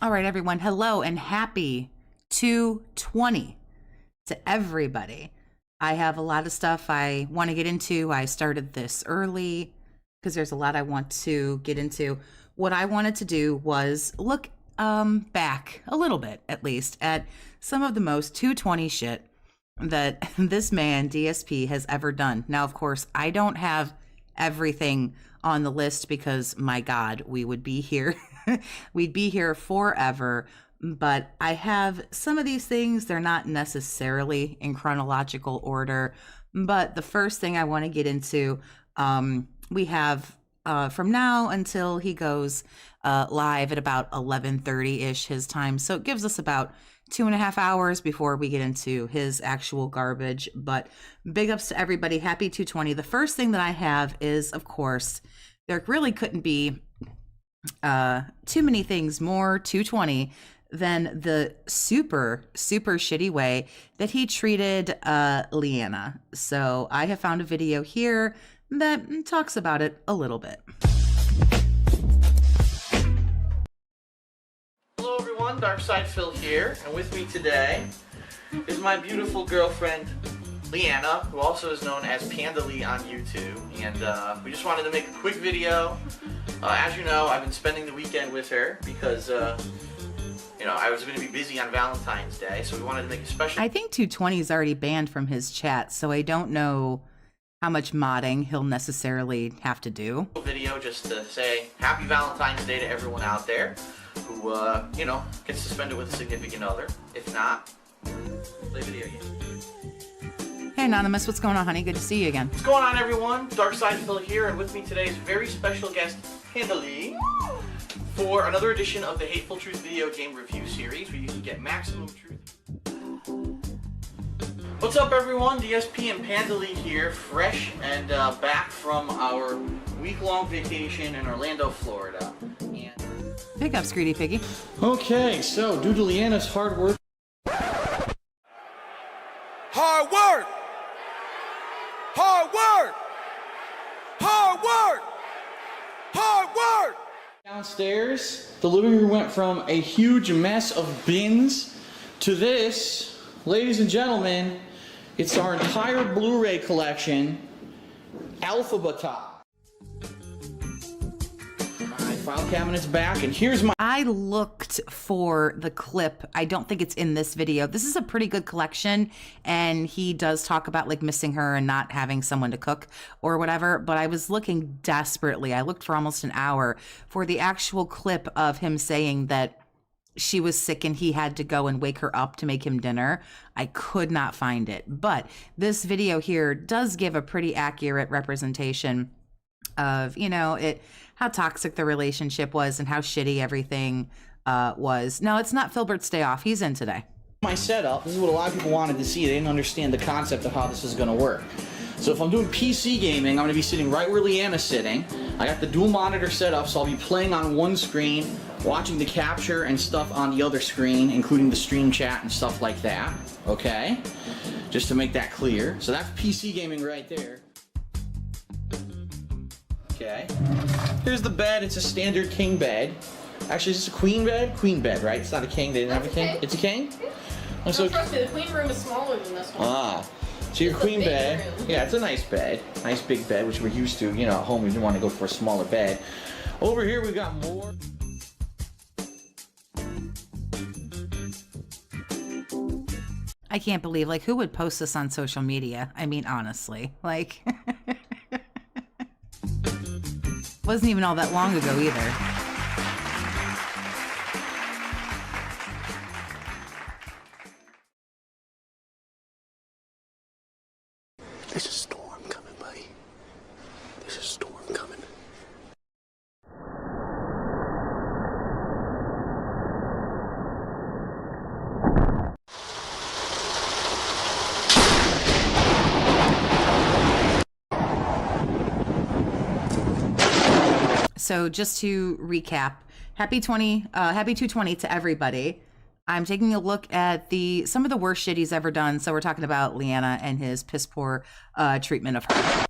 All right, everyone. Hello and happy 220 to everybody. I have a lot of stuff I want to get into. I started this early because there's a lot I want to get into. What I wanted to do was look back a little bit, at least, at some of the most 220 shit that this man, DSP, has ever done. Now, of course, I don't have everything on the list because, my God, we would be here. We'd be here forever. But I have some of these things. They're not necessarily in chronological order. But the first thing I want to get into, we have from now until he goes live at about 11:30-ish his time. So it gives us about 2.5 hours before we get into his actual garbage. But big ups to everybody. Happy 220. The first thing that I have is, of course, there really couldn't be too many things more 220 than the super shitty way that he treated Leanna. So I have found a video here that talks about it a little bit. Hello everyone, Darkside Phil here, and with me today is my beautiful girlfriend Leanna, who also is known as Panda Lee on YouTube, and we just wanted to make a quick video. As you know, I've been spending the weekend with her because you know, I was going to be busy on Valentine's Day, so we wanted to make a special. I think 220 is already banned from his chat, so I don't know how much modding he'll necessarily have to do. Video just to say Happy Valentine's Day to everyone out there who, you know, gets to spend it with a significant other. If not, play video game. Hey Anonymous, what's going on, honey? Good to see you again. What's going on, everyone? Darkside Phil here, and with me today is very special guest Panda Lee for another edition of the Hateful Truth video game review series where you can get maximum truth. What's up, everyone? DSP and Panda Lee here, fresh and back from our week-long vacation in Orlando, Florida. And Pick up, Screedy Piggy. okay, so due to Leanna's hard work. Hard work! Hard work! Hard work! Hard work! Downstairs, the living room went from a huge mess of bins to this. Ladies and gentlemen, it's our entire Blu-ray collection, Alphabeta. My file cabinet's back, and here's my... I looked for the clip. I don't think it's in this video. This is a pretty good collection, and he does talk about like missing her and not having someone to cook or whatever, but I was looking desperately. I looked for almost an hour for the actual clip of him saying that she was sick and he had to go and wake her up to make him dinner. I could not find it, but this video here does give a pretty accurate representation of, you know, how toxic the relationship was and how shitty everything was. No, it's not Filbert's day off. He's in today. My setup, this is what a lot of people wanted to see. They didn't understand the concept of how this is going to work. So if I'm doing PC gaming, I'm going to be sitting right where Leanna's sitting. I got the dual monitor set up, so I'll be playing on one screen, watching the capture and stuff on the other screen, including the stream chat and stuff like that. Okay? Just to make that clear. So that's PC gaming right there. Okay. Here's the bed. It's a standard king bed. Actually, is this a queen bed? Queen bed, right? It's not a king. They didn't have a king. It's a king? No, trust me, the queen room is smaller than this one. Ah. So your queen bed, yeah, it's a nice bed. Nice big bed, which we're used to, you know, at home we didn't want to go for a smaller bed. Over here we've got more. I can't believe, like, who would post this on social media? I mean, honestly, like, wasn't even all that long ago either. There's a storm coming, buddy. There's a storm coming. So just to recap, happy 220 to everybody. I'm taking a look at some of the worst shit he's ever done. So we're talking about Leanna and his piss poor treatment of her.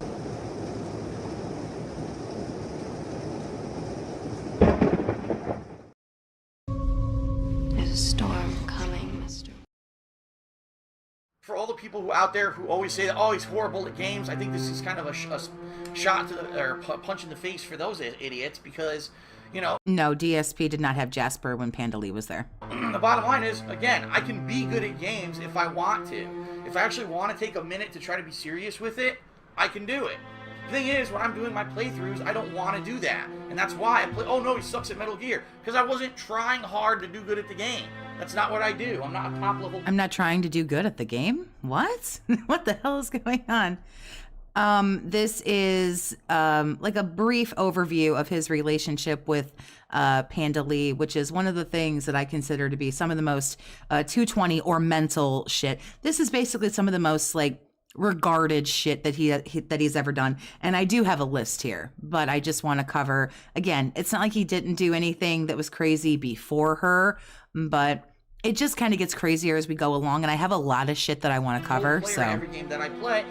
people who out there who always say that, oh, he's horrible at games. I think this is kind of a shot to the, or punch in the face for those idiots because, you know. No, DSP did not have Jasper when Panda Lee was there. The bottom line is, again, I can be good at games if I want to. If I actually want to take a minute to try to be serious with it, I can do it. The thing is, when I'm doing my playthroughs, I don't want to do that. And that's why I play, oh no, he sucks at Metal Gear. Because I wasn't trying hard to do good at the game. That's not what I do. I'm not a top level. I'm not trying to do good at the game? What? What the hell is going on? This is like a brief overview of his relationship with Panda Lee, which is one of the things that I consider to be some of the most 220 or mental shit. This is basically some of the most like regarded shit that he's ever done, and I do have a list here, but I just want to cover again. It's not like he didn't do anything that was crazy before her, but it just kind of gets crazier as we go along, and I have a lot of shit that I want to cover. So every game that I play.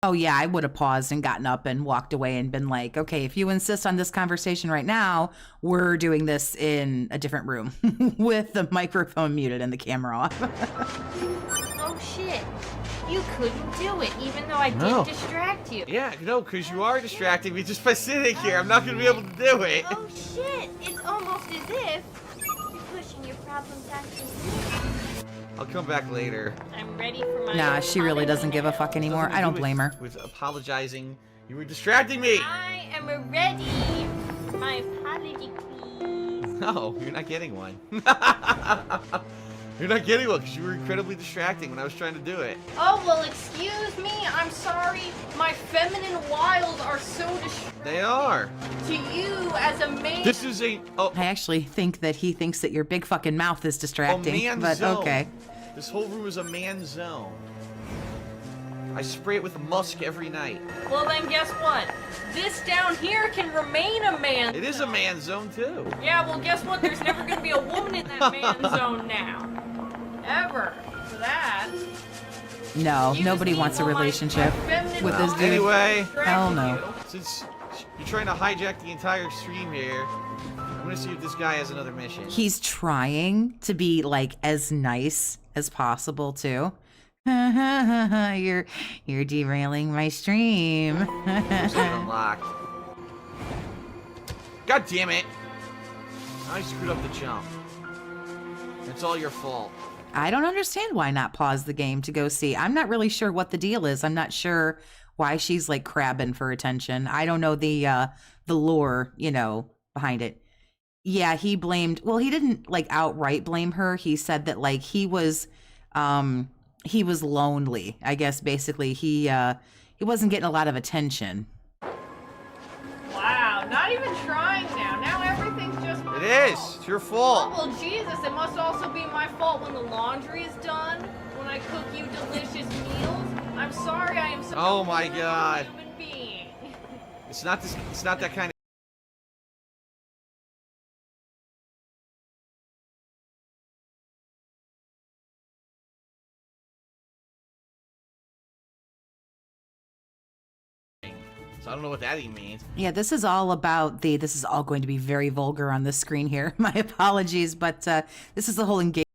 oh yeah, I would have paused and gotten up and walked away and been like, okay, if you insist on this conversation right now, we're doing this in a different room with the microphone muted and the camera off. Oh shit. You couldn't do it, even though I No. did distract you. Yeah, no, because you are distracting me just by sitting here. I'm not going to be able to do it. Oh shit! It's almost as if you're pushing your problems onto me. I'll come back later. I'm ready for my. Nah, she really doesn't give a fuck anymore. Nothing to I don't do blame her. With apologizing. You were distracting me. I am ready. My apology, please. No, you're not getting one. You're not getting one because you were incredibly distracting when I was trying to do it. Oh, well, excuse me. I'm sorry. My feminine wiles are so distracting They are. to you as a man. This is a I actually think that he thinks that your big fucking mouth is distracting. man But zone. okay. This whole room is a man zone. I spray it with musk every night. Well, then guess what? This down here can remain a man. It is a man zone too. Yeah, well, guess what? There's never going to be a woman in that man zone now. Ever. For that. No, You nobody just wants a need my relationship feminine with this wiles dude. Anyway, Hell no. since you're trying to hijack the entire stream here, I'm gonna see if this guy has another mission. He's trying to be like as nice as possible too. you're derailing my stream. It's unlocked. God damn it! I screwed up the jump. It's all your fault. I don't understand why not pause the game to go see. I'm not really sure what the deal is. I'm not sure why she's like crabbing for attention. I don't know the lore, behind it. Yeah, he blamed, well, he didn't like outright blame her. He said that like he was lonely. I guess basically he wasn't getting a lot of attention. Wow, not even trying now. Now everything's just my It is. fault. It's your Oh, fault. well, Jesus, it must also be my fault when the laundry is done, when I cook you delicious meals. I'm sorry I am such Oh a my horrible God. human being. It's not this. It's not that kind of. So I don't know what that even means. Yeah, this is all going to be very vulgar on this screen here. My apologies, but this is the whole engagement.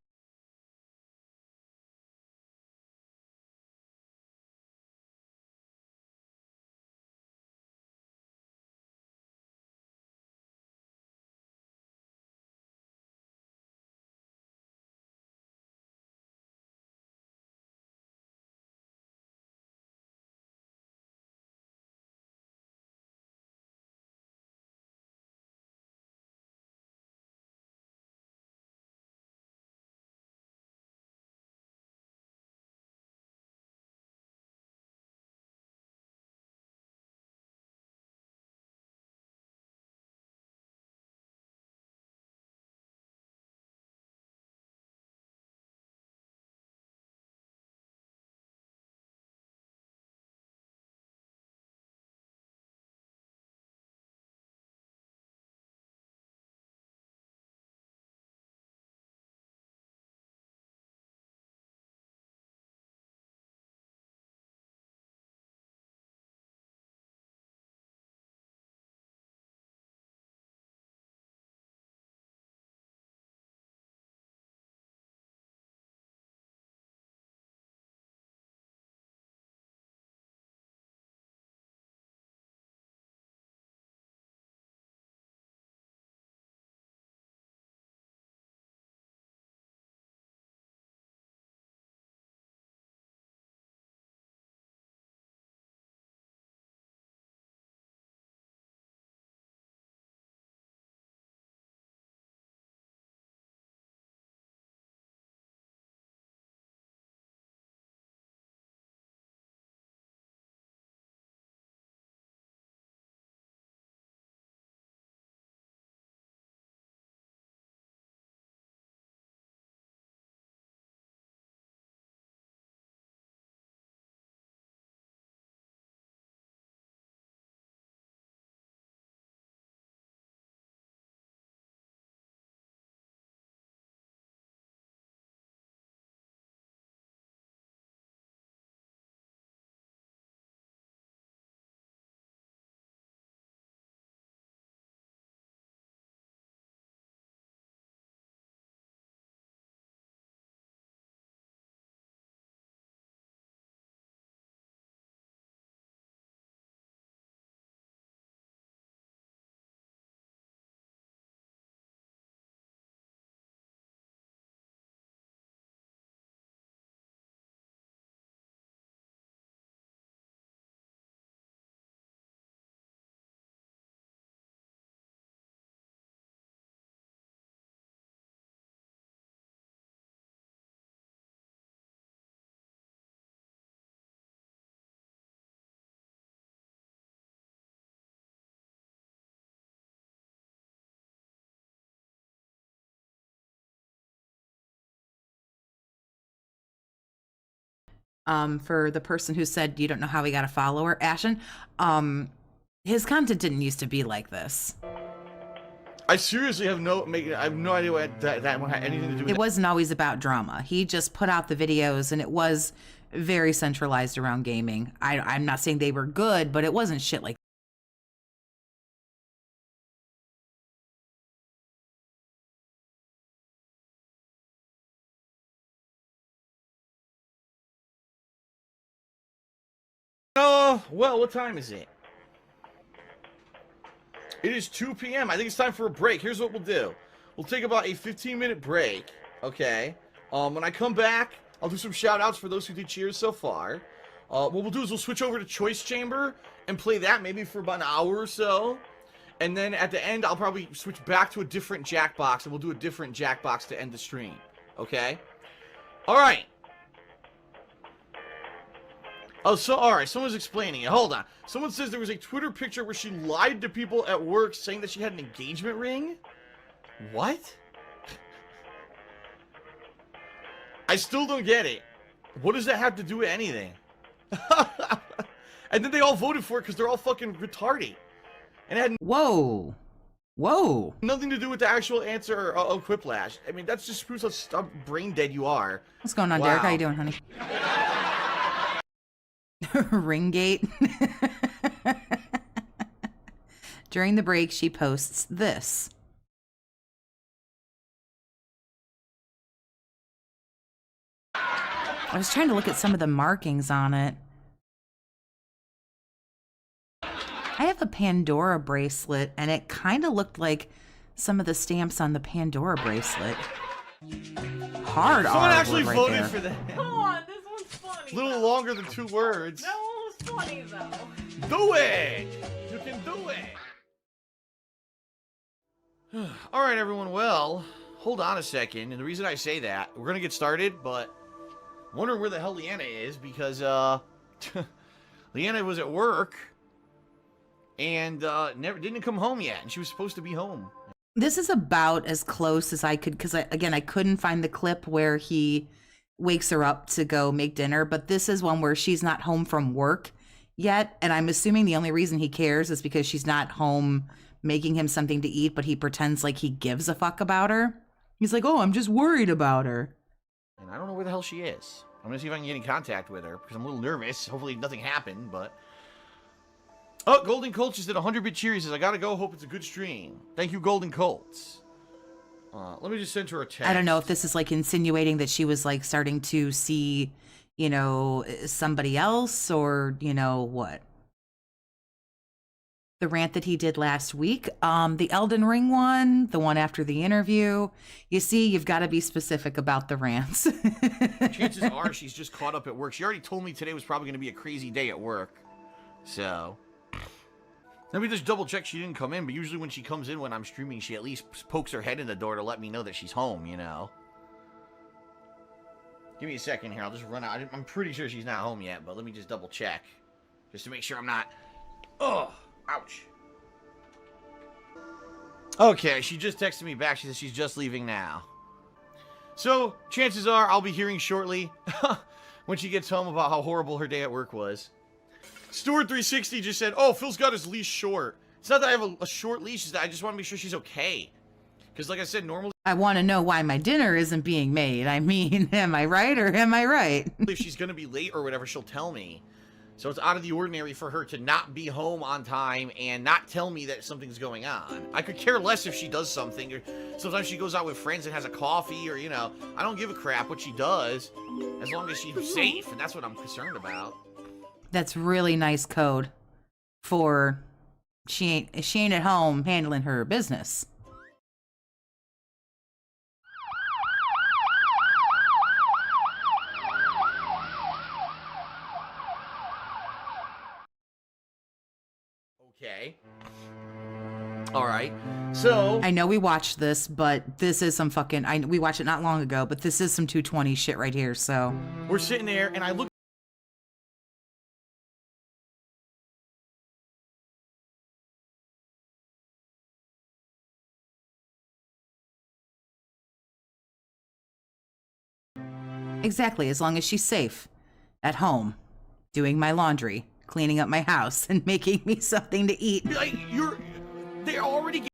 For the person who said you don't know how he got a follower, Ashen, his content didn't used to be like this. I seriously have no idea what that one had anything to do with It wasn't always about drama. He just put out the videos, and it was very centralized around gaming. I'm not saying they were good, but it wasn't shit like. Oh, well, what time is it? It is 2 p.m. I think it's time for a break. Here's what we'll do. We'll take about a 15-minute break, okay? When I come back, I'll do some shout-outs for those who did cheers so far. What we'll do is we'll switch over to Choice Chamber and play that maybe for about an hour or so. And then at the end, I'll probably switch back to a different Jackbox, and we'll do a different Jackbox to end the stream, okay? All right. Oh, so, alright, someone's explaining it. Hold on. Someone says there was a Twitter picture where she lied to people at work saying that she had an engagement ring? What? I still don't get it. What does that have to do with anything? And then they all voted for it because they're all fucking retarded. And it had Whoa. Whoa. nothing to do with the actual answer of Quiplash. I mean, that's just proves how brain dead you are. What's going on, Wow. Derek? How you doing, honey? Ringgate. During the break, she posts this. I was trying to look at some of the markings on it. I have a Pandora bracelet, and it kind of looked like some of the stamps on the Pandora bracelet. Hard Someone R actually right voted there. for that. Come on, this one's funny. A little though. longer than 2 words. That one was funny though. Do it! You can do it! Alright, everyone, well, hold on a second. And the reason I say that, we're gonna get started, but I'm wondering where the hell Leanna is, because, Leanna was at work, and, didn't come home yet, and she was supposed to be home. This is about as close as I could, because I couldn't find the clip where he wakes her up to go make dinner, but this is one where she's not home from work yet, and I'm assuming the only reason he cares is because she's not home making him something to eat, but he pretends like he gives a fuck about her. He's like, oh, I'm just worried about her. And I don't know where the hell she is. I'm gonna see if I can get in contact with her, because I'm a little nervous. Hopefully nothing happened, but... Oh, Golden Colts just did 100-bit cheer. He says, I gotta go. Hope it's a good stream. Thank you, Golden Colts. Let me just send her a text. I don't know if this is like insinuating that she was like starting to see, you know, somebody else, or, you know, what? The rant that he did last week, the Elden Ring one, the one after the interview. You see, you've got to be specific about the rants. Chances are she's just caught up at work. She already told me today was probably going to be a crazy day at work. So, let me just double check she didn't come in, but usually when she comes in when I'm streaming, she at least pokes her head in the door to let me know that she's home, you know. Give me a second here. I'll just run out. I'm pretty sure she's not home yet, but let me just double check. Just to make sure I'm not... Oh, ouch. Okay, she just texted me back. She says she's just leaving now. So, chances are I'll be hearing shortly when she gets home about how horrible her day at work was. Stewart360 just said, oh, Phil's got his leash short. It's not that I have a short leash, it's that I just want to make sure she's okay. Because like I said, normally I want to know why my dinner isn't being made. I mean, am I right or am I right? if she's going to be late or whatever, she'll tell me. So it's out of the ordinary for her to not be home on time and not tell me that something's going on. I could care less if she does something, or sometimes she goes out with friends and has a coffee, or, you know, I don't give a crap what she does, as long as she's safe, and that's what I'm concerned about. That's really nice code for she ain't at home handling her business. Okay. Alright. So... I know we watched this, but this is some fucking... we watched it not long ago, but this is some 220 shit right here, so... We're sitting there, and I look... Exactly, as long as she's safe. at home, doing my laundry, cleaning up my house, and making me something to eat. Like, they're already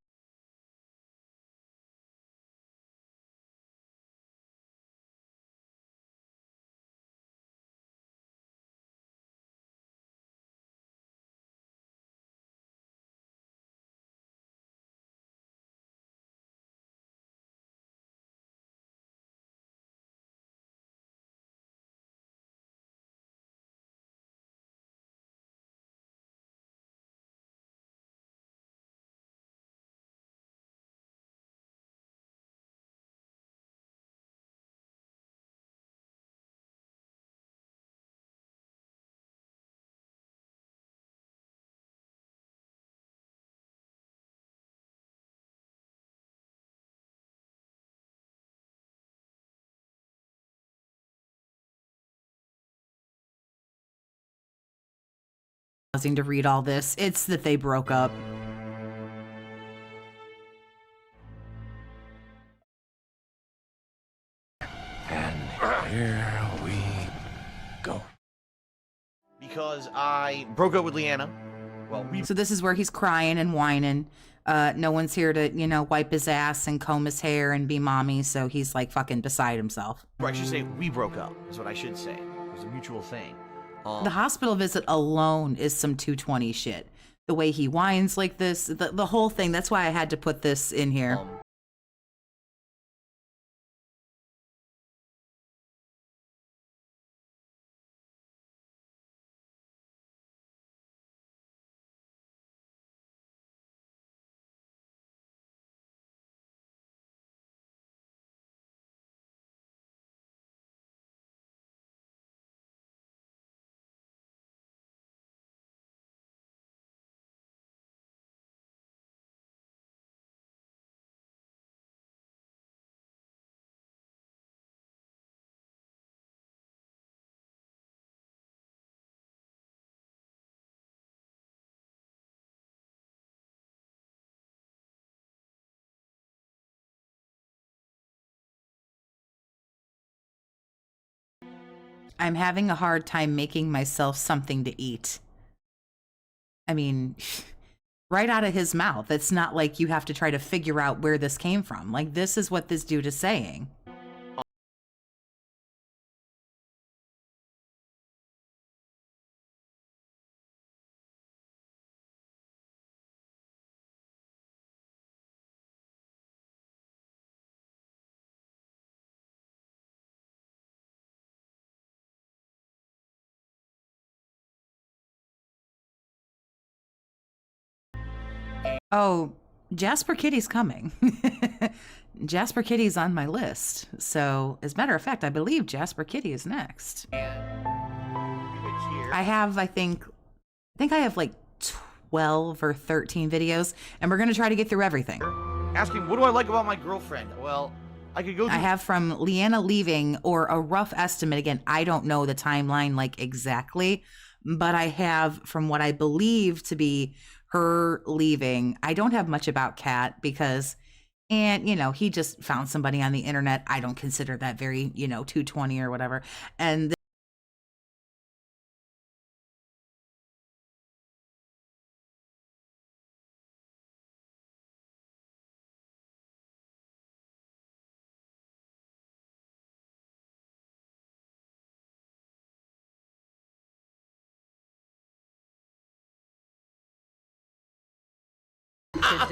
Causing to read all this. It's that they broke up. And here we go. because I broke up with Leanna. Well, So this is where he's crying and whining. No one's here to, wipe his ass and comb his hair and be mommy, so he's like fucking beside himself. or I should say we broke up, is what I should say. It was a mutual thing. The hospital visit alone is some 220 shit. The way he whines like this, the whole thing. That's why I had to put this in here. I'm having a hard time making myself something to eat. I mean, right out of his mouth. It's not like you have to try to figure out where this came from. Like, this is what this dude is saying. Oh, Jasper Kitty's coming. Jasper Kitty's on my list. So, as a matter of fact, I believe Jasper Kitty is next. I think I have like 12 or 13 videos, and we're going to try to get through everything. Asking, what do I like about my girlfriend? Well, I could go I have from Leanna leaving, or a rough estimate. Again, I don't know the timeline like exactly, but I have from what I believe to be her leaving. I don't have much about Kat because, and he just found somebody on the internet. I don't consider that very, 220 or whatever. And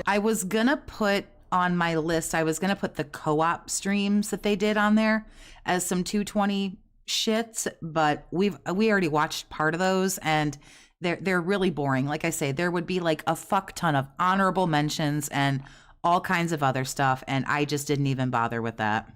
I was gonna put on my list, I was gonna put the co-op streams that they did on there as some 220 shits, but we already watched part of those, and they're really boring. Like I say, there would be like a fuck ton of honorable mentions and all kinds of other stuff, and I just didn't even bother with that.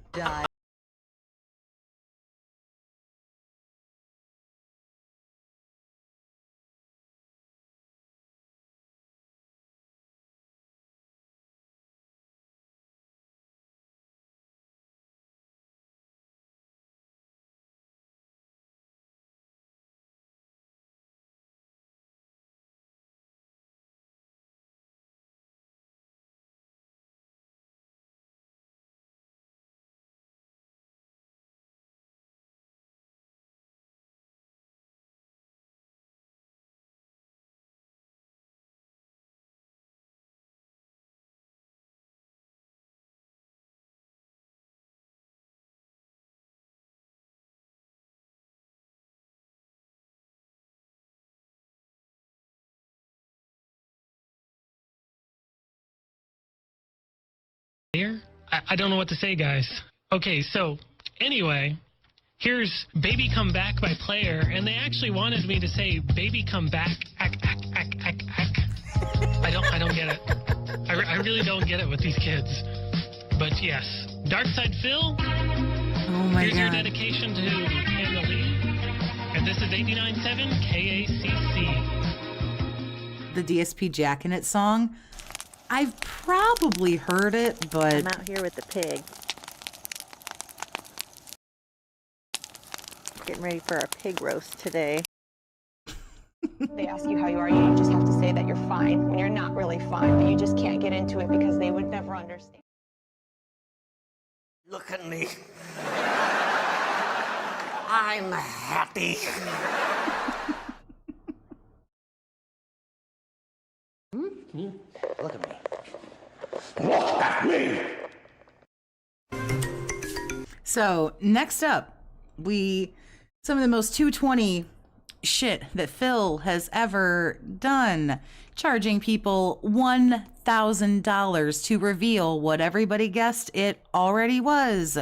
I don't know what to say, guys. Okay, so anyway, here's Baby Come Back by Player, and they actually wanted me to say Baby Come Back, ack. I don't get it. I really don't get it with these kids. But yes, Darkside Phil, Oh my here's your god. dedication to Panda Lee, and this is 89.7 KACC. The DSP Jack in It song. I've probably heard it, but I'm out here with the pig. Getting ready for our pig roast today. They ask you how you are, you just have to say that you're fine when you're not really fine, but you just can't get into it because they would never understand. Look at me. I'm happy. Look at me. Look at me. So next up, some of the most 220 shit that Phil has ever done, charging people $1,000 to reveal what everybody guessed it already was.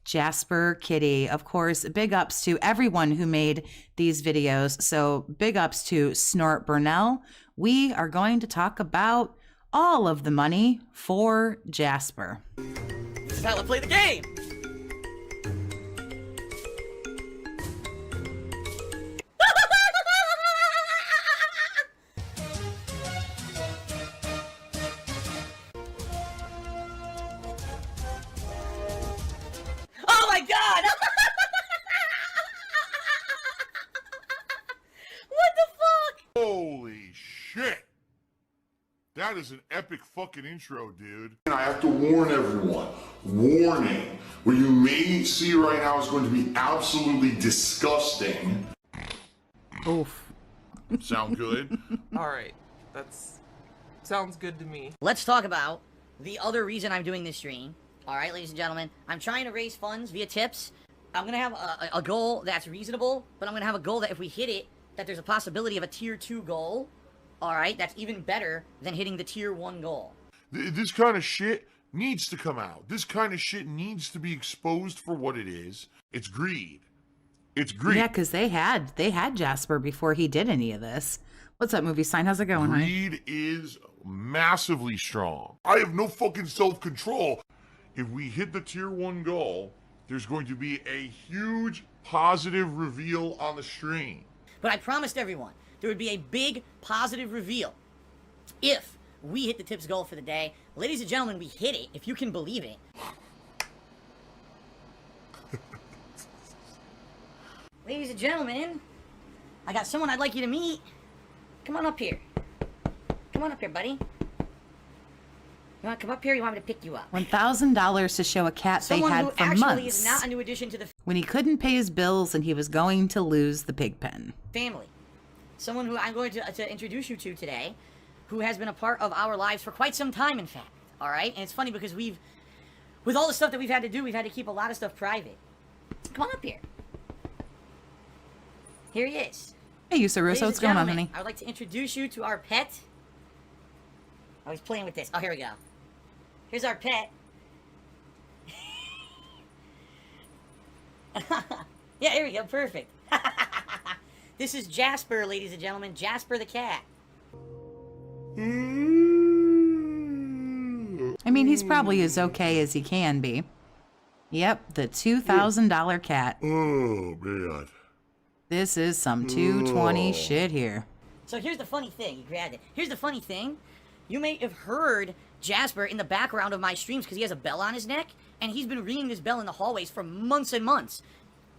Jasper Kitty. Of course, big ups to everyone who made these videos. So big ups to Snort Burnell. We are going to talk about all of the money for Jasper. This is how I play the game. Oh my god! What the fuck? Holy shit! That is an epic fucking intro, dude. And I have to warn everyone. Warning. What you may see right now is going to be absolutely disgusting. Oof. Sound good? Alright, sounds good to me. Let's talk about the other reason I'm doing this stream. Alright, ladies and gentlemen, I'm trying to raise funds via tips. I'm gonna have a goal that's reasonable, but I'm gonna have a goal that if we hit it, that there's a possibility of a tier 2 goal. Alright, that's even better than hitting the tier 1 goal. This kind of shit needs to come out. This kind of shit needs to be exposed for what it is. It's greed. It's greed. Yeah, because they had Jasper before he did any of this. What's up, movie sign? How's it going, honey? Greed is massively strong. I have no fucking self-control. If we hit the tier 1 goal, there's going to be a huge positive reveal on the stream. But I promised everyone there would be a big positive reveal if we hit the tips goal for the day. Ladies and gentlemen, we hit it, if you can believe it. Ladies and gentlemen, I got someone I'd like you to meet. Come on up here. Come on up here, buddy. You want to come up here? Or you want me to pick you up? $1,000 to show a cat Someone they who had for actually months. is not a new addition to the When he couldn't pay his bills and he was going to lose the pig pen. family. Someone who I'm going to introduce you to today, who has been a part of our lives for quite some time, in fact. All right? And it's funny because with all the stuff that we've had to do, we've had to keep a lot of stuff private. Come on up here. Here he is. Hey, Yusa Ladies Russo, what's and going on, gentlemen, honey? I would like to introduce you to our pet. Oh, he's playing with this. Oh, here we go. Here's our pet. Yeah, here we go. Perfect. This is Jasper, ladies and gentlemen. Jasper the cat. I mean, he's probably as okay as he can be. Yep, the $2,000 cat. Oh, man. This is some 220 shit here. So here's the funny thing. You grabbed it. Here's the funny thing. You may have heard Jasper in the background of my streams because he has a bell on his neck, and he's been ringing this bell in the hallways for months and months.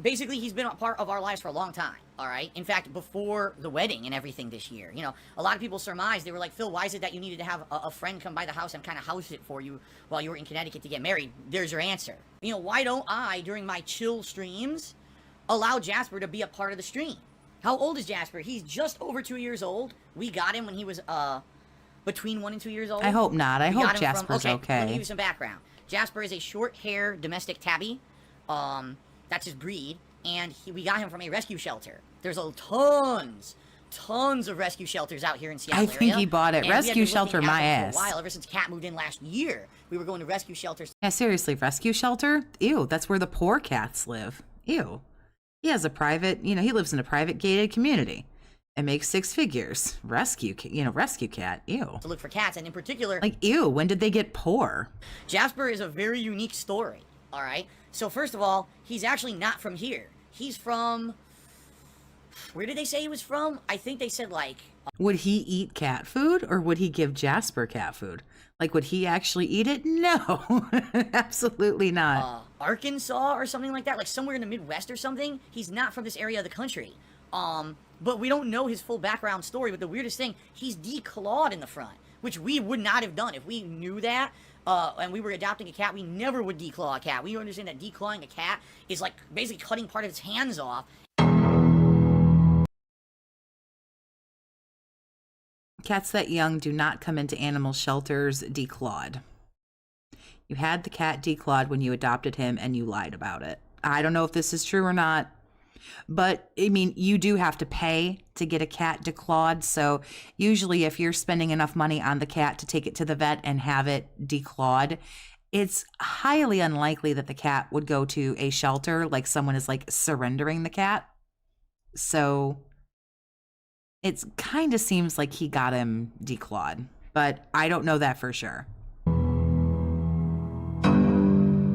Basically, he's been a part of our lives for a long time, all right? In fact, before the wedding and everything this year. You know, a lot of people surmised, they were like, Phil, why is it that you needed to have a friend come by the house and kind of house it for you while you were in Connecticut to get married? There's your answer. You know, why don't I, during my chill streams, allow Jasper to be a part of the stream? How old is Jasper? He's just over 2 years old. We got him when he was, between 1 and 2 years old. I hope not. I We hope got him Jasper's Let me okay. give you some background. Jasper is a short-hair domestic tabby. That's his breed. And we got him from a rescue shelter. There's tons tons of rescue shelters out here in Seattle I think area, he bought it. and we had Rescue been shelter looking at my them ass. for a while, ever since Kat moved in last year. We were going to rescue shelters. Yeah, seriously, rescue shelter? Ew, that's where the poor cats live. Ew. He has a private, he lives in a private gated community and makes 6 figures. Rescue cat. Ew. To look for cats, and in particular, Like, ew, when did they get poor? Jasper is a very unique story. All right. So first of all, he's actually not from here. He's from. Where did they say he was from? I think they said like. Would he eat cat food or would he give Jasper cat food? Like, would he actually eat it? No, absolutely not. Arkansas or something like that, like somewhere in the Midwest or something. He's not from this area of the country. But we don't know his full background story. But the weirdest thing, he's declawed in the front, which we would not have done if we knew that. And we were adopting a cat, we never would declaw a cat. We understand that declawing a cat is like basically cutting part of its hands off. Cats that young do not come into animal shelters declawed. You had the cat declawed when you adopted him and you lied about it. I don't know if this is true or not, but I mean, you do have to pay to get a cat declawed. So usually if you're spending enough money on the cat to take it to the vet and have it declawed, it's highly unlikely that the cat would go to a shelter, like someone is like surrendering the cat. So it kind of seems like he got him declawed, but I don't know that for sure.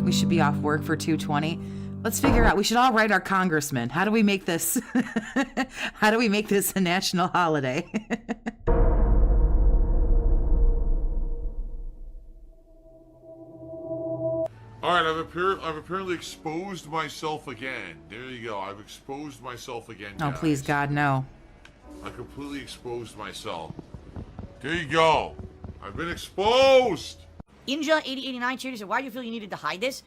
We should be off work for 2:20. Let's figure out, we should all write our congressman. How do we make this, how do we make this a national holiday? All right, I've apparently exposed myself again. There you go. I've exposed myself again, Oh, guys. please, God, no. I completely exposed myself. There you go. I've been exposed. Inja8089 cheered said, why do you feel you needed to hide this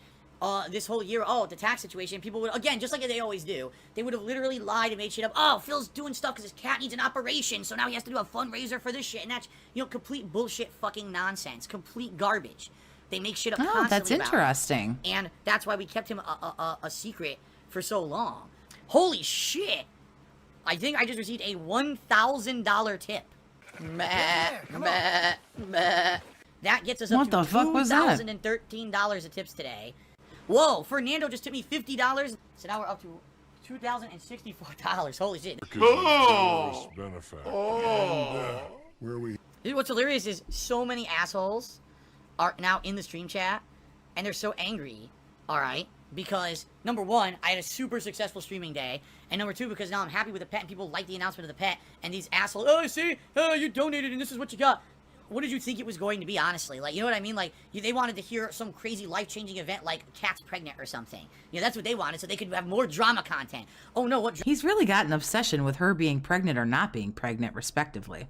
whole year? Oh, the tax situation. People would, again, just like they always do, they would have literally lied and made shit up. Oh, Phil's doing stuff because his cat needs an operation, so now he has to do a fundraiser for this shit. And that's, complete bullshit fucking nonsense. Complete garbage. They make shit up constantly. Oh, that's interesting. And that's why we kept him a secret for so long. Holy shit! I think I just received a $1,000 tip. That gets us up to $2,013 of tips today. Whoa, Fernando just tipped me $50, so now we're up to $2,064. Holy shit. Oh! Where are we? What's hilarious is so many assholes are now in the stream chat, and they're so angry, alright, because, number one, I had a super successful streaming day, and number two, because now I'm happy with the pet, and people like the announcement of the pet, and these assholes, oh, see, you donated, and this is what you got. What did you think it was going to be, honestly? Like, you know what I mean? Like, they wanted to hear some crazy life-changing event like Cat's pregnant or something. That's what they wanted, so they could have more drama content. Oh, no, what... He's really got an obsession with her being pregnant or not being pregnant, respectively.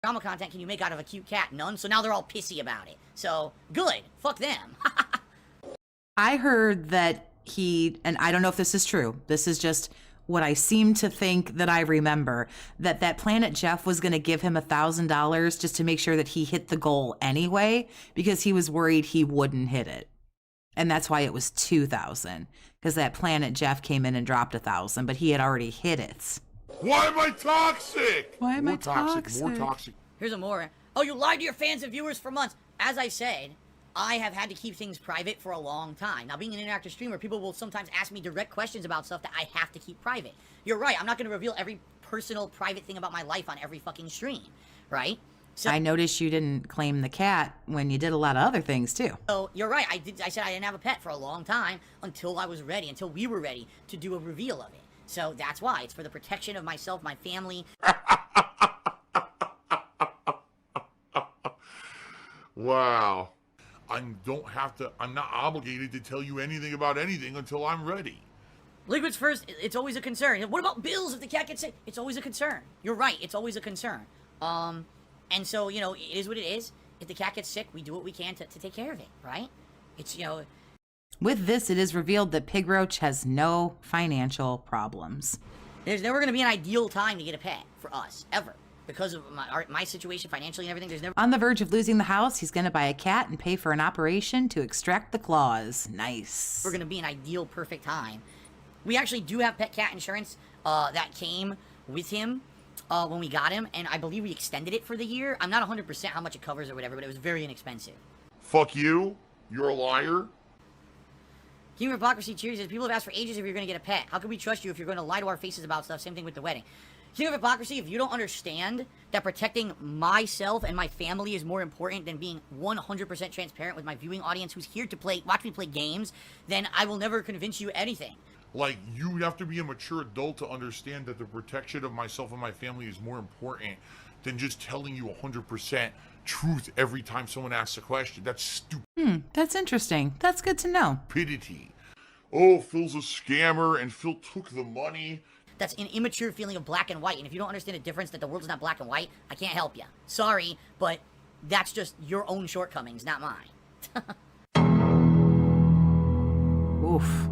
Drama content can you make out of a cute cat? None. So now they're all pissy about it. So, good. Fuck them. I heard that and I don't know if this is true, this is just what I seem to think that I remember, that Planet Jeff was going to give him $1,000 just to make sure that he hit the goal anyway, because he was worried he wouldn't hit it. And that's why it was $2,000, because that Planet Jeff came in and dropped $1,000, but he had already hit it. Why am I toxic? Why am I toxic? More toxic. Here's a more. Oh, you lied to your fans and viewers for months. As I said, I have had to keep things private for a long time. Now, being an interactive streamer, people will sometimes ask me direct questions about stuff that I have to keep private. You're right. I'm not going to reveal every personal, private thing about my life on every fucking stream, right? So, I noticed you didn't claim the cat when you did a lot of other things, too. So, you're right. I said I didn't have a pet for a long time until I was ready, until we were ready to do a reveal of it. So that's why. It's for the protection of myself, my family. Wow. I'm not obligated to tell you anything about anything until I'm ready. Liquids first, it's always a concern. What about bills if the cat gets sick? It's always a concern. You're right, it's always a concern. And so, it is what it is. If the cat gets sick, we do what we can to take care of it, right? It's, With this, it is revealed that Pig Roach has no financial problems. There's never going to be an ideal time to get a pet for us, ever. Because of my situation financially and everything, there's never... On the verge of losing the house, he's going to buy a cat and pay for an operation to extract the claws. Nice. We're going to be an ideal, perfect time. We actually do have pet cat insurance that came with him. when we got him, and I believe we extended it for the year. I'm not 100% how much it covers or whatever, but it was very inexpensive. Fuck you. You're a liar. King of Hypocrisy Cheers says, people have asked for ages if you're going to get a pet. How can we trust you if you're going to lie to our faces about stuff? Same thing with the wedding. King of Hypocrisy, if you don't understand that protecting myself and my family is more important than being 100% transparent with my viewing audience who's here to watch me play games, then I will never convince you anything. Like, you have to be a mature adult to understand that the protection of myself and my family is more important than just telling you 100% truth every time someone asks a question. That's stupid. That's interesting. That's good to know. Stupidity. Oh, Phil's a scammer and Phil took the money. That's an immature feeling of black and white, and if you don't understand the difference that the world is not black and white, I can't help you. Sorry, but that's just your own shortcomings, not mine. Oof.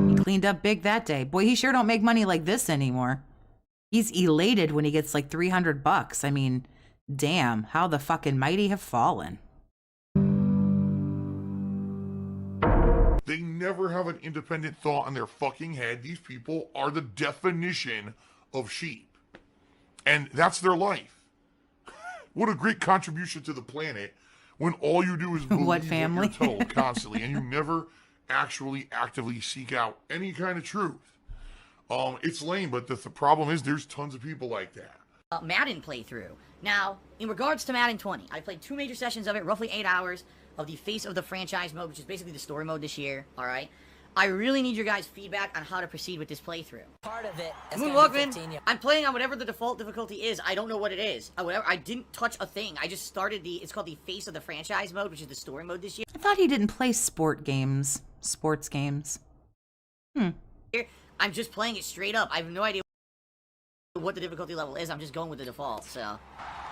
He cleaned up big that day. Boy, he sure don't make money like this anymore. He's elated when he gets like $300. I mean, damn, how the fucking mighty have fallen. They never have an independent thought in their fucking head. These people are the definition of sheep. And that's their life. What a great contribution to the planet when all you do is believe what you're told constantly and you never actually actively seek out any kind of truth. It's lame, but the problem is there's tons of people like that. Madden playthrough. Now, in regards to Madden 20, I played 2 major sessions of it, roughly 8 hours of the face of the franchise mode, which is basically the story mode this year, alright? I really need your guys' feedback on how to proceed with this playthrough. Part of it is Moon Walkman, I'm playing on whatever the default difficulty is. I don't know what it is. I didn't touch a thing. I just started it's called the face of the franchise mode, which is the story mode this year. I thought he didn't play sports games. I'm just playing it straight up. I have no idea what the difficulty level is. I'm just going with the default, so.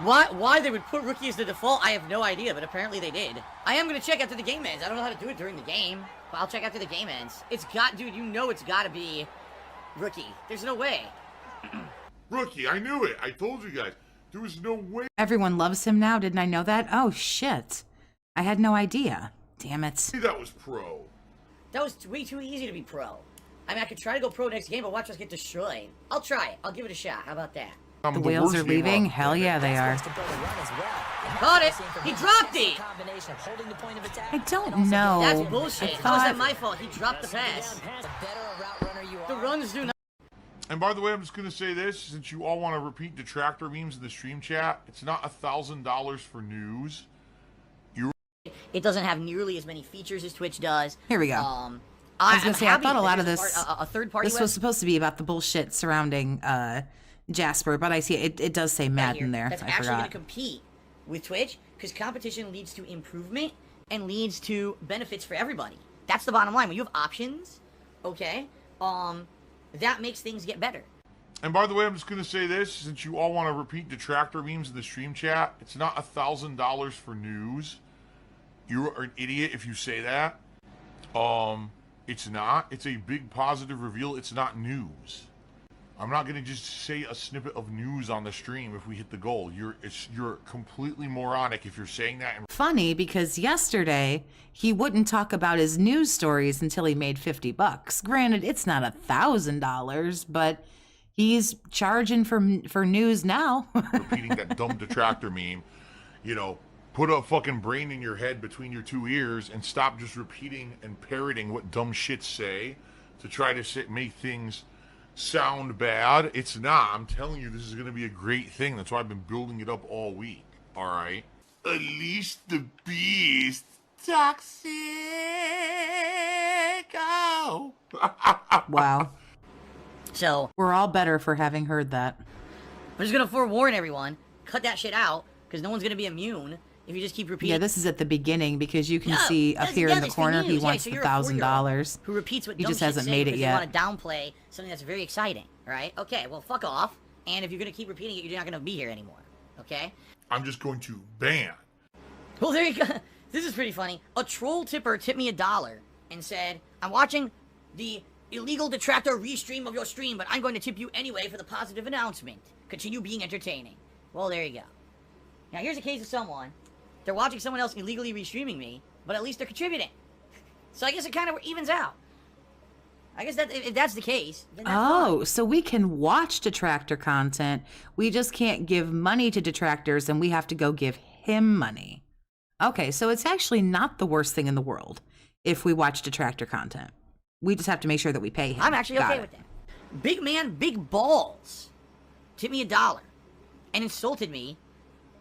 Why they would put rookie as the default, I have no idea, but apparently they did. I am going to check after the game ends. I don't know how to do it during the game, but I'll check after the game ends. Dude, you know it's got to be rookie. There's no way. Rookie, I knew it. I told you guys. There was no way. Everyone loves him now. Didn't I know that? Oh, shit. I had no idea. Damn it. That was pro. That was way too easy to be pro. I mean, I could try to go pro next game, but watch us get destroyed. I'll try it. I'll give it a shot. How about that? The whales are leaving? Hell yeah, they are. Caught it! He dropped it! I don't know. That's bullshit. How is that my fault? He dropped the pass. The runs do not. And by the way, I'm just going to say this, since you all want to repeat detractor memes in the stream chat, it's not $1,000 for news. It doesn't have nearly as many features as Twitch does. Here we go. I was going to say, I thought a lot of this, this was supposed to be about the bullshit surrounding Jasper, but I see it does say Madden there. That's actually going to compete with Twitch, because competition leads to improvement and leads to benefits for everybody. That's the bottom line. When you have options, okay, that makes things get better. And by the way, I'm just going to say this, since you all want to repeat detractor memes in the stream chat, it's not $1,000 for news. You're an idiot if you say that. It's not. It's a big positive reveal. It's not news. I'm not going to just say a snippet of news on the stream if we hit the goal. You're completely moronic if you're saying that. Funny, because yesterday he wouldn't talk about his news stories until he made $50. Granted, it's not $1,000, but he's charging for news now. Repeating that dumb detractor meme, put a fucking brain in your head between your 2 ears and stop just repeating and parroting what dumb shits say to try to make things sound bad. It's not. I'm telling you, this is going to be a great thing. That's why I've been building it up all week. All right? Unleash the beast. Toxic. Oh. Wow. So. We're all better for having heard that. I'm just going to forewarn everyone. Cut that shit out, because no one's going to be immune. If you just keep repeating. Yeah, this is at the beginning, because you can see up here in the corner he wants the $1,000. Who repeats what he just hasn't made it yet. You want to downplay something that's very exciting, right? Okay, well, fuck off. And if you're going to keep repeating it, you're not going to be here anymore. Okay? I'm just going to ban. Well, there you go. This is pretty funny. A troll tipper tipped me $1 and said, I'm watching the illegal detractor restream of your stream, but I'm going to tip you anyway for the positive announcement. Continue being entertaining. Well, there you go. Now, here's a case of someone. They're watching someone else illegally restreaming me, but at least they're contributing. So I guess it kind of evens out. I guess that if that's the case, then that's Oh, so we can watch detractor content. We just can't give money to detractors, and we have to go give him money. Okay, so it's actually not the worst thing in the world if we watch detractor content. We just have to make sure that we pay him. I'm actually okay with that. Big man, big balls, tipped me $1 and insulted me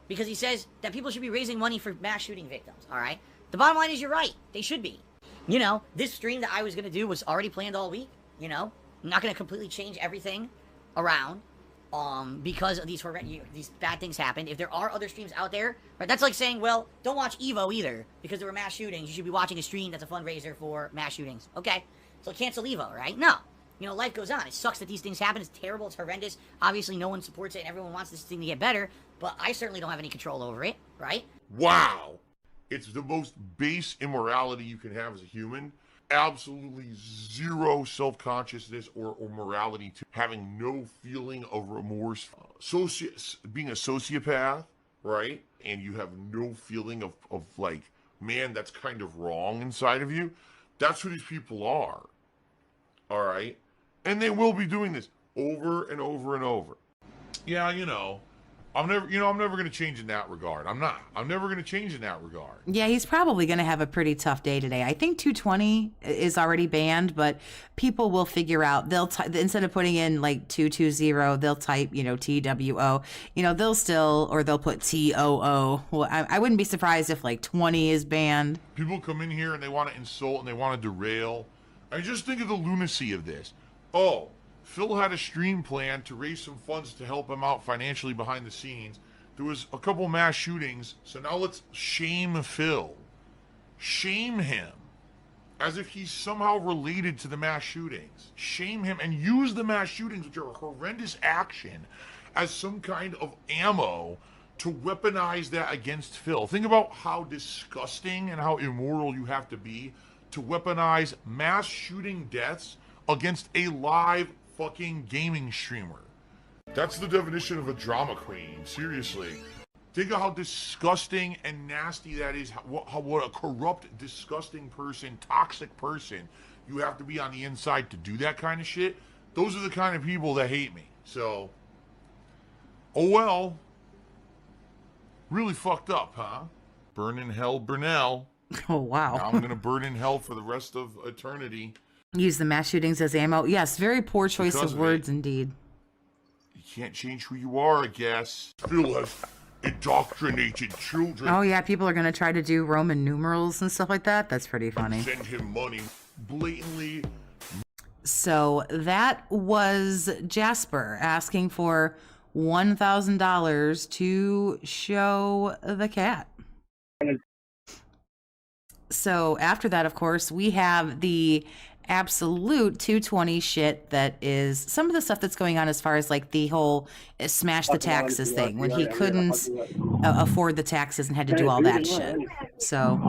because he says that people should be raising money for mass shooting victims, all right? The bottom line is you're right. They should be. You know, this stream that I was going to do was already planned all week, you know? I'm not going to completely change everything around because of these bad things happened. If there are other streams out there, right, that's like saying, well, don't watch Evo either because there were mass shootings. You should be watching a stream that's a fundraiser for mass shootings. Okay, so cancel Evo, right? No. You know, life goes on. It sucks that these things happen. It's terrible. It's horrendous. Obviously, no one supports it and everyone wants this thing to get better, but I certainly don't have any control over it, right? Wow. It's the most base immorality you can have as a human. Absolutely zero self-consciousness or morality to having no feeling of remorse. Being a sociopath, right? And you have no feeling of like, man, that's kind of wrong inside of you. That's who these people are. All right? And they will be doing this over and over and over. Yeah, you know, I'm never going to change in that regard. I'm never going to change in that regard. Yeah, he's probably going to have a pretty tough day today. I think 220 is already banned, but people will figure out. They'll instead of putting in like 220, they'll type, you know, TWO. You know, they'll put TOO. Well, I wouldn't be surprised if like 20 is banned. People come in here and they want to insult and they want to derail. I just think of the lunacy of this. Oh, Phil had a stream plan to raise some funds to help him out financially behind the scenes. There was a couple mass shootings, so now let's shame Phil. Shame him. As if he's somehow related to the mass shootings. Shame him and use the mass shootings, which are a horrendous action, as some kind of ammo to weaponize that against Phil. Think about how disgusting and how immoral you have to be to weaponize mass shooting deaths against a live fucking gaming streamer. That's the definition of a drama queen, seriously. Think of how disgusting and nasty that is, what a corrupt, disgusting person, toxic person you have to be on the inside to do that kind of shit. Those are the kind of people that hate me. So, oh well. Really fucked up, huh? Burn in hell, Burnell. Oh, wow. Now I'm going to burn in hell for the rest of eternity. Use the mass shootings as ammo. Yes, very poor choice of words indeed. You can't change who you are, I guess. Phil has indoctrinated children. Oh, yeah, people are going to try to do Roman numerals and stuff like that. That's pretty funny. Send him money blatantly. So that was Jasper asking for $1,000 to show the cat. So after that, of course, we have the absolute 220 shit that is some of the stuff that's going on as far as like the whole smash the taxes thing when he couldn't afford the taxes and had to do all that shit. So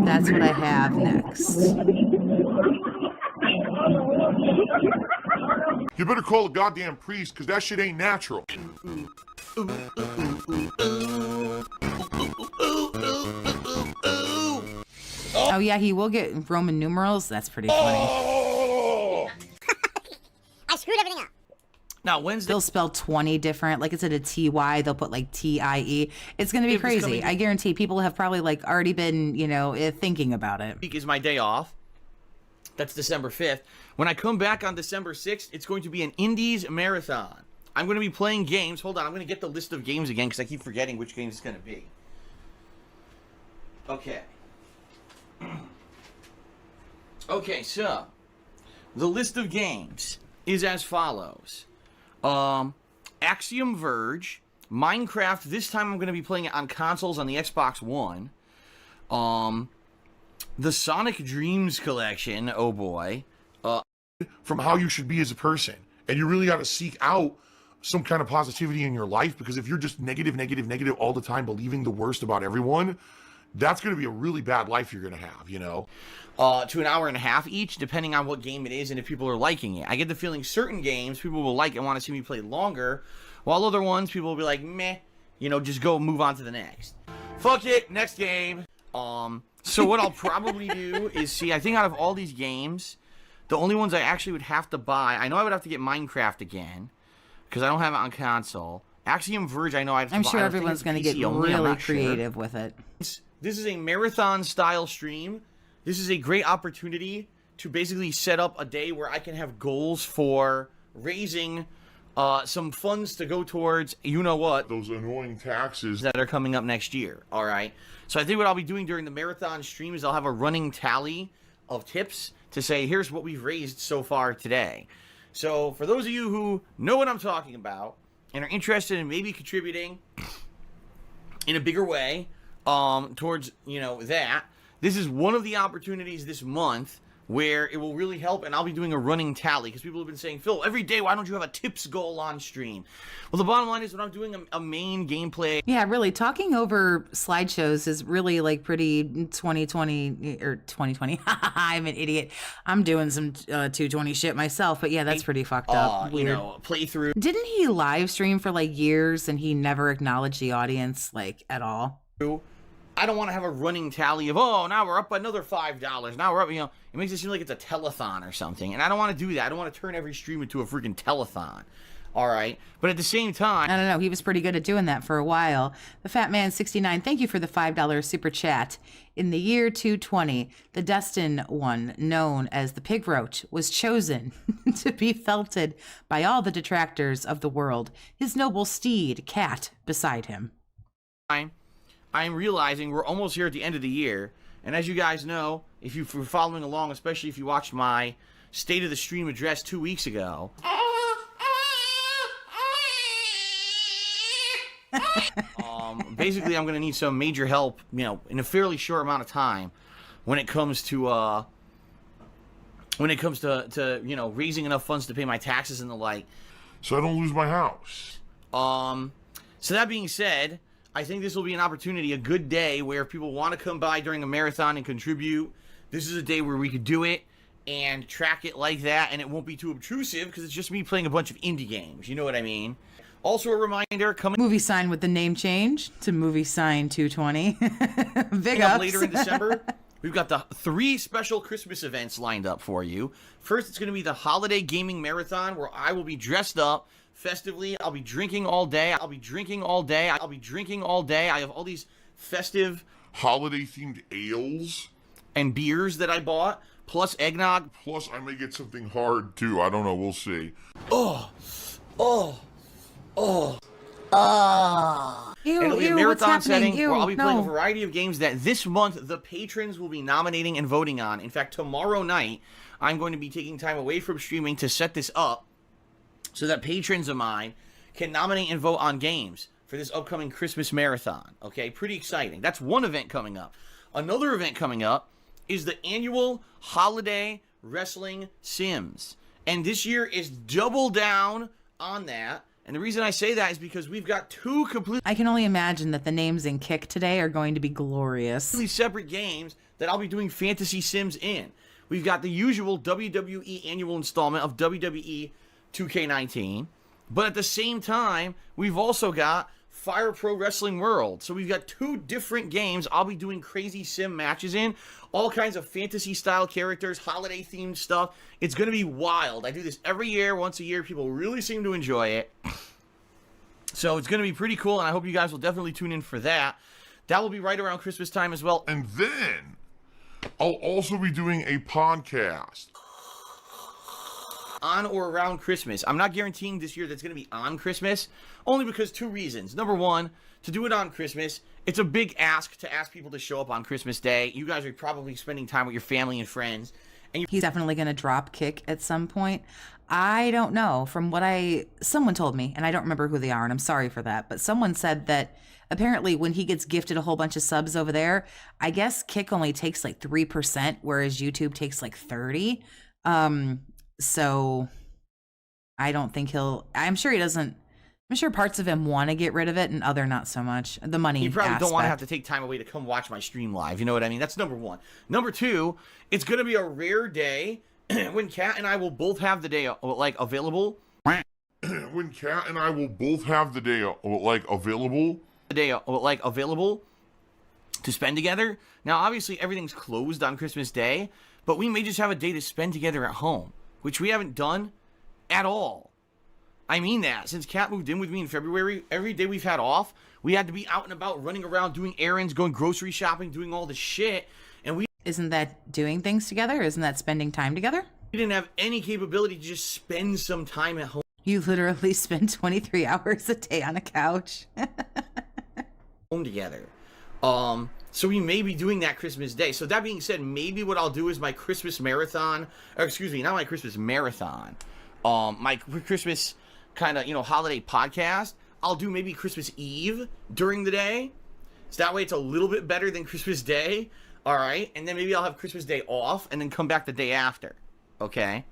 that's what I have next. You better call a goddamn priest, because that shit ain't natural. Oh, yeah, he will get Roman numerals. That's pretty funny. Oh! I screwed everything up. Now, Wednesday... They'll spell 20 different. Like, instead of T-Y, they'll put, like, T-I-E. It's going to be crazy. I guarantee people have probably, like, already been, you know, thinking about it. Week is my day off. That's December 5th. When I come back on December 6th, it's going to be an Indies marathon. I'm going to be playing games. Hold on, I'm going to get the list of games again because I keep forgetting which game it's going to be. Okay. Okay, so the list of games is as follows. Axiom Verge, Minecraft. This time I'm going to be playing it on consoles on the Xbox One. The Sonic Dreams collection. Oh boy. From how you should be as a person. And you really got to seek out some kind of positivity in your life, because if you're just negative all the time, believing the worst about everyone, that's going to be a really bad life you're going to have, you know? To an hour and a half each, depending on what game it is and if people are liking it. I get the feeling certain games people will like and want to see me play longer, while other ones people will be like, meh, you know, just go move on to the next. Fuck it, next game. So what I'll probably do is see, I think out of all these games, The only ones I actually would have to buy, I know I would have to get Minecraft again, because I don't have it on console. Axiom Verge, I know I'd have to I'm buy. sure everyone's going to get really creative with it. This is a marathon-style stream. This is a great opportunity to basically set up a day where I can have goals for raising some funds to go towards, you know what, those annoying taxes that are coming up next year, all right? So I think what I'll be doing during the marathon stream is I'll have a running tally of tips to say, here's what we've raised so far today. So for those of you who know what I'm talking about and are interested in maybe contributing in a bigger way towards, you know, that, this is one of the opportunities this month where it will really help, and I'll be doing a running tally, because people have been saying, Phil, every day, why don't you have a tips goal on stream? Well, the bottom line is when I'm doing a main gameplay... Yeah, really, talking over slideshows is really, like, pretty 2020, or 2020, I'm an idiot. I'm doing some 220 shit myself, but yeah, that's pretty fucked up. You know, playthrough. Didn't he live stream for, like, years, and he never acknowledged the audience, like, at all? I don't want to have a running tally of, oh, now we're up another $5. Now we're up, you know, it makes it seem like it's a telethon or something. And I don't want to do that. I don't want to turn every stream into a freaking telethon. All right. But at the same time, I don't know. He was pretty good at doing that for a while. The Fat Man 69, thank you for the $5 super chat. In the year 220, the destined one, known as the Pig Roach, was chosen to be felted by all the detractors of the world, his noble steed, Cat, beside him. I'm realizing we're almost here at the end of the year, and as you guys know, if you were following along, especially if you watched my State of the Stream address 2 weeks ago, basically I'm going to need some major help, you know, in a fairly short amount of time when it comes to you know, raising enough funds to pay my taxes and the like. so I don't lose my house. So that being said, I think this will be an opportunity, a good day, where if people want to come by during a marathon and contribute, this is a day where we could do it and track it like that, and it won't be too obtrusive because it's just me playing a bunch of indie games. You know what I mean? Also a reminder, movie sign with the name change to movie sign 220. Big up ups. later in December, we've got the 3 special Christmas events lined up for you. First, it's going to be the Holiday Gaming Marathon, where I will be dressed up festively. I'll be drinking all day. I'll be drinking all day. I'll be drinking all day. I have all these festive holiday-themed ales and beers that I bought, plus eggnog. Plus, I may get something hard, too. I don't know. We'll see. Oh. Ew, It'll be a what's marathon happening? setting Ew, where I'll be playing a no. variety of games that this month the patrons will be nominating and voting on. In fact, tomorrow night, I'm going to be taking time away from streaming to set this up so that patrons of mine can nominate and vote on games for this upcoming Christmas marathon. Okay, pretty exciting. That's one event coming up. Another event coming up is the annual Holiday Wrestling Sims. And this year is double down on that. And the reason I say that is because we've got 2 completely... I can only imagine that the names in Kick today are going to be glorious. ...separate games that I'll be doing Fantasy Sims in. We've got the usual WWE annual installment of WWE 2K19. But at the same time, we've also got Fire Pro Wrestling World. So we've got 2 different games I'll be doing crazy sim matches in. All kinds of fantasy-style characters, holiday-themed stuff. It's going to be wild. I do this every year, once a year. People really seem to enjoy it. So it's going to be pretty cool, and I hope you guys will definitely tune in for that. That will be right around Christmas time as well. And then I'll also be doing a podcast on or around Christmas. I'm not guaranteeing this year that's going to be on Christmas, only because 2 reasons. Number one, to do it on Christmas, it's a big ask to ask people to show up on Christmas Day. You guys are probably spending time with your family and friends. And He's definitely going to drop Kick at some point. I don't know. From what someone told me, and I don't remember who they are, and I'm sorry for that, but someone said that apparently when he gets gifted a whole bunch of subs over there, I guess Kick only takes like 3%, whereas YouTube takes like 30%. So I don't think I'm sure he doesn't. I'm sure parts of him want to get rid of it and other not so much. The money You probably aspect. don't want to have to take time away to come watch my stream live. You know what I mean? That's number one. Number two, it's going to be a rare day when Kat and I will both have the day available. When Kat and I will both have the day available. Available to to spend together. Now, obviously, everything's closed on Christmas Day, but we may just have a day to spend together at home, which we haven't done at all. I mean that. Since Kat moved in with me in February, every day we've had off, we had to be out and about, running around, doing errands, going grocery shopping, doing all the shit, and we... Isn't that doing things together? Isn't that spending time together? We didn't have any capability to just spend some time at home. You literally spend 23 hours a day on a couch. Home together. So we may be doing that Christmas Day. So that being said, maybe what I'll do is my Christmas marathon, or excuse me, not my Christmas marathon, my Christmas kind of, holiday podcast, I'll do maybe Christmas Eve during the day. So that way it's a little bit better than Christmas Day. All right. And then maybe I'll have Christmas Day off and then come back the day after. Okay.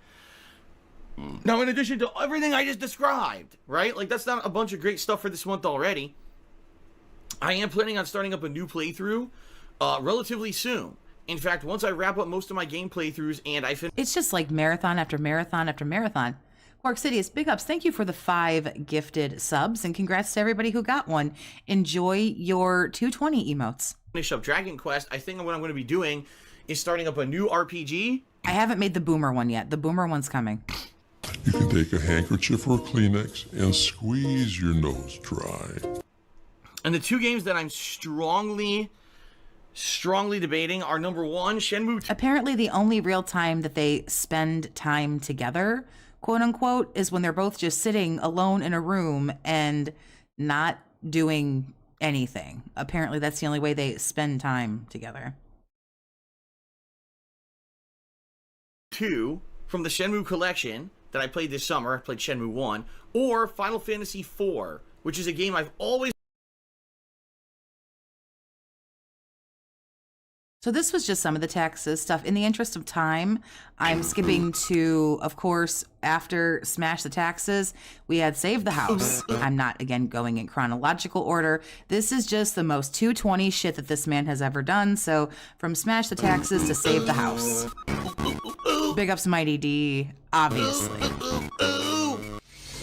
Now, in addition to everything I just described, right? Like, that's not a bunch of great stuff for this month already. I am planning on starting up a new playthrough relatively soon. In fact, once I wrap up most of my game playthroughs and I finish... It's just like marathon after marathon after marathon. Quark City is big ups. Thank you for the 5 gifted subs, and congrats to everybody who got one. Enjoy your 220 emotes. Finish up Dragon Quest. I think what I'm going to be doing is starting up a new RPG. I haven't made the Boomer one yet. The Boomer one's coming. You can take a handkerchief or a Kleenex and squeeze your nose dry. And the 2 games that I'm strongly debating are number 1, Shenmue 2. Apparently the only real time that they spend time together, quote unquote, is when they're both just sitting alone in a room and not doing anything. Apparently that's the only way they spend time together. 2 from the Shenmue collection that I played this summer. I played Shenmue 1. Or Final Fantasy 4, which is a game I've always... So this was just some of the taxes stuff. In the interest of time, I'm skipping to, of course, after Smash the Taxes, we had Save the House. I'm not, again, going in chronological order. This is just the most 220 shit that this man has ever done. So from Smash the Taxes to Save the House. Big ups Mighty D, obviously.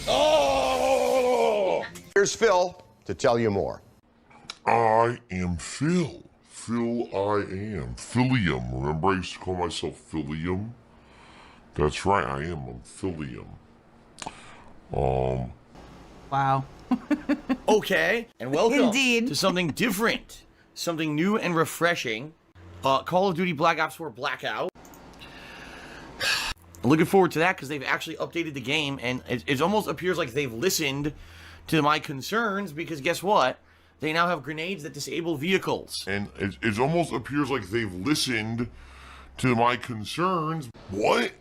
Oh! Here's Phil to tell you more. I am Phil. Phil, I am. Philium. Remember I used to call myself Philium? That's right, I am. I'm Philium. Wow. Okay, and welcome Indeed. to something different. Something new and refreshing. Call of Duty Black Ops 4 Blackout. Looking forward to that because they've actually updated the game, and it almost appears like they've listened to my concerns because guess what? They now have grenades that disable vehicles. And it almost appears like they've listened to my concerns. What?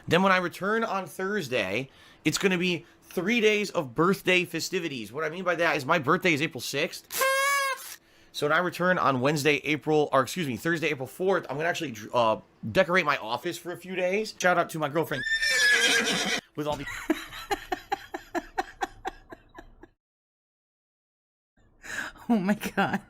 Then when I return on Thursday, it's going to be 3 days of birthday festivities. What I mean by that is my birthday is April 6th. So when I return on Thursday, April 4th, I'm going to actually decorate my office for a few days. Shout out to my girlfriend with all the... Oh my God.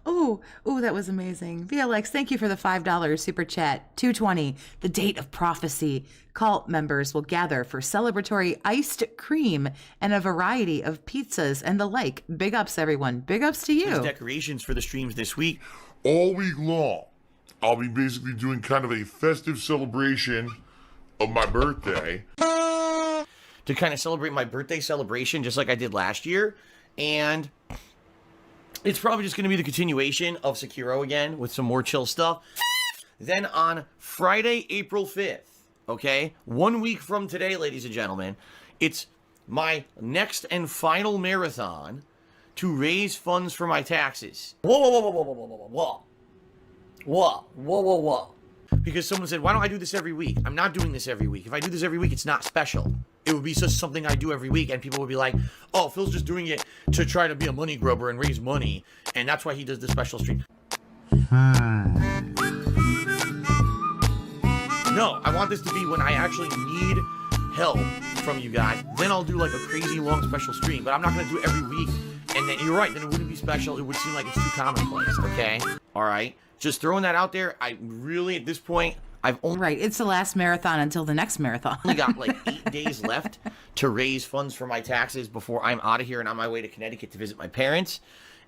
Oh, that was amazing. VLX, thank you for the $5 super chat. 220, the date of prophecy. Cult members will gather for celebratory iced cream and a variety of pizzas and the like. Big ups, everyone. Big ups to you. There's decorations for the streams this week. All week long, I'll be basically doing kind of a festive celebration of my birthday. To kind of celebrate my birthday celebration, just like I did last year. And... it's probably just going to be the continuation of Sekiro again with some more chill stuff. Then on Friday, April 5th, okay, 1 week from today, ladies and gentlemen, it's my next and final marathon to raise funds for my taxes. Whoa. Because someone said, why don't I do this every week? I'm not doing this every week. If I do this every week, it's not special. It would be just something I do every week, and people would be like, oh, Phil's just doing it to try to be a money grubber and raise money, and that's why he does the special stream. No, I want this to be when I actually need help from you guys. Then I'll do like a crazy long special stream, but I'm not going to do it every week. And then you're right, then it wouldn't be special. It would seem like it's too commonplace, okay? All right? Just throwing that out there. I really, at this point, I've only... Right, it's the last marathon until the next marathon. only got like 8 days left to raise funds for my taxes before I'm out of here and on my way to Connecticut to visit my parents.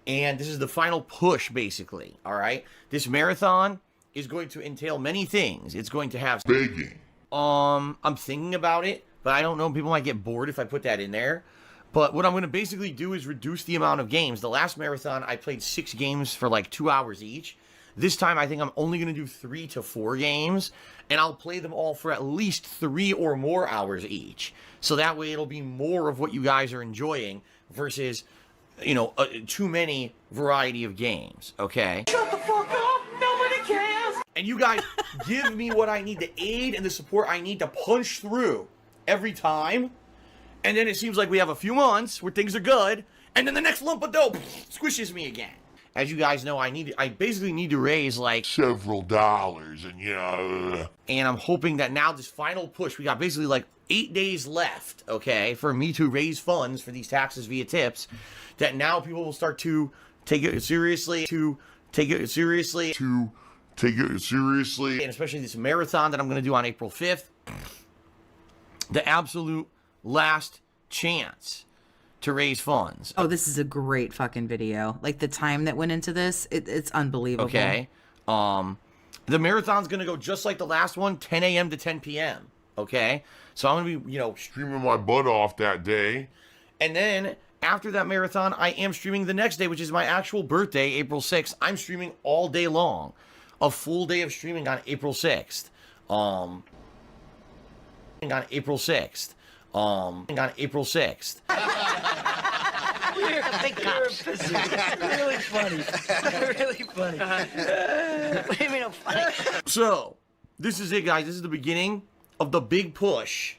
And this is the final push, basically, all right? This marathon is going to entail many things. It's going to have begging. I'm thinking about it, but I don't know. People might get bored if I put that in there. But what I'm going to basically do is reduce the amount of games. The last marathon, I played 6 games for like 2 hours each. This time, I think I'm only going to do 3 to 4 games, and I'll play them all for at least 3 or more hours each. So that way, it'll be more of what you guys are enjoying versus, you know, too many variety of games, okay? Shut the fuck up! Nobody cares! And you guys give me what I need, the aid and the support I need to punch through every time. And then it seems like we have a few months where things are good, and then the next lump of dope squishes me again. As you guys know, I basically need to raise like several dollars, and you know. And I'm hoping that now this final push, we got basically like 8 days left, okay, for me to raise funds for these taxes via tips, that now people will start to take it seriously, and especially this marathon that I'm going to do on April 5th, the absolute last chance to raise funds. Oh, this is a great fucking video. Like the time that went into this, it's unbelievable. Okay. The marathon's going to go just like the last one, 10 a.m. to 10 p.m. Okay. So I'm going to be, you know, streaming my butt off that day. And then after that marathon, I am streaming the next day, which is my actual birthday, April 6th. I'm streaming all day long. A full day of streaming on April 6th. On April 6th. On April 6th. You're a big cop. Really funny. Really funny. What do you mean I'm funny? So, this is it, guys. This is the beginning of the big push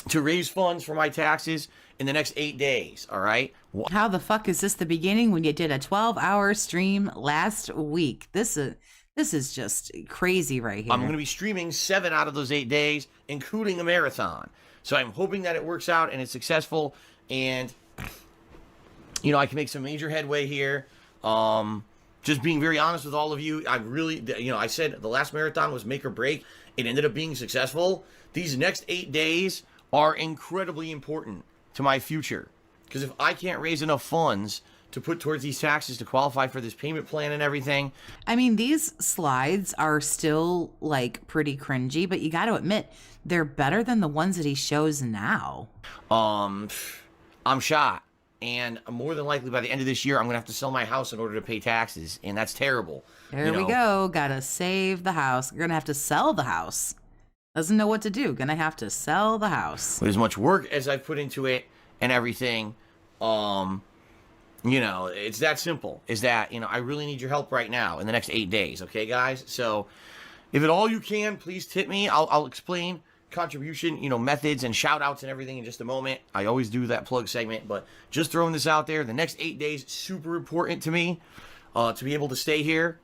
to raise funds for my taxes in the next 8 days, all right? How the fuck is this the beginning when you did a 12-hour stream last week? This is just crazy right here. I'm going to be streaming 7 out of those 8 days, including a marathon. So I'm hoping that it works out and it's successful, and you know, I can make some major headway here. Just being very honest with all of you, I really, you know, I said the last marathon was make or break. It ended up being successful. These next 8 days are incredibly important to my future, because if I can't raise enough funds to put towards these taxes to qualify for this payment plan and everything. I mean, these slides are still like pretty cringy, but you got to admit they're better than the ones that he shows now. I'm shot. And more than likely by the end of this year, I'm going to have to sell my house in order to pay taxes. And that's terrible. There we go. Got to save the house. You're going to have to sell the house. Doesn't know what to do. Going to have to sell the house. With as much work as I've put into it and everything, you know, it's that simple. Is that, you know, I really need your help right now in the next 8 days. Okay, guys? So if at all you can, please tip me. I'll explain contribution, you know, methods and shout outs and everything in just a moment. I always do that plug segment, but just throwing this out there, the next 8 days, super important to me, to be able to stay here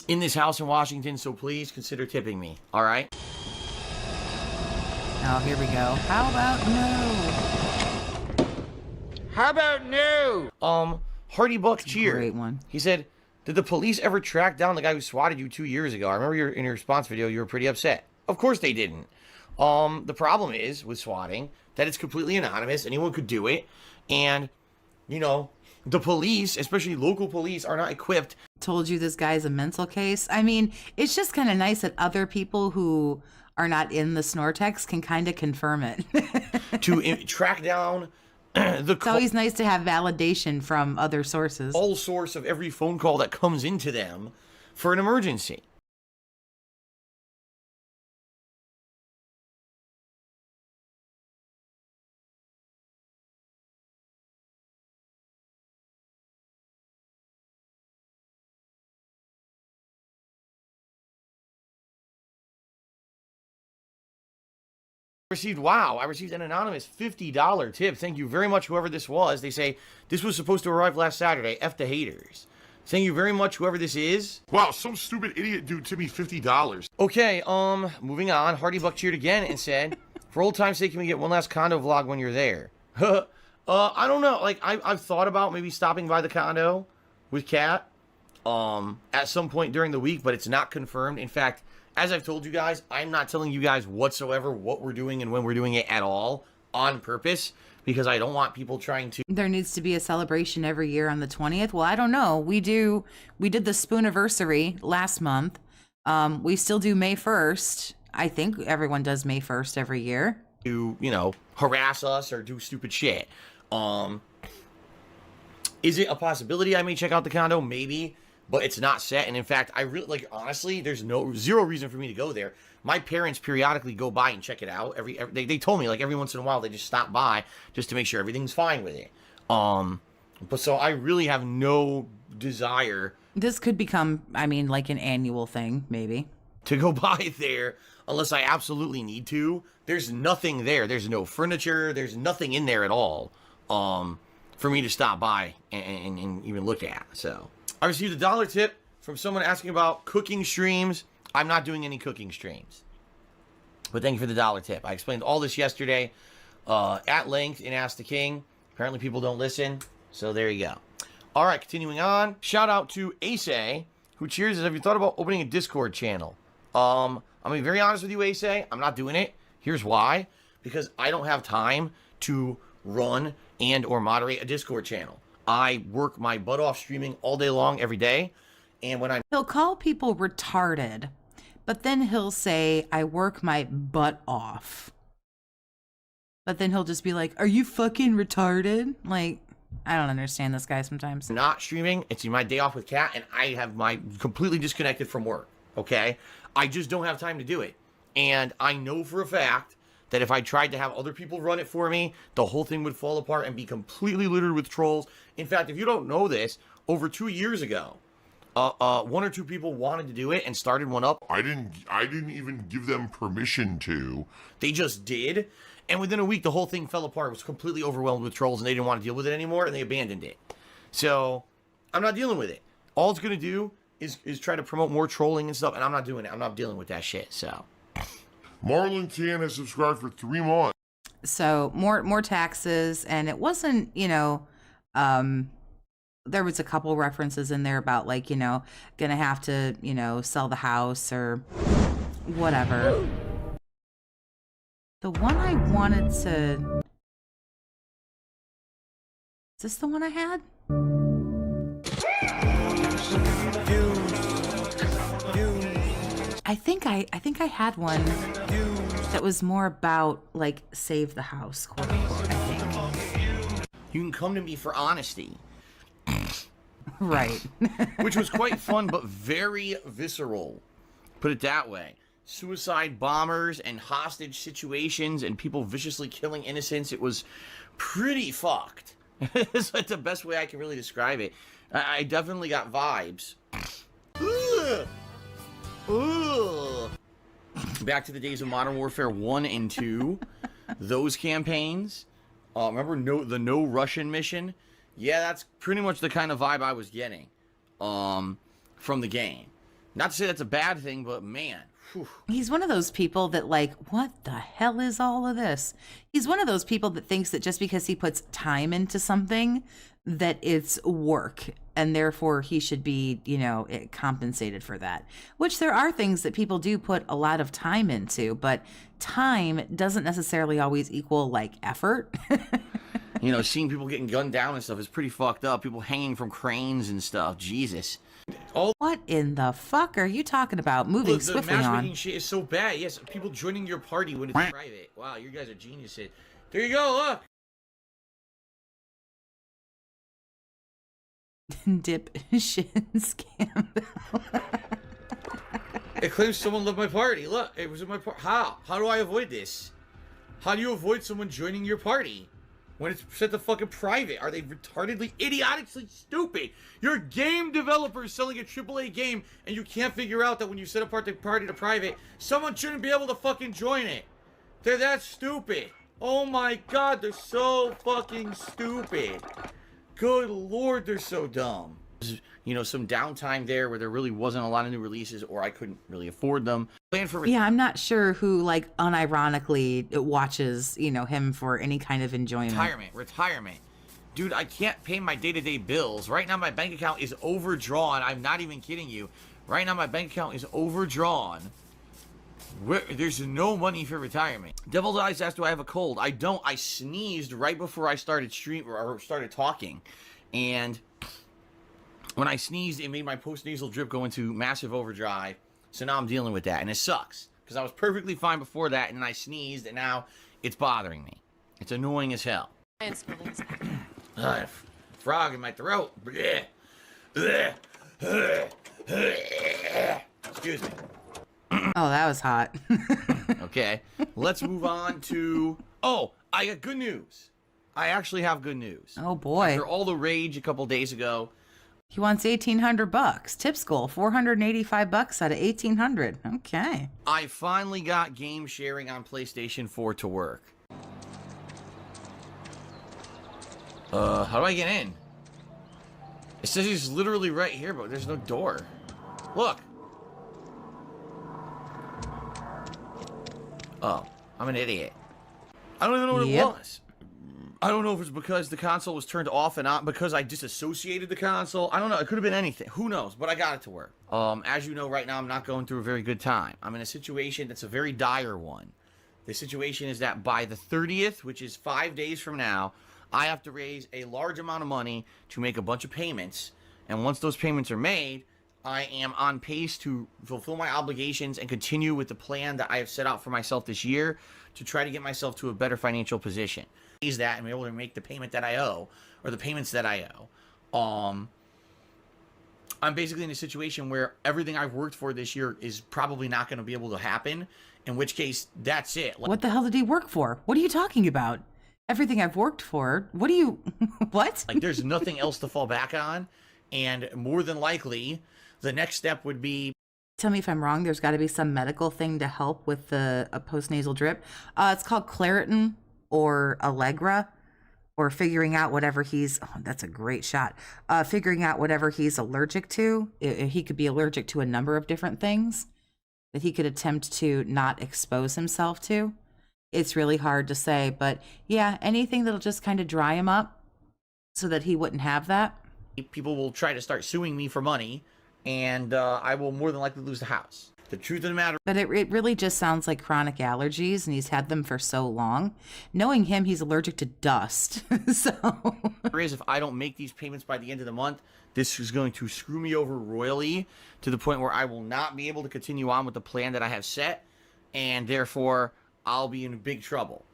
in this house in Washington. So please consider tipping me. All right. Oh, here we go. How about no? How about no? Hardy Buck cheer. Great one. He said, did the police ever track down the guy who swatted you 2 years ago? I remember in your response video, you were pretty upset. Of course they didn't. The problem is with swatting that it's completely anonymous. Anyone could do it. And, you know, the police, especially local police, are not equipped. Told you this guy's a mental case. I mean, it's just kind of nice that other people who are not in the Snortex can kind of confirm it. To track down the It's always nice to have validation from other sources. All source of every phone call that comes into them for an emergency. I received an anonymous $50 tip. Thank you very much, whoever this was. They say this was supposed to arrive last Saturday. F the haters. Thank you very much, whoever this is. Wow, some stupid idiot dude tipped me $50. Okay, moving on. Hardy Buck cheered again and said, for old time's sake, can we get one last condo vlog when you're there? I don't know. Like, I've thought about maybe stopping by the condo with Kat at some point during the week, but it's not confirmed. In fact, as I've told you guys, I'm not telling you guys whatsoever what we're doing and when we're doing it at all. on purpose because I don't want people trying to. There needs to be a celebration every year on the 20th. Well, I don't know. We did the Spooniversary last month. We still do May 1st. I think everyone does May 1st every year. To, you know, harass us or do stupid shit. Is it a possibility I may check out the condo? Maybe, but it's not set. And in fact, I really, like, honestly, there's zero reason for me to go there. My parents periodically go by and check it out. They told me, like, every once in a while they just stop by just to make sure everything's fine with it. But so I really have no desire. This could become, I mean, like an annual thing, maybe. To go by there unless I absolutely need to. There's nothing there. There's no furniture. There's nothing in there at all. For me to stop by and even look at. So I received a $1 tip from someone asking about cooking streams. I'm not doing any cooking streams, but thank you for the $1 tip. I explained all this yesterday at length in Ask the King. Apparently people don't listen, so there you go. All right, continuing on. Shout out to Ace, who cheers as have you thought about opening a Discord channel? I'm gonna be very honest with you, Ace. I'm not doing it. Here's why. Because I don't have time to run and or moderate a Discord channel. I work my butt off streaming all day long, every day. And when he'll call people retarded, but then he'll say, I work my butt off. But then he'll just be like, are you fucking retarded? Like, I don't understand this guy sometimes. Not streaming, it's my day off with Kat, and I have my completely disconnected from work, okay? I just don't have time to do it. And I know for a fact that if I tried to have other people run it for me, the whole thing would fall apart and be completely littered with trolls. In fact, if you don't know this, over 2 years ago, 1 or 2 people wanted to do it and started one up. I didn't even give them permission to. They just did. And within a week, the whole thing fell apart. It was completely overwhelmed with trolls and they didn't want to deal with it anymore and they abandoned it. So I'm not dealing with it. All it's going to do is try to promote more trolling and stuff. And I'm not doing it. I'm not dealing with that shit. So Marlon Tan has subscribed for 3 months. So more taxes, and it wasn't, you know, there was a couple references in there about, like, you know, gonna have to, you know, sell the house or whatever. The one I wanted to... Is this the one I had? I think I had one that was more about, like, save the house, quote unquote, I think. You can come to me for honesty. Right. Which was quite fun, but very visceral. Put it that way. Suicide bombers and hostage situations and people viciously killing innocents. It was pretty fucked. That's like the best way I can really describe it. I definitely got vibes. Ugh. Ugh. Back to the days of Modern Warfare 1 and 2. Those campaigns. Remember the No Russian mission? Yeah, that's pretty much the kind of vibe I was getting from the game. Not to say that's a bad thing, but man. Whew. He's one of those people that, like, what the hell is all of this? He's one of those people that thinks that just because he puts time into something, that it's work, and therefore he should be, you know, compensated for that. Which there are things that people do put a lot of time into, but time doesn't necessarily always equal, like, effort. You know, seeing people getting gunned down and stuff is pretty fucked up. People hanging from cranes and stuff. Jesus. What in the fuck are you talking about? Moving swiftly on. The matchmaking shit is so bad. Yes, people joining your party when it's private. Wow, you guys are geniuses. There you go, look. Dip shin scam. It claims someone left my party. Look, it was in my party. How? How do I avoid this? How do you avoid someone joining your party when it's set to fucking private? Are they retardedly, idiotically stupid? You're a game developer selling a AAA game, and you can't figure out that when you set apart the party to private, someone shouldn't be able to fucking join it. They're that stupid. Oh my god, they're so fucking stupid. Good lord, they're so dumb. You know, some downtime there where there really wasn't a lot of new releases, or I couldn't really afford them. Yeah, I'm not sure who, like, unironically watches, you know, him for any kind of enjoyment. Retirement. Dude, I can't pay my day-to-day bills. Right now, my bank account is overdrawn. I'm not even kidding you. Right now, my bank account is overdrawn There's no money for retirement. Devil's Eyes asked, do I have a cold? I don't. I sneezed right before I started started talking. And when I sneezed, it made my post-nasal drip go into massive overdrive. So now I'm dealing with that. And it sucks. Because I was perfectly fine before that, and then I sneezed, and now it's bothering me. It's annoying as hell. Frog in my throat. Excuse me. Oh, that was hot. Okay, let's move on to... Oh, I got good news. I actually have good news. Oh, boy. After all the rage a couple days ago... He wants $1,800. Tips goal, $485 out of $1,800. Okay. I finally got game sharing on PlayStation 4 to work. How do I get in? It says he's literally right here, but there's no door. Look. Oh, I'm an idiot. I don't even know what it was. I don't know if it's because the console was turned off and on, because I disassociated the console. I don't know. It could have been anything. Who knows? But I got it to work. As you know, right now, I'm not going through a very good time. I'm in a situation that's a very dire one. The situation is that by the 30th, which is 5 days from now, I have to raise a large amount of money to make a bunch of payments. And once those payments are made, I am on pace to fulfill my obligations and continue with the plan that I have set out for myself this year to try to get myself to a better financial position. Is that and be able to make the payment that I owe, or the payments that I owe. I'm basically in a situation where everything I've worked for this year is probably not going to be able to happen, in which case, that's it. What the hell did he work for? What are you talking about? Everything I've worked for? What do you... What? Like, there's nothing else to fall back on, and more than likely, the next step would be... Tell me if I'm wrong, there's got to be some medical thing to help with the post-nasal drip. It's called Claritin or Allegra, or figuring out whatever he's... Oh, that's a great shot. Figuring out whatever he's allergic to. He could be allergic to a number of different things that he could attempt to not expose himself to. It's really hard to say, but yeah, anything that'll just kind of dry him up so that he wouldn't have that. People will try to start suing me for money, and I will more than likely lose the house. The truth of the matter... But it really just sounds like chronic allergies, and he's had them for so long. Knowing him, he's allergic to dust, so... If I don't make these payments by the end of the month, this is going to screw me over royally to the point where I will not be able to continue on with the plan that I have set, and therefore, I'll be in big trouble.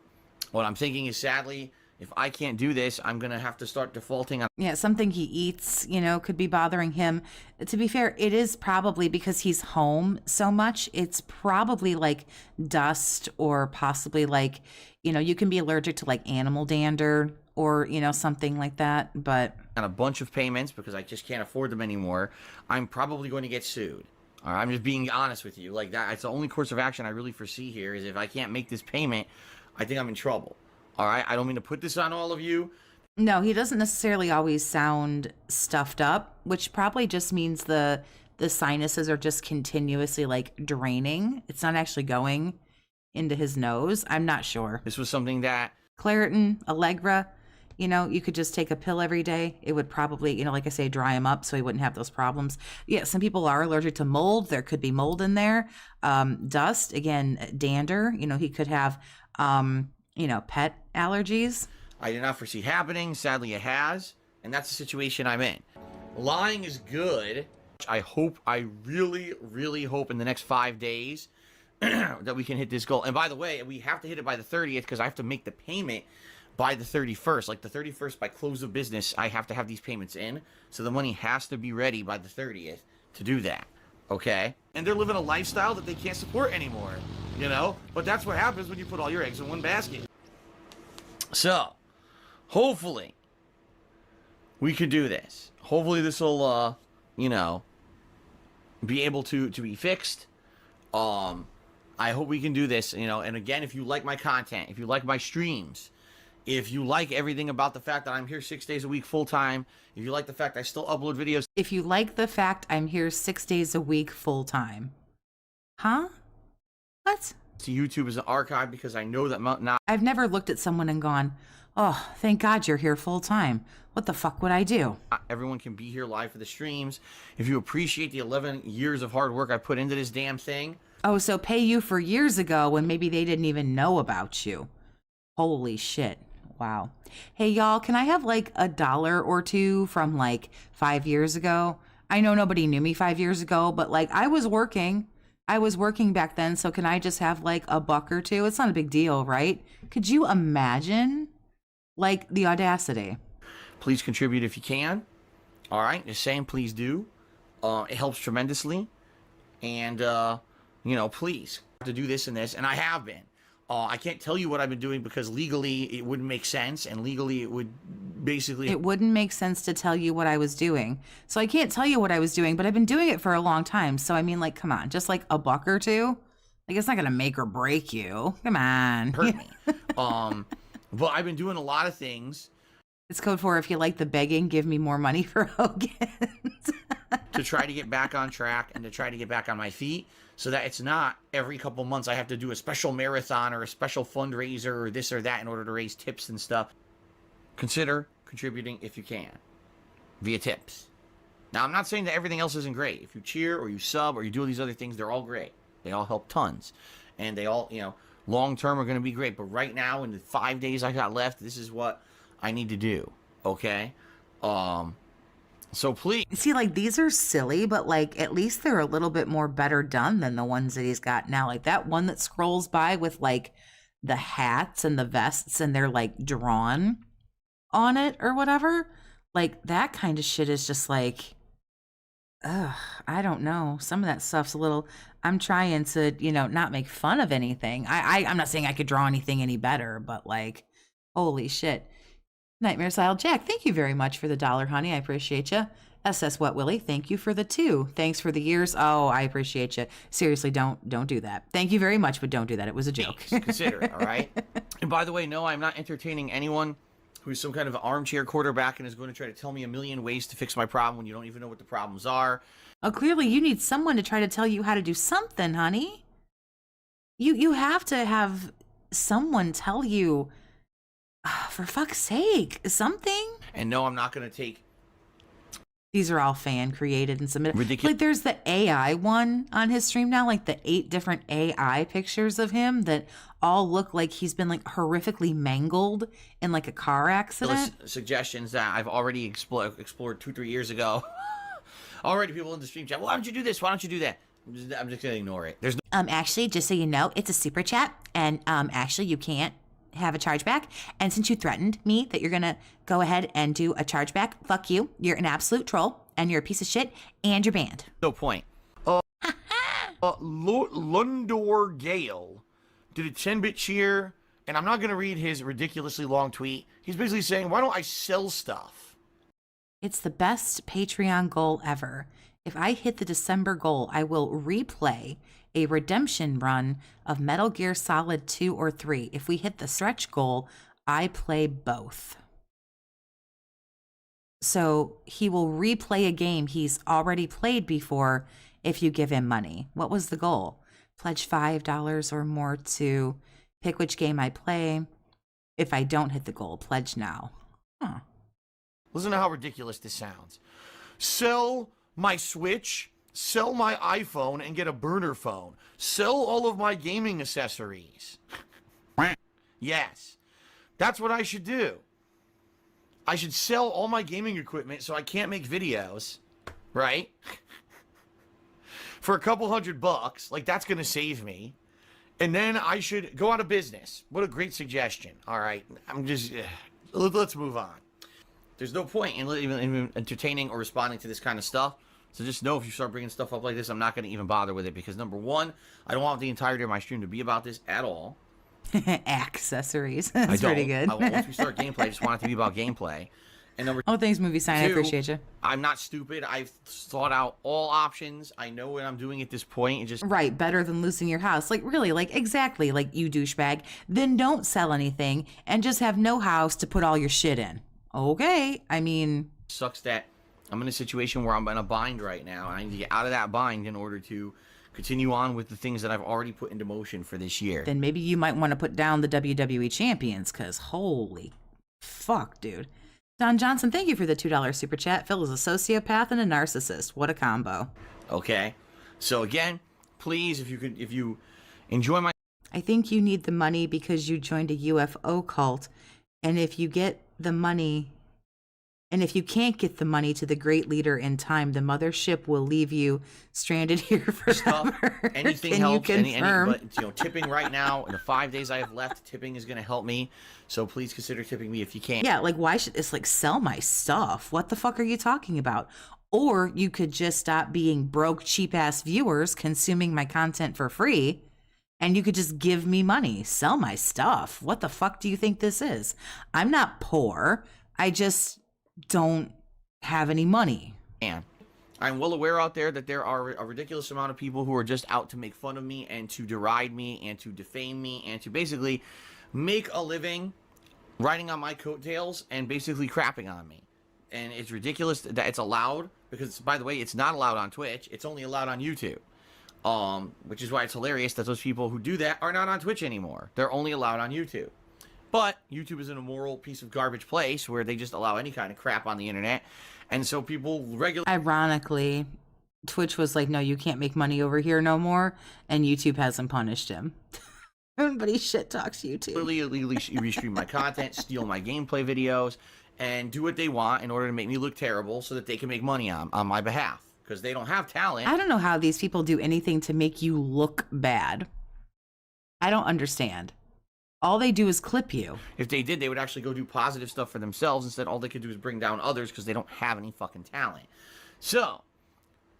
What I'm thinking is, sadly... If I can't do this, I'm going to have to start defaulting on... Yeah, something he eats, could be bothering him. To be fair, it is probably because he's home so much. It's probably like dust, or possibly like, you can be allergic to like animal dander or, something like that. But on a bunch of payments, because I just can't afford them anymore, I'm probably going to get sued. All right, I'm just being honest with you. Like, that, it's the only course of action I really foresee here, is if I can't make this payment, I think I'm in trouble. All right, I don't mean to put this on all of you. No, he doesn't necessarily always sound stuffed up, which probably just means the sinuses are just continuously like draining. It's not actually going into his nose. I'm not sure. This was something that... Claritin, Allegra, you could just take a pill every day. It would probably, like I say, dry him up so he wouldn't have those problems. Yeah, some people are allergic to mold. There could be mold in there. Dust, again, dander. He could have... pet allergies. I did not foresee happening. Sadly, it has. And that's the situation I'm in. Lying is good. I really, really hope in the next 5 days that we can hit this goal. And by the way, we have to hit it by the 30th because I have to make the payment by the 31st. Like the 31st, by close of business, I have to have these payments in. So the money has to be ready by the 30th to do that. Okay? And they're living a lifestyle that they can't support anymore. But that's what happens when you put all your eggs in one basket. So, hopefully, we can do this. Hopefully this will, be able to be fixed. I hope we can do this, and again, if you like my content, if you like my streams, if you like everything about the fact that I'm here 6 days a week full-time, if you like the fact I still upload videos. If you like the fact I'm here 6 days a week full-time. Huh? What? To YouTube as an archive, because I know that not... I've never looked at someone and gone, Oh, thank God you're here full time. What the fuck would I do? Everyone can be here live for the streams. If you appreciate the 11 years of hard work I put into this damn thing. Oh, so pay you for years ago when maybe they didn't even know about you. Holy shit. Wow. Hey, y'all, can I have like $1 or $2 from like 5 years ago? I know nobody knew me 5 years ago, but like I was working back then. So can I just have like $1 or $2? It's not a big deal, right? Could you imagine like the audacity? Please contribute if you can. All right, just saying, please do. It helps tremendously. And, please to do this and this. And I have been. I can't tell you what I've been doing because legally it wouldn't make sense. And legally it would basically... It wouldn't make sense to tell you what I was doing. So I can't tell you what I was doing, but I've been doing it for a long time. So I mean, like, come on, just like $1 or $2. Like, it's not going to make or break you. Come on. Hurt me. But I've been doing a lot of things. It's code for if you like the begging, give me more money for Hogan. To try to get back on track and to try to get back on my feet so that it's not every couple months I have to do a special marathon or a special fundraiser or this or that in order to raise tips and stuff. Consider contributing if you can via tips. Now, I'm not saying that everything else isn't great. If you cheer or you sub or you do all these other things, they're all great. They all help tons. And they all, long term are going to be great. But right now, in the 5 days I got left, this is what I need to do. Okay? So please. See, like, these are silly, but like at least they're a little bit more better done than the ones that he's got now. Like that one that scrolls by with like the hats and the vests and they're like drawn on it or whatever. Like that kind of shit is just like, I don't know. Some of that stuff's a little, I'm trying to, not make fun of anything. I'm not saying I could draw anything any better, but like, holy shit. Nightmare Style Jack, thank you very much for the $1, honey. I appreciate you. SS Wet Willie, thank you for the 2. Thanks for the years. Oh, I appreciate you. Seriously, don't do that. Thank you very much, but don't do that. It was a joke. Consider it, all right? And by the way, no, I'm not entertaining anyone who's some kind of armchair quarterback and is going to try to tell me a million ways to fix my problem when you don't even know what the problems are. Oh, clearly you need someone to try to tell you how to do something, honey. You have to have someone tell you, for fuck's sake, something. And no, I'm not going to take... These are all fan created and submitted. Ridiculous. Like there's the AI one on his stream now, like the 8 different AI pictures of him that all look like he's been like horrifically mangled in like a car accident. Suggestions that I've already explored 2-3 years ago. Already people in the stream chat, why don't you do this? Why don't you do that? I'm just going to ignore it. There's no... Actually, just so you know, it's a super chat. And actually, you can't have a chargeback. And since you threatened me that you're going to go ahead and do a chargeback, fuck you. You're an absolute troll and you're a piece of shit and you're banned. No point. Lundor Gale did a 10-bit cheer, and I'm not going to read his ridiculously long tweet. He's basically saying, why don't I sell stuff? It's the best Patreon goal ever. If I hit the December goal, I will replay a redemption run of Metal Gear Solid 2 or 3. If we hit the stretch goal, I play both. So he will replay a game he's already played before if you give him money. What was the goal? Pledge $5 or more to pick which game I play. If I don't hit the goal, pledge now. Huh. Listen to how ridiculous this sounds. Sell my Switch, sell my iPhone, and get a burner phone. Sell all of my gaming accessories. Yes, that's what I should do. I should sell all my gaming equipment so I can't make videos, right? For a couple $100, like that's going to save me. And then I should go out of business. What a great suggestion. All right, let's move on. There's no point in even entertaining or responding to this kind of stuff. So just know if you start bringing stuff up like this, I'm not going to even bother with it. Because number one, I don't want the entirety of my stream to be about this at all. Accessories. That's pretty good. Once we start gameplay, I just want it to be about gameplay. And number thanks, Movie Sign. I appreciate you. I'm not stupid. I've thought out all options. I know what I'm doing at this point. And just right, better than losing your house. Like really, like exactly, like you douchebag. Then don't sell anything and just have no house to put all your shit in. Okay, I mean, sucks that I'm in a situation where I'm in a bind right now, and I need to get out of that bind in order to continue on with the things that I've already put into motion for this year. Then maybe you might want to put down the WWE champions, because holy Fuck, dude. Don Johnson, thank you for the $2 super chat. Phil is a sociopath and a narcissist. What a combo. Okay. So again, please, if you enjoy my... I think you need the money because you joined a UFO cult. And if you get the money... And if you can't get the money to the great leader in time, the mothership will leave you stranded here forever. Anything Can helps. you confirm? But tipping right now, in the 5 days I have left, tipping is going to help me. So please consider tipping me if you can. Yeah, like why should it's like sell my stuff? What the fuck are you talking about? Or you could just stop being broke, cheap ass viewers consuming my content for free, and you could just give me money, sell my stuff. What the fuck do you think this is? I'm not poor. I just don't have any money. And I'm well aware out there that there are a ridiculous amount of people who are just out to make fun of me and to deride me and to defame me and to basically make a living riding on my coattails and basically crapping on me. And it's ridiculous that it's allowed because, by the way, it's not allowed on Twitch. It's only allowed on YouTube. Which is why it's hilarious that those people who do that are not on Twitch anymore. They're only allowed on YouTube. But YouTube is an immoral piece of garbage place where they just allow any kind of crap on the internet. And so people regularly... Ironically, Twitch was like, no, you can't make money over here no more. And YouTube hasn't punished him. Everybody shit talks YouTube. Illegally restream my content, steal my gameplay videos, and do what they want in order to make me look terrible so that they can make money on my behalf. Because they don't have talent. I don't know how these people do anything to make you look bad. I don't understand. All they do is clip you. If they did, they would actually go do positive stuff for themselves. Instead, all they could do is bring down others because they don't have any fucking talent. So,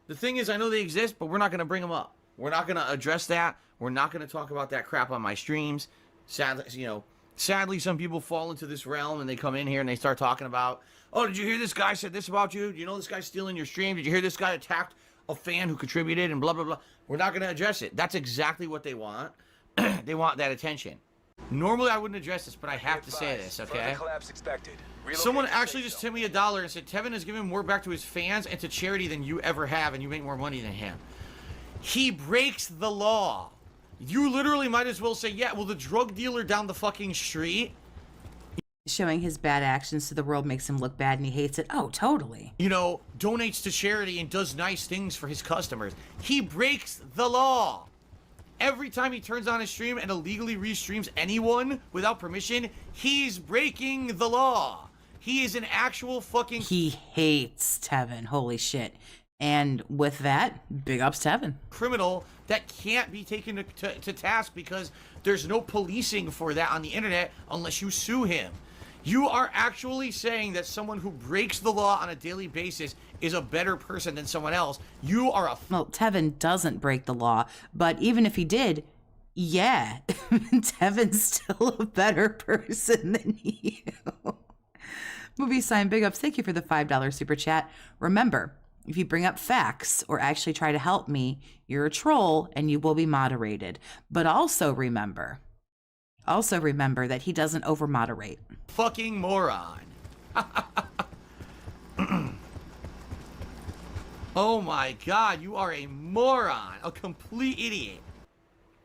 the thing is, I know they exist, but we're not going to bring them up. We're not going to address that. We're not going to talk about that crap on my streams. Sadly, some people fall into this realm and they come in here and they start talking about, oh, did you hear this guy said this about you? Do you know this guy's stealing your stream? Did you hear this guy attacked a fan who contributed and blah, blah, blah? We're not going to address it. That's exactly what they want. They want that attention. Normally, I wouldn't address this, but I have to say this, okay? Someone actually just sent me $1 and said, Tevin has given more back to his fans and to charity than you ever have, and you make more money than him. He breaks the law. You literally might as well say, yeah, well, the drug dealer down the fucking street... Showing his bad actions to the world makes him look bad and he hates it. Oh, totally. Donates to charity and does nice things for his customers. He breaks the law. Every time he turns on his stream and illegally restreams anyone without permission, he's breaking the law. He is an actual fucking... He hates Tevin. Holy shit. And with that, big ups Tevin. Criminal that can't be taken to task because there's no policing for that on the internet unless you sue him. You are actually saying that someone who breaks the law on a daily basis is a better person than someone else. You are a... Well, Tevin doesn't break the law, but even if he did, yeah, Tevin's still a better person than you. Movie sign, big ups. Thank you for the $5 super chat. Remember, if you bring up facts or actually try to help me, you're a troll and you will be moderated. But also remember that he doesn't over-moderate. Fucking moron. Oh my god, you are a moron. A complete idiot.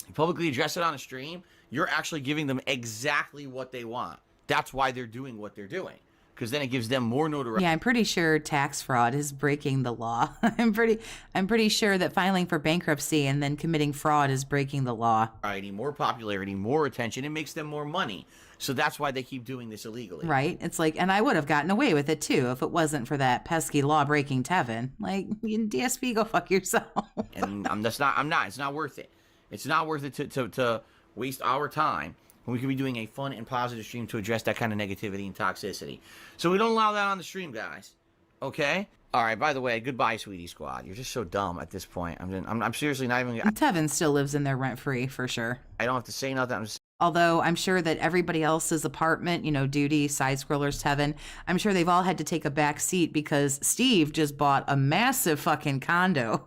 You publicly address it on a stream, you're actually giving them exactly what they want. That's why they're doing what they're doing. Because then it gives them more notoriety. Yeah, I'm pretty sure tax fraud is breaking the law. I'm pretty sure that filing for bankruptcy and then committing fraud is breaking the law. More popularity, more attention, it makes them more money. So that's why they keep doing this illegally. Right? It's like, and I would have gotten away with it too if it wasn't for that pesky law-breaking Tevin. Like, DSP, go fuck yourself. And it's not worth it. It's not worth it to waste our time. We could be doing a fun and positive stream to address that kind of negativity and toxicity. So we don't allow that on the stream, guys. Okay? All right, by the way, goodbye, Sweetie Squad. You're just so dumb at this point. I'm seriously not even... Tevin still lives in there rent-free, for sure. I don't have to say nothing. Although I'm sure that everybody else's apartment, Duty, Sidescrollers, Tevin, I'm sure they've all had to take a back seat because Steve just bought a massive fucking condo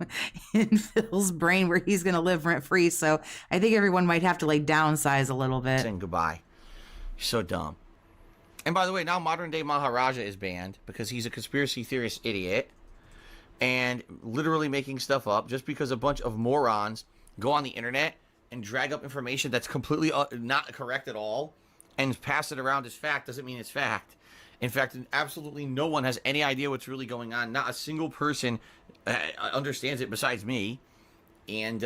in Phil's brain where he's going to live rent-free. So I think everyone might have to downsize a little bit. Saying goodbye. You're so dumb. And by the way, now Modern Day Maharaja is banned because he's a conspiracy theorist idiot and literally making stuff up just because a bunch of morons go on the internet and drag up information that's completely not correct at all and pass it around as fact doesn't mean it's fact. In fact, absolutely no one has any idea what's really going on. Not a single person understands it besides me. And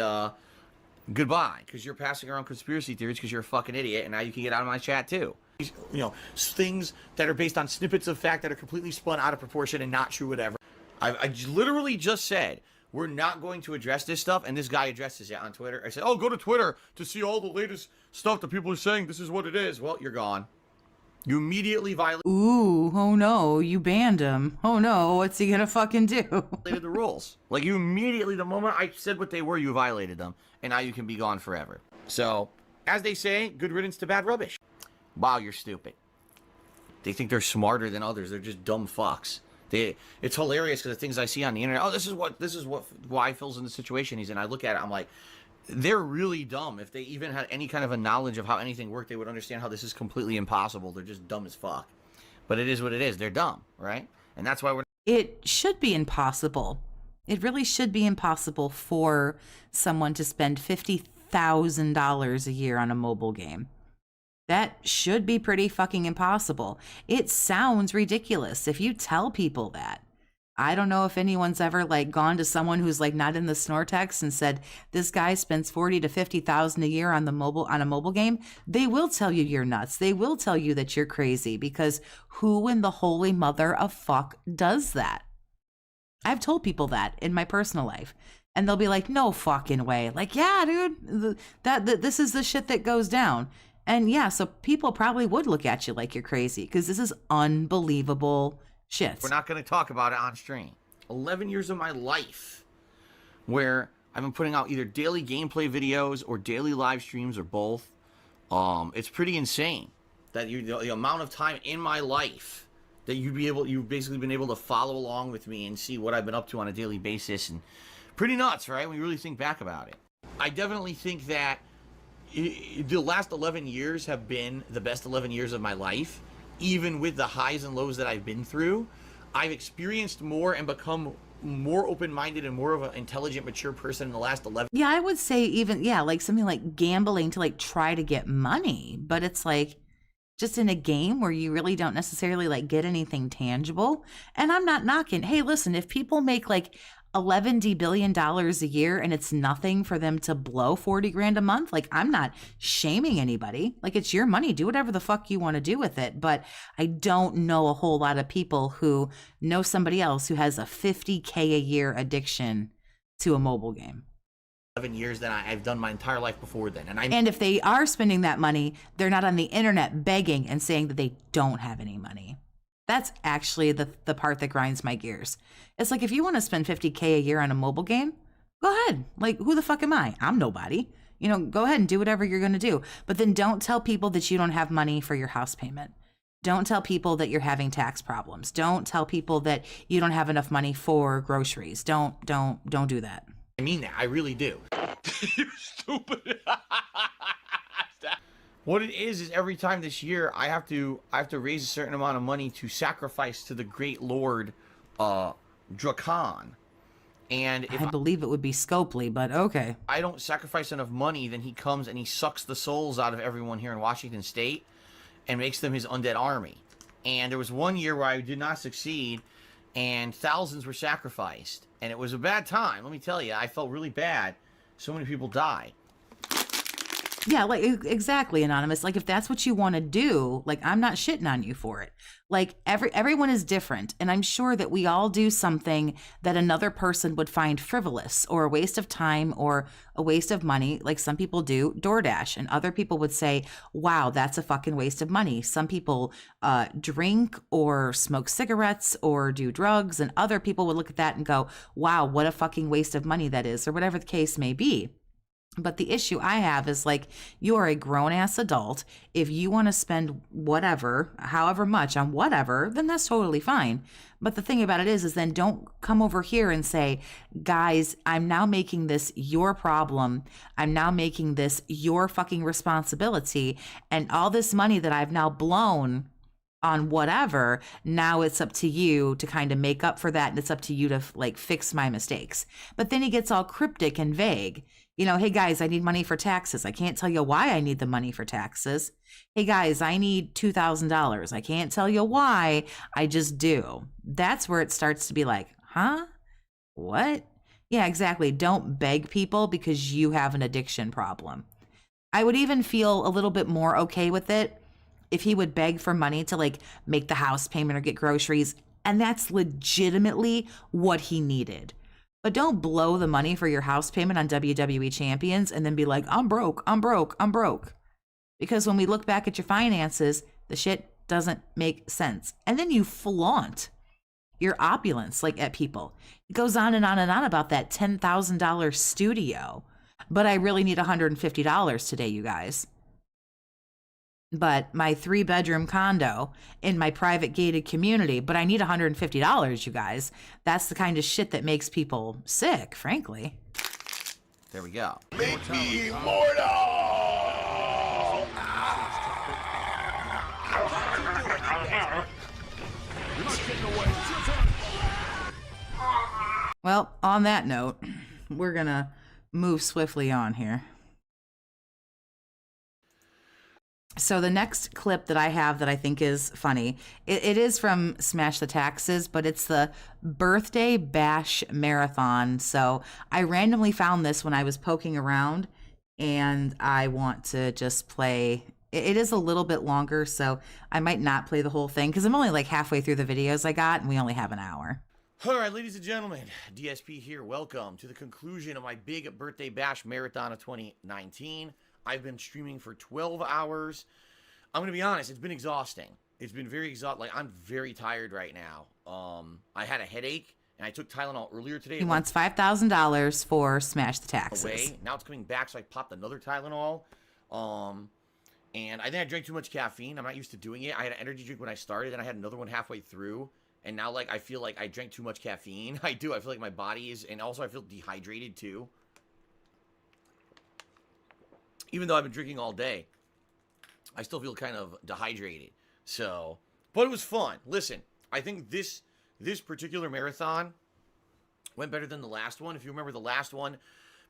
goodbye, because you're passing around conspiracy theories because you're a fucking idiot, and now you can get out of my chat too. You know, things that are based on snippets of fact that are completely spun out of proportion and not true, whatever. I literally just said, we're not going to address this stuff, and this guy addresses it on Twitter. I said, oh, go to Twitter to see all the latest stuff that people are saying. This is what it is. Well, you're gone. You immediately violated. Ooh, oh no, you banned him. Oh no, what's he gonna fucking do? Violated the rules. Like, you immediately, the moment I said what they were, you violated them, and now you can be gone forever. So, as they say, good riddance to bad rubbish. Wow, you're stupid. They think they're smarter than others. They're just dumb fucks. It's hilarious because the things I see on the internet. Oh, this is why Phil's in the situation he's in. I look at it, I'm like, they're really dumb. If they even had any kind of a knowledge of how anything worked, they would understand how this is completely impossible. They're just dumb as fuck. But it is what it is. They're dumb, right? And that's why we're... It should be impossible. It really should be impossible for someone to spend $50,000 a year on a mobile game. That should be pretty fucking impossible. It sounds ridiculous if you tell people that. I don't know if anyone's ever like gone to someone who's like not in the Snortex and said, this guy spends 40 to 50,000 a year on a mobile game. They will tell you you're nuts. They will tell you that you're crazy, because who in the holy mother of fuck does that? I've told people that in my personal life, and they'll be like, no fucking way. Like, yeah, dude, this is the shit that goes down. And yeah, so people probably would look at you like you're crazy, because this is unbelievable shit. We're not going to talk about it on stream. 11 years of my life where I've been putting out either daily gameplay videos or daily live streams or both. It's pretty insane that the amount of time in my life that you've basically been able to follow along with me and see what I've been up to on a daily basis. And pretty nuts, right? When you really think back about it. I definitely think that the last 11 years have been the best 11 years of my life. Even with the highs and lows that I've been through, I've experienced more and become more open-minded and more of an intelligent, mature person in the last 11. Yeah, I would say even, yeah, like something like gambling to like try to get money. But it's like just in a game where you really don't necessarily like get anything tangible. And I'm not knocking. Hey, listen, if people make like $11 billion a year and it's nothing for them to blow 40 grand a month, like, I'm not shaming anybody. Like, it's your money. Do whatever the fuck you want to do with it. But I don't know a whole lot of people who know somebody else who has a $50K a year addiction to a mobile game. 11 years that I've done my entire life before then. And if they are spending that money, they're not on the internet begging and saying that they don't have any money. That's actually the part that grinds my gears. It's like, if you want to spend $50K a year on a mobile game, go ahead. Like, who the fuck am I? I'm nobody. You know, go ahead and do whatever you're going to do. But then don't tell people that you don't have money for your house payment. Don't tell people that you're having tax problems. Don't tell people that you don't have enough money for groceries. Don't do that. I mean that. I really do. You stupid. What it is every time this year I have to raise a certain amount of money to sacrifice to the great Lord Drakon. And if I believe it would be Scopely, but okay. I don't sacrifice enough money, then he comes and he sucks the souls out of everyone here in Washington State and makes them his undead army. And there was one year where I did not succeed and thousands were sacrificed. And it was a bad time, let me tell you. I felt really bad. So many people died. Yeah, like, exactly, Anonymous. Like, if that's what you want to do, like, I'm not shitting on you for it. Like, everyone is different, and I'm sure that we all do something that another person would find frivolous or a waste of time or a waste of money. Like, some people do DoorDash, and other people would say, wow, that's a fucking waste of money. Some people drink or smoke cigarettes or do drugs, and other people would look at that and go, wow, what a fucking waste of money that is, or whatever the case may be. But the issue I have is, like, you're a grown-ass adult. If you want to spend whatever, however much on whatever, then that's totally fine. But the thing about it is then don't come over here and say, guys, I'm now making this your problem. I'm now making this your fucking responsibility. And all this money that I've now blown on whatever, now it's up to you to kind of make up for that. And it's up to you to, like, fix my mistakes. But then he gets all cryptic and vague. You know, hey guys, I need money for taxes. I can't tell you why I need the money for taxes. Hey guys, I need $2,000. I can't tell you why. I just do. That's where it starts to be like, huh? What? Yeah, exactly. Don't beg people because you have an addiction problem. I would even feel a little bit more okay with it if he would beg for money to like make the house payment or get groceries. And that's legitimately what he needed. But don't blow the money for your house payment on WWE Champions and then be like, I'm broke, I'm broke, I'm broke. Because when we look back at your finances, the shit doesn't make sense. And then you flaunt your opulence like at people. It goes on and on and on about that $10,000 studio. But I really need $150 today, you guys. But my 3-bedroom condo in my private gated community, but I need $150, you guys. That's the kind of shit that makes people sick, frankly. There we go. Make me immortal! Well, on that note, we're gonna move swiftly on here. So the next clip that I have that I think is funny, it is from Smash the Taxes, but it's the birthday bash marathon. So I randomly found this when I was poking around, and I want to just play. It is a little bit longer, so I might not play the whole thing because I'm only like halfway through the videos I got, and we only have an hour. All right, ladies and gentlemen, DSP here. Welcome to the conclusion of my big birthday bash marathon of 2019. I've been streaming for 12 hours. I'm going to be honest, it's been exhausting. It's been very exhausting. Like, I'm very tired right now. I had a headache, and I took Tylenol earlier today. He wants $5,000 for Smash the Taxes. Away. Now it's coming back, so I popped another Tylenol. And I think I drank too much caffeine. I'm not used to doing it. I had an energy drink when I started, and I had another one halfway through. And now, like, I feel like I drank too much caffeine. I do. I feel like my body is, and also I feel dehydrated, too. Even though I've been drinking all day, I still feel kind of dehydrated. So, but it was fun. Listen, I think this particular marathon went better than the last one. If you remember, the last one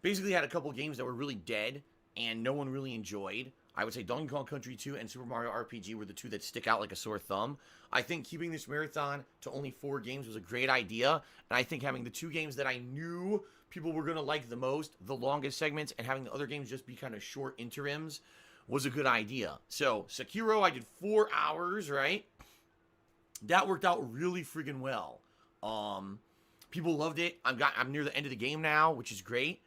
basically had a couple games that were really dead and no one really enjoyed. I would say Donkey Kong Country 2 and Super Mario RPG were the two that stick out like a sore thumb. I think keeping this marathon to only 4 games was a great idea. And I think having the 2 games that I knew people were going to like the most, the longest segments, and having the other games just be kind of short interims was a good idea. So, Sekiro, I did 4 hours, right? That worked out really friggin' well. People loved it. I'm near the end of the game now, which is great.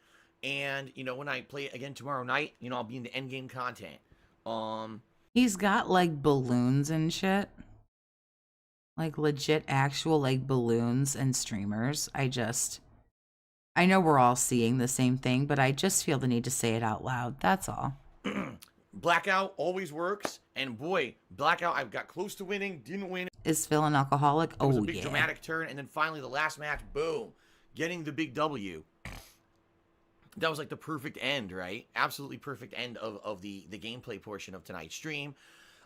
And, you know, when I play it again tomorrow night, you know, I'll be in the end game content. He's got, like, balloons and shit. Like, legit, actual, like, balloons and streamers. I know we're all seeing the same thing, but I just feel the need to say it out loud. That's all. Blackout always works. And boy, Blackout, I've got close to winning, didn't win. Is Phil an alcoholic? It was a big dramatic turn. And then finally, the last match, boom, getting the big W. That was like the perfect end, right? Absolutely perfect end of the gameplay portion of tonight's stream.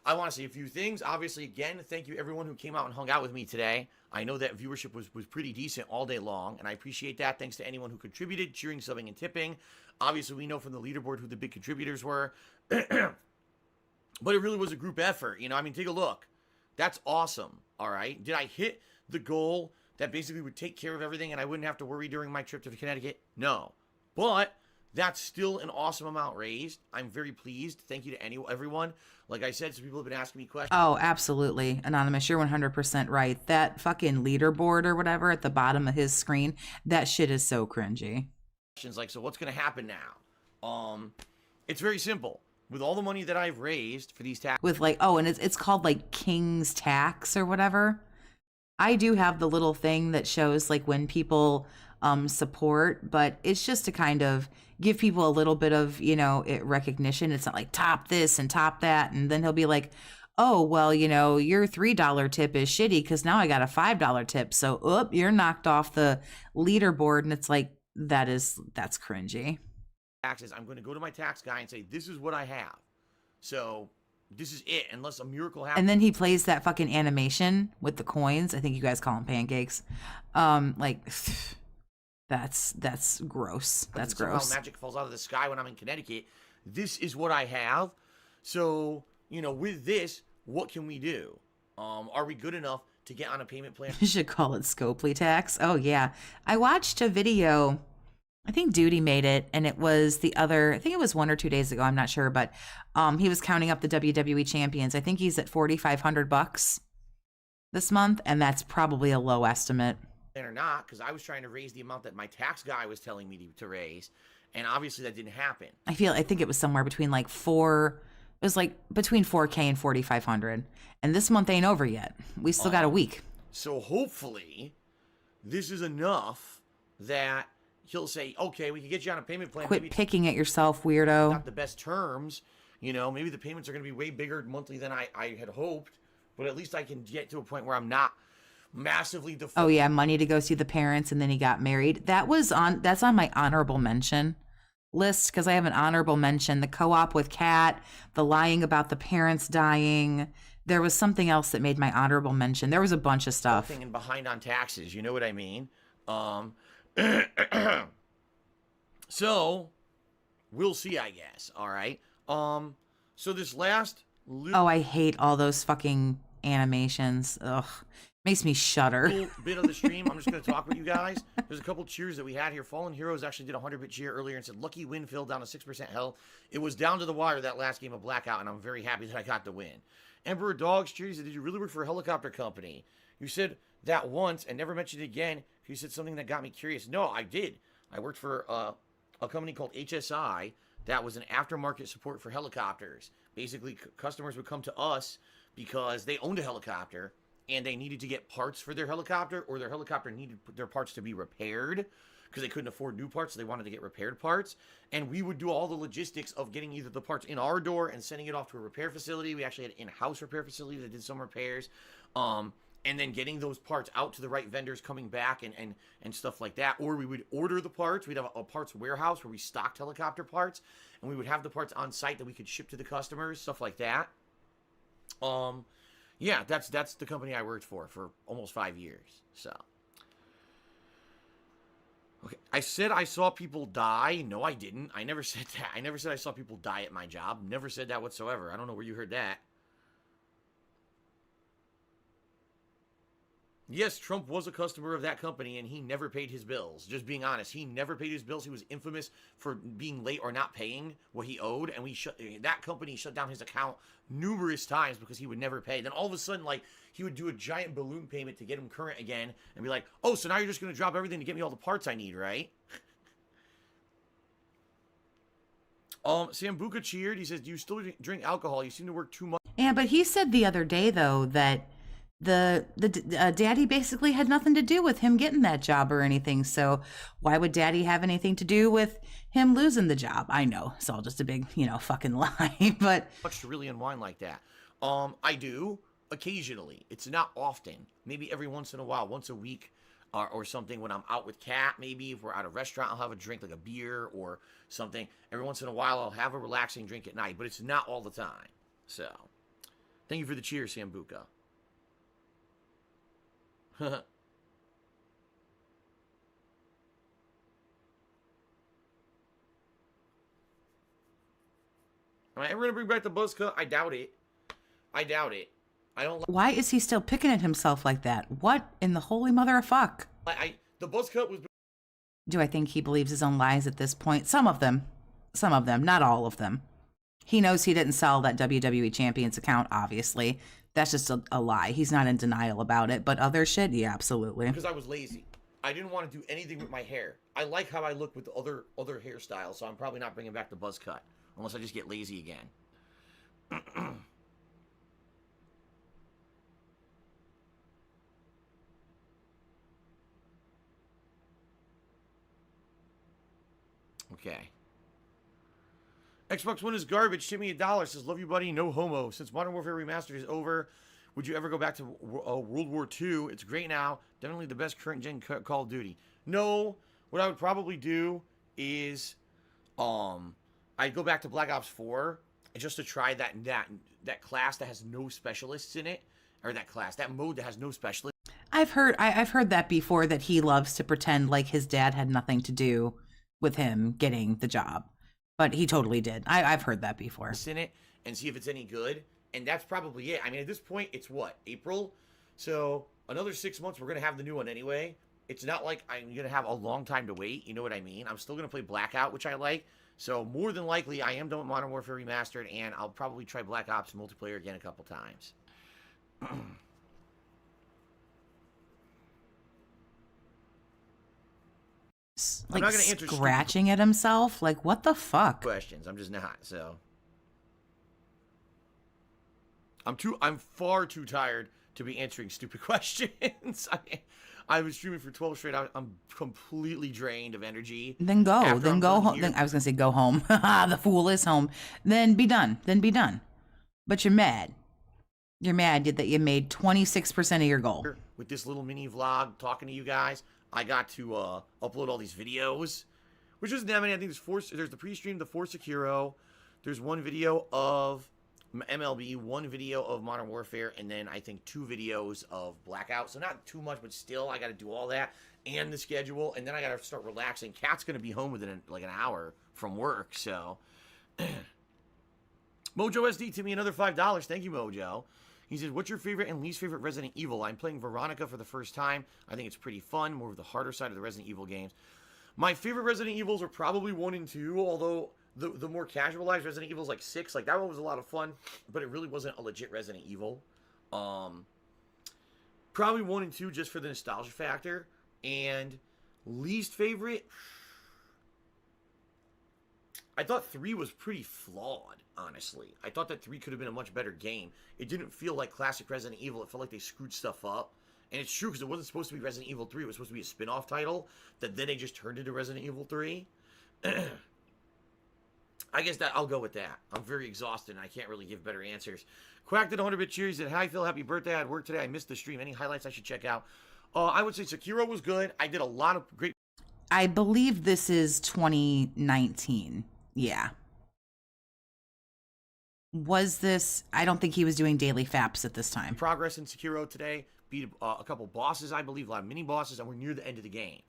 I want to say a few things. Obviously, again, thank you everyone who came out and hung out with me today. I know that viewership was pretty decent all day long, and I appreciate that. Thanks to anyone who contributed, cheering, subbing, and tipping. Obviously, we know from the leaderboard who the big contributors were. But it really was a group effort. You know, I mean, take a look. That's awesome, all right? Did I hit the goal that basically would take care of everything and I wouldn't have to worry during my trip to Connecticut? No. But that's still an awesome amount raised. I'm very pleased. Thank you to everyone. Like I said, some people have been asking me questions. Oh, absolutely. Anonymous, you're 100% right. That fucking leaderboard or whatever at the bottom of his screen, that shit is so cringy. Like, so what's going to happen now? It's very simple. With all the money that I've raised for these taxes. With like, oh, and it's called like King's Tax or whatever. I do have the little thing that shows like when people support, but it's just to kind of give people a little bit of, you know, recognition. It's not like top this and top that. And then he'll be like, oh, well, you know, your $3 tip is shitty because now I got a $5 tip. So, you're knocked off the leaderboard. And it's like, that's cringy. Taxes. I'm going to go to my tax guy and say, this is what I have. So this is it, unless a miracle happens. And then he plays that fucking animation with the coins. I think you guys call them pancakes. Like, That's gross. That's somehow gross. magic falls out of the sky when I'm in Connecticut. This is what I have. So, you know, with this, what can we do? Are we good enough to get on a payment plan? You should call it Scopely tax. Oh, yeah. I watched a video. I think Duty made it, and it was I think it was 1 or 2 days ago. I'm not sure, but he was counting up the WWE champions. I think he's at $4,500 this month, and that's probably a low estimate. Or not, because I was trying to raise the amount that my tax guy was telling me to raise, and obviously that didn't happen. I think it was somewhere between like between 4K and 4,500. And this month ain't over yet. We still got a week. So hopefully this is enough that he'll say, okay, we can get you on a payment plan. Quit maybe picking at yourself, weirdo. Not the best terms. You know, maybe the payments are going to be way bigger monthly than I had hoped, but at least I can get to a point where I'm not massively default. Oh yeah, money to go see the parents, and then he got married. That's on my honorable mention list, because I have an honorable mention: the co-op with Kat, the lying about the parents dying. There was something else that made my honorable mention. There was a bunch of stuff. And behind on taxes, you know what I mean? So we'll see, I guess. All right. So this last I hate all those fucking animations. Ugh. Makes me shudder. Bit of the stream. I'm just going to talk with you guys. There's a couple cheers that we had here. Fallen Heroes actually did a 100-bit cheer earlier and said, lucky win, Phil, down to 6% health. It was down to the wire that last game of Blackout, and I'm very happy that I got the win. Emperor Dogs cheers. Did you really work for a helicopter company? You said that once and never mentioned it again. You said something that got me curious. No, I did. I worked for a company called HSI that was an aftermarket support for helicopters. Basically, customers would come to us because they owned a helicopter, and they needed to get parts for their helicopter, or their helicopter needed their parts to be repaired because they couldn't afford new parts, so they wanted to get repaired parts. And we would do all the logistics of getting either the parts in our door and sending it off to a repair facility. We actually had an in-house repair facility that did some repairs. And then getting those parts out to the right vendors, coming back and stuff like that. Or we would order the parts. We'd have a parts warehouse where we stocked helicopter parts, and we would have the parts on site that we could ship to the customers, stuff like that. Yeah, that's the company I worked for almost 5 years. So, okay, I said I saw people die. No, I didn't. I never said that. I never said I saw people die at my job. Never said that whatsoever. I don't know where you heard that. Yes, Trump was a customer of that company, and he never paid his bills. Just being honest, he never paid his bills. He was infamous for being late or not paying what he owed, and that company shut down his account numerous times because he would never pay. Then all of a sudden, like, he would do a giant balloon payment to get him current again, and be like, oh, so now you're just going to drop everything to get me all the parts I need, right? Sambuca cheered. He says, do you still drink alcohol? You seem to work too much. Yeah, but he said the other day, though, that the daddy basically had nothing to do with him getting that job or anything. So why would daddy have anything to do with him losing the job? I know it's all just a big, fucking lie, but much to really unwind like that. I do occasionally. It's not often. Maybe every once in a while, once a week or something, when I'm out with Kat. Maybe if we're at a restaurant, I'll have a drink, like a beer or something. Every once in a while, I'll have a relaxing drink at night, but it's not all the time. So thank you for the cheers, Sambuca. All right, we're gonna bring back the buzz cut. I doubt it. I don't. Why is he still picking at himself like that? What in the holy mother of fuck? The buzz cut was. Do I think he believes his own lies at this point? Some of them, not all of them. He knows he didn't sell that WWE Champions account, obviously. That's just a lie. He's not in denial about it. But other shit, yeah, absolutely. Because I was lazy. I didn't want to do anything with my hair. I like how I look with the other hairstyles, so I'm probably not bringing back the buzz cut. Unless I just get lazy again. Okay. Xbox One is garbage. Ship me $1. Says, love you, buddy. No homo. Since Modern Warfare Remastered is over, would you ever go back to World War II? It's great now. Definitely the best current gen Call of Duty. No. What I would probably do is, I'd go back to Black Ops 4 just to try that class that has no specialists in it, or that mode that has no specialists. I've heard that before, that he loves to pretend like his dad had nothing to do with him getting the job, but he totally did. I've heard that before. In it and see if it's any good, and that's probably it. I mean, at this point, it's what, April? So another 6 months, we're gonna have the new one anyway. It's not like I'm gonna have a long time to wait. You know what I mean? I'm still gonna play Blackout, which I like. So more than likely, I am done with Modern Warfare Remastered, and I'll probably try Black Ops multiplayer again a couple times. Like, I'm not gonna answer scratching at himself. Like, what the fuck? Questions. I'm just not. So I'm far too tired to be answering stupid questions. I was streaming for 12 straight hours. I'm completely drained of energy. Then go home. I was gonna say go home. The fool is home. Then be done. But you're mad. You're mad that you made 26% of your goal. With this little mini vlog, talking to you guys, I got to upload all these videos, which isn't that many. I think there's the pre-stream, the Force Hero. There's one video of MLB, one video of Modern Warfare, and then I think 2 videos of Blackout. So not too much, but still, I got to do all that and the schedule, and then I got to start relaxing. Kat's going to be home within like an hour from work, so. Mojo SD to me another $5. Thank you, Mojo. He says, what's your favorite and least favorite Resident Evil? I'm playing Veronica for the first time. I think it's pretty fun, more of the harder side of the Resident Evil games. My favorite Resident Evils are probably 1 and 2, although the more casualized Resident Evils like 6, like that one was a lot of fun, but it really wasn't a legit Resident Evil. Probably 1 and 2 just for the nostalgia factor. And least favorite, I thought 3 was pretty flawed, honestly. I thought that 3 could have been a much better game. It didn't feel like classic Resident Evil. It felt like they screwed stuff up. And it's true, because it wasn't supposed to be Resident Evil 3. It was supposed to be a spin-off title that then they just turned into Resident Evil 3. I guess that I'll go with that. I'm very exhausted, and I can't really give better answers. Quack did 100-bit cheers. Said, hi, Phil. Happy birthday. I had work today. I missed the stream. Any highlights I should check out? I would say Sekiro was good. I did a lot of great... I believe this is 2019. Yeah. Was this... I don't think he was doing daily faps at this time. Progress in Sekiro today. Beat a couple bosses, I believe. A lot of mini-bosses, and we're near the end of the game.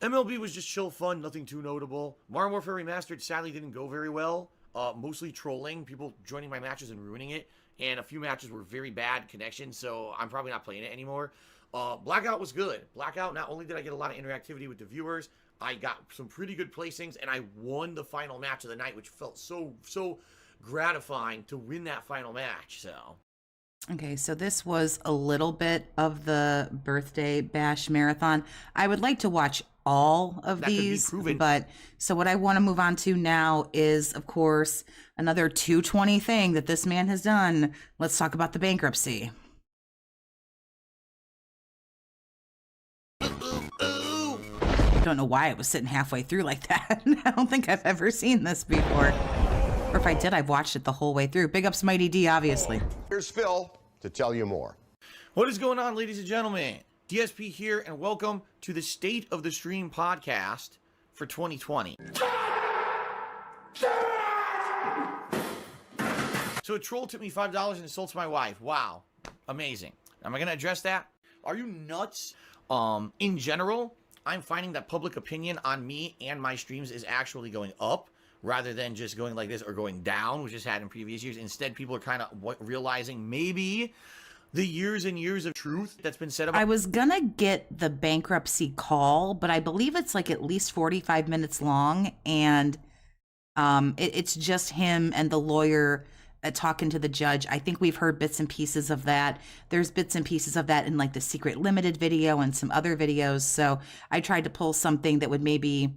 MLB was just chill fun. Nothing too notable. Modern Warfare Remastered sadly didn't go very well. Mostly trolling. People joining my matches and ruining it. And a few matches were very bad connections, so I'm probably not playing it anymore. Blackout was good. Blackout, not only did I get a lot of interactivity with the viewers, I got some pretty good placings, and I won the final match of the night, which felt so gratifying to win that final match, so. Okay, so this was a little bit of the birthday bash marathon. I would like to watch all of these, but so what I want to move on to now is, of course, another 220 thing that this man has done. Let's talk about the bankruptcy. I don't know why I was sitting halfway through like that. I don't think I've ever seen this before. Or if I did, I've watched it the whole way through. Big ups Mighty D, obviously. Here's Phil to tell you more. What is going on, ladies and gentlemen? DSP here, and welcome to the State of the Stream podcast for 2020. So a troll tipped me $5 and insults my wife. Wow. Amazing. Am I going to address that? Are you nuts? In general, I'm finding that public opinion on me and my streams is actually going up rather than just going like this or going down, which has had in previous years. Instead, people are kind of realizing maybe the years and years of truth that's been said about. I was gonna get the bankruptcy call, but I believe it's like at least 45 minutes long, and it's just him and the lawyer talking to the judge. I think we've heard bits and pieces of that. There's bits and pieces of that in like the Secret Limited video and some other videos. So I tried to pull something that would maybe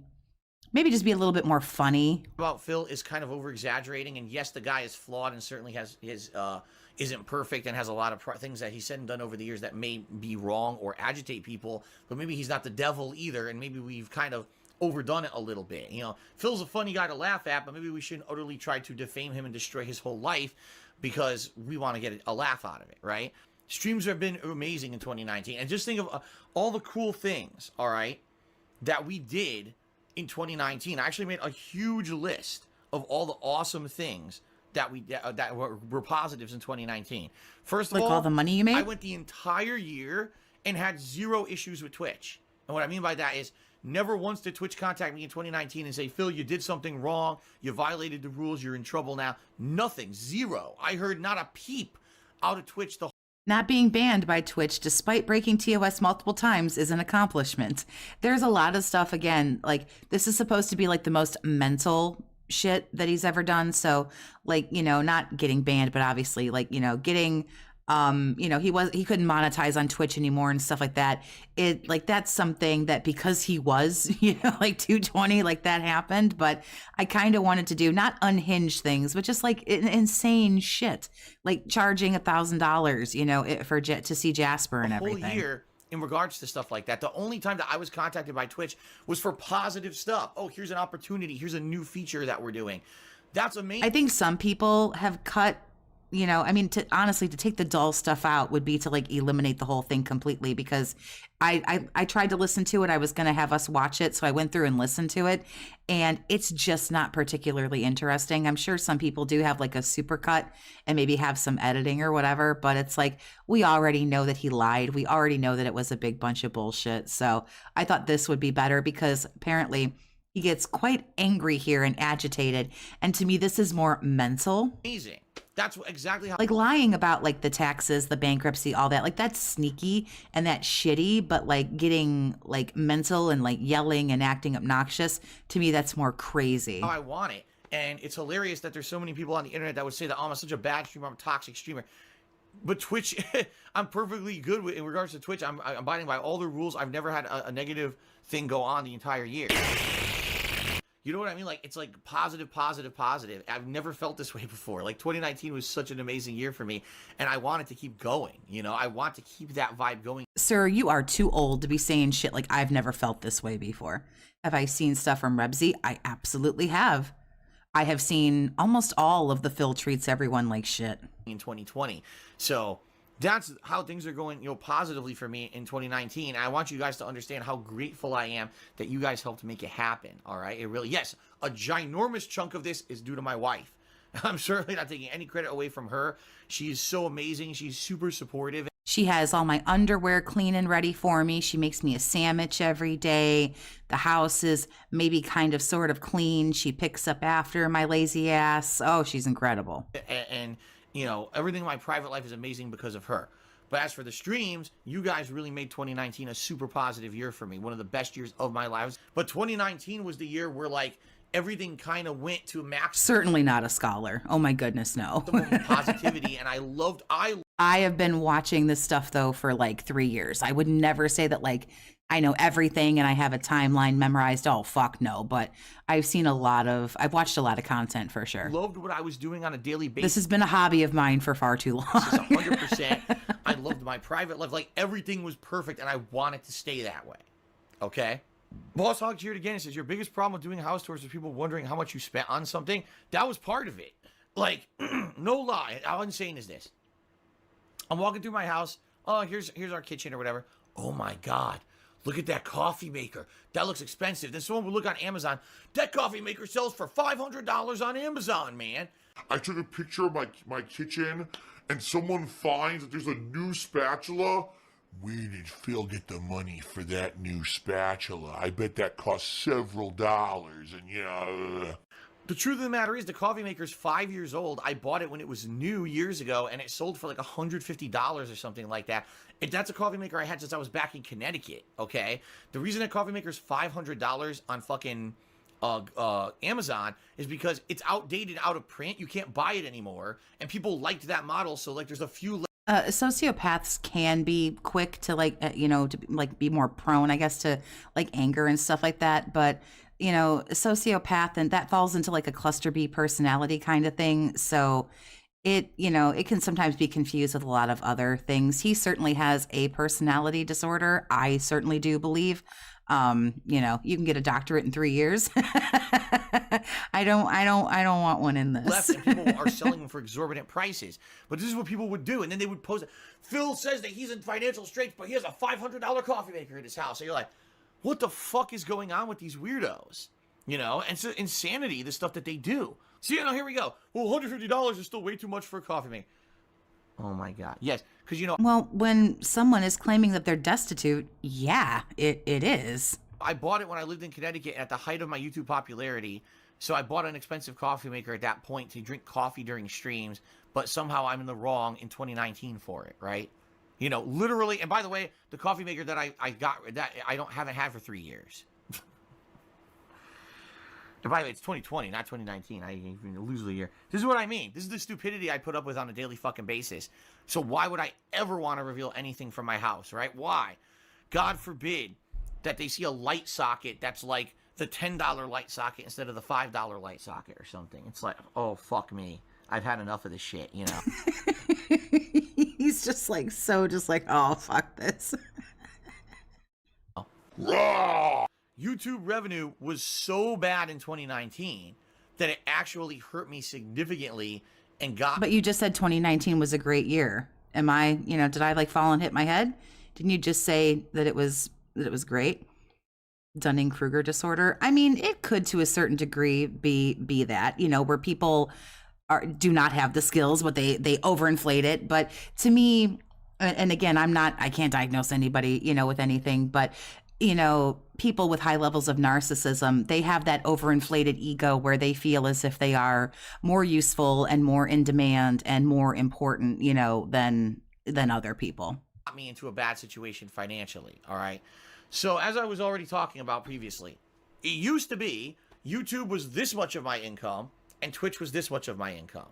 just be a little bit more funny. About Phil is kind of over-exaggerating, and yes, the guy is flawed and certainly isn't perfect and has a lot of things that he's said and done over the years that may be wrong or agitate people, but maybe he's not the devil either, and maybe we've kind of overdone it a little bit. You know, Phil's a funny guy to laugh at, but maybe we shouldn't utterly try to defame him and destroy his whole life because we want to get a laugh out of it, right? Streams have been amazing in 2019, and just think of all the cool things, all right, that we did in 2019. I actually made a huge list of all the awesome things that were positives in 2019. First of Like all the money you made? I went the entire year and had 0 issues with Twitch. And what I mean by that is never once did Twitch contact me in 2019 and say, Phil, you did something wrong. You violated the rules. You're in trouble now. Nothing. 0. I heard not a peep out of Twitch the Not being banned by Twitch despite breaking TOS multiple times is an accomplishment. There's a lot of stuff, again, like this is supposed to be like the most mental shit that he's ever done. So like, you know, not getting banned, but obviously like, you know, getting you know, he couldn't monetize on Twitch anymore and stuff like that. It like that's something that because he was, you know, like 220, like that happened. But I kind of wanted to do not unhinged things, but just like insane shit, like charging $1,000, you know, to see Jasper and everything. Whole year in regards to stuff like that. The only time that I was contacted by Twitch was for positive stuff. Oh, here's an opportunity. Here's a new feature that we're doing. That's amazing. I think some people have cut. You know, I mean, honestly, to take the dull stuff out would be to like eliminate the whole thing completely, because I tried to listen to it. I was going to have us watch it. So I went through and listened to it, and it's just not particularly interesting. I'm sure some people do have like a super cut and maybe have some editing or whatever, but it's like, we already know that he lied. We already know that it was a big bunch of bullshit. So I thought this would be better because apparently he gets quite angry here and agitated. And to me, this is more mental. Amazing. That's exactly how. Like lying about like the taxes, the bankruptcy, all that. Like that's sneaky and that's shitty. But like getting like mental and like yelling and acting obnoxious, to me, that's more crazy. How I want it. And it's hilarious that there's so many people on the internet that would say that, oh, I'm such a bad streamer, I'm a toxic streamer. But Twitch, I'm perfectly good with in regards to Twitch. I'm abiding by all the rules. I've never had a negative thing go on the entire year. You know what I mean? Like, it's like positive, positive, positive. I've never felt this way before. Like, 2019 was such an amazing year for me, and I wanted to keep going. You know, I want to keep that vibe going. Sir, you are too old to be saying shit like I've never felt this way before. Have I seen stuff from Rebsy? I absolutely have. I have seen almost all of the Phil treats everyone like shit. In 2020. So that's how things are going, you know, positively for me in 2019. I want you guys to understand how grateful I am that you guys helped make it happen. All right. It really, yes, a ginormous chunk of this is due to my wife. I'm certainly not taking any credit away from her. She is so amazing. She's super supportive. She has all my underwear clean and ready for me. She makes me a sandwich every day. The house is maybe kind of sort of clean. She picks up after my lazy ass. Oh, she's incredible. And you know, everything in my private life is amazing because of her. But as for the streams, you guys really made 2019 a super positive year for me. One of the best years of my life. But 2019 was the year where, like, everything kind of went to max. Certainly not a scholar. Oh my goodness, no. Positivity, and I have been watching this stuff, though, for like 3 years. I would never say that, like, I know everything and I have a timeline memorized. Oh, fuck no. But I've watched a lot of content for sure. Loved what I was doing on a daily basis. This has been a hobby of mine for far too long. This is 100%. I loved my private life. Like, everything was perfect and I wanted to stay that way. Okay? Boss Hog cheered again and says, your biggest problem with doing house tours is people wondering how much you spent on something. That was part of it. Like, no lie. How insane is this? I'm walking through my house. Oh, here's our kitchen or whatever. Oh my God. Look at that coffee maker. That looks expensive. Then someone would look on Amazon. That coffee maker sells for $500 on Amazon, man. I took a picture of my kitchen, and someone finds that there's a new spatula. Where did Phil get the money for that new spatula? I bet that cost several dollars, and you know... The truth of the matter is the coffee maker's 5 years old. I bought it when it was new years ago, and it sold for like $150 or something like that. And that's a coffee maker I had since I was back in Connecticut, okay? The reason that coffee maker's $500 on fucking Amazon is because it's outdated, out of print. You can't buy it anymore, and people liked that model, so like there's a few... Sociopaths can be quick to like, to like be more prone, I guess, to like anger and stuff like that. But, you know, a sociopath, and that falls into like a cluster B personality kind of thing. So it can sometimes be confused with a lot of other things. He certainly has a personality disorder. I certainly do believe. You can get a doctorate in 3 years. I don't want one in this. Left, and people are selling them for exorbitant prices. But this is what people would do, and then they would post it. Phil says that he's in financial straits, but he has a $500 coffee maker in his house. So you're like, what the fuck is going on with these weirdos? You know, and it's insanity, the stuff that they do. See, you know, here we go. Well, $150 is still way too much for a coffee mate. Oh my God. Yes, because you know. Well, when someone is claiming that they're destitute, yeah, it is. I bought it when I lived in Connecticut at the height of my YouTube popularity. So I bought an expensive coffee maker at that point to drink coffee during streams, but somehow I'm in the wrong in 2019 for it, right? You know, literally. And by the way, the coffee maker that I got, that I haven't had for 3 years. And by the way, it's 2020, not 2019. I lose the year. This is what I mean. This is the stupidity I put up with on a daily fucking basis. So why would I ever want to reveal anything from my house, right? Why? God forbid that they see a light socket that's like the $10 light socket instead of the $5 light socket or something. It's like, oh, fuck me. I've had enough of this shit, you know? He's just like, oh, fuck this. Raw! YouTube revenue was so bad in 2019 that it actually hurt me significantly and got... But you just said 2019 was a great year. Am I, did I like fall and hit my head? Didn't you just say that it was great? Dunning-Kruger disorder? I mean, it could to a certain degree be that, where people do not have the skills, but they overinflate it. But to me, and again, I can't diagnose anybody, with anything, but people with high levels of narcissism, they have that overinflated ego where they feel as if they are more useful and more in demand and more important, than other people. Got me into a bad situation financially, all right? So as I was already talking about previously, it used to be YouTube was this much of my income and Twitch was this much of my income,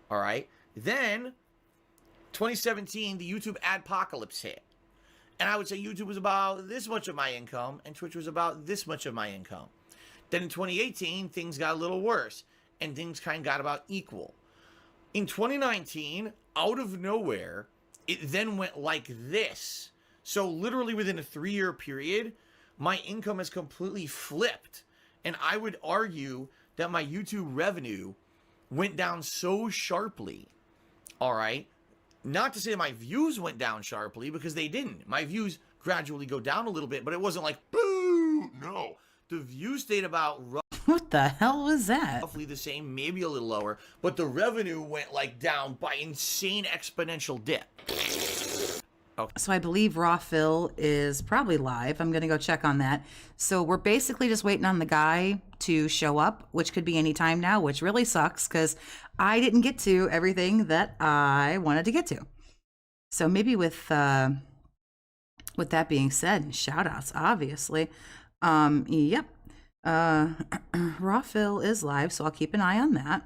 all right? Then 2017, the YouTube adpocalypse hit. And I would say YouTube was about this much of my income and Twitch was about this much of my income. Then in 2018, things got a little worse and things kind of got about equal. In 2019, out of nowhere, it then went like this. So literally within a 3-year period, my income has completely flipped. And I would argue that my YouTube revenue went down so sharply, all right? Not to say that my views went down sharply, because they didn't. My views gradually go down a little bit, but it wasn't like, boo, no. The views stayed about what the hell was that? Roughly the same, maybe a little lower, but the revenue went like down by insane exponential dip. Okay. So I believe Raw Phil is probably live. I'm going to go check on that. So we're basically just waiting on the guy to show up, which could be any time now, which really sucks because I didn't get to everything that I wanted to get to. So maybe with that being said, shout outs, obviously. Yep. Raw Phil is live, so I'll keep an eye on that.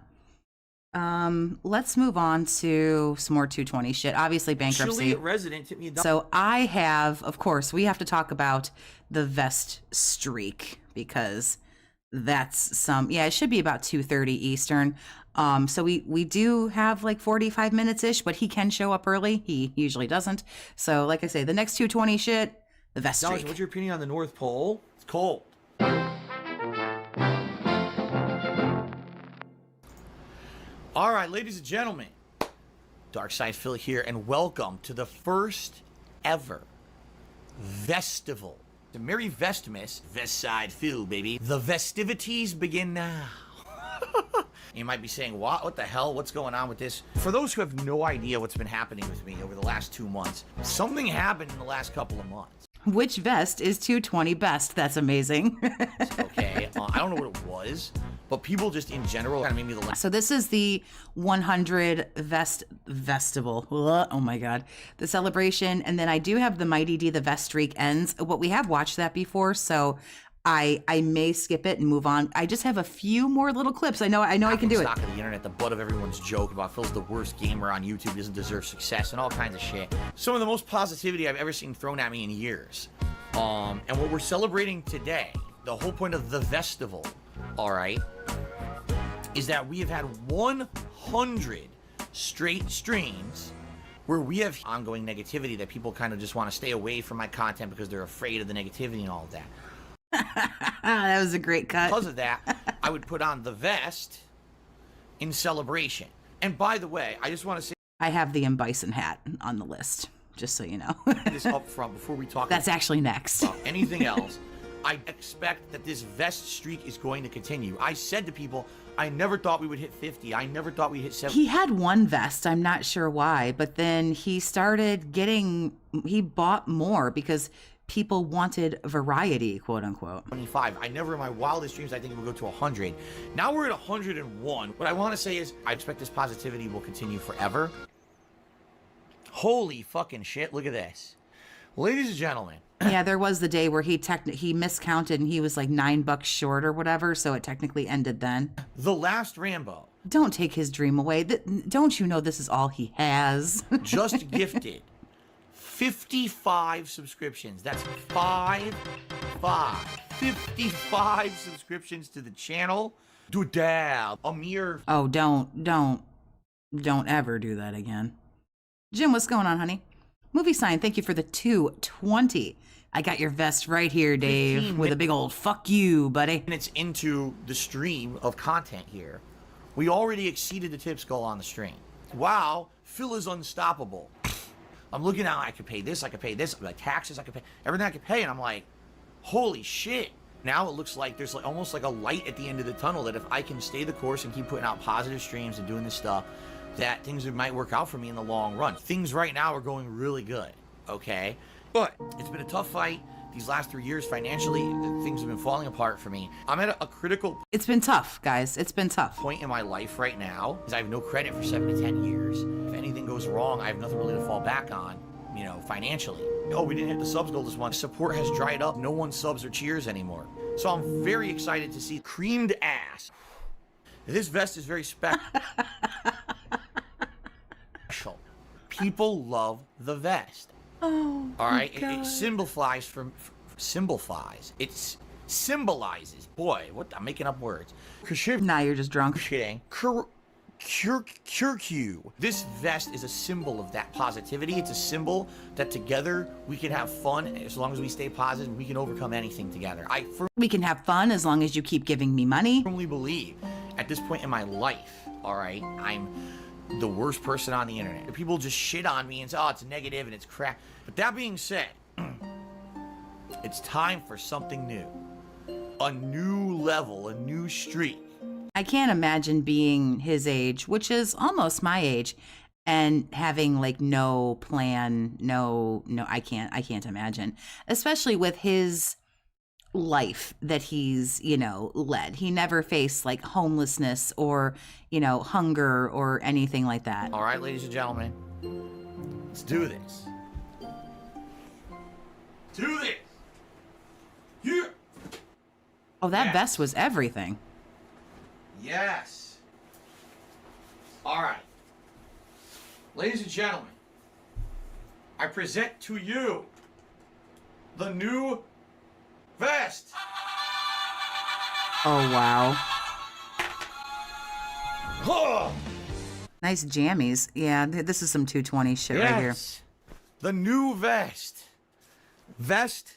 Let's move on to some more 220 shit. Obviously, bankruptcy. Resident took me a so I have, of course, we have to talk about the vest streak because that's it should be about 2:30 Eastern. So we do have like 45 minutes ish, but he can show up early. He usually doesn't. So like I say, the next 220 shit, the vest streak. What's your opinion on the North Pole? It's cold. All right, ladies and gentlemen, Darkside Phil here, and welcome to the first ever Vestival. The Merry Vestmas, Vestside Phil, baby. The festivities begin now. You might be saying, what the hell? What's going on with this? For those who have no idea what's been happening with me over the last 2 months, something happened in the last couple of months. Which vest is 220 best? That's amazing. Okay, I don't know what it was, but people just in general kind of made me the last. So this is the 100 Vestival. Oh my God. The celebration. And then I do have the Mighty D, the Vest Streak ends. But we have watched that before, so I may skip it and move on. I just have a few more little clips. I know I can do it. Stock of the internet, the butt of everyone's joke about Phil's the worst gamer on YouTube, doesn't deserve success, and all kinds of shit. Some of the most positivity I've ever seen thrown at me in years. And what we're celebrating today, the whole point of the Vestival, all right, is that we have had 100 straight streams where we have ongoing negativity that people kind of just want to stay away from my content because they're afraid of the negativity and all of that. That was a great cut. Because of that, I would put on the vest in celebration. And by the way, I just want to say I have the M. Bison hat on the list, just so you know. this up front before we talk That's actually next. about anything else. I expect that this vest streak is going to continue. I said to people, I never thought we would hit 50. I never thought we'd hit 70. He had one vest, I'm not sure why, but then he bought more because people wanted variety, quote unquote. 25. I never in my wildest dreams I think it would go to 100. Now we're at 101. What I want to say is I expect this positivity will continue forever. Holy fucking shit, look at this. Ladies and gentlemen. Yeah, there was the day where he miscounted and he was like $9 short or whatever, so it technically ended then. The last Rambo. Don't take his dream away. Don't you know this is all he has? Just gifted 55 subscriptions. That's 55 subscriptions to the channel. Dude, a mere... Oh, don't ever do that again. Jim, what's going on, honey? Movie sign, thank you for the 220. I got your vest right here, Dave, with a big old fuck you, buddy. And it's into the stream of content here. We already exceeded the tips goal on the stream. Wow, Phil is unstoppable. I'm looking out, I could pay this, like taxes, I could pay everything I could pay, and I'm like, holy shit. Now it looks like there's like almost like a light at the end of the tunnel that if I can stay the course and keep putting out positive streams and doing this stuff, that things might work out for me in the long run. Things right now are going really good, okay? But it's been a tough fight. These last 3 years financially, things have been falling apart for me. I'm at a critical... It's been tough, guys. It's been tough. ...point in my life right now, because I have no credit for 7 to 10 years. If anything goes wrong, I have nothing really to fall back on, you know, financially. Oh, we didn't hit the subs goal this month. Support has dried up. No one subs or cheers anymore. So I'm very excited to see creamed ass. This vest is very special. People love the vest. Oh, all right. It symbolizes. Boy, what I'm making up words. Nah, you're just drunk. Kidding. This vest is a symbol of that positivity. It's a symbol that together we can have fun. As long as we stay positive, we can overcome anything together. We can have fun as long as you keep giving me money. I firmly believe at this point in my life, all right, I'm the worst person on the internet. People just shit on me and say, oh, it's negative and it's crap. But that being said, it's time for something new. A new level, a new streak. I can't imagine being his age, which is almost my age, and having like no plan, no, I can't imagine. Especially with his life that he's, led. He never faced like homelessness or, hunger or anything like that. All right, ladies and gentlemen, let's do this. Do this. Yeah. Oh, that vest was everything. Yes. All right. Ladies and gentlemen, I present to you the new vest. Oh, wow. Oh. Nice jammies. Yeah, this is some 220 shit right here. The new vest. Vest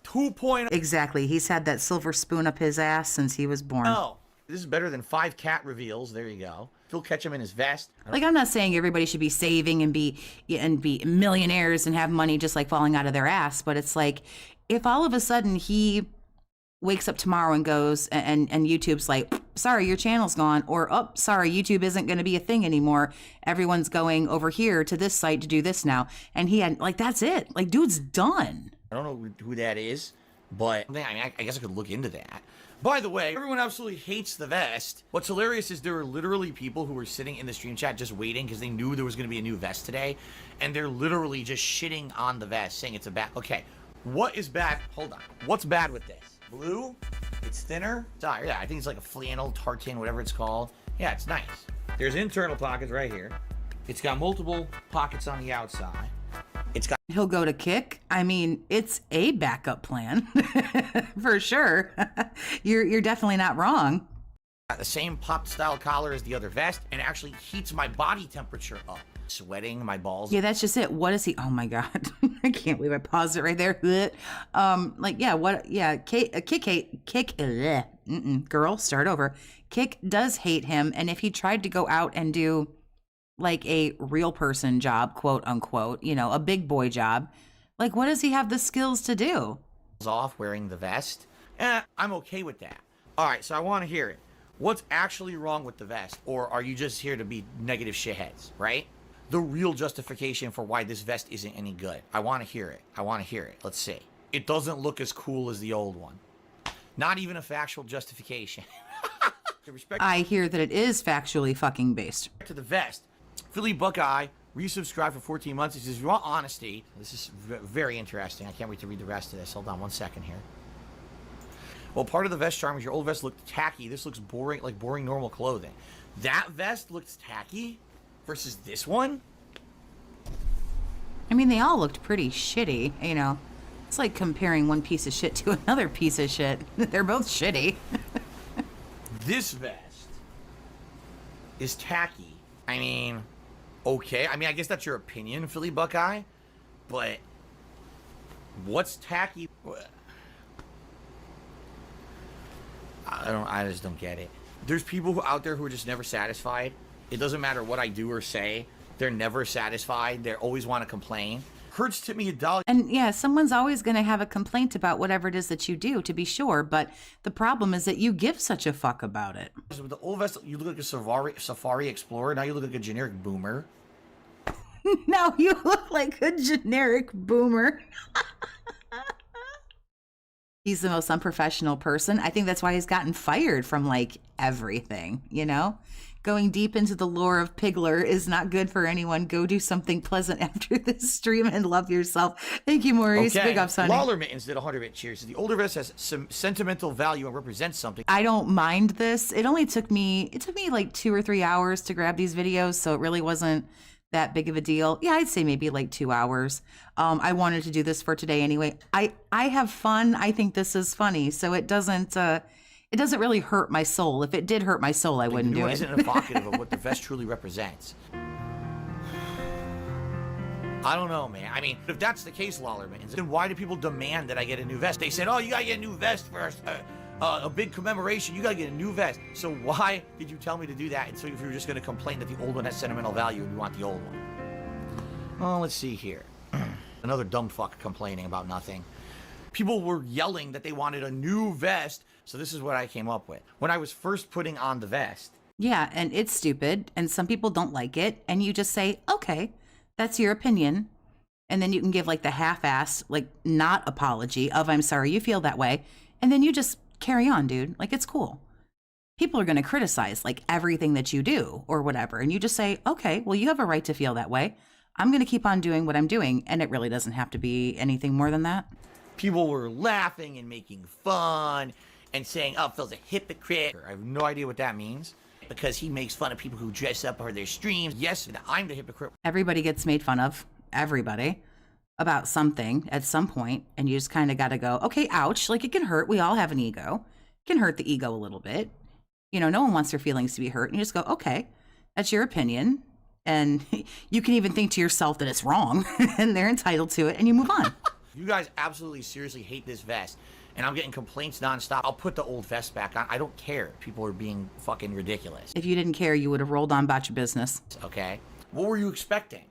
2.0. Exactly. He's had that silver spoon up his ass since he was born. Oh, this is better than 5 cat reveals. There you go. He'll catch him in his vest. Like, I'm not saying everybody should be saving and be millionaires and have money just like falling out of their ass, but it's like, if all of a sudden he wakes up tomorrow and goes and YouTube's like, sorry, your channel's gone, or, oh, sorry, YouTube isn't going to be a thing anymore. Everyone's going over here to this site to do this now. And he had, like, that's it. Like, dude's done. I don't know who that is, but I guess I could look into that. By the way, everyone absolutely hates the vest. What's hilarious is there are literally people who were sitting in the stream chat just waiting because they knew there was going to be a new vest today. And they're literally just shitting on the vest, saying it's a bad... Okay, what is bad? Hold on. What's bad with this? Blue? It's thinner? Sorry, yeah, I think it's like a flannel, tartan, whatever it's called. Yeah, it's nice. There's internal pockets right here. It's got multiple pockets on the outside. It's got... He'll go to Kick. I mean, it's a backup plan. For sure. You're definitely not wrong. Got the same pop style collar as the other vest and actually heats my body temperature up. Sweating my balls. Yeah, that's just it. What is he? Oh my God. I can't believe I paused it right there. Like, yeah, what? Yeah, Kick, girl, start over. Kick does hate him. And if he tried to go out and do like a real person job, quote unquote, a big boy job, like, what does he have the skills to do? off wearing the vest, I'm okay with that. All right, so I want to hear it. What's actually wrong with the vest? Or are you just here to be negative shitheads, right? The real justification for why this vest isn't any good. I want to hear it. I want to hear it. Let's see. It doesn't look as cool as the old one. Not even a factual justification. I hear that it is factually fucking based. To the vest. Philly Buckeye resubscribed for 14 months. He says, if you want honesty, this is very interesting. I can't wait to read the rest of this. Hold on one second here. Well, part of the vest charm is your old vest looked tacky. This looks boring, like boring normal clothing. That vest looks tacky versus this one? I mean, they all looked pretty shitty, you know. It's like comparing one piece of shit to another piece of shit. They're both shitty. This vest is tacky. I mean, okay. I mean, I guess that's your opinion, Philly Buckeye. But what's tacky? I just don't get it. There's people out there who are just never satisfied. It doesn't matter what I do or say. They're never satisfied. They always want to complain. Hertz tipped me $1. And yeah, someone's always going to have a complaint about whatever it is that you do, to be sure. But the problem is that you give such a fuck about it. With the old vest, you look like a safari explorer. Now you look like a generic boomer. Now you look like a generic boomer. He's the most unprofessional person. I think that's why he's gotten fired from like everything, you know? Going deep into the lore of Pigler is not good for anyone. Go do something pleasant after this stream and love yourself. Thank you, Maurice. Okay. Big ups, honey. Lawler Mittens did 100-bit cheers. The older vest has some sentimental value and represents something. I don't mind this. It took me like 2 or 3 hours to grab these videos, so it really wasn't that big of a deal. Yeah, I'd say maybe like 2 hours. I wanted to do this for today anyway. I have fun. I think this is funny, so it doesn't really hurt my soul. If it did hurt my soul, I wouldn't do it. Isn't evocative of what the vest truly represents. I don't know, man. I mean, if that's the case, Lawler Mittens, then why do people demand that I get a new vest? They said, oh, you gotta get a new vest first. A big commemoration, you gotta get a new vest. So why did you tell me to do that? And so if you were just gonna complain that the old one has sentimental value and you want the old one. Oh, let's see here. Another dumb fuck complaining about nothing. People were yelling that they wanted a new vest. So this is what I came up with. When I was first putting on the vest. Yeah, and it's stupid, and some people don't like it, and you just say, okay, that's your opinion. And then you can give like the half-assed, like not apology of, I'm sorry you feel that way. And then you just carry on, dude. Like, it's cool. People are going to criticize like everything that you do or whatever. And you just say, okay, well, you have a right to feel that way. I'm going to keep on doing what I'm doing. And it really doesn't have to be anything more than that. People were laughing and making fun and saying, oh, Phil's a hypocrite. I have no idea what that means because he makes fun of people who dress up for their streams. Yes, I'm the hypocrite. Everybody gets made fun of. Everybody. About something at some point, and you just kind of got to go, okay, ouch, like it can hurt. We all have an ego. It can hurt the ego a little bit. You know, no one wants their feelings to be hurt. And you just go, okay, that's your opinion. And you can even think to yourself that it's wrong and they're entitled to it, and you move on. You guys absolutely seriously hate this vest, and I'm getting complaints nonstop. I'll put the old vest back on. I don't care. People are being fucking ridiculous. If you didn't care, you would have rolled on about your business. Okay. What were you expecting?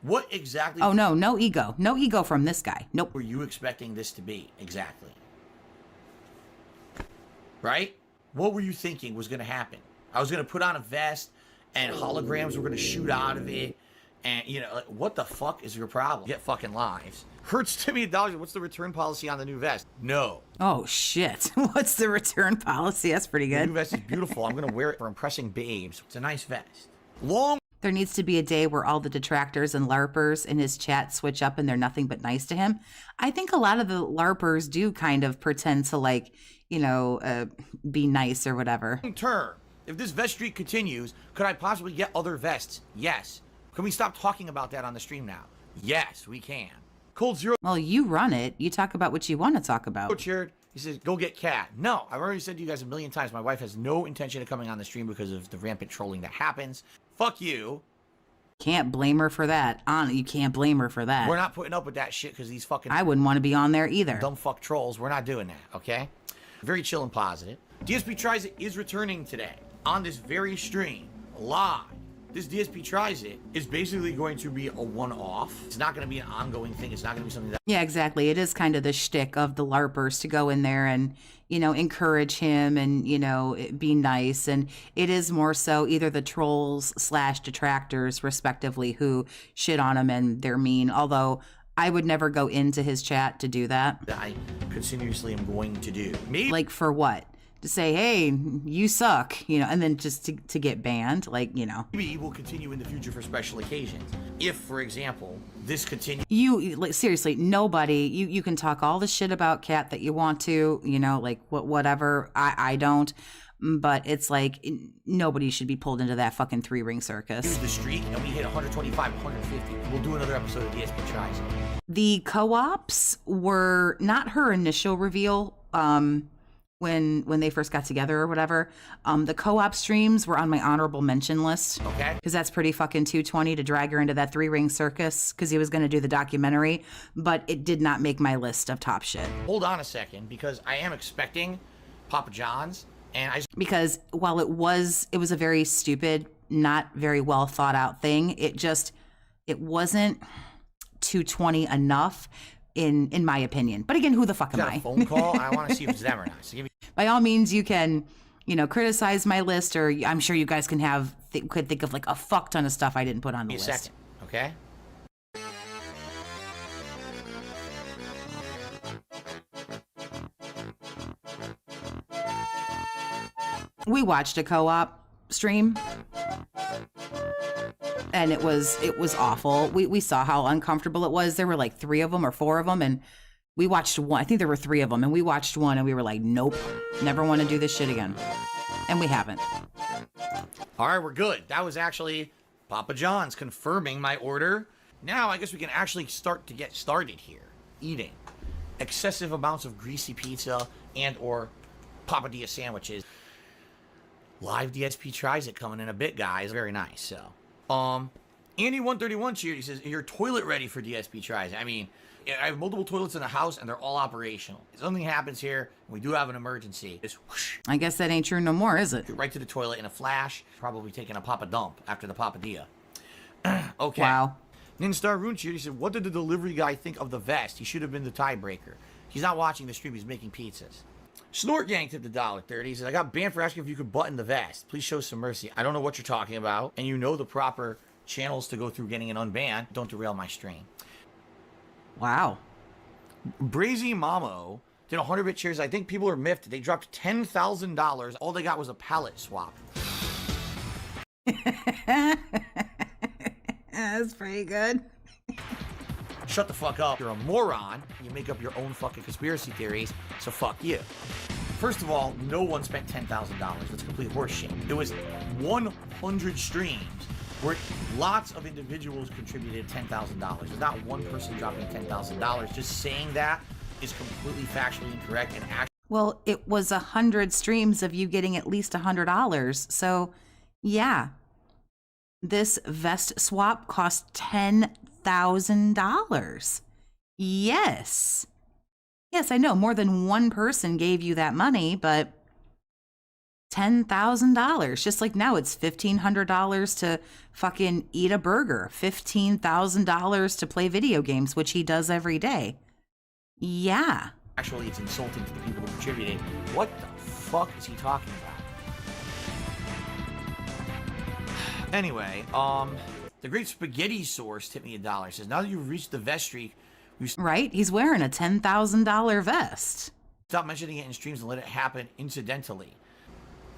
What exactly? Oh, no ego. No ego from this guy. Nope. Were you expecting this to be exactly? Right? What were you thinking was going to happen? I was going to put on a vest and holograms were going to shoot out of it. And, you know, like, what the fuck is your problem? Get fucking lives. Hurts to me $1. What's the return policy on the new vest? No. Oh, shit. What's the return policy? That's pretty good. The new vest is beautiful. I'm going to wear it for impressing babes. It's a nice vest. Long. There needs to be a day where all the detractors and LARPers in his chat switch up and they're nothing but nice to him. I think a lot of the LARPers do kind of pretend to, like, you know, be nice or whatever. Long term, if this vest streak continues, could I possibly get other vests? Yes. Can we stop talking about that on the stream now? Yes, we can. Cold Zero. Well, you run it. You talk about what you want to talk about. Cheered. He says, go get Cat. No, I've already said to you guys a million times, my wife has no intention of coming on the stream because of the rampant trolling that happens. Fuck you. Can't blame her for that. You can't blame her for that. We're not putting up with that shit because these fucking... I wouldn't want to be on there either. Dumb fuck trolls. We're not doing that, okay? Very chill and positive. DSP Tries It is returning today on this very stream, live. This DSP Tries It is basically going to be a one-off. It's not going to be an ongoing thing. It's not going to be something that... Yeah, exactly. It is kind of the shtick of the LARPers to go in there and, you know, encourage him and, you know, be nice. And it is more so either the trolls / detractors, respectively, who shit on him and they're mean. Although I would never go into his chat to do that. I continuously am going to do. Maybe... Like, for what? To say, hey, you suck, you know, and then just to get banned, like, you know. Maybe we'll continue in the future for special occasions. If, for example, this continues... You, like, seriously, nobody, you can talk all the shit about Cat that you want to, you know, like, whatever, I don't, but it's like, nobody should be pulled into that fucking 3-ring circus. Use the streak, and we hit 125, 150. We'll do another episode of DSP Tries It. The co-ops were not her initial reveal, when they first got together or whatever. The co-op streams were on my honorable mention list. Okay. Because that's pretty fucking 220 to drag her into that 3-ring circus because he was going to do the documentary, but it did not make my list of top shit. Hold on a second, because I am expecting Papa John's, and because while it was a very stupid, not very well thought out thing, it wasn't 220 enough. In my opinion. But again, who the fuck am I? A phone call. I want to see if it's them or not. So give me... By all means, you can, you know, criticize my list, or I'm sure you guys can could think of like a fuck ton of stuff I didn't put on the list. Second, okay? We watched a co-op stream. And it was awful. We saw how uncomfortable it was. There were like 3 of them or 4 of them, and we watched one. I think there were 3 of them, and we watched one, and we were like, nope, never want to do this shit again. And we haven't. All right, we're good. That was actually Papa John's confirming my order. Now I guess we can actually start to get started here. Eating excessive amounts of greasy pizza and or papadilla sandwiches. Live DSP Tries It coming in a bit, guys. Very nice. So, Andy131 cheered. He says, "Your toilet ready for DSP Tries It?" I mean, I have multiple toilets in the house, and they're all operational. If something happens here, and we do have an emergency, just whoosh. I guess that ain't true no more, is it? Right to the toilet in a flash. Probably taking a papa dump after the papadilla. Okay. Wow. Ninstar Rune cheered. He said, "What did the delivery guy think of the vest? He should have been the tiebreaker. He's not watching the stream. He's making pizzas." Snort Gang tipped $1.30. He said, "I got banned for asking if you could button the vest. Please show some mercy. I don't know what you're talking about, and you know the proper channels to go through getting an unbanned. Don't derail my stream." Wow. Brazy Mamo did 100-bit shares. I think people are miffed. They dropped $10,000. All they got was a palette swap. That's pretty good. Shut the fuck up. You're a moron. You make up your own fucking conspiracy theories, so fuck you. First of all, no one spent $10,000. That's complete horseshit. It was 100 streams where lots of individuals contributed $10,000. There's not one person dropping $10,000. Just saying that is completely factually incorrect and actually... Well, it was 100 streams of you getting at least $100. So, yeah. This vest swap cost $10,000. Yes. Yes, I know more than one person gave you that money, but $10,000. Just like now it's $1,500 to fucking eat a burger, $15,000 to play video games, which he does every day. Yeah. Actually, it's insulting to the people who contributed. What the fuck is he talking about? Anyway, the Great Spaghetti Source tipped me $1. Says, now that you've reached the vest streak, right? He's wearing a $10,000 vest. Stop mentioning it in streams and let it happen incidentally.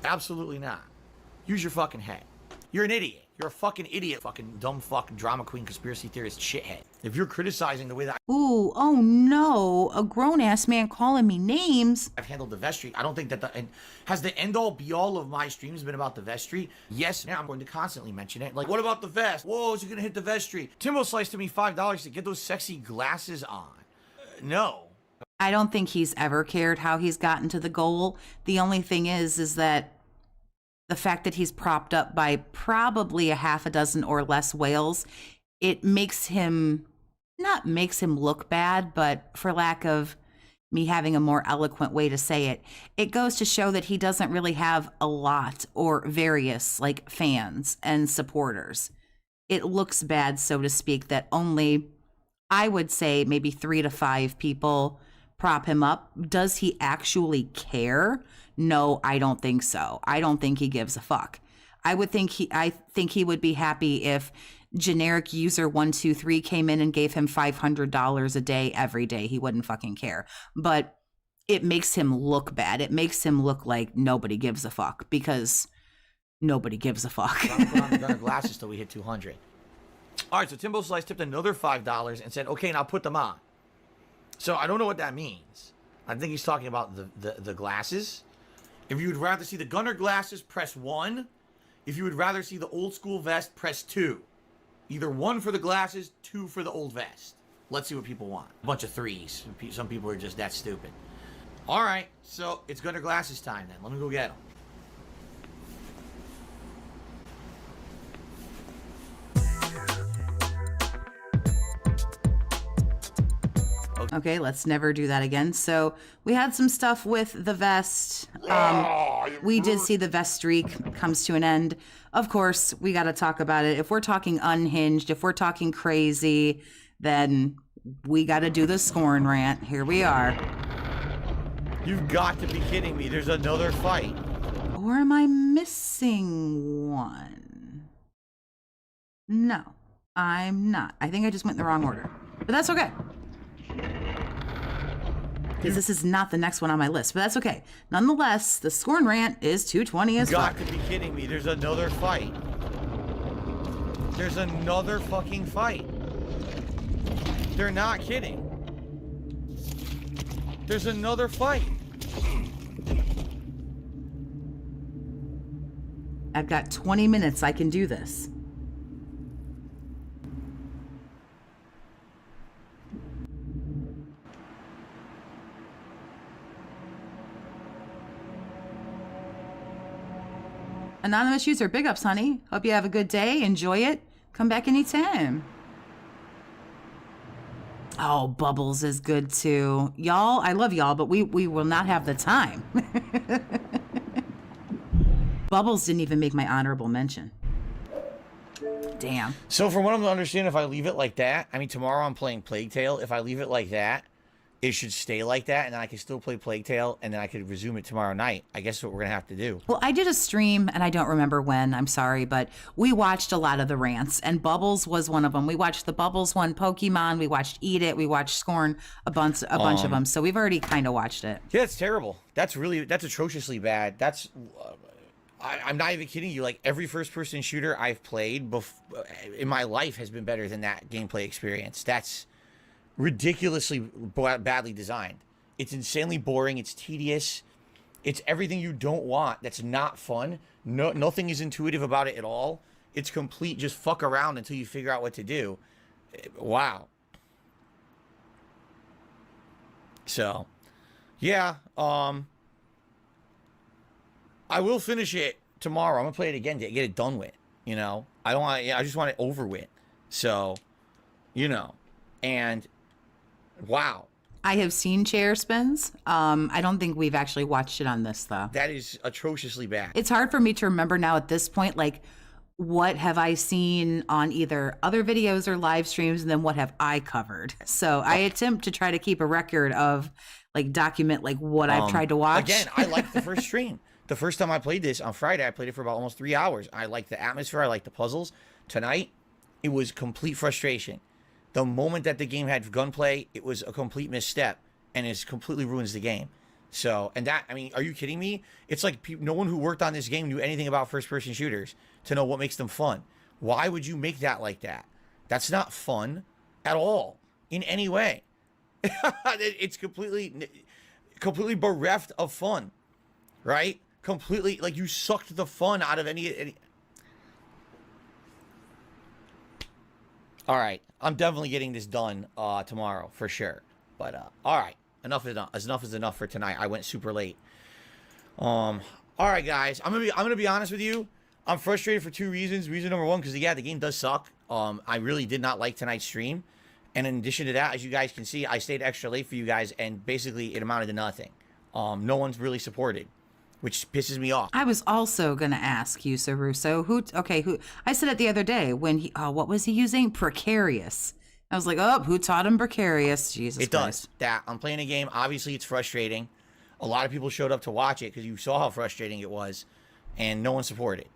Absolutely not. Use your fucking head. You're an idiot. You're a fucking idiot. Fucking dumb fucking drama queen conspiracy theorist shithead. If you're criticizing the way that Ooh, oh no. A grown-ass man calling me names. I've handled the vestry, I don't think that has the end-all be-all of my streams been about the vestry? Yes, now I'm going to constantly mention it. Like, what about the vest? Whoa, is he gonna hit the vestry? Timbo sliced to me $5 to get those sexy glasses on. No. I don't think he's ever cared how he's gotten to the goal. The only thing is that the fact that he's propped up by probably a half a dozen or less whales, it makes him, not makes him look bad, but for lack of, me having a more eloquent way to say it. It goes to show that he doesn't really have a lot or various like fans and supporters. It looks bad, so to speak, that only, I would say, maybe 3 to 5 people prop him up. Does he actually care? No, I don't think so. I don't think he gives a fuck. I think he would be happy if generic user 123 came in and gave him $500 a day every day. He wouldn't fucking care. But it makes him look bad. It makes him look like nobody gives a fuck, because nobody gives a fuck. Put on the gunner glasses till we hit 200. All right, so Timbo Slice tipped another $5 and said, okay, now put them on. So I don't know what that means. I think he's talking about the glasses. If you would rather see the gunner glasses, press 1. If you would rather see the old school vest, press 2. Either 1 for the glasses, 2 for the old vest. Let's see what people want. A bunch of 3s. Some people are just that stupid. All right, so it's gunner glasses time then. Let me go get them. Okay, let's never do that again. So we had some stuff with the vest. We did see the vest streak comes to an end. Of course, we got to talk about it. If we're talking unhinged, if we're talking crazy, then we got to do the Scorn rant. Here we are. You've got to be kidding me. There's another fight. Or am I missing one? No, I'm not. I think I just went in the wrong order. But that's okay. Because this is not the next one on my list, but that's okay. Nonetheless, the Scorn rant is 220 as fuck. Got to be kidding me. There's another fight. There's another fucking fight. They're not kidding. There's another fight. I've got 20 minutes. I can do this. Anonymous user, big ups, honey. Hope you have a good day. Enjoy it. Come back anytime. Oh, Bubbles is good too. Y'all, I love y'all, but we will not have the time. Bubbles didn't even make my honorable mention. Damn. So from what I'm understanding, if I leave it like that, I mean, tomorrow I'm playing Plague Tale. If I leave it like that, it should stay like that, and then I can still play Plague Tale, and then I could resume it tomorrow night. I guess that's what we're going to have to do. Well, I did a stream, and I don't remember when, I'm sorry, but we watched a lot of the rants, and Bubbles was one of them. We watched the Bubbles one, Pokemon, we watched Eat It, we watched Scorn, a bunch of them, so we've already kind of watched it. Yeah, it's terrible. That's atrociously bad. That's... I'm not even kidding you. Like, every first-person shooter I've played in my life has been better than that gameplay experience. That's ridiculously badly designed. It's insanely boring. It's tedious. It's everything you don't want. That's not fun. Nothing is intuitive about it at all. It's complete just fuck around until you figure out what to do. Wow. So, yeah. I will finish it tomorrow. I'm gonna play it again to get it done with. You know, I just want it over with. So, you know, and wow. I have seen chair spins. I don't think we've actually watched it on this though. That is atrociously bad. It's hard for me to remember now at this point, like, what have I seen on either other videos or live streams, and then what have I covered? So I attempt to try to keep a record of, like, document, like, what I've tried to watch. Again, I liked the first stream. The first time I played this on Friday, I played it for about almost 3 hours. I liked the atmosphere. I liked the puzzles. Tonight, it was complete frustration. The moment that the game had gunplay, it was a complete misstep, and it completely ruins the game. So, and that, I mean, are you kidding me? It's like no one who worked on this game knew anything about first-person shooters to know what makes them fun. Why would you make that like that? That's not fun at all in any way. It's completely bereft of fun, right? Completely, like, you sucked the fun out of any... All right, I'm definitely getting this done tomorrow for sure. But all right, enough is enough for tonight. I went super late. All right, guys, I'm gonna be honest with you. I'm frustrated for 2 reasons. Reason number one, because yeah, the game does suck. I really did not like tonight's stream, And in addition to that, as you guys can see, I stayed extra late for you guys, and basically it amounted to nothing. No one's really supported, which pisses me off. I was also going to ask you, Sir Russo, who, I said it the other day when he, what was he using? Precarious. I was like, oh, who taught him precarious? Jesus It Christ. does. That I'm playing a game. Obviously, it's frustrating. A lot of people showed up to watch it because you saw how frustrating it was, and no one supported.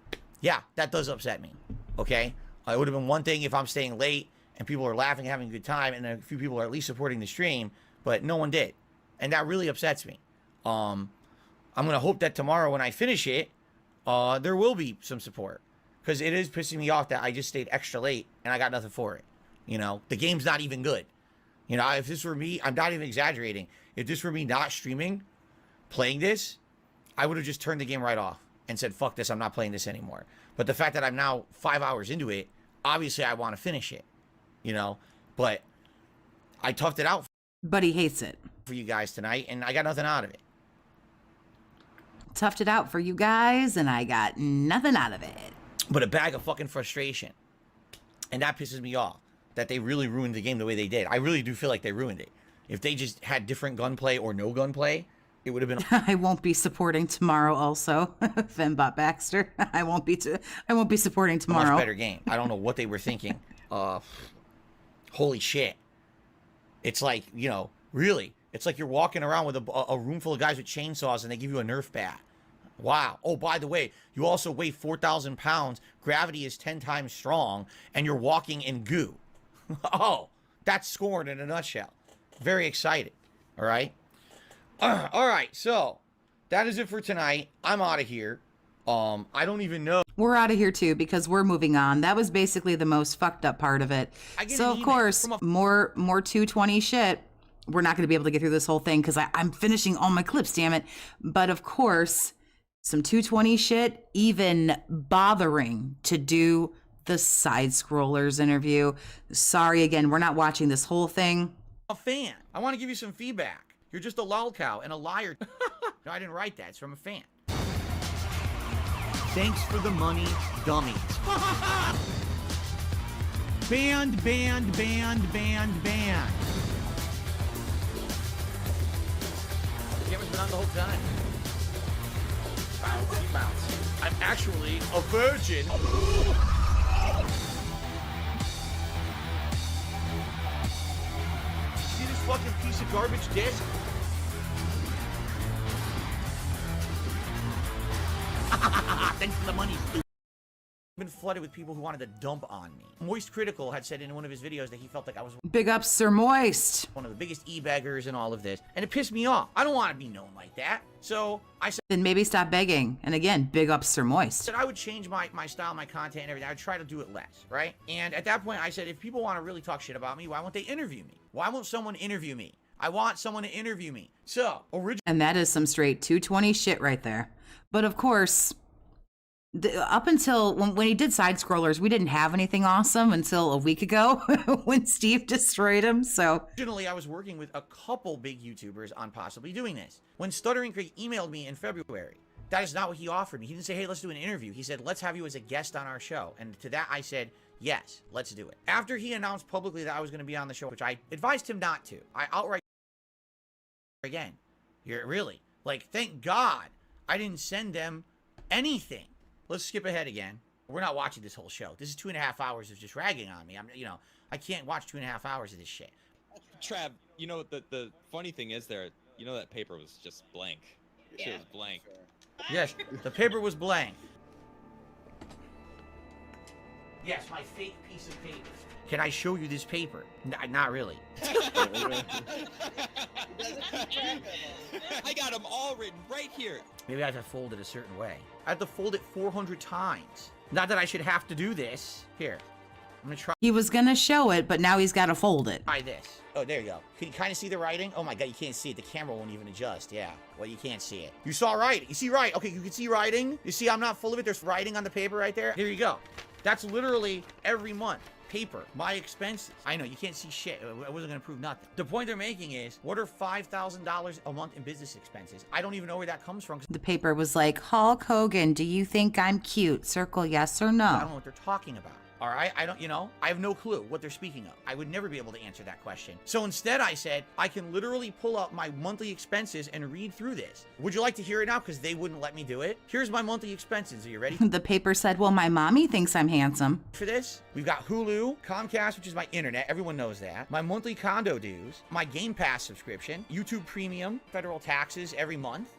Yeah, that does upset me. Okay? It would have been one thing if I'm staying late and people are laughing, having a good time, and a few people are at least supporting the stream, but no one did. And that really upsets me. I'm going to hope that tomorrow when I finish it, there will be some support. Because it is pissing me off that I just stayed extra late and I got nothing for it. You know, the game's not even good. You know, if this were me, I'm not even exaggerating. If this were me not streaming, playing this, I would have just turned the game right off and said, fuck this, I'm not playing this anymore. But the fact that I'm now 5 hours into it, obviously I want to finish it. You know, but I toughed it out. But he hates it. For you guys tonight, and I got nothing out of it. Toughed it out for you guys, and I got nothing out of it. But a bag of fucking frustration. And that pisses me off. That they really ruined the game the way they did. I really do feel like they ruined it. If they just had different gunplay or no gunplay, it would have been... I won't be supporting tomorrow also. Fembot Baxter. I won't be supporting tomorrow. A much better game. I don't know what they were thinking. Holy shit. It's like, you know, really... It's like you're walking around with a room full of guys with chainsaws and they give you a Nerf bat. Wow. Oh, by the way, you also weigh 4,000 pounds. Gravity is 10 times strong and you're walking in goo. Oh, that's Scorn in a nutshell. Very excited. All right. All right. So that is it for tonight. I'm out of here. I don't even know. We're out of here too because we're moving on. That was basically the most fucked up part of it. So of course, more 220 shit. We're not going to be able to get through this whole thing because I'm finishing all my clips, damn it. But of course, some 220 shit, even bothering to do the side-scrollers interview. Sorry again, we're not watching this whole thing. A fan. I want to give you some feedback. You're just a lolcow and a liar. No, I didn't write that. It's from a fan. Thanks for the money, dummies. Banned. Camera's been on the whole time. Bounce. I'm actually a virgin. See this fucking piece of garbage disc? Thanks for the money, stupid. Been flooded with people who wanted to dump on me. Moist Critical had said in one of his videos that he felt like I was big ups, Sir Moist, one of the biggest e-beggars in all of this, and it pissed me off. I don't want to be known like that, so I said, then maybe stop begging. And again, big ups, Sir Moist. I would change my style, my content, and everything. I'd try to do it less, right? And at that point, I said, if people want to really talk shit about me, why won't they interview me? Why won't someone interview me? I want someone to interview me. So, and that is some straight 220 shit right there. But of course, up until when he did side scrollers, we didn't have anything awesome until a week ago when Steve destroyed him. So originally, I was working with a couple big YouTubers on possibly doing this. When Stuttering Craig emailed me in February, that is not what he offered me. He didn't say, hey, let's do an interview. He said, let's have you as a guest on our show. And to that, I said, yes, let's do it. After he announced publicly that I was going to be on the show, which I advised him not to, I outright again. You're really like, thank God I didn't send them anything. Let's skip ahead again. We're not watching this whole show. This is 2.5 hours of just ragging on me. I can't watch 2.5 hours of this shit. Trav, you know, the funny thing is there, you know that paper was just blank. It was blank. Yes, the paper was blank. Yes, my fake piece of paper. Can I show you this paper? Not really. I got them all written right here. Maybe I have to fold it a certain way. I have to fold it 400 times. Not that I should have to do this. Here, I'm gonna try. He was gonna show it, but now he's got to fold it. Try this. Oh, there you go. Can you kind of see the writing? Oh my God, you can't see it. The camera won't even adjust. Yeah, well, you can't see it. You saw writing. You see writing. Okay, you can see writing. You see I'm not full of it. There's writing on the paper right there. Here you go. That's literally every month. Paper, my expenses. I know, you can't see shit. I wasn't gonna prove nothing. The point they're making is, what are $5,000 a month in business expenses? I don't even know where that comes from. The paper was like, Hulk Hogan, do you think I'm cute? Circle yes or no. I don't know what they're talking about. All right, I don't, I have no clue what they're speaking of. I would never be able to answer that question. So instead I said, I can literally pull up my monthly expenses and read through this. Would you like to hear it now? Because they wouldn't let me do it. Here's my monthly expenses. Are you ready? The paper said, well, my mommy thinks I'm handsome. For this, we've got Hulu, Comcast, which is my internet. Everyone knows that. My monthly condo dues, my Game Pass subscription, YouTube Premium, federal taxes every month,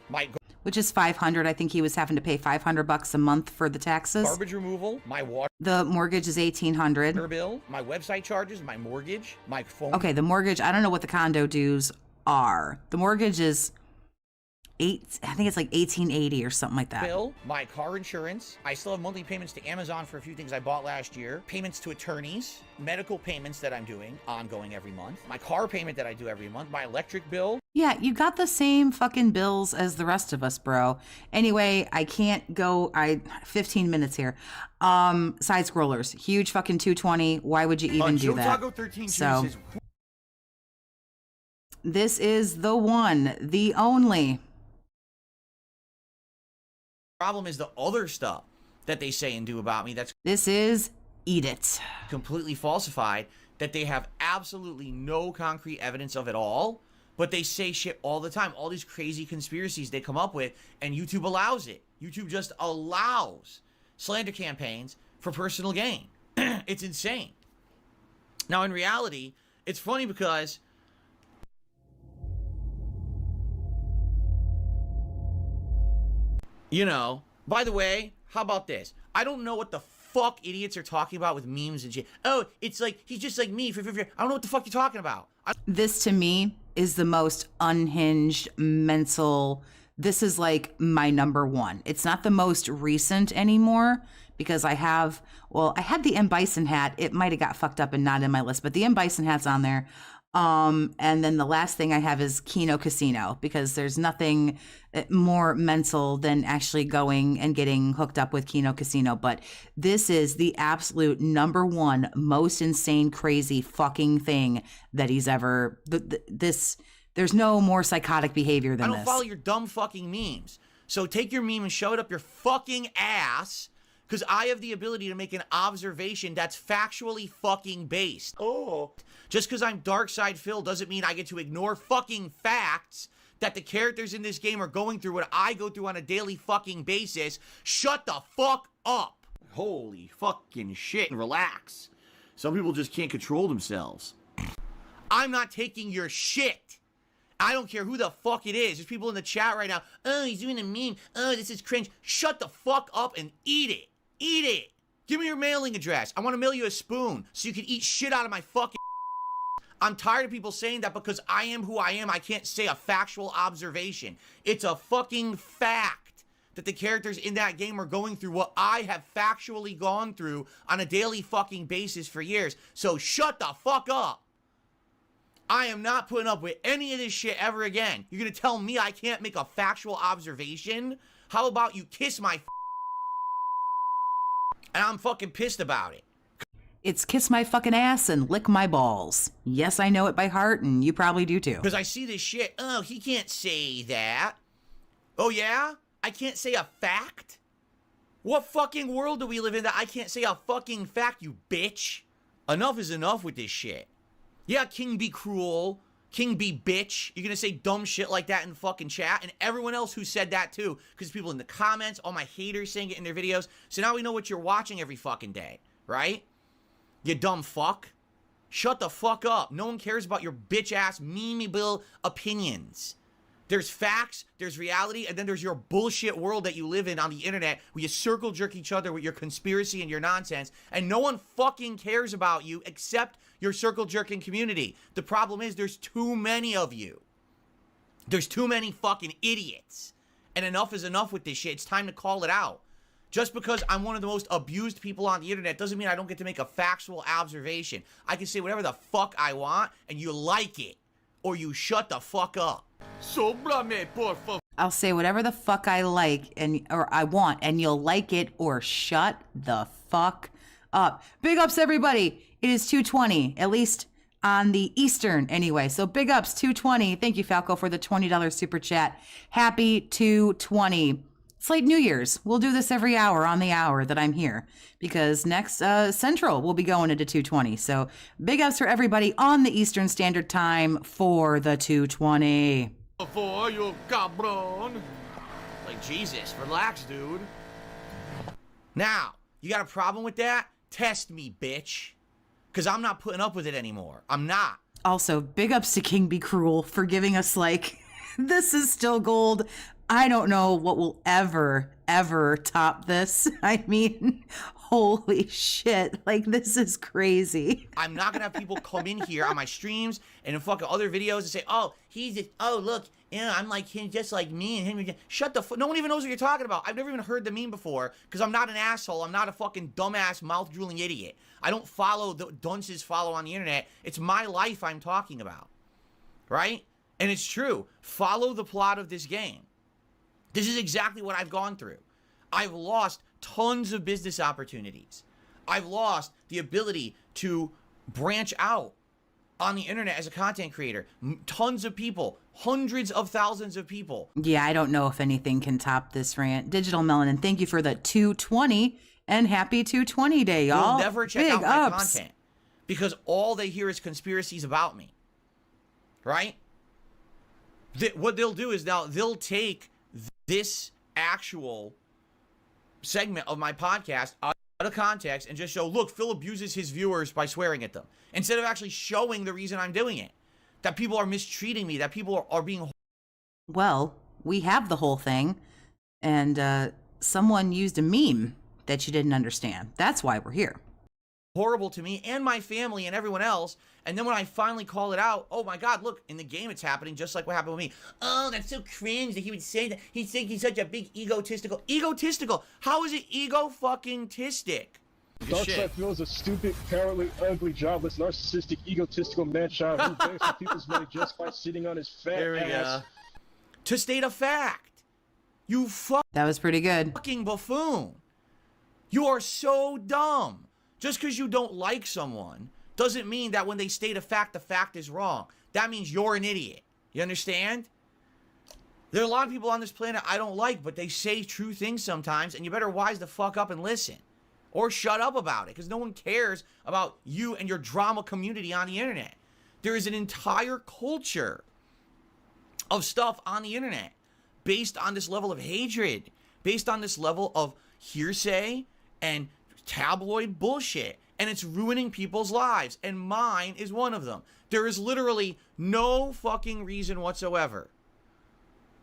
which is $500. I think he was having to pay $500 a month for the taxes. Garbage removal, my water. The mortgage is $1,800. Bill, my website charges, my mortgage, my phone. Okay, the mortgage, I don't know what the condo dues are. The mortgage is I think it's like $1,880 or something like that. Bill, my car insurance. I still have monthly payments to Amazon for a few things I bought last year. Payments to attorneys, medical payments that I'm doing ongoing every month. My car payment that I do every month. My electric bill. Yeah, you got the same fucking bills as the rest of us, bro. Anyway, I can't go. 15 minutes here. Side scrollers, huge fucking 220. Why would you even do that? Taco 13 So says, this is the one, the only. Problem is the other stuff that they say and do about me. This is Eat It. Completely falsified, that they have absolutely no concrete evidence of at all, but they say shit all the time. All these crazy conspiracies they come up with, and YouTube allows it. YouTube just allows slander campaigns for personal gain. It's insane. Now, in reality, it's funny because by the way, how about this? I don't know what the fuck idiots are talking about with memes and shit. Oh, it's like, he's just like me. I don't know what the fuck you're talking about. This, to me, is the most unhinged, mental. This is like my number one. It's not the most recent anymore because I had the M. Bison hat. It might have got fucked up and not in my list, but the M. Bison hat's on there. And then the last thing I have is Kino Casino, because there's nothing more mental than actually going and getting hooked up with Kino Casino. But this is the absolute number one most insane, crazy fucking thing that he's ever. There's no more psychotic behavior than this. I don't follow your dumb fucking memes. So take your meme and shove it up your fucking ass, because I have the ability to make an observation that's factually fucking based. Oh. Just because I'm Dark Side Phil doesn't mean I get to ignore fucking facts that the characters in this game are going through what I go through on a daily fucking basis. Shut the fuck up. Holy fucking shit. And relax. Some people just can't control themselves. I'm not taking your shit. I don't care who the fuck it is. There's people in the chat right now. Oh, he's doing a meme. Oh, this is cringe. Shut the fuck up and eat it. Eat it. Give me your mailing address. I want to mail you a spoon so you can eat shit out of my fucking. I'm tired of people saying that because I am who I am, I can't say a factual observation. It's a fucking fact that the characters in that game are going through what I have factually gone through on a daily fucking basis for years. So shut the fuck up. I am not putting up with any of this shit ever again. You're gonna tell me I can't make a factual observation? How about you kiss my and I'm fucking pissed about it. It's kiss my fucking ass and lick my balls. Yes, I know it by heart, and you probably do too. Because I see this shit. Oh, he can't say that. Oh, yeah? I can't say a fact? What fucking world do we live in that I can't say a fucking fact, you bitch? Enough is enough with this shit. Yeah, king be cruel. King be bitch. You're gonna say dumb shit like that in fucking chat, and everyone else who said that too. Because people in the comments, all my haters saying it in their videos. So now we know what you're watching every fucking day, right? You dumb fuck. Shut the fuck up. No one cares about your bitch-ass, meme-able opinions. There's facts, there's reality, and then there's your bullshit world that you live in on the internet where you circle jerk each other with your conspiracy and your nonsense, and no one fucking cares about you except your circle jerking community. The problem is there's too many of you. There's too many fucking idiots. And enough is enough with this shit. It's time to call it out. Just because I'm one of the most abused people on the internet doesn't mean I don't get to make a factual observation. I can say whatever the fuck I want, and you like it, or you shut the fuck up. Sóbrame, por favor. I'll say whatever the fuck I like or I want, and you'll like it, or shut the fuck up. Big ups, everybody. It is 2:20, at least on the Eastern anyway. So big ups, 2:20. Thank you, Falco, for the $20 super chat. Happy 2:20. It's like New Year's. We'll do this every hour on the hour that I'm here because next Central will be going into 220. So big ups for everybody on the Eastern Standard Time for the 220. For you cabron. Like, Jesus, relax, dude. Now, you got a problem with that? Test me, bitch. Because I'm not putting up with it anymore. I'm not. Also, big ups to King Be Cruel for giving us, like, this is still gold. I don't know what will ever top this. I mean, holy shit. Like, this is crazy. I'm not going to have people come in here on my streams and in fucking other videos and say, oh, he's just, oh, look, yeah, I'm like him, just like me and him. Shut the fuck. No one even knows what you're talking about. I've never even heard the meme before because I'm not an asshole. I'm not a fucking dumbass, mouth-drooling idiot. I don't follow the dunces follow on the internet. It's my life I'm talking about, right? And it's true. Follow the plot of this game. This is exactly what I've gone through. I've lost tons of business opportunities. I've lost the ability to branch out on the internet as a content creator. Tons of people, hundreds of thousands of people. Yeah, I don't know if anything can top this rant. Digital Melanin, thank you for the 220 and happy 220 day, y'all. They'll never check Big out my ups. content because all they hear is conspiracies about me, right? What they'll do is now they'll take this actual segment of my podcast out of context and just show, look, Phil abuses his viewers by swearing at them, instead of actually showing the reason I'm doing it, that people are mistreating me, that people are being... Well, we have the whole thing, and someone used a meme that you didn't understand. That's why we're here. Horrible to me and my family and everyone else. And then when I finally call it out, oh my God, look, in the game it's happening just like what happened with me. Oh, that's so cringe that he would say that. He'd think he's such a big egotistical. Egotistical? How is it ego-fucking-tistic? Dark Side Phil is a stupid, cowardly, ugly, jobless, narcissistic, egotistical man-child who begs for people's money just by sitting on his fat ass. To state a fact, you that was pretty good. Fucking buffoon. You are so dumb. Just because you don't like someone doesn't mean that when they state a fact, the fact is wrong. That means you're an idiot. You understand? There are a lot of people on this planet I don't like, but they say true things sometimes, and you better wise the fuck up and listen. Or shut up about it, because no one cares about you and your drama community on the internet. There is an entire culture of stuff on the internet based on this level of hatred, based on this level of hearsay and tabloid bullshit, and it's ruining people's lives, and mine is one of them. There is literally no fucking reason whatsoever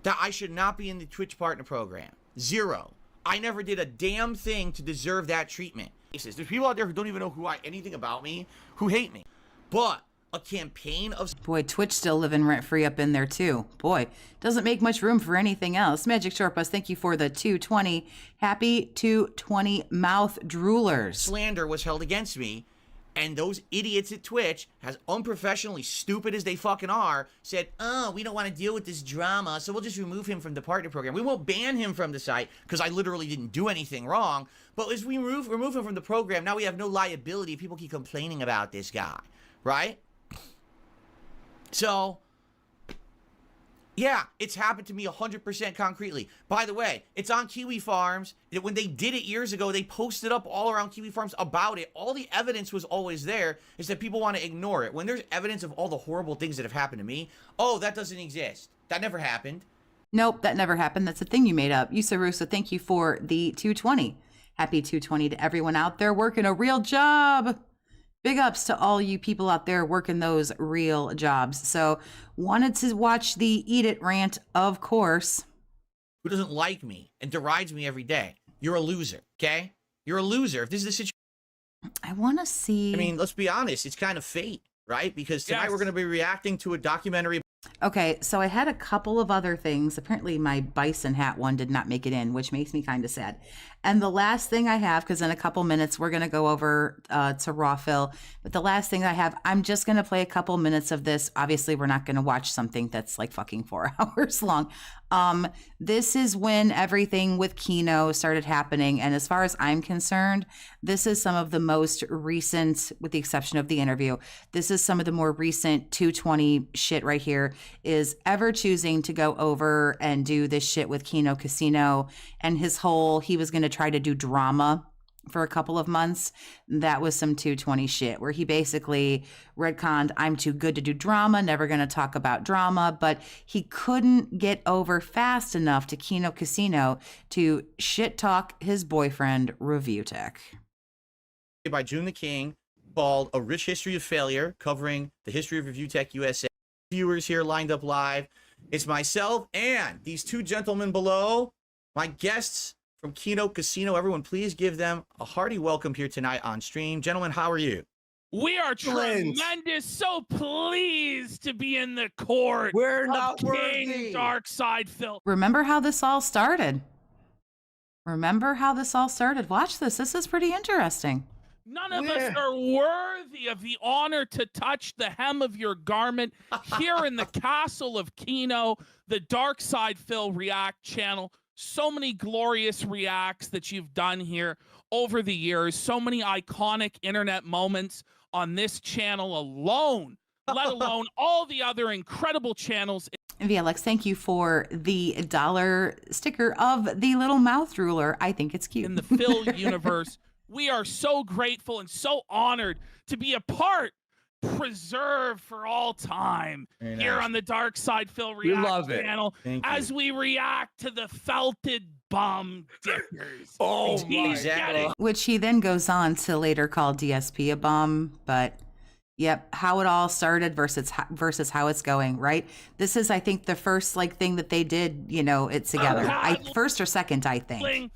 that I should not be in the Twitch partner program. Zero. I never did a damn thing to deserve that treatment. There's people out there who don't even know anything about me, who hate me. But a campaign of... Boy, Twitch still living rent-free up in there, too. Boy, doesn't make much room for anything else. Magic Shortbus, thank you for the 220. Happy 220 mouth droolers. Slander was held against me, and those idiots at Twitch, as unprofessionally stupid as they fucking are, said, oh, we don't want to deal with this drama, so we'll just remove him from the partner program. We won't ban him from the site, because I literally didn't do anything wrong, but as we remove him from the program, now we have no liability. People keep complaining about this guy, right? So, yeah, it's happened to me 100% concretely. By the way, it's on Kiwi Farms. When they did it years ago, they posted up all around Kiwi Farms about it. All the evidence was always there. It's that people want to ignore it. When there's evidence of all the horrible things that have happened to me, oh, that doesn't exist. That never happened. Nope, that never happened. That's a thing you made up. Yusa Rusa, thank you for the 220. Happy 220 to everyone out there working a real job. Big ups to all you people out there working those real jobs. So, wanted to watch the Eat It rant, of course. Who doesn't like me and derides me every day? You're a loser, okay? You're a loser. If this is the situation... I want to see... I mean, let's be honest. It's kind of fate, right? Because tonight we're going to be reacting to a documentary... Okay, so I had a couple of other things. Apparently my bison hat one did not make it in, which makes me kind of sad. And the last thing I have, because in a couple minutes we're going to go over to Raw Phil, but the last thing I have, I'm just going to play a couple minutes of this. Obviously, we're not going to watch something that's like fucking 4 hours long. This is when everything with Kino started happening. And as far as I'm concerned, this is some of the most recent, with the exception of the interview, this is some of the more recent 220 shit right here, is ever choosing to go over and do this shit with Kino Casino and his whole, he was going to try to do drama for a couple of months. That was some 220 shit where he basically retconned, I'm too good to do drama, never going to talk about drama, but he couldn't get over fast enough to Kino Casino to shit talk his boyfriend, Review Tech. By June the King, called A Rich History of Failure, covering the history of Review Tech USA. Viewers here lined up live. It's myself and these two gentlemen below, my guests from Kino Casino. Everyone, please give them a hearty welcome here tonight on stream. Gentlemen, how are you? We are tremendous. So pleased to be in the court. We're of not King worthy. Dark Side Phil. Remember how this all started. Watch this. This is pretty interesting. None of us are worthy of the honor to touch the hem of your garment here in the castle of Kino, the Dark Side Phil React channel. So many glorious reacts that you've done here over the years. So many iconic internet moments on this channel alone, let alone all the other incredible channels. VLX, thank you for the $1 sticker of the little mouth ruler. I think it's cute. In the Phil universe, we are so grateful and so honored to be a part, preserved for all time here on the Dark Side Phil React channel as we react to the felted bum dickers. Oh my God. Which he then goes on to later call DSP a bum, but yep, how it all started versus how it's going, right? This is, I think, the first like thing that they did, you know, it together. First or second, I think.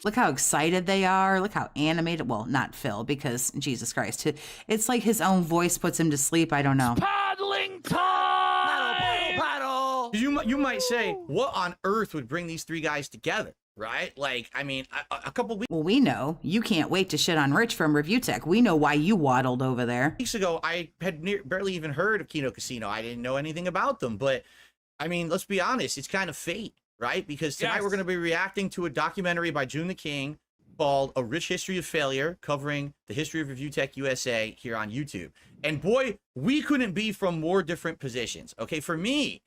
Look how excited they are. Look how animated. Well, not Phil, because Jesus Christ. It's like his own voice puts him to sleep. I don't know. Paddling time! Paddle. You might say, what on earth would bring these three guys together, right? Like, I mean, a couple weeks. Well, we know. You can't wait to shit on Rich from Review Tech. We know why you waddled over there. Weeks ago, I had barely even heard of Kino Casino. I didn't know anything about them. But, I mean, let's be honest. It's kind of fate. Right? Because tonight we're going to be reacting to a documentary by June the King called A Rich History of Failure, covering the history of Review Tech USA here on YouTube. And boy, we couldn't be from more different positions. Okay, for me,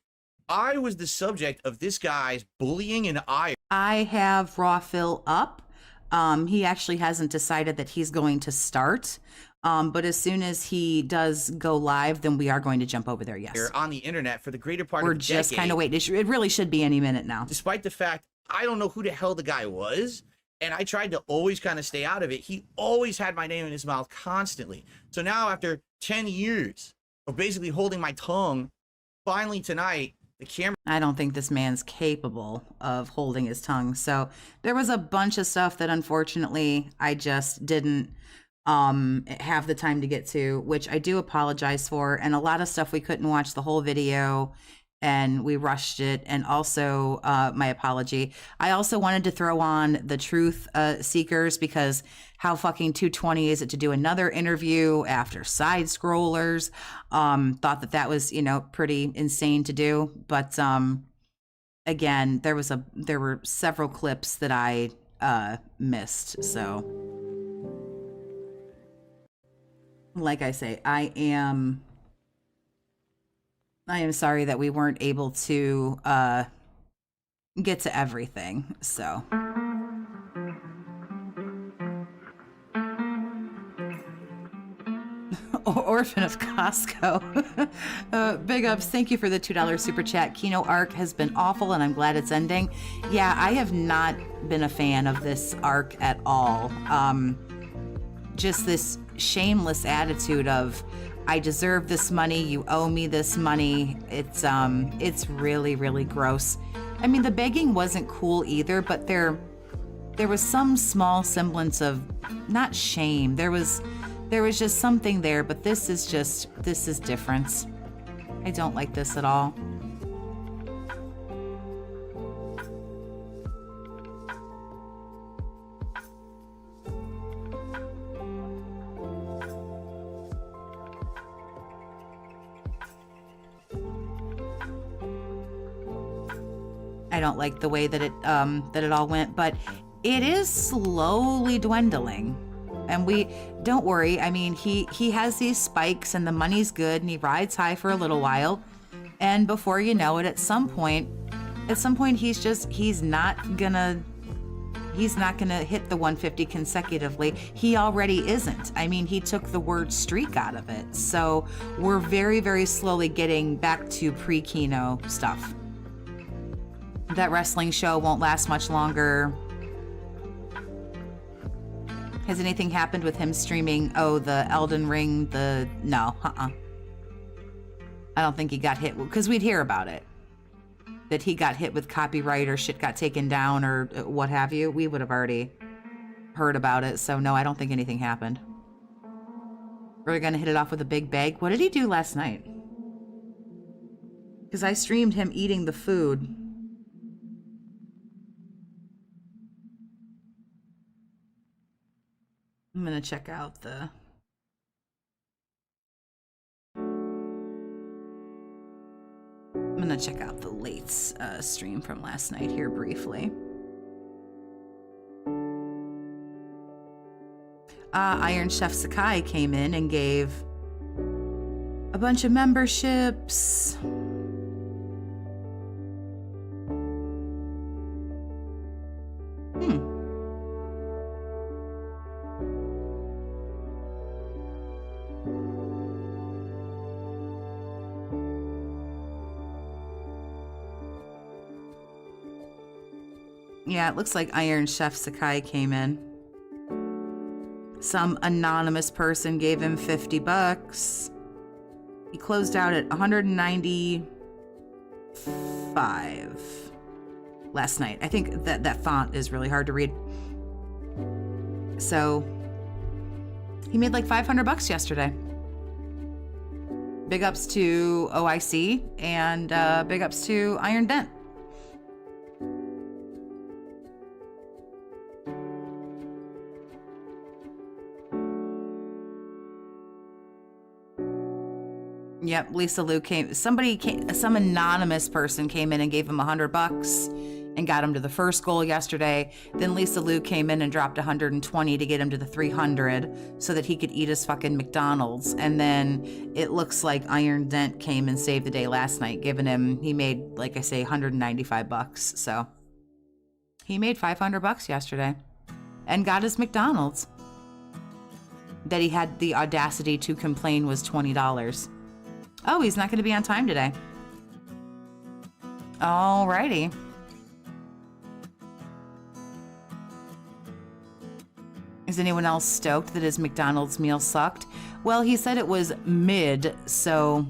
I was the subject of this guy's bullying and ire. I have Raw Phil up. He actually hasn't decided that he's going to start. But as soon as he does go live, then we are going to jump over there, yes. On the internet for the greater part We're of the just decade. kind of waiting. It really should be any minute now. Despite the fact I don't know who the hell the guy was, and I tried to always kind of stay out of it, he always had my name in his mouth constantly. So now after 10 years of basically holding my tongue, finally tonight, the camera... I don't think this man's capable of holding his tongue. So there was a bunch of stuff that unfortunately I just didn't have the time to get to, which I do apologize for, and a lot of stuff we couldn't watch the whole video and we rushed it, and also my apology. I also wanted to throw on the Truth Seekers, because how fucking 220 is it to do another interview after Sidescrollers? Thought that was, you know, pretty insane to do, but again, there were several clips that I missed, so like I say, I am sorry that we weren't able to get to everything. So Orphan of Costco. Big ups. Thank you for the $2 super chat. Kino arc has been awful and I'm glad it's ending. Yeah, I have not been a fan of this arc at all. Just this shameless attitude of, I deserve this money, you owe me this money. It's really, really gross. I mean, the begging wasn't cool either, but there was some small semblance of, not shame, there was just something there, but this is different. I don't like this at all. I don't like the way that it all went, but it is slowly dwindling. And we don't worry. I mean, he has these spikes and the money's good and he rides high for a little while. And before you know it, at some point he's not gonna hit the 150 consecutively. He already isn't. I mean, he took the word streak out of it. So we're very, very slowly getting back to pre-Kino stuff. That wrestling show won't last much longer. Has anything happened with him streaming? Oh, the Elden Ring, no, I don't think he got hit, because we'd hear about it. That he got hit with copyright or shit got taken down or what have you. We would have already heard about it. So no, I don't think anything happened. We're gonna hit it off with a big bag. What did he do last night? Because I streamed him eating the food. I'm gonna check out the... I'm gonna check out the late stream from last night here briefly. Iron Chef Sakai came in and gave a bunch of memberships. Yeah, it looks like Iron Chef Sakai came in. Some anonymous person gave him $50. He closed out at 195 last night. I think that font is really hard to read. So he made like $500 yesterday. Big ups to OIC and big ups to Iron Dent. Yep, Lisa Lou came. Some anonymous person came in and gave him $100 and got him to the first goal yesterday. Then Lisa Lou came in and dropped 120 to get him to the 300 so that he could eat his fucking McDonald's. And then it looks like Iron Dent came and saved the day last night, giving him, he made, like I say, $195. So he made $500 yesterday and got his McDonald's that he had the audacity to complain was $20. Oh, he's not going to be on time today. Alrighty. Is anyone else stoked that his McDonald's meal sucked? Well, he said it was mid, so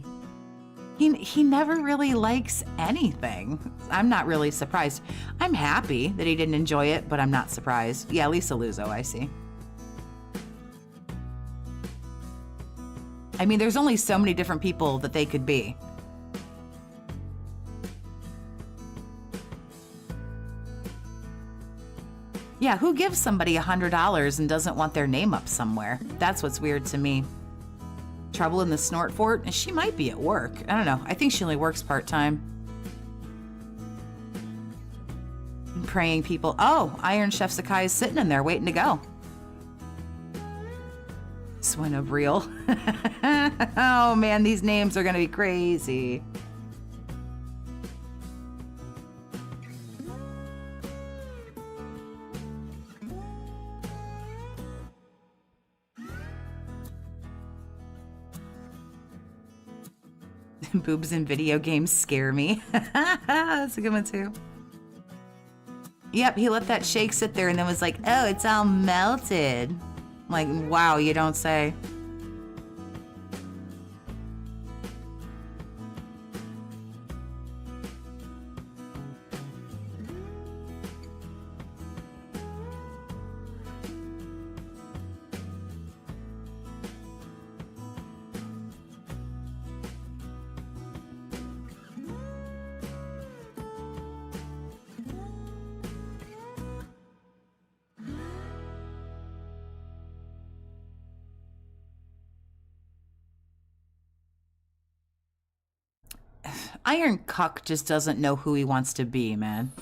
he never really likes anything. I'm not really surprised. I'm happy that he didn't enjoy it, but I'm not surprised. Yeah, Lisa Luzo, I see. I mean, there's only so many different people that they could be. Yeah, who gives somebody $100 and doesn't want their name up somewhere? That's what's weird to me. Trouble in the Snort Fort? She might be at work. I don't know. I think she only works part-time. Praying people. Oh, Iron Chef Sakai is sitting in there waiting to go. Swin of Real. Oh man, these names are gonna be crazy. Boobs in video games scare me. That's a good one too. Yep, he let that shake sit there and then was like, oh, it's all melted. Like, wow, you don't say. Iron Cuck just doesn't know who he wants to be, man.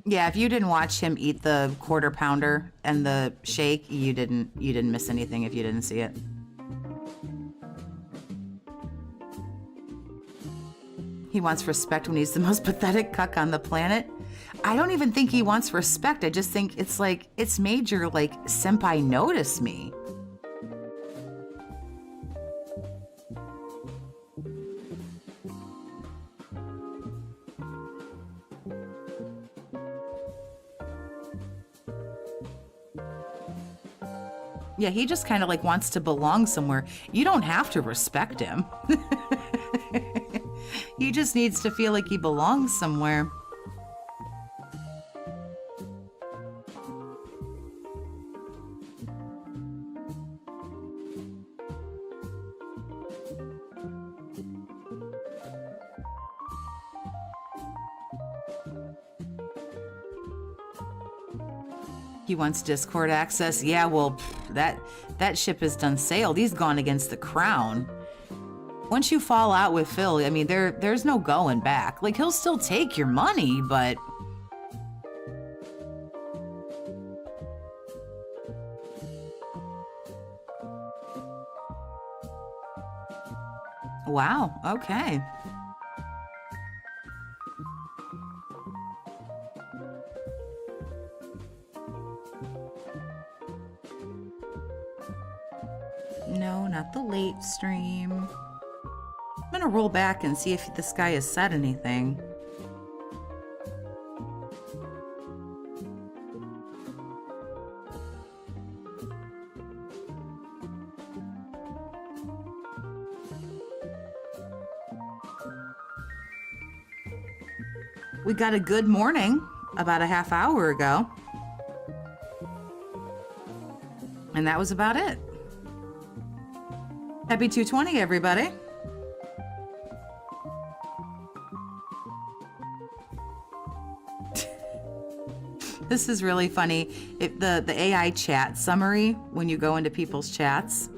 Yeah, if you didn't watch him eat the quarter pounder and the shake, you didn't miss anything if you didn't see it. He wants respect when he's the most pathetic cuck on the planet. I don't even think he wants respect. I just think it's like, it's major, like, senpai notice me. Yeah, he just kind of like wants to belong somewhere. You don't have to respect him. He just needs to feel like he belongs somewhere. He wants Discord access. Yeah, well, that ship has done sailed. He's gone against the crown. Once you fall out with Phil, I mean, there's no going back. Like, he'll still take your money, but... Wow, okay. No, not the late stream. I'm gonna roll back and see if this guy has said anything. We got a good morning about a half hour ago. And that was about it. Happy 220, everybody. This is really funny. The AI chat summary, when you go into people's chats,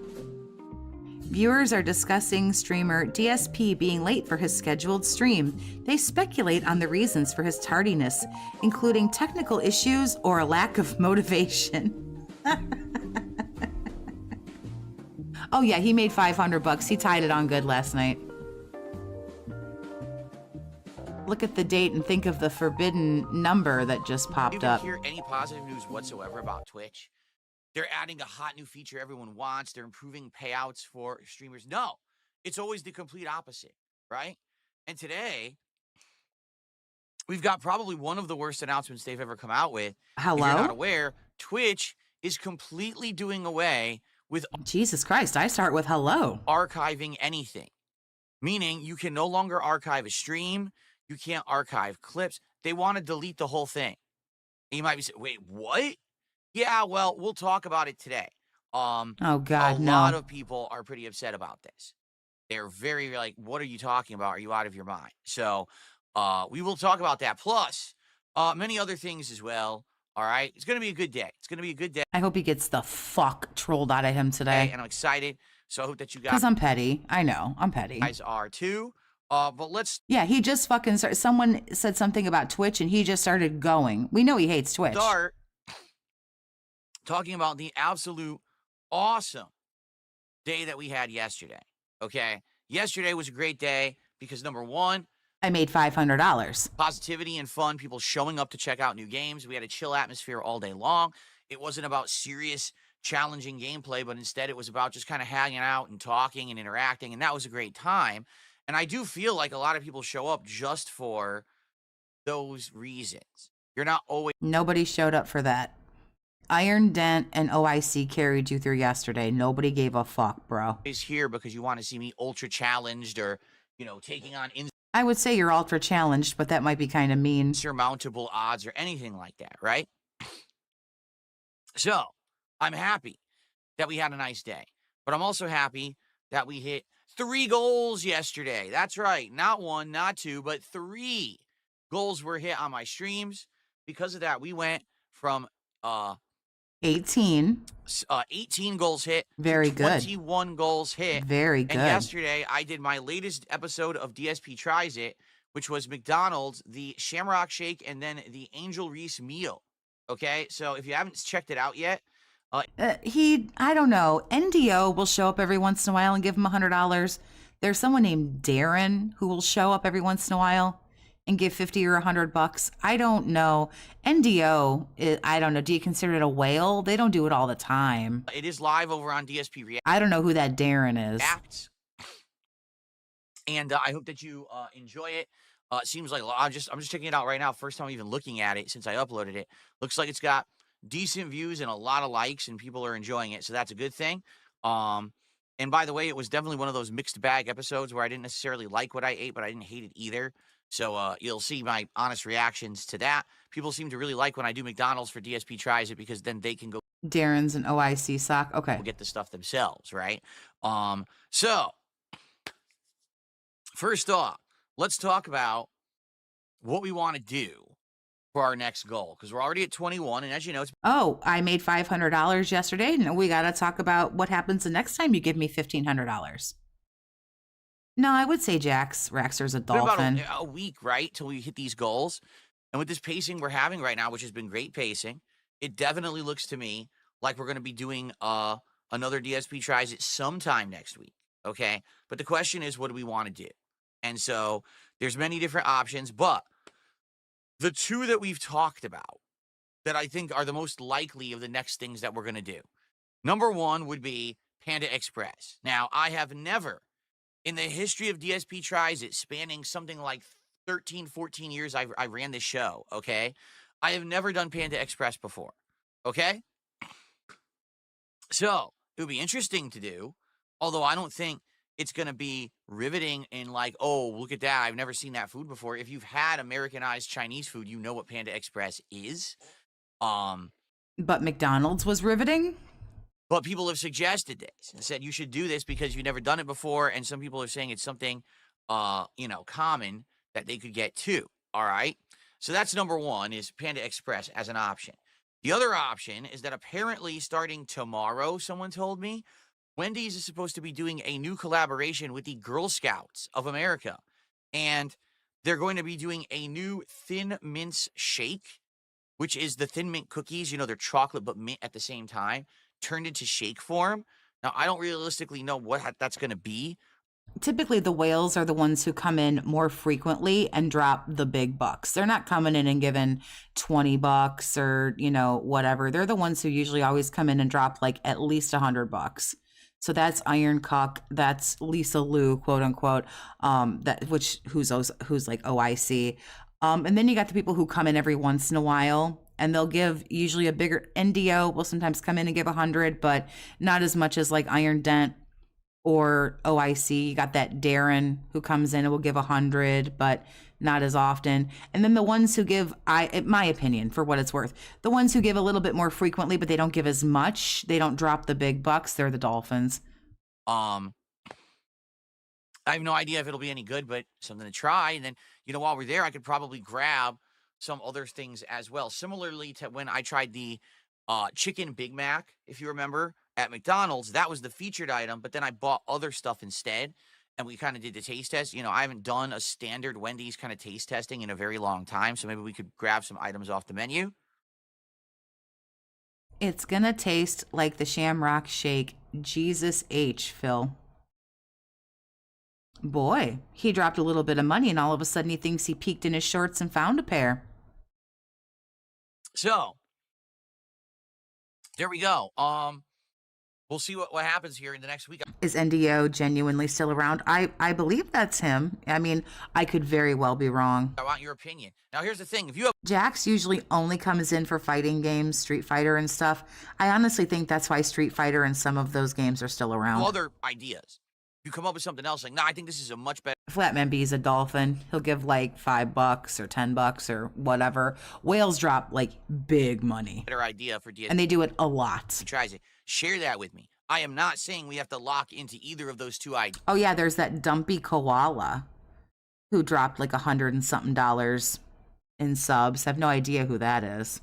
viewers are discussing streamer DSP being late for his scheduled stream. They speculate on the reasons for his tardiness, including technical issues or a lack of motivation. Oh yeah, he made $500. He tied it on good last night. Look at the date and think of the forbidden number that just popped up. You didn't hear any positive news whatsoever about Twitch. They're adding a hot new feature everyone wants. They're improving payouts for streamers. No, it's always the complete opposite, right? And today, we've got probably one of the worst announcements they've ever come out with. Hello? If you're not aware, Twitch is completely doing away with... Jesus Christ, I start with hello. ...archiving anything. Meaning, you can no longer archive a stream. You can't archive clips. They want to delete the whole thing. And you might be saying, wait, what? Yeah, well, we'll talk about it today. Oh, God, no. A lot of people are pretty upset about this. They're very like, what are you talking about? Are you out of your mind? So we will talk about that. Plus, many other things as well. All right? It's going to be a good day. It's going to be a good day. I hope he gets the fuck trolled out of him today. And I'm excited. So I hope that you guys... Because I'm petty. I know. I'm petty. Guys are too. But let's... Yeah, he just fucking started. Someone said something about Twitch and he just started going. We know he hates Twitch. Start talking about the absolute awesome day that we had yesterday. Okay? Yesterday was a great day because, number one, I made $500. Positivity and fun, people showing up to check out new games. We had a chill atmosphere all day long. It wasn't about serious, challenging gameplay, but instead it was about just kind of hanging out and talking and interacting, and that was a great time. And I do feel like a lot of people show up just for those reasons. You're not always... Nobody showed up for that. Iron Dent and OIC carried you through yesterday. Nobody gave a fuck, bro. ...is here because you want to see me ultra challenged or, you know, taking on... I would say you're ultra challenged, but that might be kind of mean. ...insurmountable odds or anything like that, right? So, I'm happy that we had a nice day. But I'm also happy that we hit 3 goals yesterday. That's right. Not 1, not 2, but 3 goals were hit on my streams. Because of that, we went from 18. 18 goals hit. Very good. 21 goals hit. Very good. And yesterday, I did my latest episode of DSP Tries It, which was McDonald's, the Shamrock Shake, and then the Angel Reese meal. Okay? So if you haven't checked it out yet, I don't know. NDO will show up every once in a while and give him $100. There's someone named Darren who will show up every once in a while and give 50 or $100. I don't know. NDO, I don't know. Do you consider it a whale? They don't do it all the time. it is live over on DSP React. I don't know who that Darren is. And I hope that you enjoy it. It seems like I'm just checking it out right now. First time even looking at it since I uploaded it. Looks like it's got decent views and a lot of likes, and people are enjoying it. So that's a good thing. And by the way, it was definitely one of those mixed bag episodes where I didn't necessarily like what I ate, but I didn't hate it either. So you'll see my honest reactions to that. People seem to really like when I do McDonald's for DSP Tries It because then they can go. Darren's an OIC sock. Okay. Get the stuff themselves, right? So first off, let's talk about what we want to do for our next goal, because we're already at 21, and as you know, Oh, I made $500 yesterday. No, we got to talk about what happens the next time you give me $1,500. No, I would say Raxer's a dolphin. About a week, right, till we hit these goals. And with this pacing we're having right now, which has been great pacing, it definitely looks to me like we're going to be doing another DSP Tries It sometime next week, okay? But the question is, what do we want to do? And so there's many different options, but the two that we've talked about that I think are the most likely of the next things that we're going to do. Number one would be Panda Express. Now, I have never, in the history of DSP Tries It, spanning something like 13, 14 years I ran this show, okay? I have never done Panda Express before, okay? So, it would be interesting to do, although I don't think it's going to be riveting and like, oh, look at that. I've never seen that food before. If you've had Americanized Chinese food, you know what Panda Express is. But McDonald's was riveting? But people have suggested this and said you should do this because you've never done it before. And some people are saying it's something, common that they could get too. All right. So that's number one, is Panda Express as an option. The other option is that apparently starting tomorrow, someone told me, Wendy's is supposed to be doing a new collaboration with the Girl Scouts of America. And they're going to be doing a new Thin Mints shake, which is the Thin Mint cookies. You know, they're chocolate but mint at the same time, turned into shake form. Now, I don't realistically know what that's going to be. Typically, the whales are the ones who come in more frequently and drop the big bucks. They're not coming in and giving $20 or, whatever. They're the ones who usually always come in and drop like at least $100. So that's Iron Cuck. That's Lisa Lou, quote unquote. Who's like OIC. And then you got the people who come in every once in a while, and they'll give usually a bigger NDO. Will sometimes come in and give 100, but not as much as like Iron Dent or OIC. You got that Darren who comes in and will give 100, but not as often. And then the ones who give, in my opinion, for what it's worth, the ones who give a little bit more frequently, but they don't give as much, they don't drop the big bucks, they're the Dolphins. I have no idea if it'll be any good, but something to try. And then, while we're there, I could probably grab some other things as well. Similarly to when I tried the chicken Big Mac, if you remember, at McDonald's, that was the featured item, but then I bought other stuff instead. And we kind of did the taste test. I haven't done a standard Wendy's kind of taste testing in a very long time. So maybe we could grab some items off the menu. It's going to taste like the Shamrock Shake. Jesus H, Phil. Boy, he dropped a little bit of money and all of a sudden he thinks he peeked in his shorts and found a pair. So, there we go. We'll see what happens here in the next week. Is NDO genuinely still around? I believe that's him. I mean, I could very well be wrong. I want your opinion. Now, here's the thing. If you have Jax usually only comes in for fighting games, Street Fighter and stuff. I honestly think that's why Street Fighter and some of those games are still around. other ideas, you come up with something else like, no, I think this is a much better. Flatman B's a dolphin. He'll give like $5 or $10 or whatever. Whales drop like big money. Better idea for DSP. And they do it a lot. He tries it. Share that with me. I am not saying we have to lock into either of those two ideas. Oh yeah, there's that dumpy koala who dropped like $100 and something in subs. I have no idea who that is.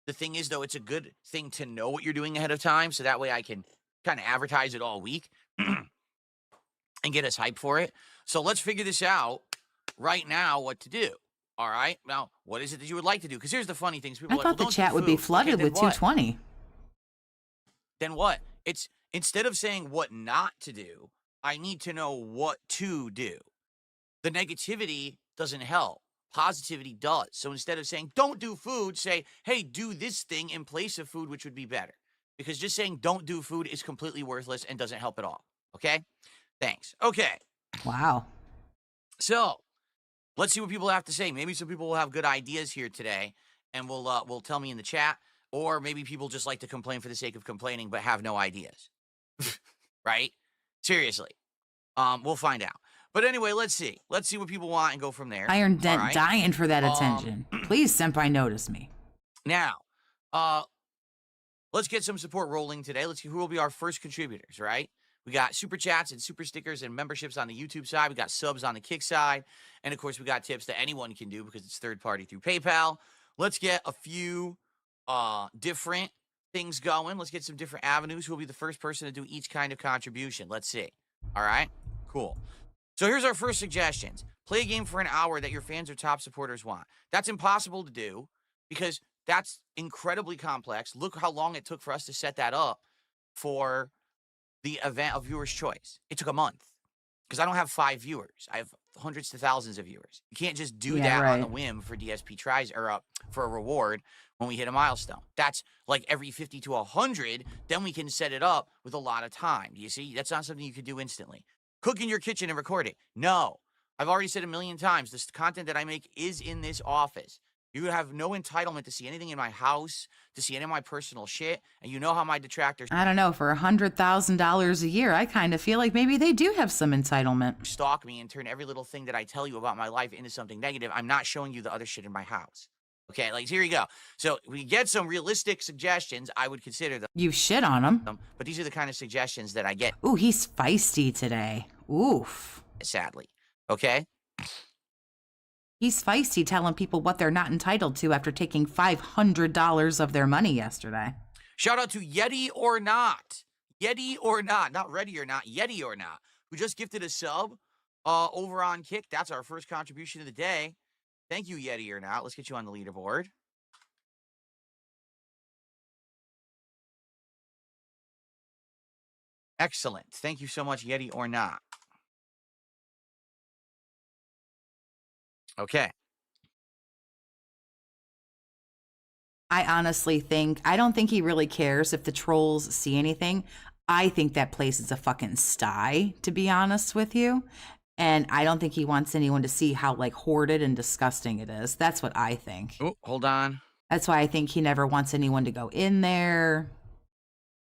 The thing is, though, it's a good thing to know what you're doing ahead of time, so that way I can kind of advertise it all week and get us hyped for it. So let's figure this out right now, what to do. All right? Now, what is it that you would like to do? Because here's the funny things. People I are like, thought well, the don't chat do would be food. flooded Okay, then with what? 220. Then what? It's instead of saying what not to do, I need to know what to do. The negativity doesn't help. Positivity does. So instead of saying don't do food, say, hey, do this thing in place of food, which would be better. Because just saying don't do food is completely worthless and doesn't help at all. Okay? Thanks. Okay. Wow. So let's see what people have to say. Maybe some people will have good ideas here today and will tell me in the chat. Or maybe people just like to complain for the sake of complaining but have no ideas. Right? Seriously. We'll find out. But anyway, let's see. Let's see what people want and go from there. Iron Dent All right? dying for that attention. Please, Senpai, notice me. Now, let's get some support rolling today. Let's see who will be our first contributors, right? We got super chats and super stickers and memberships on the YouTube side. We got subs on the Kick side. And, of course, we got tips that anyone can do because it's third-party through PayPal. Let's get a few different things going. Let's get some different avenues. Who will be the first person to do each kind of contribution? Let's see. All right? Cool. So here's our first suggestions. Play a game for an hour that your fans or top supporters want. That's impossible to do because that's incredibly complex. Look how long it took for us to set that up for the event of Viewer's Choice. It took a month because I don't have 5 viewers. I have hundreds to thousands of viewers. You can't just do that on the whim for DSP tries or for a reward when we hit a milestone. That's like every 50 to 100. Then we can set it up with a lot of time. Do you see? That's not something you could do instantly. Cook in your kitchen and record it. No. I've already said a million times, this content that I make is in this office. You have no entitlement to see anything in my house, to see any of my personal shit, and you know how my detractors I don't know, for $100,000 a year, I kind of feel like maybe they do have some entitlement. stalk me and turn every little thing that I tell you about my life into something negative. I'm not showing you the other shit in my house. Okay, like here you go. So we get some realistic suggestions. I would consider them. You shit on them. But these are the kind of suggestions that I get. Ooh, he's feisty today. Oof. Sadly. Okay? He's feisty telling people what they're not entitled to after taking $500 of their money yesterday. Shout out to Yeti or Not. Yeti or Not. Not Ready or Not. Yeti or Not. Who just gifted a sub over on Kick. That's our first contribution of the day. Thank you, Yeti or Not. Let's get you on the leaderboard. Excellent. Thank you so much, Yeti or Not. Okay. I honestly think, I don't think he really cares if the trolls see anything. I think that place is a fucking sty, to be honest with you. And I don't think he wants anyone to see how, like, hoarded and disgusting it is. That's what I think. Oh, hold on. That's why I think he never wants anyone to go in there.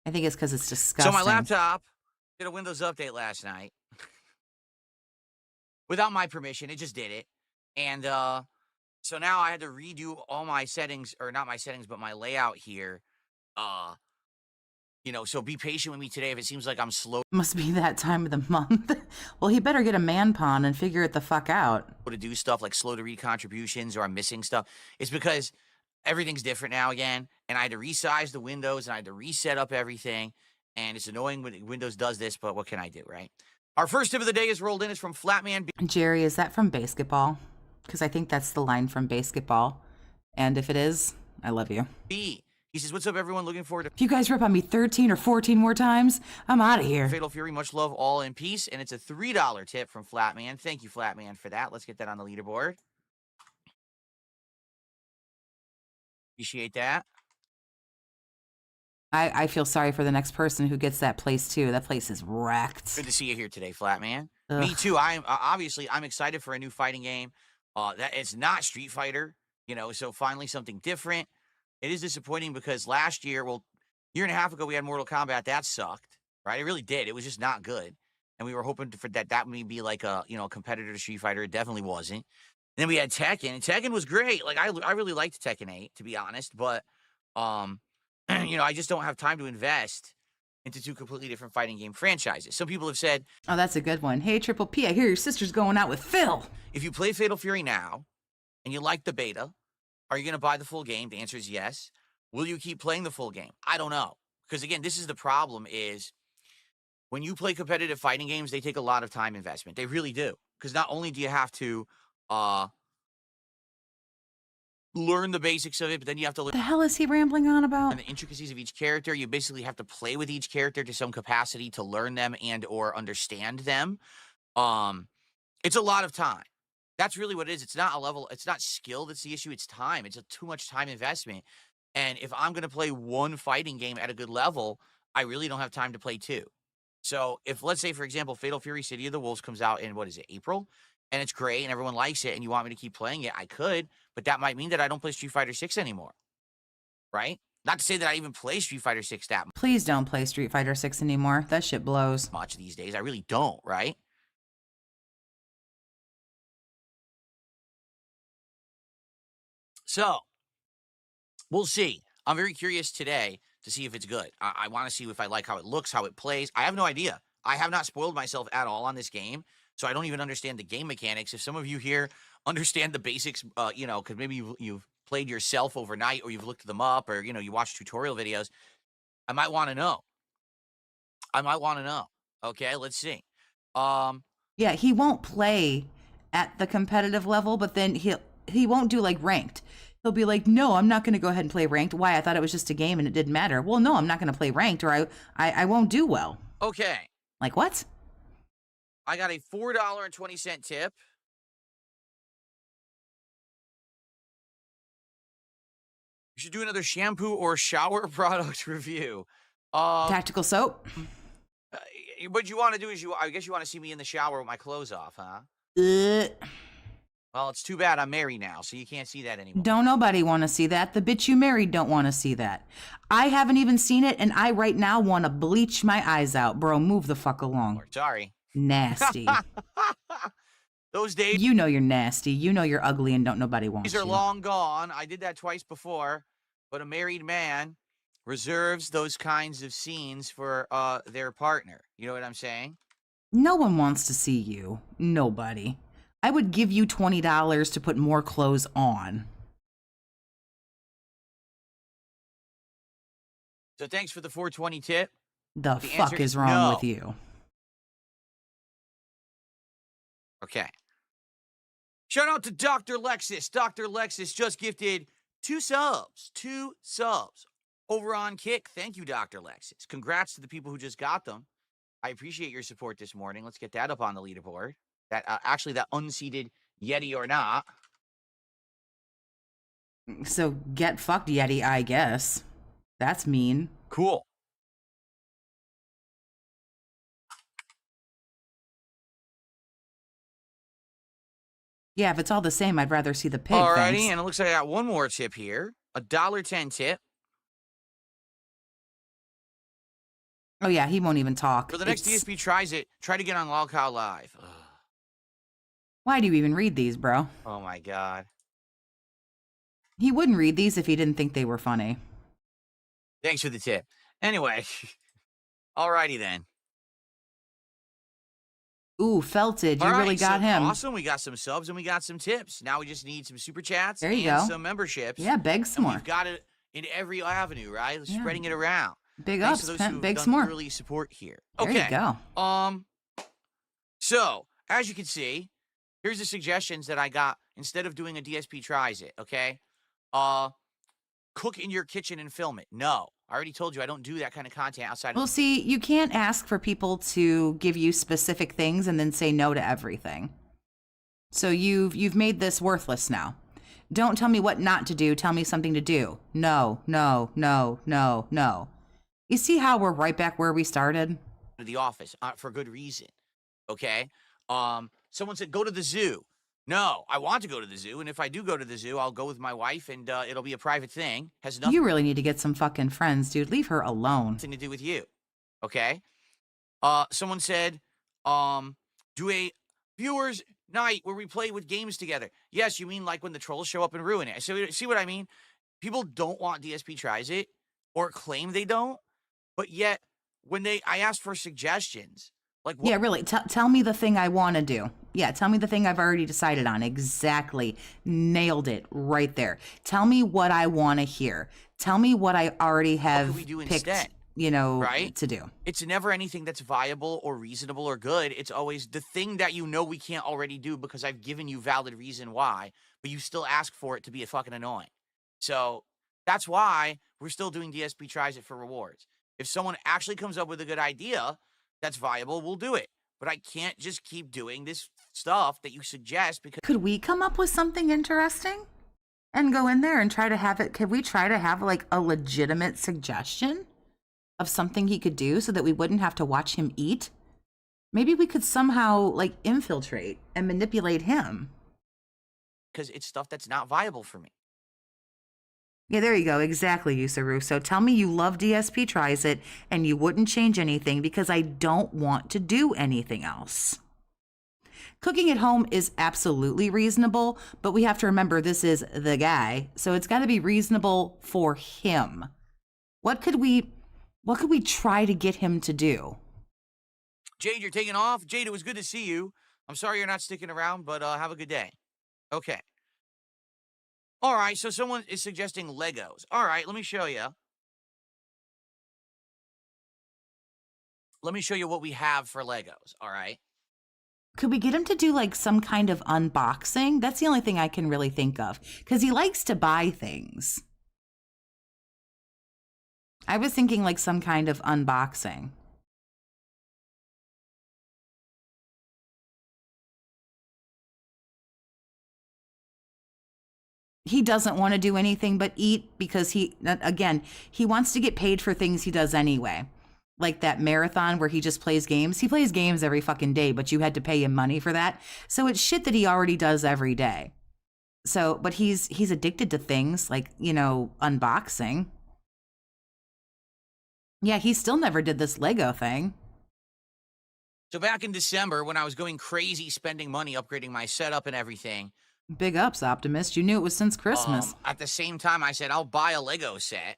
I think it's because it's disgusting. So my laptop did a Windows update last night. Without my permission, it just did it. And so now I had to redo all my settings, or not my settings, but my layout here. You know, so be patient with me today if it seems like I'm slow. Must be that time of the month. Well, he better get a man pawn and figure it the fuck out. To do stuff like slow to read contributions or I'm missing stuff. It's because everything's different now again. And I had to resize the windows and I had to reset up everything. And it's annoying when Windows does this, but what can I do, right? Our first tip of the day is rolled in. It's from Flatman B. Jerry, is that from Basketball? Because I think that's the line from Basketball. And if it is, I love you. B. He says, what's up, everyone? Looking forward to... If you guys rip on me 13 or 14 more times, I'm out of here. Fatal Fury, much love, all in peace. And it's a $3 tip from Flatman. Thank you, Flatman, for that. Let's get that on the leaderboard. Appreciate that. I feel sorry for the next person who gets that place, too. That place is wrecked. Good to see you here today, Flatman. Ugh. Me, too. I'm obviously, I'm excited for a new fighting game. That it's not Street Fighter, you know, so finally something different. It is disappointing because last year, well, year and a half ago, we had Mortal Kombat. That sucked, right? It really did. It was just not good. And we were hoping for that may be like a, you know, competitor to Street Fighter. It definitely wasn't. And then we had Tekken, and Tekken was great. Like, I really liked Tekken 8, to be honest. But, you know, I just don't have time to invest into two completely different fighting game franchises. Some people have said... Oh, that's a good one. Hey, Triple P, I hear your sister's going out with Phil. If you play Fatal Fury now, and you like the beta... Are you going to buy the full game? The answer is yes. Will you keep playing the full game? I don't know. Because again, this is the problem is when you play competitive fighting games, they take a lot of time investment. They really do. Because not only do you have to learn the basics of it, but then you have to learn The hell is he rambling on about? the intricacies of each character. You basically have to play with each character to some capacity to learn them and or understand them. It's a lot of time. That's really what it is. It's not a level, it's not skill that's the issue, it's time. It's a too much time investment. And if I'm going to play one fighting game at a good level, I really don't have time to play two. So if, let's say, for example, Fatal Fury City of the Wolves comes out in, what is it, April? And it's great and everyone likes it and you want me to keep playing it, I could. But that might mean that I don't play Street Fighter 6 anymore. Right? Not to say that I even play Street Fighter 6 that Please don't play Street Fighter 6 anymore. That shit blows. much these days. I really don't, right? So, we'll see. I'm very curious today to see if it's good. I want to see if I like how it looks, how it plays. I have no idea. I have not spoiled myself at all on this game, so I don't even understand the game mechanics. If some of you here understand the basics, you know, because maybe you've played yourself overnight or you've looked them up or, you know, you watch tutorial videos, I might want to know. Okay, let's see. Yeah, he won't play at the competitive level, but then he won't do like ranked. He'll be like, no, I'm not going to go ahead and play ranked. Why? I thought it was just a game and it didn't matter. Well, no, I'm not going to play ranked or I won't do well. Okay. Like what? I got a $4.20 tip. You should do another shampoo or shower product review. Tactical soap? What you want to do is I guess you want to see me in the shower with my clothes off, huh? Well, it's too bad I'm married now, so you can't see that anymore. Don't nobody want to see that. The bitch you married don't want to see that. I haven't even seen it, and I right now want to bleach my eyes out. Bro, move the fuck along. Sorry. Nasty. Those days... You know you're nasty. You know you're ugly and don't nobody want you. These are long gone. I did that twice before, but a married man reserves those kinds of scenes for their partner. You know what I'm saying? No one wants to see you. Nobody. I would give you $20 to put more clothes on. So thanks for the 420 tip. The fuck is wrong with you? Okay. Shout out to Dr. Lexus. Dr. Lexus just gifted 2 subs. 2 subs over on Kick. Thank you, Dr. Lexus. Congrats to the people who just got them. I appreciate your support this morning. Let's get that up on the leaderboard. That actually, that unseated Yeti or not. So get fucked, Yeti, I guess. That's mean. Cool. Yeah, if it's all the same, I'd rather see the pig. Alrighty, thanks. and it looks like I got one more tip here. A $1.10 tip. Oh yeah, he won't even talk. For the next DSP tries it, try to get on Lolcow Live. Ugh. Why do you even read these, bro? Oh my god. He wouldn't read these if he didn't think they were funny. Thanks for the tip. Anyway, alrighty then. Ooh, Felted, you really got him. Awesome, we got some subs and we got some tips. Now we just need some super chats there you and go. some memberships. Yeah, beg some more. We've got it in every avenue, right? Yeah. Spreading it around. Big Thanks ups, to those who beg done some more. early support here. There Okay. you go. So, as you can see, here's the suggestions that I got instead of doing a DSP tries it, okay? Cook in your kitchen and film it. No. I already told you I don't do that kind of content outside Well, of see, you can't ask for people to give you specific things and then say no to everything. So you've made this worthless now. Don't tell me what not to do. Tell me something to do. No, no, no, no, no. You see how we're right back where we started? the office for good reason, okay? Someone said, go to the zoo. No, I want to go to the zoo, and if I do go to the zoo, I'll go with my wife, and it'll be a private thing. Has nothing You really need to get some fucking friends, dude. Leave her alone. to do with you, okay? Someone said, do a viewers night where we play with games together. Yes, you mean like when the trolls show up and ruin it. So see what I mean? People don't want DSP tries it or claim they don't, but yet when I ask for suggestions, like what, Yeah, really. Tell me the thing I want to do. Yeah, tell me the thing I've already decided on. Exactly. Nailed it right there. Tell me what I want to hear. Tell me what I already What have could we do picked, instead? you know, Right? to do. It's never anything that's viable or reasonable or good. It's always the thing that you know we can't already do because I've given you valid reason why, but you still ask for it to be a fucking annoying. So that's why we're still doing DSP tries it for rewards. If someone actually comes up with a good idea that's viable, we'll do it. But I can't just keep doing this stuff that you suggest because Could we come up with something interesting and go in there and try to have it? Could we try to have like a legitimate suggestion of something he could do so that we wouldn't have to watch him eat? Maybe we could somehow like infiltrate and manipulate him. it's stuff that's not viable for me. Yeah, there you go. Exactly, Yusaru. So tell me you love DSP Tries It and you wouldn't change anything because I don't want to do anything else. Cooking at home is absolutely reasonable, but we have to remember this is the guy, so it's got to be reasonable for him. What could we try to get him to do? Jade, you're taking off. Jade, it was good to see you. I'm sorry you're not sticking around, but have a good day. Okay. All right, so someone is suggesting Legos. All right, let me show you. Let me show you what we have for Legos, all right? Could we get him to do like some kind of unboxing? That's the only thing I can really think of, because he likes to buy things. I was thinking like some kind of unboxing. He doesn't want to do anything but eat because he wants to get paid for things he does anyway. Like that marathon where he just plays games. He plays games every fucking day, but you had to pay him money for that. So it's shit that he already does every day. So, but he's addicted to things like, you know, unboxing. Yeah, he still never did this Lego thing. So back in December, when I was going crazy spending money upgrading my setup and everything. Big ups, Optimist. You knew it was since Christmas. At the same time, I said, I'll buy a Lego set.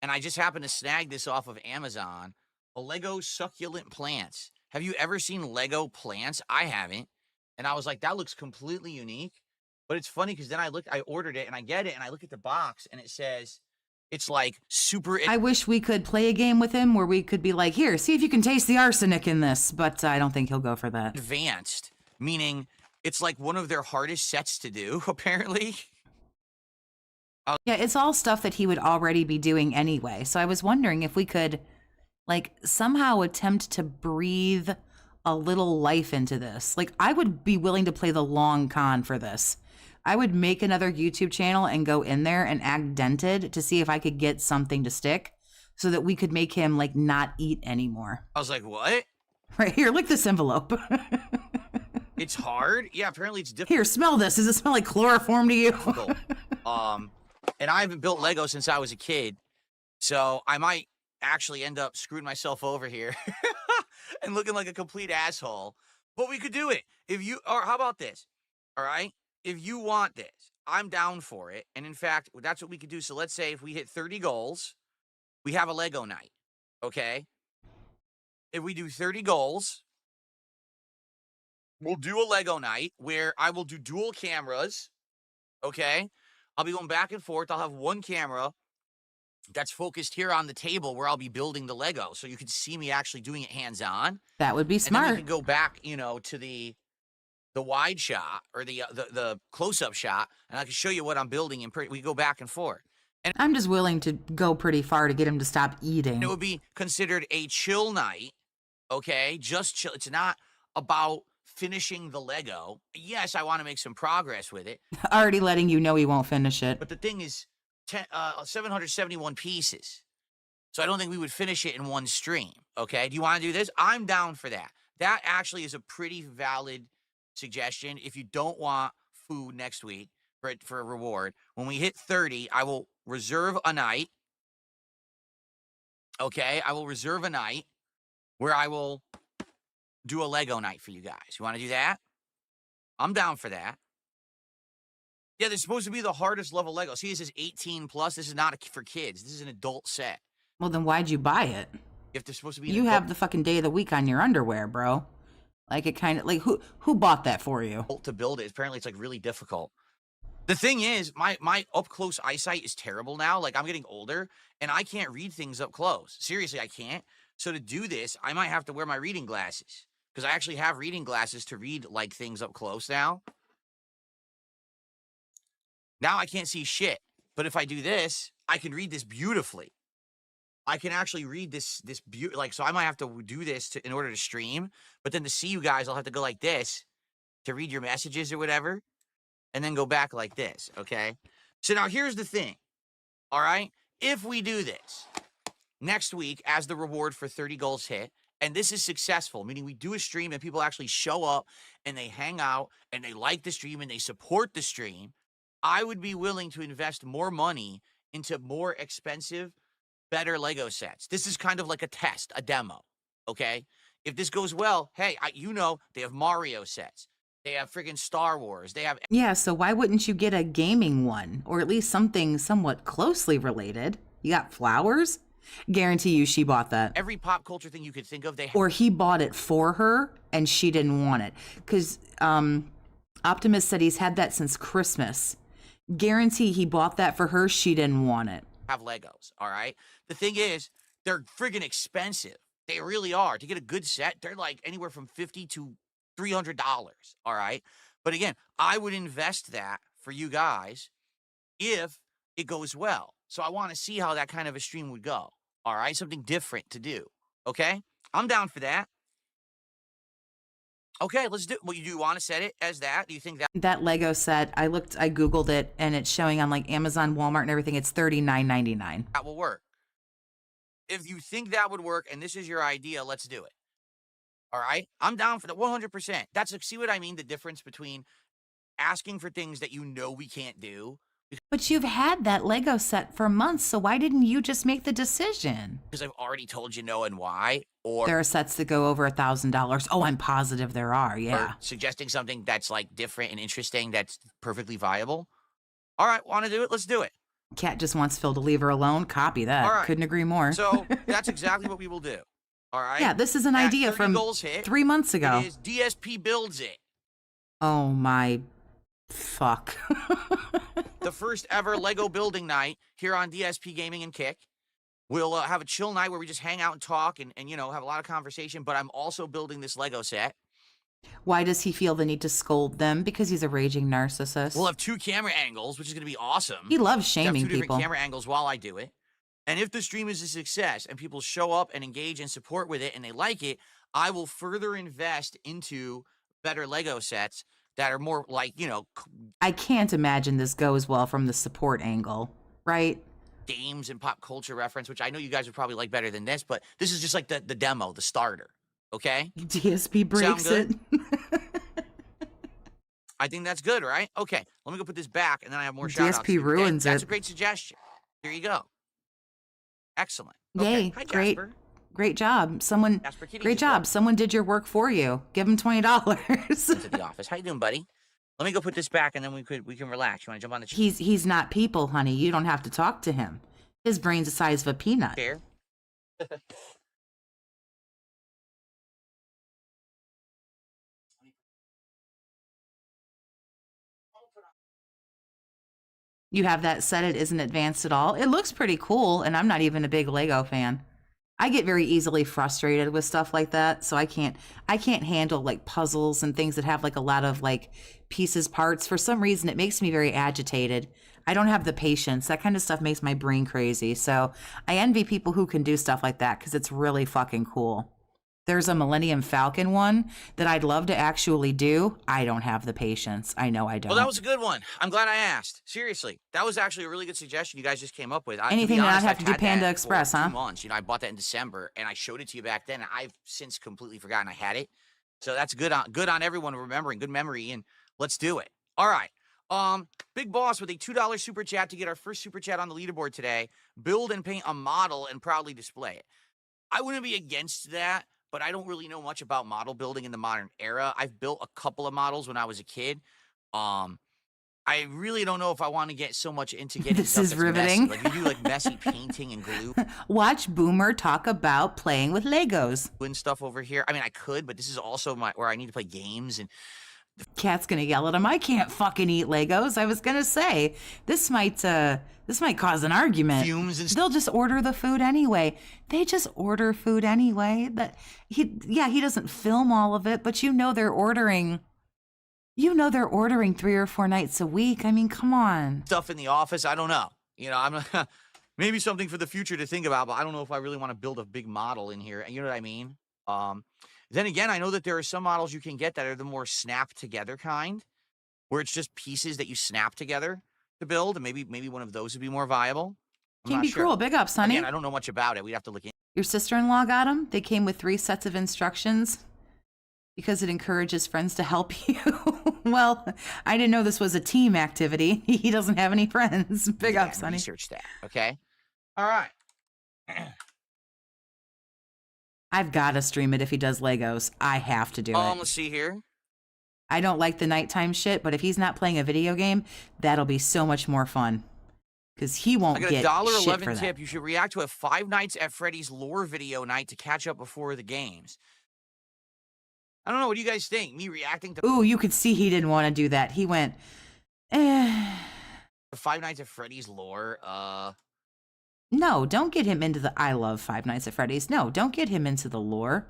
And I just happened to snag this off of Amazon. A Lego succulent plants. Have you ever seen Lego plants? I haven't. And I was like, that looks completely unique. But it's funny because then I ordered it and I get it and I look at the box and it says, it's like super. I wish we could play a game with him where we could be like, here, see if you can taste the arsenic in this. But I don't think he'll go for that. Advanced, meaning it's like one of their hardest sets to do, apparently. Yeah, it's all stuff that he would already be doing anyway. So I was wondering if we could, like, somehow attempt to breathe a little life into this. Like, I would be willing to play the long con for this. I would make another YouTube channel and go in there and act dented to see if I could get something to stick so that we could make him, like, not eat anymore. I was like, what? Right here, lick this envelope. It's hard? Yeah, apparently it's difficult. Here, smell this. Does it smell like chloroform to you? And I haven't built Lego since I was a kid, so I might actually end up screwing myself over here and looking like a complete asshole. But we could do it. Or how about this? All right? If you want this, I'm down for it. And in fact, that's what we could do. So let's say if we hit 30 goals, we have a Lego night, okay? If we do 30 goals, we'll do a Lego night where I will do dual cameras, okay? I'll be going back and forth. I'll have one camera that's focused here on the table where I'll be building the Lego. So you can see me actually doing it hands-on. That would be smart. And then we can go back, to the wide shot or the close-up shot, and I can show you what I'm building, and we go back and forth. And I'm just willing to go pretty far to get him to stop eating. It would be considered a chill night, okay? Just chill. It's not about finishing the Lego. Yes, I want to make some progress with it. Already letting you know he won't finish it. But the thing is, 771 pieces. So I don't think we would finish it in one stream, okay? Do you want to do this? I'm down for that. That actually is a pretty valid suggestion. If you don't want food next week for a reward, when we hit 30, I will reserve a night, okay? I will reserve a night where I will do a Lego night for you guys. You want to do that? I'm down for that. Yeah, this is supposed to be the hardest level Lego. See, this is 18 plus. This is not for kids. This is an adult set. Well, then why'd you buy it? If they're supposed to be, you have the fucking day of the week on your underwear, bro. Like it kind of like who bought that for you? To build it, apparently it's like really difficult. The thing is, my up close eyesight is terrible now. Like, I'm getting older and I can't read things up close. Seriously, I can't. So to do this, I might have to wear my reading glasses because I actually have reading glasses to read like things up close now. Now I can't see shit. But if I do this, I can read this beautifully. I can actually read this like, so I might have to do this in order to stream, but then to see you guys, I'll have to go like this to read your messages or whatever, and then go back like this, okay? So now here's the thing, all right? If we do this next week as the reward for 30 goals hit, and this is successful, meaning we do a stream and people actually show up and they hang out and they like the stream and they support the stream, I would be willing to invest more money into more expensive, better Lego sets. This is kind of like a test, a demo, okay? If this goes well, hey, they have Mario sets. They have friggin' Star Wars. They have... Yeah, so why wouldn't you get a gaming one? Or at least something somewhat closely related? You got flowers? Guarantee you she bought that. Every pop culture thing you could think of, they have. Or he bought it for her and she didn't want it. Because Optimus said he's had that since Christmas. Guarantee he bought that for her, she didn't want it. Have Legos, all right? The thing is, they're friggin' expensive. They really are. To get a good set, they're like anywhere from $50 to $300, all right? But again, I would invest that for you guys if it goes well. So I want to see how that kind of a stream would go, all right? Something different to do, okay? I'm down for that. Okay, let's do it. Well, you want to set it as that? Do you think that? That Lego set, I Googled it, and it's showing on like Amazon, Walmart, and everything. It's $39.99. That will work. If you think that would work and this is your idea, let's do it. All right? I'm down for the 100%. That's see what I mean? The difference between asking for things that you know we can't do. But you've had that Lego set for months, so why didn't you just make the decision? Because I've already told you no and why. Or there are sets that go over $1,000. Oh, I'm positive there are, yeah. Or suggesting something that's like different and interesting that's perfectly viable. All right, want to do it? Let's do it. Kat just wants Phil to leave her alone. Copy that. All right. Couldn't agree more. So that's exactly what we will do. All right? Yeah, this is an idea from 3 months ago. It is DSP builds it. Oh my fuck. The first ever Lego building night here on DSP Gaming and Kick. We'll have a chill night where we just hang out and talk and have a lot of conversation, but I'm also building this Lego set. Why does he feel the need to scold them? Because he's a raging narcissist. We'll have 2 camera angles, which is going to be awesome. He loves shaming have 2 people. Different camera angles while I do it. And if the stream is a success and people show up and engage and support with it and they like it, I will further invest into better Lego sets that are more like, I can't imagine this goes well from the support angle, right? Games and pop culture reference, which I know you guys would probably like better than this, but this is just like the demo, the starter. Okay? DSP breaks it. I think that's good, right? Okay, let me go put this back, and then I have more shout-outs. DSP ruins it. That's a great suggestion. Here you go. Excellent. Yay, okay. Hi, great. Jasper. Great job. Jasper Kitty great job. Someone did your work for you. Give him $20. To the office. How you doing, buddy? Let me go put this back, and then we can relax. You want to jump on the chair? He's not people, honey. You don't have to talk to him. His brain's the size of a peanut. Chair. You have that set. It isn't advanced at all. It looks pretty cool, and I'm not even a big Lego fan. I get very easily frustrated with stuff like that, so I can't handle like puzzles and things that have like a lot of like pieces, parts. For some reason, it makes me very agitated. I don't have the patience. That kind of stuff makes my brain crazy. So I envy people who can do stuff like that because it's really fucking cool. There's a Millennium Falcon one that I'd love to actually do. I don't have the patience. I know I don't. Well, that was a good one. I'm glad I asked. Seriously, that was actually a really good suggestion you guys just came up with. Anything to not have to do Panda Express, for huh? 2 months. I bought that in December, and I showed it to you back then, and I've since completely forgotten I had it. So that's good on everyone remembering. Good memory, and let's do it. All right. Big Boss with a $2 super chat to get our first super chat on the leaderboard today. Build and paint a model and proudly display it. I wouldn't be against that, but I don't really know much about model building in the modern era. I've built a couple of models when I was a kid. I really don't know if I want to get so much into getting This stuff is that's riveting. Messy. Like you do like messy painting and glue. Watch Boomer talk about playing with Legos. Doing stuff over here. I mean, I could, but this is also where I need to play games and Cat's gonna yell at him. I can't fucking eat Legos. I was gonna say this might cause an argument. Fumes and they'll just order the food anyway. They just order food anyway. That he doesn't film all of it, but you know they're ordering. You know they're ordering 3 or 4 nights a week. I mean, come on. Stuff in the office. I don't know. You know, I'm maybe something for the future to think about, but I don't know if I really want to build a big model in here. You know what I mean? Then again, I know that there are some models you can get that are the more snap together kind, where it's just pieces that you snap together to build, and maybe one of those would be more viable. Can be cruel. Big ups, honey. Again, I don't know much about it. We'd have to look in. Your sister-in-law got them. They came with 3 sets of instructions because it encourages friends to help you. Well, I didn't know this was a team activity. He doesn't have any friends. Big ups, honey. Research that, okay? All right. I've got to stream it if he does Legos. I have to do it. Let's see here. I don't like the nighttime shit, but if he's not playing a video game, that'll be so much more fun. Because he won't get shit for that. I got a $1.11 tip. You should react to a Five Nights at Freddy's lore video night to catch up before the games. I don't know. What do you guys think? Me reacting to... Ooh, you could see he didn't want to do that. He went, Five Nights at Freddy's lore, No, don't get him into the I love Five Nights at Freddy's. No, don't get him into the lore.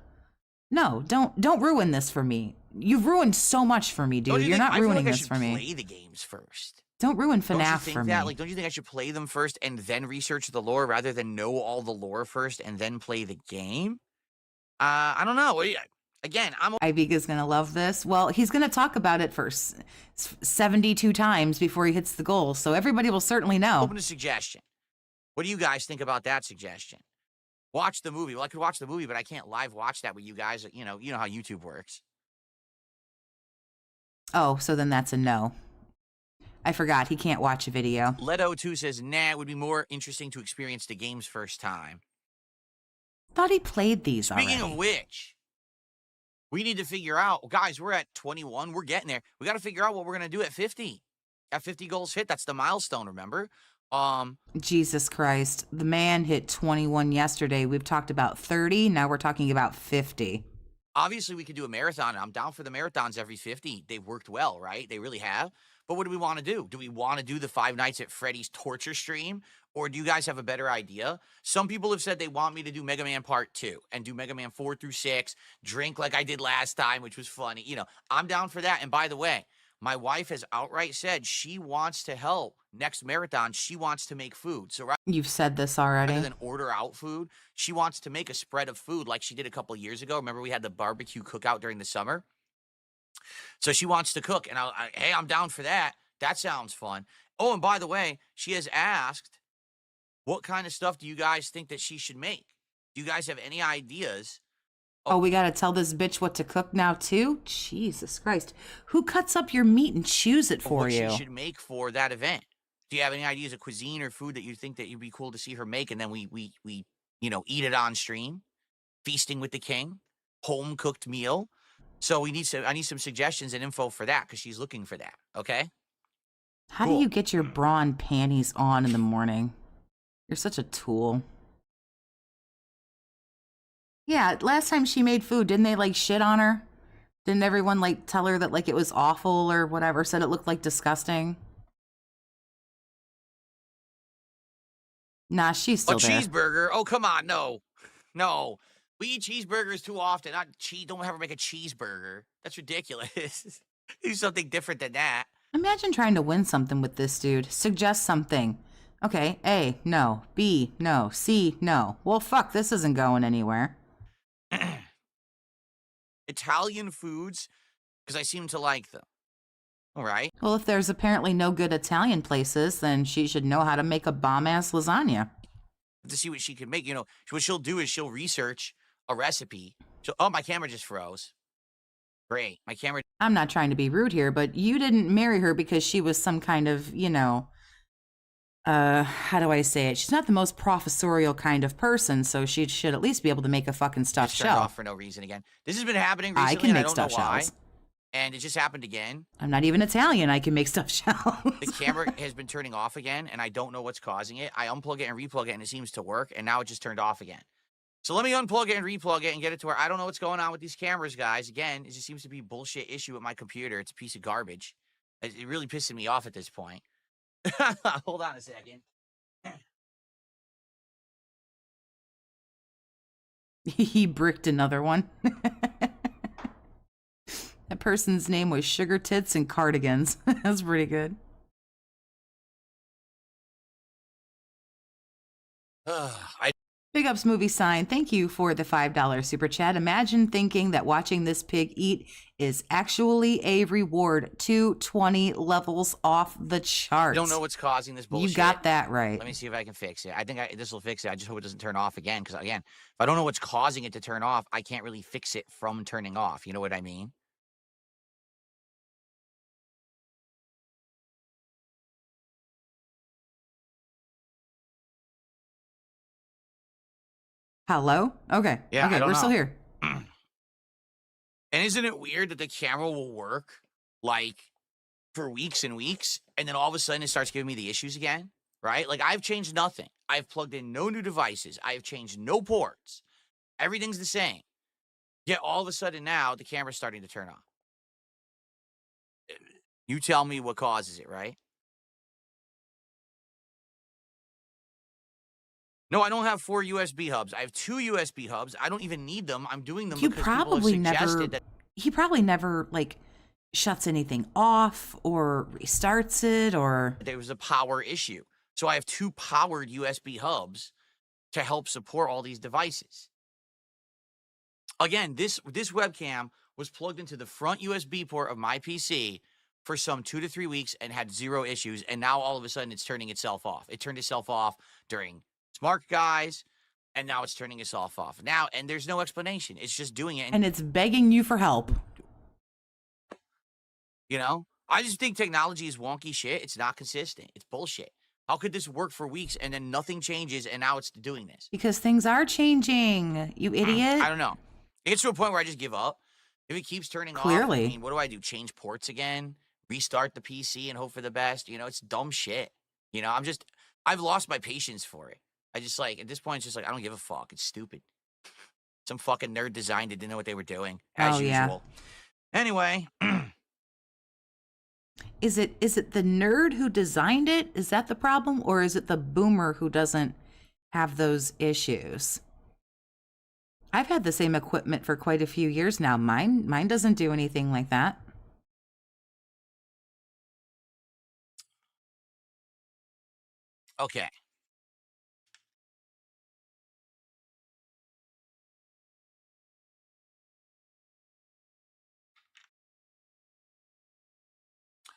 No, don't ruin this for me. You've ruined so much for me, dude. You're not ruining this for me. Play the games first. Don't ruin FNAF for me. Like, don't you think I should play them first and then research the lore rather than know all the lore first and then play the game? I don't know. Again, Iviga's gonna love this. Well, he's gonna talk about it for 72 times before he hits the goal, so everybody will certainly know. Open a suggestion. What do you guys think about that suggestion? Watch the movie. Well, I could watch the movie, but I can't live watch that with you guys. You know how YouTube works. Oh, so then that's a no. I forgot he can't watch a video. Leto2 says, nah, it would be more interesting to experience the games first time. Thought he played these already. Speaking of which, we need to figure out, guys, we're at 21. We're getting there. We got to figure out what we're going to do at 50. At 50 goals hit, that's the milestone, remember? Jesus Christ. The man hit 21 yesterday. We've talked about 30. Now we're talking about 50. Obviously, we could do a marathon. I'm down for the marathons every 50. They've worked well, right? They really have. But what do we want to do? Do we want to do the Five Nights at Freddy's torture stream? Or do you guys have a better idea? Some people have said they want me to do Mega Man Part 2 and do Mega Man 4 through 6, drink like I did last time, which was funny. You know, I'm down for that. And by the way, my wife has outright said she wants to help next marathon. She wants to make food. So you've said this already. Rather than order out food, she wants to make a spread of food like she did a couple years ago. Remember we had the barbecue cookout during the summer? So she wants to cook, and hey, I'm down for that. That sounds fun. Oh, and by the way, she has asked, what kind of stuff do you guys think that she should make? Do you guys have any ideas? Oh, we got to tell this bitch what to cook now, too? Jesus Christ. Who cuts up your meat and chews it for you? What she should make for that event. Do you have any ideas of cuisine or food that you think that you'd be cool to see her make, and then we you know, eat it on stream? Feasting with the king? Home-cooked meal? So I need some suggestions and info for that, because she's looking for that, okay? How do you get your bra and panties on in the morning? You're such a tool. Yeah, last time she made food, didn't they, like, shit on her? Didn't everyone, like, tell her that, like, it was awful or whatever, said it looked, like, disgusting? Nah, she's still there. A cheeseburger? Oh, come on, no. No. We eat cheeseburgers too often. Don't ever make a cheeseburger. That's ridiculous. Do something different than that. Imagine trying to win something with this dude. Suggest something. Okay, A, no. B, no. C, no. Well, fuck, this isn't going anywhere. Italian foods, because I seem to like them. All right. Well, if there's apparently no good Italian places, then she should know how to make a bomb-ass lasagna. To see what she can make. You know, what she'll do is she'll research a recipe. Oh, my camera just froze. Great. My camera... I'm not trying to be rude here, but you didn't marry her because she was some kind of, you know... how do I say it? She's not the most professorial kind of person, so she should at least be able to make a fucking stuffed shell. Off for no reason again. This has been happening recently. I can make I don't know stuffed why, shells. and it just happened again. I'm not even Italian. I can make stuffed shells. The camera has been turning off again, and I don't know what's causing it. I unplug it and replug it, and it seems to work, and now it just turned off again. So let me unplug it and replug it and get it to where I don't know what's going on with these cameras, guys. Again, it just seems to be a bullshit issue with my computer. It's a piece of garbage. It really pissing me off at this point. Hold on a second. He bricked another one. That person's name was Sugar Tits and Cardigans. That's pretty good. Big Ups Movie Sign, thank you for the $5 super chat. Imagine thinking that watching this pig eat is actually a reward. 220 levels off the charts. I don't know what's causing this bullshit. You got that right. Let me see if I can fix it. I think this will fix it. I just hope it doesn't turn off again. Because, again, if I don't know what's causing it to turn off, I can't really fix it from turning off. You know what I mean? Hello? Okay. Yeah, okay, I don't we're know. still here. And isn't it weird that the camera will work, like, for weeks and weeks, and then all of a sudden it starts giving me the issues again, right? Like, I've changed nothing. I've plugged in no new devices. I've changed no ports. Everything's the same. Yet all of a sudden now, the camera's starting to turn on. You tell me what causes it, right? No, I don't have 4 USB hubs. I have 2 USB hubs. I don't even need them. I'm doing them because people have suggested that. He probably never, like, shuts anything off or restarts it or... There was a power issue. So I have 2 powered USB hubs to help support all these devices. Again, this webcam was plugged into the front USB port of my PC for some 2 to 3 weeks and had 0 issues. And now all of a sudden it's turning itself off. It turned itself off during Smart Guys, and now it's turning itself off. Now, and there's no explanation. It's just doing it. And it's begging you for help. You know? I just think technology is wonky shit. It's not consistent. It's bullshit. How could this work for weeks and then nothing changes and now it's doing this? Because things are changing, you idiot. I don't know. It gets to a point where I just give up. If it keeps turning off, I mean, what do I do? Change ports again? Restart the PC and hope for the best? You know, it's dumb shit. You know, I've lost my patience for it. I just, like, at this point, it's just like, I don't give a fuck. It's stupid. Some fucking nerd designed it, didn't know what they were doing, as usual. Yeah. Anyway. Is it the nerd who designed it? Is that the problem? Or is it the boomer who doesn't have those issues? I've had the same equipment for quite a few years now. Mine doesn't do anything like that. Okay.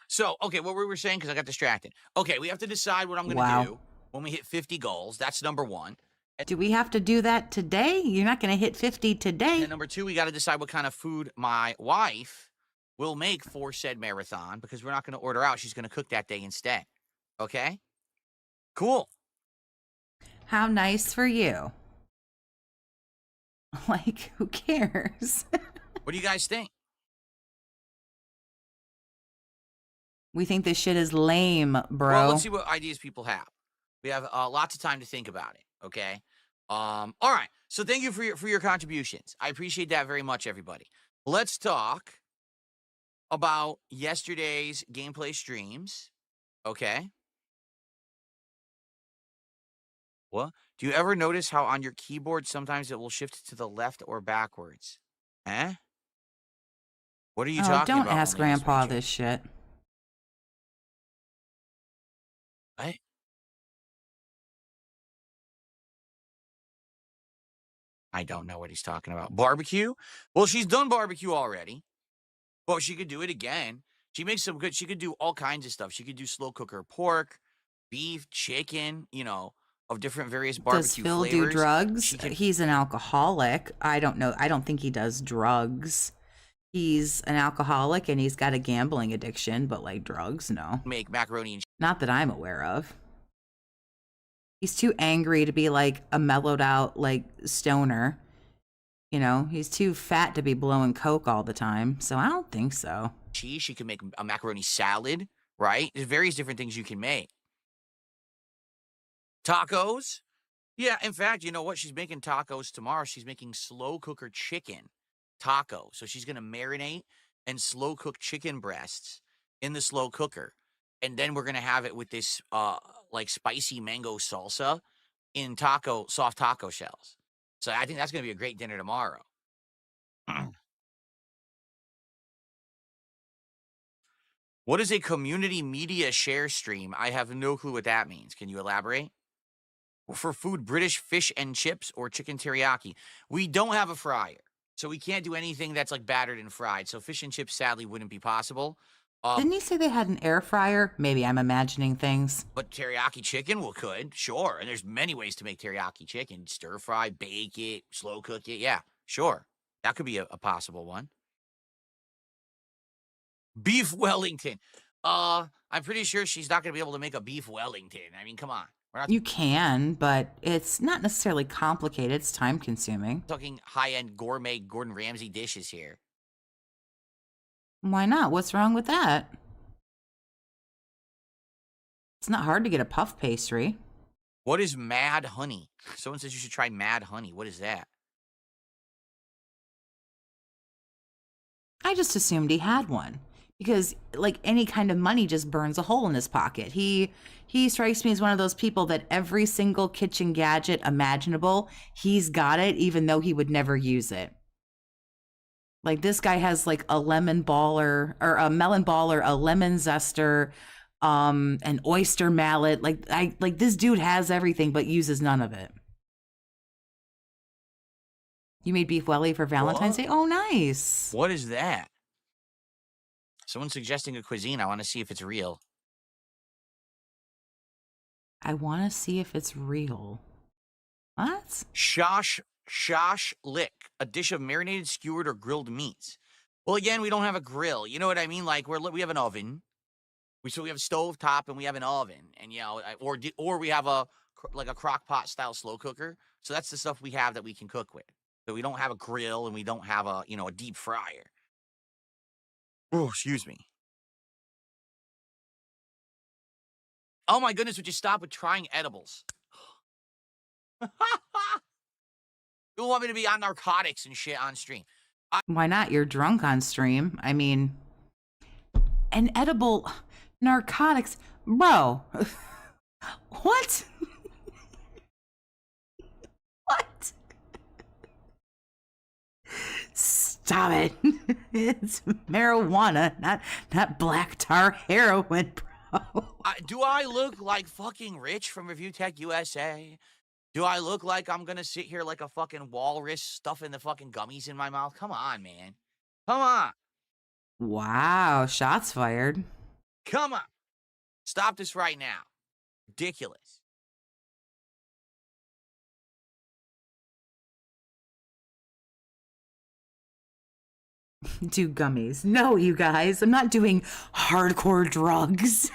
So, okay, what we were saying, because I got distracted. Okay, we have to decide what I'm going to do when we hit 50 goals. That's number 1. Do we have to do that today? You're not going to hit 50 today. And number 2, we got to decide what kind of food my wife will make for said marathon, because we're not going to order out. She's going to cook that day instead. Okay? Cool. How nice for you. Like, who cares? What do you guys think? We think this shit is lame, bro. Well, let's see what ideas people have. We have lots of time to think about it, okay? All right. So thank you for your contributions. I appreciate that very much, everybody. Let's talk about yesterday's gameplay streams, okay? What? Do you ever notice how on your keyboard sometimes it will shift to the left or backwards? Eh? What are you talking about? Don't ask Grandpa this shit. What? I don't know what he's talking about. Barbecue? Well, she's done barbecue already. Well, she could do it again. She makes some good, she could do all kinds of stuff. She could do slow cooker pork, beef, chicken, you know, of different various barbecue flavors. Does Phil do drugs? He's an alcoholic. I don't know. I don't think he does drugs. He's an alcoholic and he's got a gambling addiction, but like drugs, no. Make macaroni and not that I'm aware of. He's too angry to be like a mellowed out like stoner. You know, he's too fat to be blowing coke all the time. So I don't think so. cheese. She can make a macaroni salad, right? There's various different things you can make. Tacos. Yeah, in fact, you know what? She's making tacos tomorrow. She's making slow cooker chicken taco. So she's going to marinate and slow cook chicken breasts in the slow cooker. And then we're going to have it with this like spicy mango salsa in soft taco shells. So I think that's going to be a great dinner tomorrow. What is a community media share stream? I have no clue what that means. Can you elaborate? For food, British fish and chips or chicken teriyaki. We don't have a fryer, so we can't do anything that's like battered and fried. So fish and chips sadly wouldn't be possible. Didn't he say they had an air fryer? Maybe I'm imagining things. But teriyaki chicken, well, could, sure. And there's many ways to make teriyaki chicken. Stir fry, bake it, slow cook it. Yeah, sure. That could be a possible one. Beef Wellington. I'm pretty sure she's not going to be able to make a beef Wellington. I mean, come on. You can, but it's not necessarily complicated. It's time consuming. Talking high-end gourmet Gordon Ramsay dishes here. Why not? What's wrong with that? It's not hard to get a puff pastry. What is Mad Honey? Someone says you should try Mad Honey. What is that? I just assumed he had one. Because, like, any kind of money just burns a hole in his pocket. He strikes me as one of those people that every single kitchen gadget imaginable, he's got it, even though he would never use it. Like, this guy has, like, a lemon baller, or a melon baller, a lemon zester, an oyster mallet. Like this dude has everything, but uses none of it. You made beef welly for Valentine's Day? Oh, nice. What is that? Someone's suggesting a cuisine. I want to see if it's real. I want to see if it's real. What? Shash lick, a dish of marinated, skewered, or grilled meats. Well, again, we don't have a grill. You know what I mean? Like we have an oven. So we have a stove top and we have an oven, and you know, or we have a crock pot style slow cooker. So that's the stuff we have that we can cook with. So we don't have a grill and we don't have a deep fryer. Oh, excuse me. Oh my goodness, would you stop with trying edibles? You want me to be on narcotics and shit on stream? Why not? You're drunk on stream. I mean, an edible narcotics. Bro. What? What? Stop it. It's marijuana, not black tar heroin, bro. Do I look like fucking Rich from Review Tech USA? Do I look like I'm gonna sit here like a fucking walrus stuffing the fucking gummies in my mouth? Come on, man. Come on. Wow, shots fired. Come on. Stop this right now. Ridiculous. Do gummies. No, you guys, I'm not doing hardcore drugs.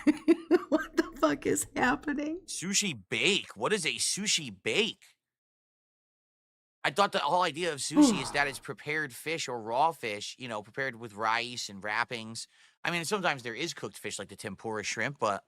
What the fuck is happening? Sushi bake. What is a sushi bake? I thought the whole idea of sushi is that it's prepared fish or raw fish, prepared with rice and wrappings. I mean, sometimes there is cooked fish like the tempura shrimp, but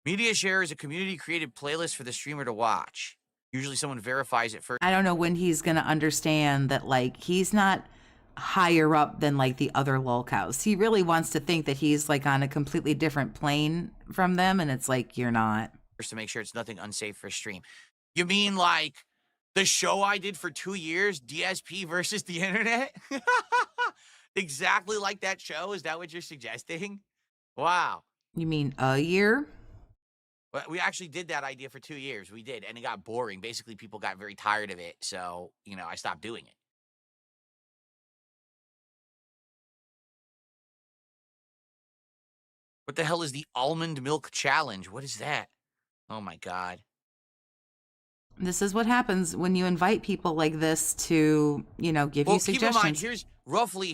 media share is a community-created playlist for the streamer to watch. Usually someone verifies it first. I don't know when he's going to understand that, like, he's not higher up than, like, the other lolcows. He really wants to think that he's, like, on a completely different plane from them, and it's like, you're not. To make sure it's nothing unsafe for stream. You mean, like, the show I did for 2 years, DSP versus the internet? Exactly like that show? Is that what you're suggesting? Wow. You mean a year? We actually did that idea for 2 years. We did, and it got boring. Basically, people got very tired of it, so, I stopped doing it. What the hell is the almond milk challenge? What is that? Oh, my God. This is what happens when you invite people like this to, give you suggestions. Keep in mind,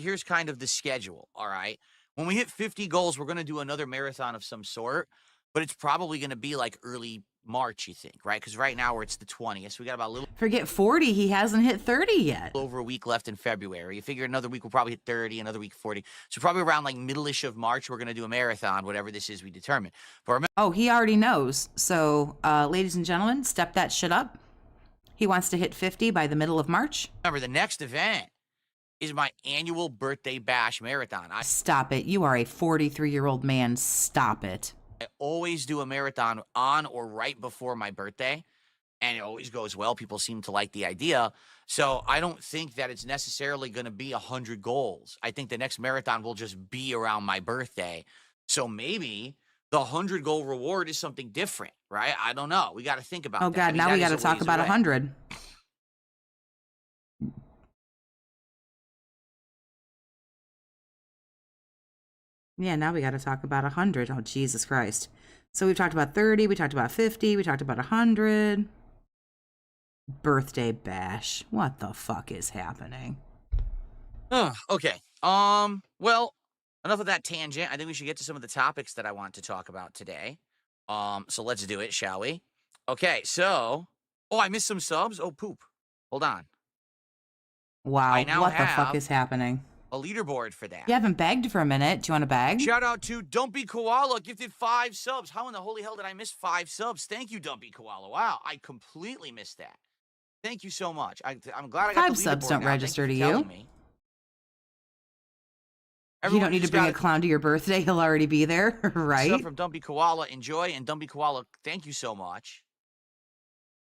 here's kind of the schedule, all right? When we hit 50 goals, we're going to do another marathon of some sort. But it's probably going to be like early March, you think, right? Because right now it's the 20th. So we got about a little Forget 40. He hasn't hit 30 yet. over a week left in February. You figure another week we'll probably hit 30, another week 40. So probably around like middle-ish of March, we're going to do a marathon, whatever this is we determine. But remember, Oh, he already knows. So, ladies and gentlemen, step that shit up. He wants to hit 50 by the middle of March. the next event is my annual birthday bash marathon. Stop it. You are a 43-year-old man. Stop it. I always do a marathon on or right before my birthday, and it always goes well. People seem to like the idea. So I don't think that it's necessarily going to be 100 goals. I think the next marathon will just be around my birthday. So maybe the 100-goal reward is something different, right? I don't know. We got to think about Oh, that. God. I mean, Now we that got is to a talk ways about away. 100. Yeah, now we got to talk about 100. Oh, Jesus Christ. So we've talked about 30, we talked about 50, we talked about 100. Birthday bash. What the fuck is happening? Okay. Well, enough of that tangent. I think we should get to some of the topics that I want to talk about today. So let's do it, shall we? Okay, so... Oh, I missed some subs? Oh, poop. Hold on. Wow, I now what the fuck have is happening? a leaderboard for that. You haven't begged for a minute. Do you want to beg? Shout out to Dumpy Koala, gifted 5 subs. How in the holy hell did I miss 5 subs? Thank you, Dumpy Koala. Wow, I completely missed that. Thank you so much. I'm glad I got 5 the subs leaderboard don't now. register Thank to for you. telling me. You Everyone don't need to just bring a got clown to your birthday. He'll already be there, right? stuff from Dumpy Koala. Enjoy, and Dumpy Koala, thank you so much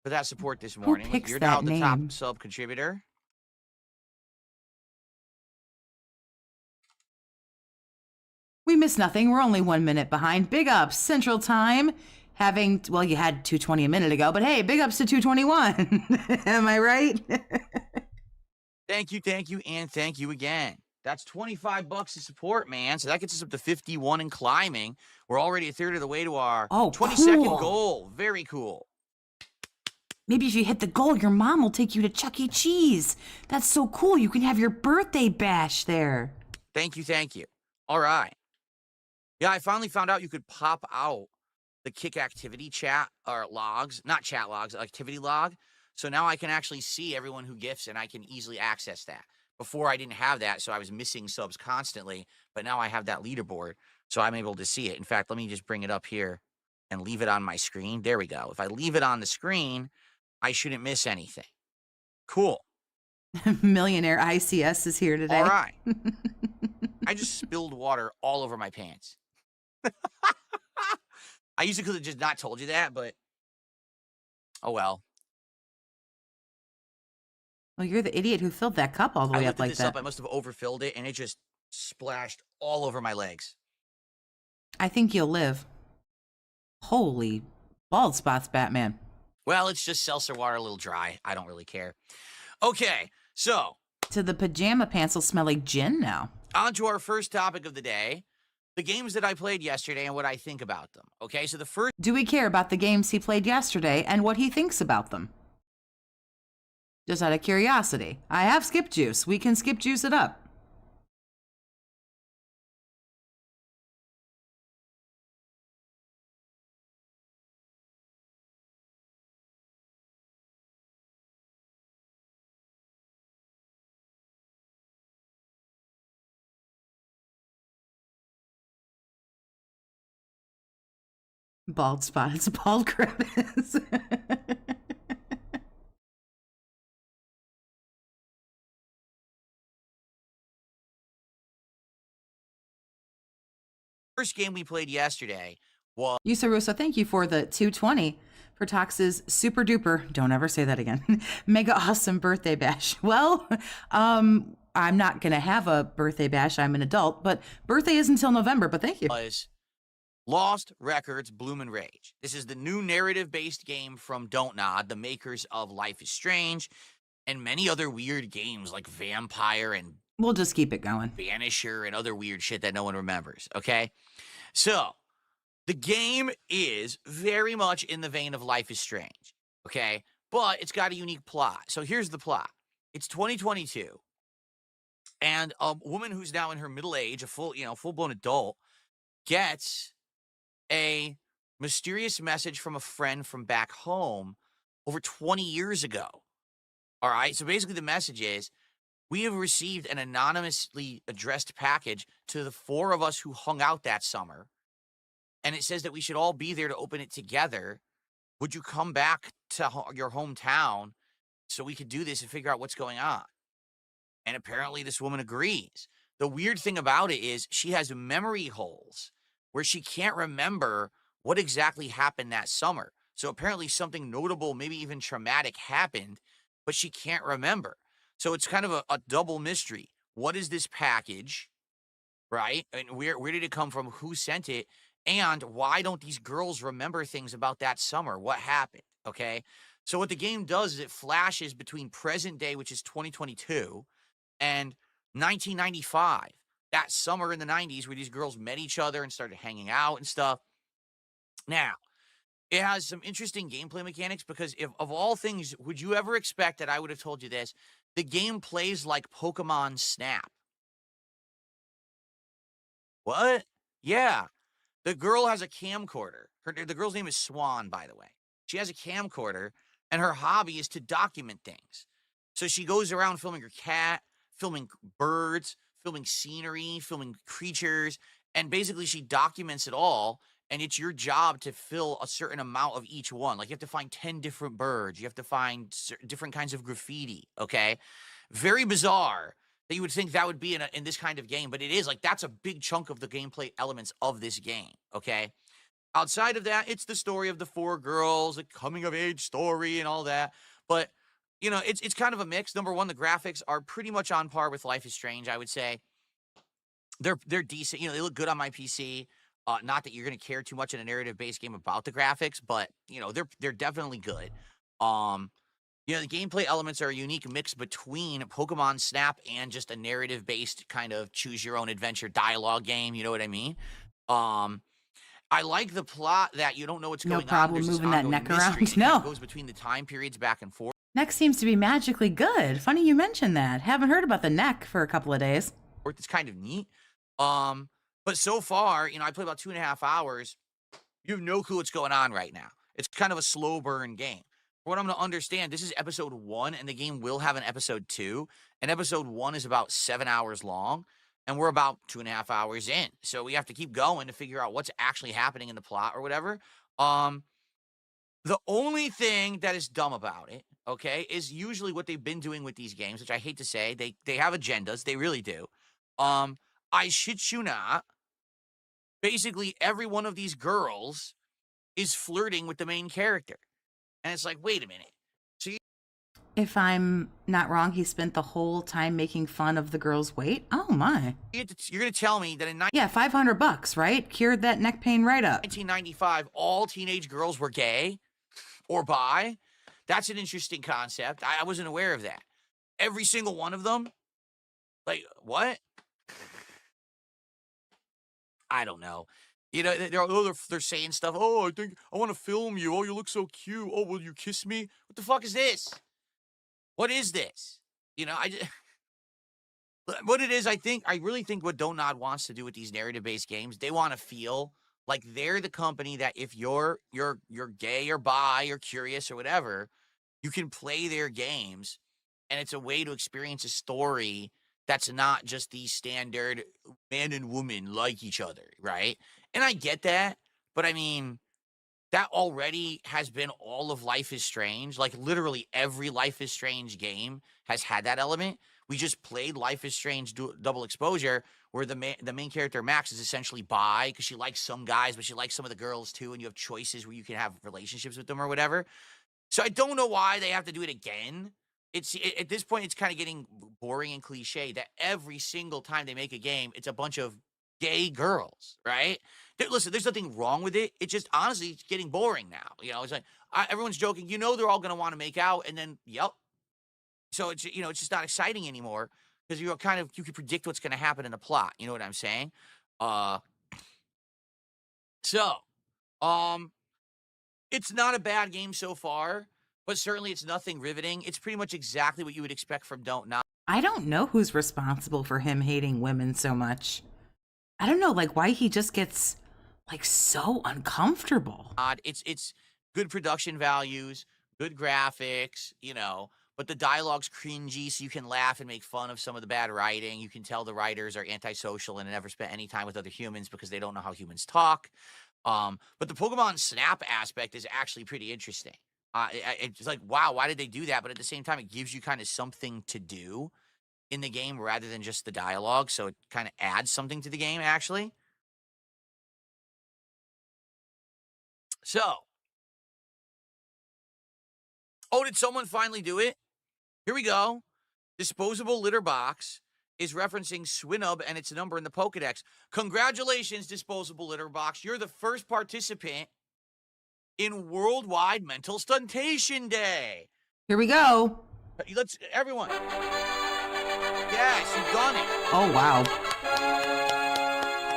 for that support this morning. picks You're that now the top name? sub contributor. We missed nothing. We're only 1 minute behind. Big ups, Central Time. Well, you had 2:20 a minute ago, but hey, big ups to 2:21. Am I right? Thank you, and thank you again. That's $25 to support, man. So that gets us up to 51 and climbing. We're already a third of the way to our 22nd cool. goal. Very cool. Maybe if you hit the goal, your mom will take you to Chuck E. Cheese. That's so cool. You can have your birthday bash there. Thank you. All right. Yeah, I finally found out you could pop out the Kick activity chat or logs, not chat logs, activity log. So now I can actually see everyone who gifts and I can easily access that. Before I didn't have that, so I was missing subs constantly, but now I have that leaderboard, so I'm able to see it. In fact, let me just bring it up here and leave it on my screen. There we go. If I leave it on the screen, I shouldn't miss anything. Cool. Millionaire ICS is here today. All right. I just spilled water all over my pants. I usually could have just not told you that, but oh well. Well, you're the idiot who filled that cup all the way I up lifted like this that. up. I must have overfilled it, and it just splashed all over my legs. I think you'll live. Holy bald spots, Batman. Well, it's just seltzer water, a little dry. I don't really care. Okay, so. So the pajama pants will smell like gin now. On to our first topic of the day. The games that I played yesterday and what I think about them. Okay, so the first... Do we care about the games he played yesterday and what he thinks about them? Just out of curiosity. I have skip juice. We can skip juice it up. Bald spots, bald crevice. First game we played yesterday was... Yusa Russo, thank you for the 220 for Tox's super duper, don't ever say that again, mega awesome birthday bash. Well, I'm not going to have a birthday bash. I'm an adult, but birthday is until November, but thank you. Was Lost Records Bloom and Rage. This is the new narrative-based game from Don't Nod, the makers of Life is Strange, and many other weird games like Vampire and... We'll just keep it going. Vanisher and other weird shit that no one remembers, okay? So, the game is very much in the vein of Life is Strange, okay? But it's got a unique plot. So here's the plot. It's 2022, and a woman who's now in her middle age, a full-blown adult, gets a mysterious message from a friend from back home over 20 years ago. All right. So basically, the message is we have received an anonymously addressed package to the 4 of us who hung out that summer. And it says that we should all be there to open it together. Would you come back to your hometown so we could do this and figure out what's going on? And apparently this woman agrees. The weird thing about it is she has memory holes where she can't remember what exactly happened that summer. So apparently something notable, maybe even traumatic happened, but she can't remember. So it's kind of a double mystery. What is this package, right? And where did it come from? Who sent it? And why don't these girls remember things about that summer? What happened? Okay. So what the game does is it flashes between present day, which is 2022, and 1995, that summer in the 90s where these girls met each other and started hanging out and stuff. Now, it has some interesting gameplay mechanics because if of all things, would you ever expect that I would have told you this? The game plays like Pokemon Snap. What? Yeah. The girl has a camcorder. The girl's name is Swan, by the way. She has a camcorder, and her hobby is to document things. So she goes around filming her cat, filming birds, filming scenery, filming creatures, and basically she documents it all, and it's your job to fill a certain amount of each one. Like you have to find 10 different birds. You have to find different kinds of graffiti, okay? Very bizarre that you would think that would be in this kind of game, but it is. Like, that's a big chunk of the gameplay elements of this game, okay? Outside of that, it's the story of the 4 girls, a coming-of-age story and all that. But, you know, it's kind of a mix. Number one, the graphics are pretty much on par with Life is Strange, I would say. They're decent. You know, they look good on my PC. Not that you're going to care too much in a narrative-based game about the graphics, but, you know, they're definitely good. You know, the gameplay elements are a unique mix between Pokemon Snap and just a narrative-based kind of choose-your-own-adventure dialogue game. You know what I mean? I like the plot that you don't know what's going on. No problem moving that neck around. No. It goes between the time periods back and forth. Neck seems to be magically good. Funny you mentioned that. Haven't heard about the neck for a couple of days. It's kind of neat. But so far, you know, I played about 2.5 hours. You have no clue what's going on right now. It's kind of a slow burn game. For what I'm going to understand, this is episode 1, and the game will have an episode 2. And episode 1 is about 7 hours long, and we're about 2.5 hours in. So we have to keep going to figure out what's actually happening in the plot or whatever. The only thing that is dumb about it, okay, is usually what they've been doing with these games, which I hate to say. They have agendas. They really do. I shit you not. Basically, every one of these girls is flirting with the main character. And it's like, wait a minute. So if I'm not wrong, he spent the whole time making fun of the girl's weight? Oh, my. You're going to tell me that in yeah, $500, right? Cured that neck pain right up. 1995, all teenage girls were gay or bi? That's an interesting concept. I wasn't aware of that. Every single one of them? Like, what? I don't know. You know, they're saying stuff. Oh, I want to film you. Oh, you look so cute. Oh, will you kiss me? What the fuck is this? What is this? You know, what it is, I really think what Don't Nod wants to do with these narrative-based games, they want to feel like they're the company that if you're gay or bi or curious or whatever, you can play their games, and it's a way to experience a story that's not just the standard man and woman like each other, right? And I get that, but I mean, that already has been all of Life is Strange. Like, literally every Life is Strange game has had that element. We just played Life is Strange Double Exposure, where the main character, Max, is essentially bi, because she likes some guys, but she likes some of the girls too, and you have choices where you can have relationships with them or whatever. So I don't know why they have to do it again. At this point, it's kind of getting boring and cliche that every single time they make a game, it's a bunch of gay girls, right? Listen, there's nothing wrong with it. It's just, honestly, it's getting boring now. You know, it's like, everyone's joking. You know they're all going to want to make out, and then, yep. So, it's, you know, it's just not exciting anymore because you can predict what's going to happen in the plot. You know what I'm saying? It's not a bad game so far, but certainly it's nothing riveting. It's pretty much exactly what you would expect from Don't Nod. I don't know who's responsible for him hating women so much. I don't know, like, why he just gets like so uncomfortable. It's good production values, good graphics, you know, but the dialogue's cringy, so you can laugh and make fun of some of the bad writing. You can tell the writers are antisocial and never spent any time with other humans because they don't know how humans talk. But the Pokemon Snap aspect is actually pretty interesting. It's like, wow, why did they do that? But at the same time, it gives you kind of something to do in the game rather than just the dialogue. So it kind of adds something to the game, actually. So, oh, did someone finally do it? Here we go. Disposable litter box is referencing Swinub and its number in the Pokedex. Congratulations, Disposable litter box. You're the first participant in Worldwide Mental Stuntation Day. Here we go. Let's, everyone. Yes, you've done it. Oh, wow.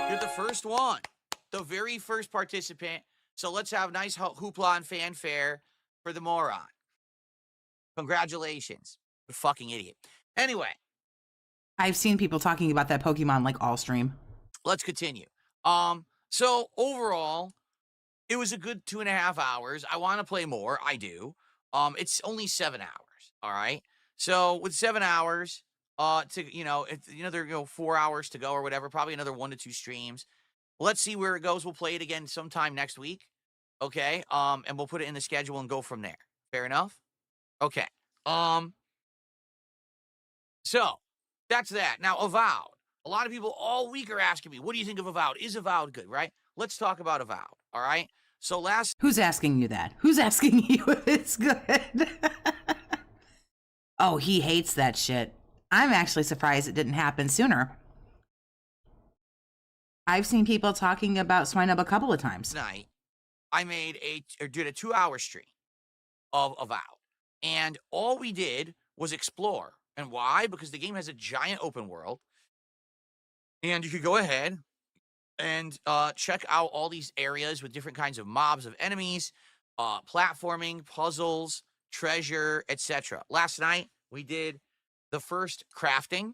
You're the first one. The very first participant. So let's have nice hoopla and fanfare for the moron. Congratulations. You fucking idiot. Anyway. I've seen people talking about that Pokemon like all stream. Let's continue. So overall, it was a good 2.5 hours. I want to play more. I do. It's only 7 hours. All right. So with 7 hours, it's another 4 hours to go or whatever. Probably another 1 to 2 streams. Let's see where it goes. We'll play it again sometime next week. Okay. And we'll put it in the schedule and go from there. Fair enough. Okay. So that's that. Now, Avowed. A lot of people all week are asking me, what do you think of Avowed? Is Avowed good, right? Let's talk about Avowed. All right. So who's asking you that? Who's asking you if it's good? Oh, he hates that shit. I'm actually surprised it didn't happen sooner. I've seen people talking about Swinub a couple of times. Tonight, I did a 2-hour stream of Avowed. And all we did was explore. And why? Because the game has a giant open world. And you could go ahead and check out all these areas with different kinds of mobs of enemies, platforming, puzzles, treasure, etc. Last night, we did the first crafting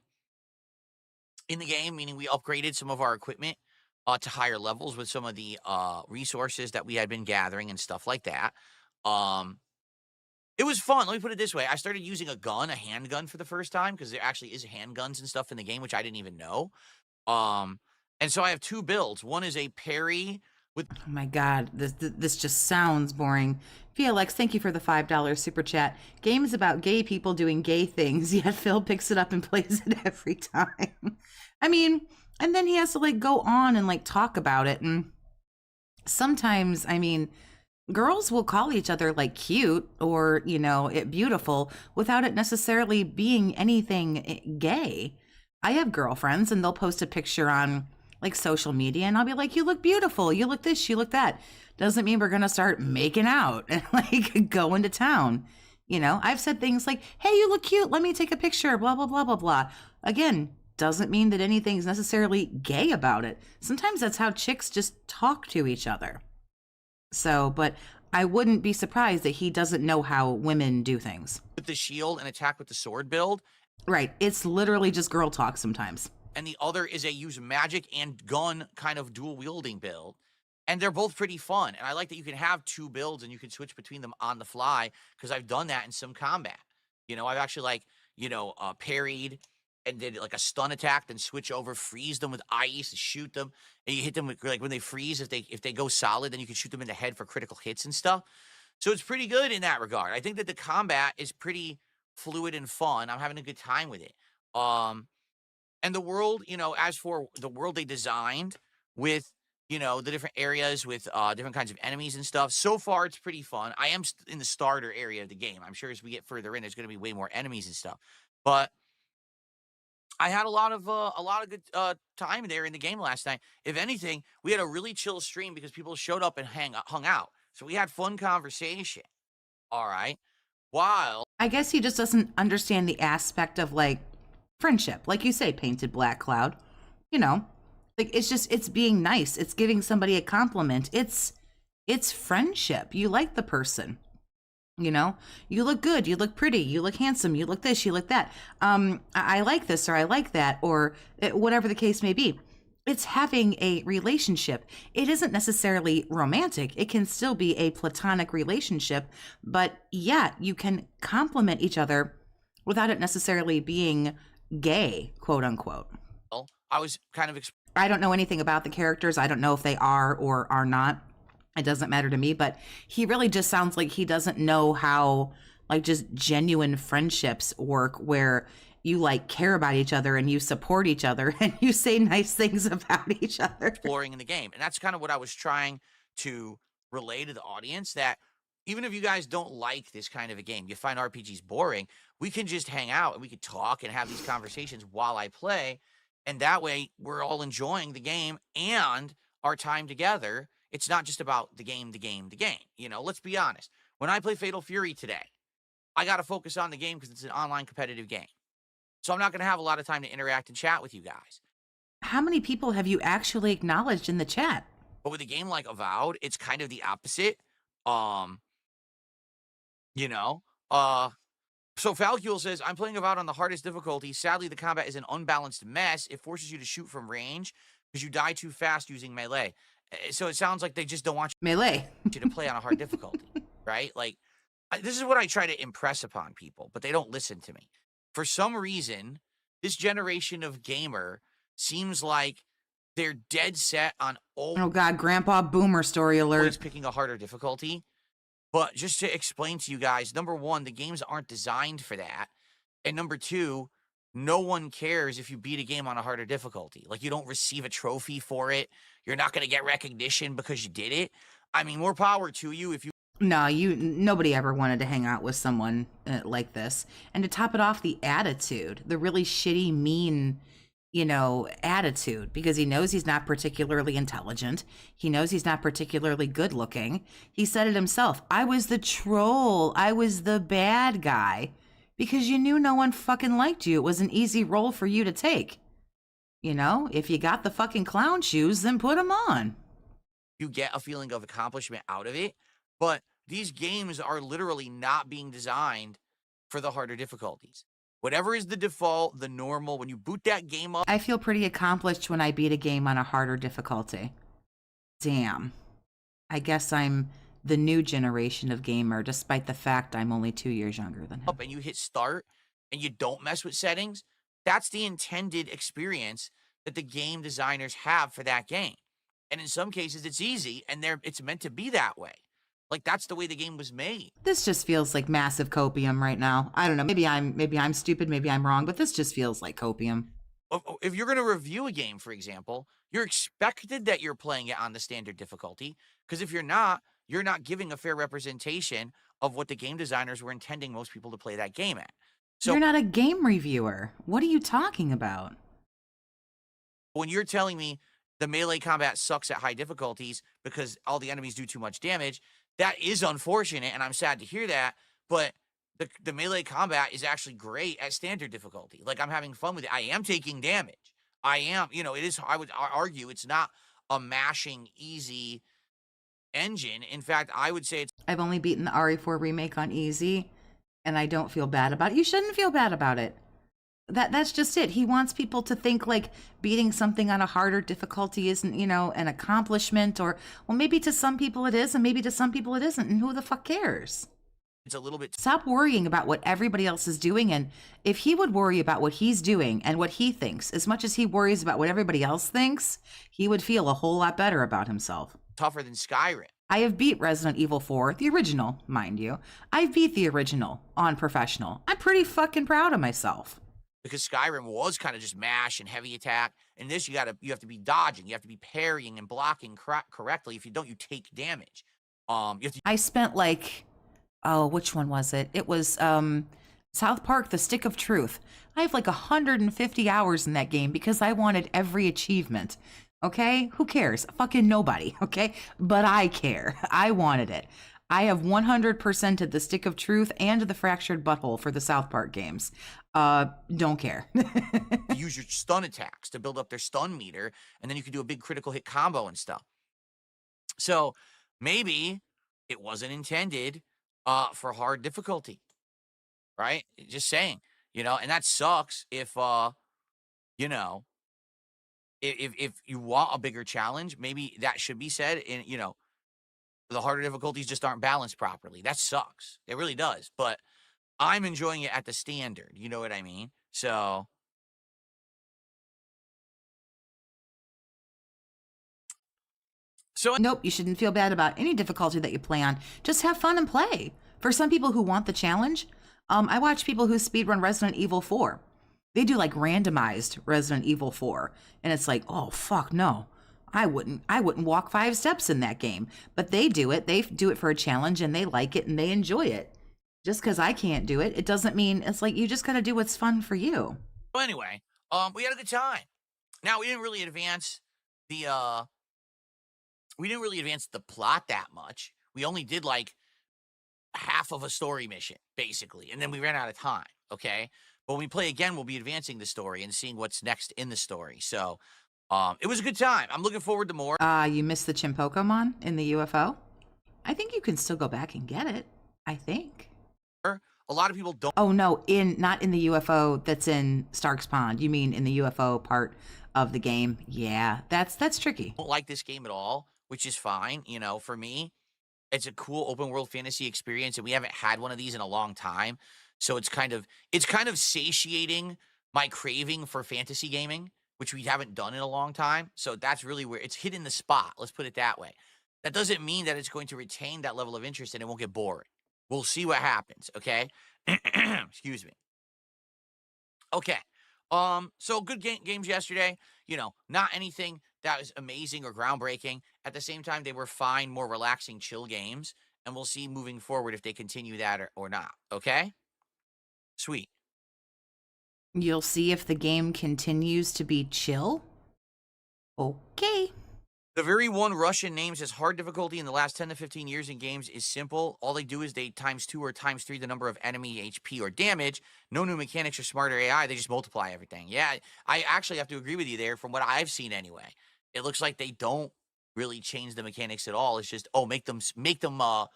in the game, meaning we upgraded some of our equipment to higher levels with some of the resources that we had been gathering and stuff like that. It was fun. Let me put it this way. I started using a handgun for the first time, because there actually is handguns and stuff in the game, which I didn't even know. And so I have 2 builds. One is a parry with... Oh my God, this just sounds boring. Felix, thank you for the $5 super chat. Games about gay people doing gay things, yet Phil picks it up and plays it every time. I mean, and then he has to go on and talk about it. And sometimes, I mean, girls will call each other cute or, beautiful without it necessarily being anything gay. I have girlfriends and they'll post a picture on social media and I'll be like, you look beautiful. You look this, you look that. Doesn't mean we're going to start making out and going to town. I've said things like, hey, you look cute. Let me take a picture, blah, blah, blah, blah, blah. Again, doesn't mean that anything's necessarily gay about it. Sometimes that's how chicks just talk to each other. So, but I wouldn't be surprised that he doesn't know how women do things. With the shield and attack with the sword build. Right. It's literally just girl talk sometimes. And the other is a use magic and gun kind of dual wielding build. And they're both pretty fun. And I like that you can have 2 builds and you can switch between them on the fly, because I've done that in some combat. I've actually parried and did a stun attack, then switch over, freeze them with ice, shoot them, and you hit them with when they freeze. If they go solid, then you can shoot them in the head for critical hits and stuff. So it's pretty good in that regard. I think that the combat is pretty fluid and fun. I'm having a good time with it. And the world, as for the world they designed with, the different areas with different kinds of enemies and stuff, so far it's pretty fun. I am in the starter area of the game. I'm sure as we get further in, there's going to be way more enemies and stuff. But I had a lot of good time there in the game last night. If anything, we had a really chill stream because people showed up and hung out. So we had fun conversation. All right. While I guess he just doesn't understand the aspect of friendship. Like you say, painted black cloud. It's being nice. It's giving somebody a compliment. It's friendship. You like the person. You look good, you look pretty, you look handsome, you look this, you look that. I like this or I like that, or whatever the case may be. it's having a relationship. It isn't necessarily romantic. It can still be a platonic relationship, but yeah, you can complement each other without it necessarily being gay, quote unquote. I was kind of I don't know anything about the characters. I don't know if they are or are not. It doesn't matter to me, but he really just sounds like he doesn't know how like just genuine friendships work, where you like care about each other and you support each other and you say nice things about each other. Exploring in the game. And that's kind of what I was trying to relay to the audience, that even if you guys don't like this kind of a game, you find RPGs boring, we can just hang out and we can talk and have these conversations while I play. And that way we're all enjoying the game and our time together. It's not just about the game. You know, let's be honest. When I play Fatal Fury today, I got to focus on the game because it's an online competitive game. So I'm not going to have a lot of time to interact and chat with you guys. How many people have you actually acknowledged in the chat? But with a game like Avowed, it's kind of the opposite. You know, so Falcule says, I'm playing Avowed on the hardest difficulty. Sadly, the combat is an unbalanced mess. It forces you to shoot from range because you die too fast using melee. So it sounds like they just don't want you to play on a hard difficulty, right? Like, this is what I try to impress upon people, but they don't listen to me. For some reason, this generation of gamer seems like they're dead set on oh God, Grandpa Boomer story alert. Always picking a harder difficulty. But just to explain to you guys, number one, the games aren't designed for that. And number two, no one cares if you beat a game on a harder difficulty. Like, you don't receive a trophy for it. You're not going to get recognition because you did it. I mean, more power to you if you... No, nobody ever wanted to hang out with someone like this. And to top it off, the attitude, the really shitty, mean, you know, attitude, because he knows he's not particularly intelligent. He knows he's not particularly good looking. He said it himself. I was the troll. I was the bad guy because you knew no one fucking liked you. It was an easy role for you to take. You know, if you got the fucking clown shoes, then put them on. You get a feeling of accomplishment out of it. But these games are literally not being designed for the harder difficulties. Whatever is the default, the normal, when you boot that game up... I feel pretty accomplished when I beat a game on a harder difficulty. Damn. I guess I'm the new generation of gamer, despite the fact I'm only 2 years younger than him. And you hit start, and you don't mess with settings, that's the intended experience that the game designers have for that game. And in some cases, it's easy, and it's meant to be that way. Like, that's the way the game was made. This just feels like massive copium right now. I don't know. Maybe I'm stupid. Maybe I'm wrong. But this just feels like copium. If you're going to review a game, for example, you're expected that you're playing it on the standard difficulty. Because if you're not giving a fair representation of what the game designers were intending most people to play that game at. So you're not a game reviewer. What are you talking about? When you're telling me the melee combat sucks at high difficulties because all the enemies do too much damage, that is unfortunate, and I'm sad to hear that, but the melee combat is actually great at standard difficulty. Like, I'm having fun with it. I am taking damage. I am, you know, it is, I would argue it's not a mashing easy engine. In fact, I would say it's... I've only beaten the RE4 remake on easy, and I don't feel bad about it. You shouldn't feel bad about it. That's just it. He wants people to think like beating something on a harder difficulty isn't, you know, an accomplishment, or, well, maybe to some people it is, and maybe to some people it isn't, and who the fuck cares? It's a little bit... Stop worrying about what everybody else is doing, and if he would worry about what he's doing and what he thinks as much as he worries about what everybody else thinks, he would feel a whole lot better about himself. Tougher than Skyrim. I have beat Resident Evil 4, the original, mind you. I've beat the original on professional. I'm pretty fucking proud of myself. Because Skyrim was kind of just mash and heavy attack, and this you have to be dodging, you have to be parrying and blocking correctly. If you don't, you take damage. I spent like, which one was it? It was South Park: The Stick of Truth. I have like 150 hours in that game because I wanted every achievement. Okay, who cares? Fucking nobody. Okay, but I care. I wanted it. I have 100%ed the Stick of Truth and the Fractured Butthole for the South Park games. Don't care. Use your stun attacks to build up their stun meter, and then you can do a big critical hit combo and stuff. So maybe it wasn't intended for hard difficulty, right? Just saying, you know, and that sucks if, you know, if you want a bigger challenge, maybe that should be said. And the harder difficulties just aren't balanced properly. That sucks. It really does. But I'm enjoying it at the standard. You know what I mean? So. Nope, you shouldn't feel bad about any difficulty that you play on. Just have fun and play. For some people who want the challenge, I watch people who speedrun Resident Evil 4. They do like randomized Resident Evil 4, and it's like, oh fuck no. I wouldn't walk 5 steps in that game. But they do it. They do it for a challenge and they like it and they enjoy it. Just because I can't do it, it doesn't mean it's like you just gotta do what's fun for you. So anyway, we had a good time. Now we didn't really advance the plot that much. We only did like half of a story mission, basically, and then we ran out of time. Okay, but when we play again, we'll be advancing the story and seeing what's next in the story. So, it was a good time. I'm looking forward to more. You missed the Chimpokemon in the UFO? I think you can still go back and get it. I think. A lot of people don't. Oh no, not in the UFO that's in Stark's Pond. You mean in the UFO part of the game? Yeah, that's tricky. Don't like this game at all, which is fine. For me, it's a cool open world fantasy experience, and we haven't had one of these in a long time. So it's kind of satiating my craving for fantasy gaming, which we haven't done in a long time. So that's really where it's hitting the spot. Let's put it that way. That doesn't mean that it's going to retain that level of interest and it won't get boring. We'll see what happens, okay? Excuse me. Okay. So good games yesterday. Not anything that was amazing or groundbreaking. At the same time, they were fine, more relaxing, chill games. And we'll see moving forward if they continue that or not, okay? Sweet. You'll see if the game continues to be chill? Okay. The very one Russian names as hard difficulty in the last 10 to 15 years in games is simple. All they do is they ×2 or ×3 the number of enemy HP or damage. No new mechanics or smarter AI. They just multiply everything. Yeah, I actually have to agree with you there from what I've seen anyway. It looks like they don't really change the mechanics at all. It's just, make them a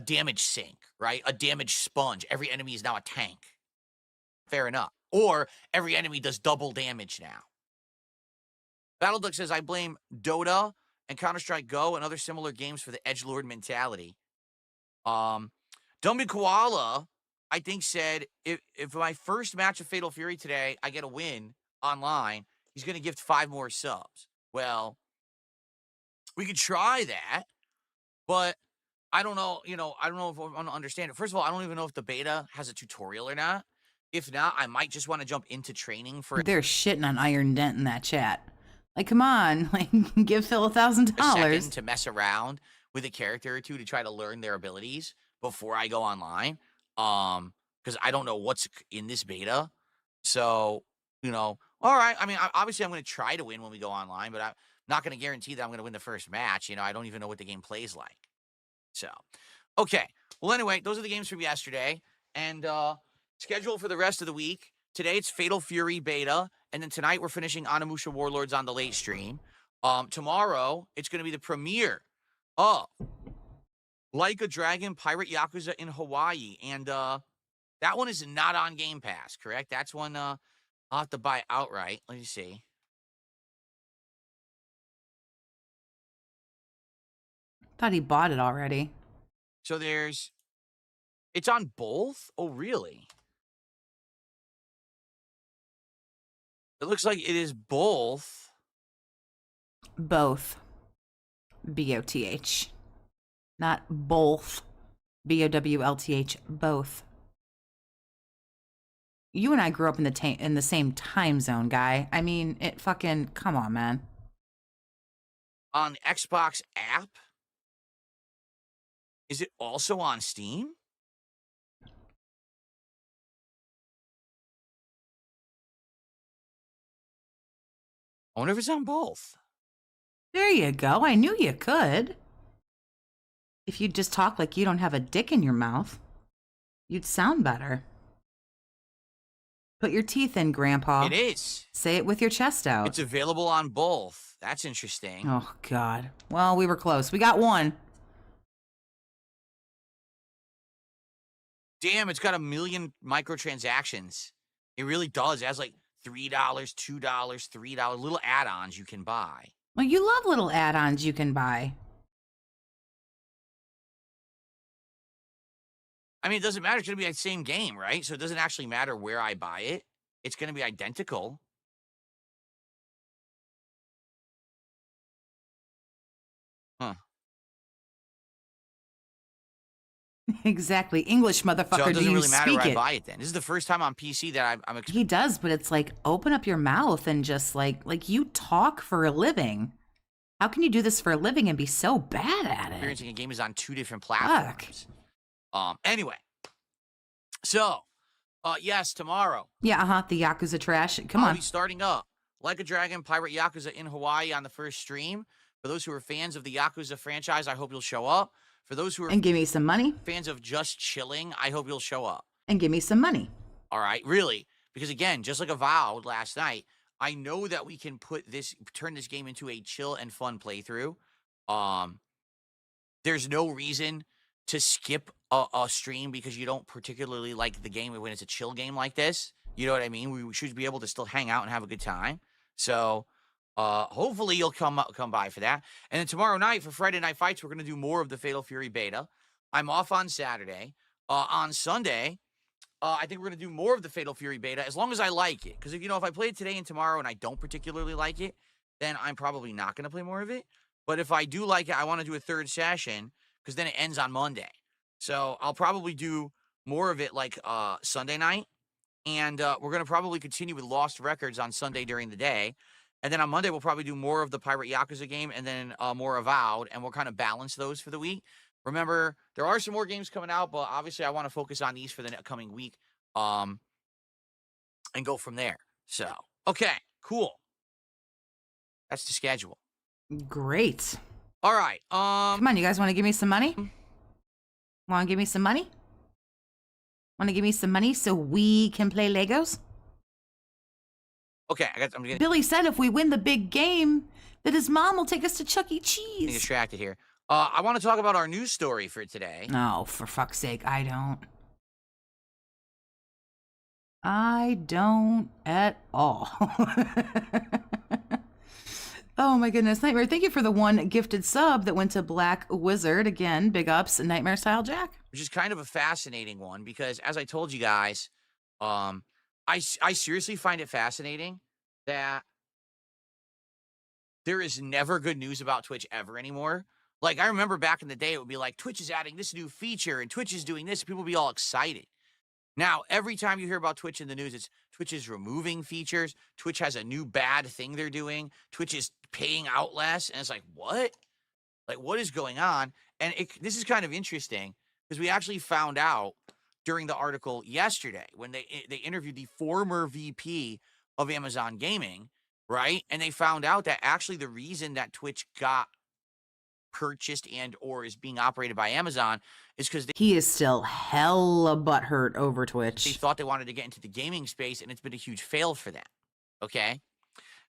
damage sink, right? A damage sponge. Every enemy is now a tank. Fair enough. Or every enemy does double damage now. Battleduck says, I blame Dota and Counter-Strike Go and other similar games for the edgelord mentality. Dumby Koala, I think, said, if my first match of Fatal Fury today, I get a win online, he's going to gift 5 more subs. Well, we could try that, but I don't know, I don't know if I want to understand it. First of all, I don't even know if the beta has a tutorial or not. If not, I might just want to jump into training for They're shitting on Iron Dent in that chat. Like, come on, give Phil $1,000 a second to mess around with a character or two to try to learn their abilities before I go online. Because I don't know what's in this beta. So, all right. I mean, obviously I'm going to try to win when we go online, but I'm not going to guarantee that I'm going to win the first match. I don't even know what the game plays like. So, okay. Well, anyway, those are the games from yesterday. And schedule for the rest of the week. Today it's Fatal Fury beta, and then tonight we're finishing Onimusha Warlords on the late stream. Tomorrow it's going to be the premiere of Like a Dragon Pirate Yakuza in Hawaii, and that one is not on Game Pass, correct? That's one I'll have to buy outright. Let me see. Thought he bought it already. So it's on both? Oh, really? It looks like it is both. Both. B-O-T-H. Not both. B-O-W-L-T-H. Both. You and I grew up in the same time zone, guy. I mean, it fucking... Come on, man. On Xbox app? Is it also on Steam? I wonder if it's on both. There you go. I knew you could. If you'd just talk like you don't have a dick in your mouth, you'd sound better. Put your teeth in, Grandpa. It is. Say it with your chest out. It's available on both. That's interesting. Oh, God. Well, we were close. We got one. Damn, it's got 1 million microtransactions. It really does. It has like $3, $2, $3 little add-ons you can buy. Well, you love little add-ons you can buy. I mean, it doesn't matter. It's going to be the same game, right? So it doesn't actually matter where I buy it. It's going to be identical. Huh. Exactly. English, motherfucker. So it doesn't do you really matter speak where I it? buy it then. This is the first time on PC that I'm He does, but it's like, open up your mouth and just like you talk for a living. How can you do this for a living and be so bad at it? experiencing a game is on 2 different platforms. Anyway. So, yes, tomorrow. Yeah, the Yakuza trash. Come I'll on. be starting up Like a Dragon Pirate Yakuza in Hawaii on the first stream. For those who are fans of the Yakuza franchise, I hope you'll show up. For those who are and give me some money. Fans of just chilling, I hope you'll show up. And give me some money. All right, really. Because again, just like Avowed last night, I know that we can turn this game into a chill and fun playthrough. There's no reason to skip a stream because you don't particularly like the game when it's a chill game like this. You know what I mean? We should be able to still hang out and have a good time. So hopefully you'll come by for that. And then tomorrow night for Friday Night Fights, we're going to do more of the Fatal Fury beta. I'm off on Saturday. On Sunday, I think we're going to do more of the Fatal Fury beta as long as I like it. Because if I play it today and tomorrow and I don't particularly like it, then I'm probably not going to play more of it. But if I do like it, I want to do a third session because then it ends on Monday. So I'll probably do more of it like Sunday night. And we're going to probably continue with Lost Records on Sunday during the day. And then on Monday, we'll probably do more of the Pirate Yakuza game and then more Avowed. And we'll kind of balance those for the week. Remember, there are some more games coming out, but obviously I want to focus on these for the coming week and go from there. So, okay, cool. That's the schedule. Great. All right. Come on, you guys want to give me some money? Want to give me some money? Want to give me some money so we can play Legos? Okay, I'm getting Billy said if we win the big game, that his mom will take us to Chuck E. Cheese. distracted here. I want to talk about our news story for today. No, for fuck's sake, I don't. I don't at all. Oh my goodness, Nightmare, thank you for the one gifted sub that went to Black Wizard. Again, big ups, Nightmare Style Jack. Which is kind of a fascinating one because, as I told you guys, I seriously find it fascinating that there is never good news about Twitch ever anymore. Like, I remember back in the day, it would be like, Twitch is adding this new feature, and Twitch is doing this, and people would be all excited. Now, every time you hear about Twitch in the news, it's Twitch is removing features, Twitch has a new bad thing they're doing, Twitch is paying out less, and it's like, what? Like, what is going on? And this is kind of interesting, because we actually found out during the article yesterday, when they interviewed the former VP of Amazon Gaming, right? And they found out that actually the reason that Twitch got purchased and or is being operated by Amazon is because he is still hella butthurt over Twitch. They thought they wanted to get into the gaming space, and it's been a huge fail for them. Okay?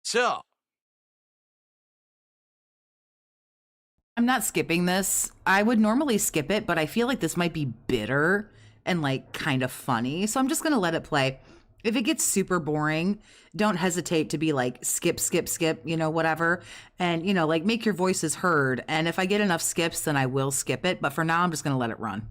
So I'm not skipping this. I would normally skip it, but I feel like this might be bitter and like kind of funny. So I'm just going to let it play. If it gets super boring, don't hesitate to be like, skip, whatever. And, like make your voices heard. And if I get enough skips, then I will skip it. But for now, I'm just going to let it run.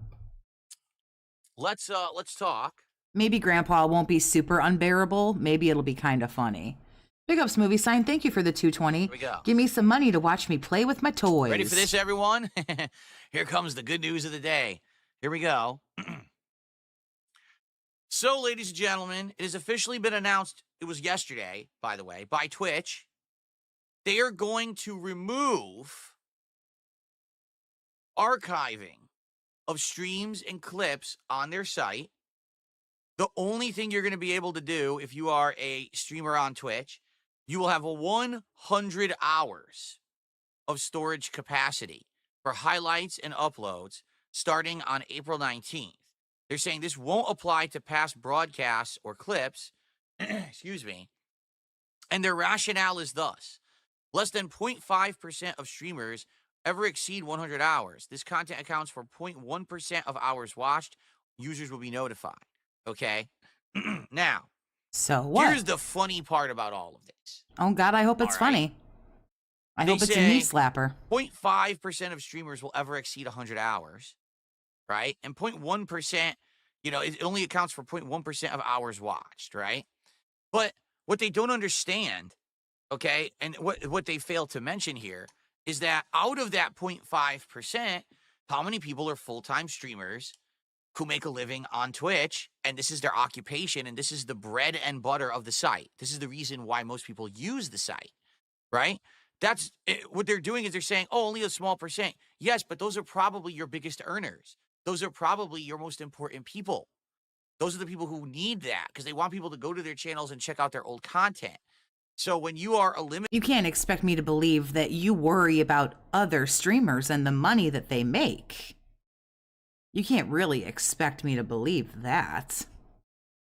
Let's talk. Maybe Grandpa won't be super unbearable. Maybe it'll be kind of funny. Big ups, Movie Sign. Thank you for the 220. Here we go. Give me some money to watch me play with my toys. Ready for this, everyone? Here comes the good news of the day. Here we go. So, ladies and gentlemen, it has officially been announced, it was yesterday, by the way, by Twitch. They are going to remove archiving of streams and clips on their site. The only thing you're going to be able to do if you are a streamer on Twitch, you will have 100 hours of storage capacity for highlights and uploads starting on April 19th. They're saying this won't apply to past broadcasts or clips, excuse me, and their rationale is thus. Less than 0.5% of streamers ever exceed 100 hours. This content accounts for 0.1% of hours watched. Users will be notified, okay? Now, So what? Here's the funny part about all of this. Oh, God, I hope it's funny. I hope it's a knee slapper. 0.5% of streamers will ever exceed 100 hours, right? And 0.1%, you know, it only accounts for 0.1% of hours watched, right? But what they don't understand, okay, and what they fail to mention here is that out of that 0.5%, how many people are full-time streamers who make a living on Twitch, and this is their occupation, and this is the bread and butter of the site. This is the reason why most people use the site, right? That's what they're doing is they're saying, oh, only a small percent. Yes, but those are probably your biggest earners. Those are probably your most important people. Those are the people who need that because they want people to go to their channels and check out their old content. So when you are eliminating... You can't expect me to believe that you worry about other streamers and the money that they make. You can't really expect me to believe that.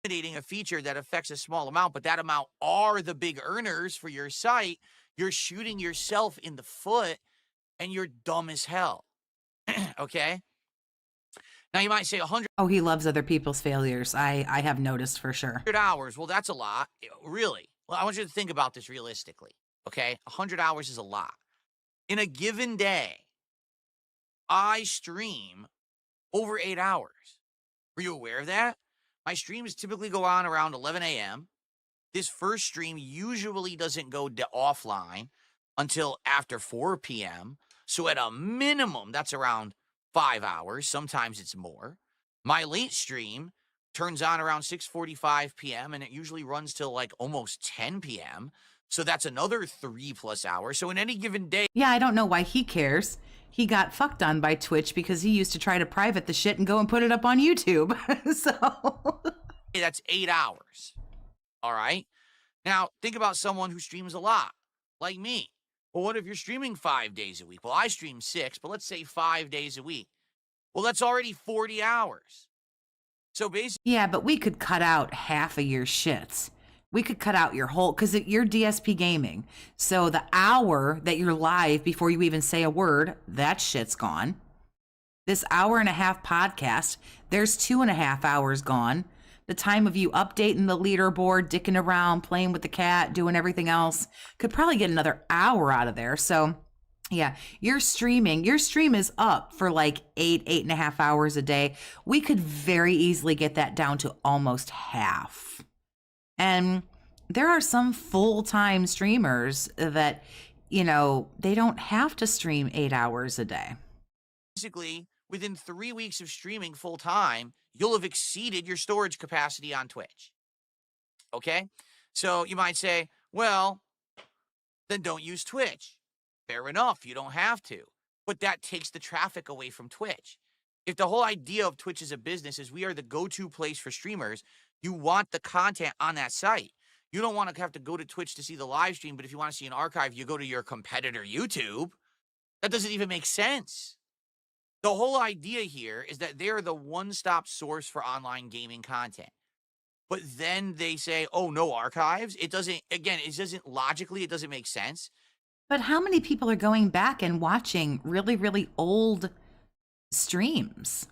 A feature that affects a small amount, but that amount are the big earners for your site, you're shooting yourself in the foot and you're dumb as hell. Okay? Now you might say 100... Oh, he loves other people's failures. I have noticed for sure. 100 hours. Well, that's a lot. Really. Well, I want you to think about this realistically. Okay? 100 hours is a lot. In a given day, I stream over 8 hours. Were you aware of that? My streams typically go on around 11 a.m. This first stream usually doesn't go offline until after 4 p.m. So at a minimum, that's around 5 hours. Sometimes it's more. My late stream turns on around 6:45 p.m. and it usually runs till like almost 10 p.m. So that's another 3+ hours. So in any given day... Yeah, I don't know why he cares. He got fucked on by Twitch because he used to try to private the shit and go and put it up on YouTube. So... That's 8 hours. All right? Now, think about someone who streams a lot, like me. Well, what if you're streaming 5 days a week? Well, I stream 6, but let's say 5 days a week. Well, that's already 40 hours. So basically... Yeah, but we could cut out half of your shits. We could cut out your whole... Because you're DSP gaming. So the hour that you're live before you even say a word, that shit's gone. This hour-and-a-half podcast, there's 2.5 hours gone. The time of you updating the leaderboard, dicking around, playing with the cat, doing everything else, could probably get another hour out of there. So, yeah, your stream is up for like 8.5 hours a day. We could very easily get that down to almost half. And there are some full-time streamers that, you know, they don't have to stream 8 hours a day. Basically, within 3 weeks of streaming full-time, you'll have exceeded your storage capacity on Twitch. Okay? So you might say, well, then don't use Twitch. Fair enough, you don't have to. But that takes the traffic away from Twitch. If the whole idea of Twitch as a business is we are the go-to place for streamers, you want the content on that site. You don't want to have to go to Twitch to see the live stream, but if you want to see an archive, you go to your competitor YouTube. That doesn't even make sense. The whole idea here is that they're the one-stop source for online gaming content. But then they say, oh, no archives? It doesn't logically, it doesn't make sense. But how many people are going back and watching really, really old streams?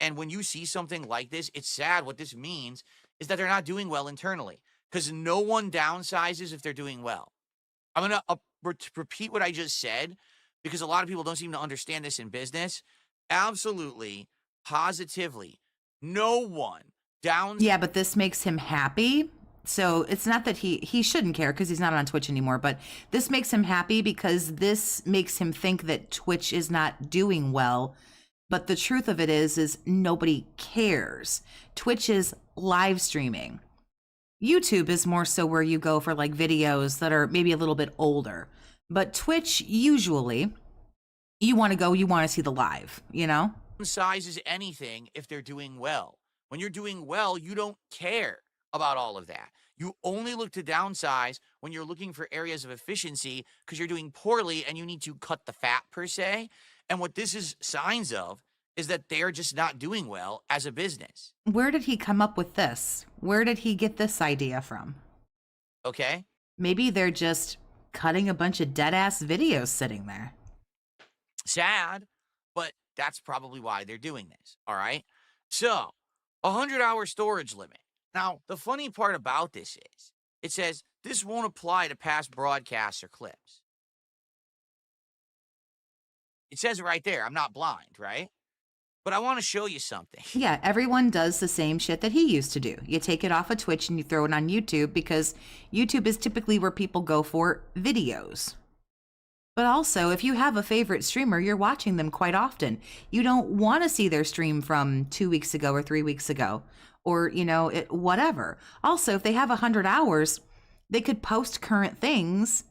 And when you see something like this, it's sad. What this means is that they're not doing well internally because no one downsizes if they're doing well. I'm going to repeat what I just said because a lot of people don't seem to understand this in business. Absolutely, positively, no one downsizes. Yeah, but this makes him happy. So it's not that he shouldn't care because he's not on Twitch anymore, but this makes him happy because this makes him think that Twitch is not doing well. But the truth of it is nobody cares. Twitch is live streaming. YouTube is more so where you go for like videos that are maybe a little bit older. But Twitch, usually, you want to see the live, you know? Sizes anything if they're doing well. When you're doing well, you don't care about all of that. You only look to downsize when you're looking for areas of efficiency because you're doing poorly and you need to cut the fat per se. And what this is signs of is that they're just not doing well as a business. Where did he come up with this? Where did he get this idea from? Okay. Maybe they're just cutting a bunch of dead-ass videos sitting there. Sad, but that's probably why they're doing this, all right? So, 100-hour storage limit. Now, the funny part about this is, it says, this won't apply to past broadcasts or clips. It says it right there. I'm not blind, right? But I want to show you something. Yeah, everyone does the same shit that he used to do. You take it off of Twitch and you throw it on YouTube because YouTube is typically where people go for videos. But also, if you have a favorite streamer, you're watching them quite often. You don't want to see their stream from 2 weeks ago or 3 weeks ago or, whatever. Also, if they have 100 hours, they could post current things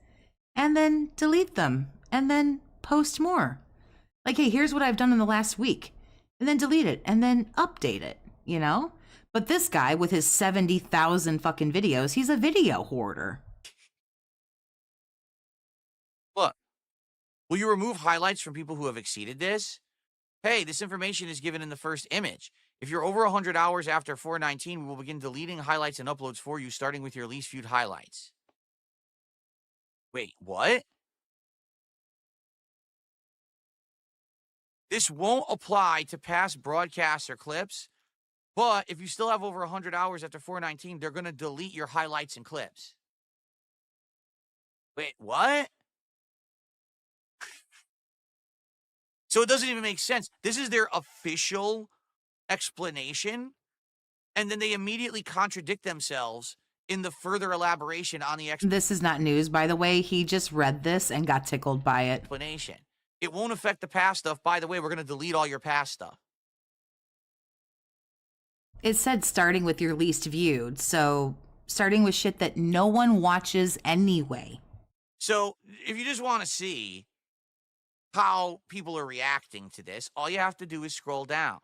and then delete them and then post more. Like, hey, here's what I've done in the last week. And then delete it and then update it, But this guy with his 70,000 fucking videos, he's a video hoarder. Look, will you remove highlights from people who have exceeded this? Hey, this information is given in the first image. If you're over 100 hours after 419, we will begin deleting highlights and uploads for you, starting with your least viewed highlights. Wait, what? This won't apply to past broadcasts or clips, but if you still have over 100 hours after 419, they're going to delete your highlights and clips. Wait, what? So it doesn't even make sense. This is their official explanation, and then they immediately contradict themselves in the further elaboration on the This is not news, by the way. He just read this and got tickled by it. Explanation. It won't affect the past stuff. By the way, we're going to delete all your past stuff. It said starting with your least viewed, so starting with shit that no one watches anyway. So if you just want to see how people are reacting to this, all you have to do is scroll down.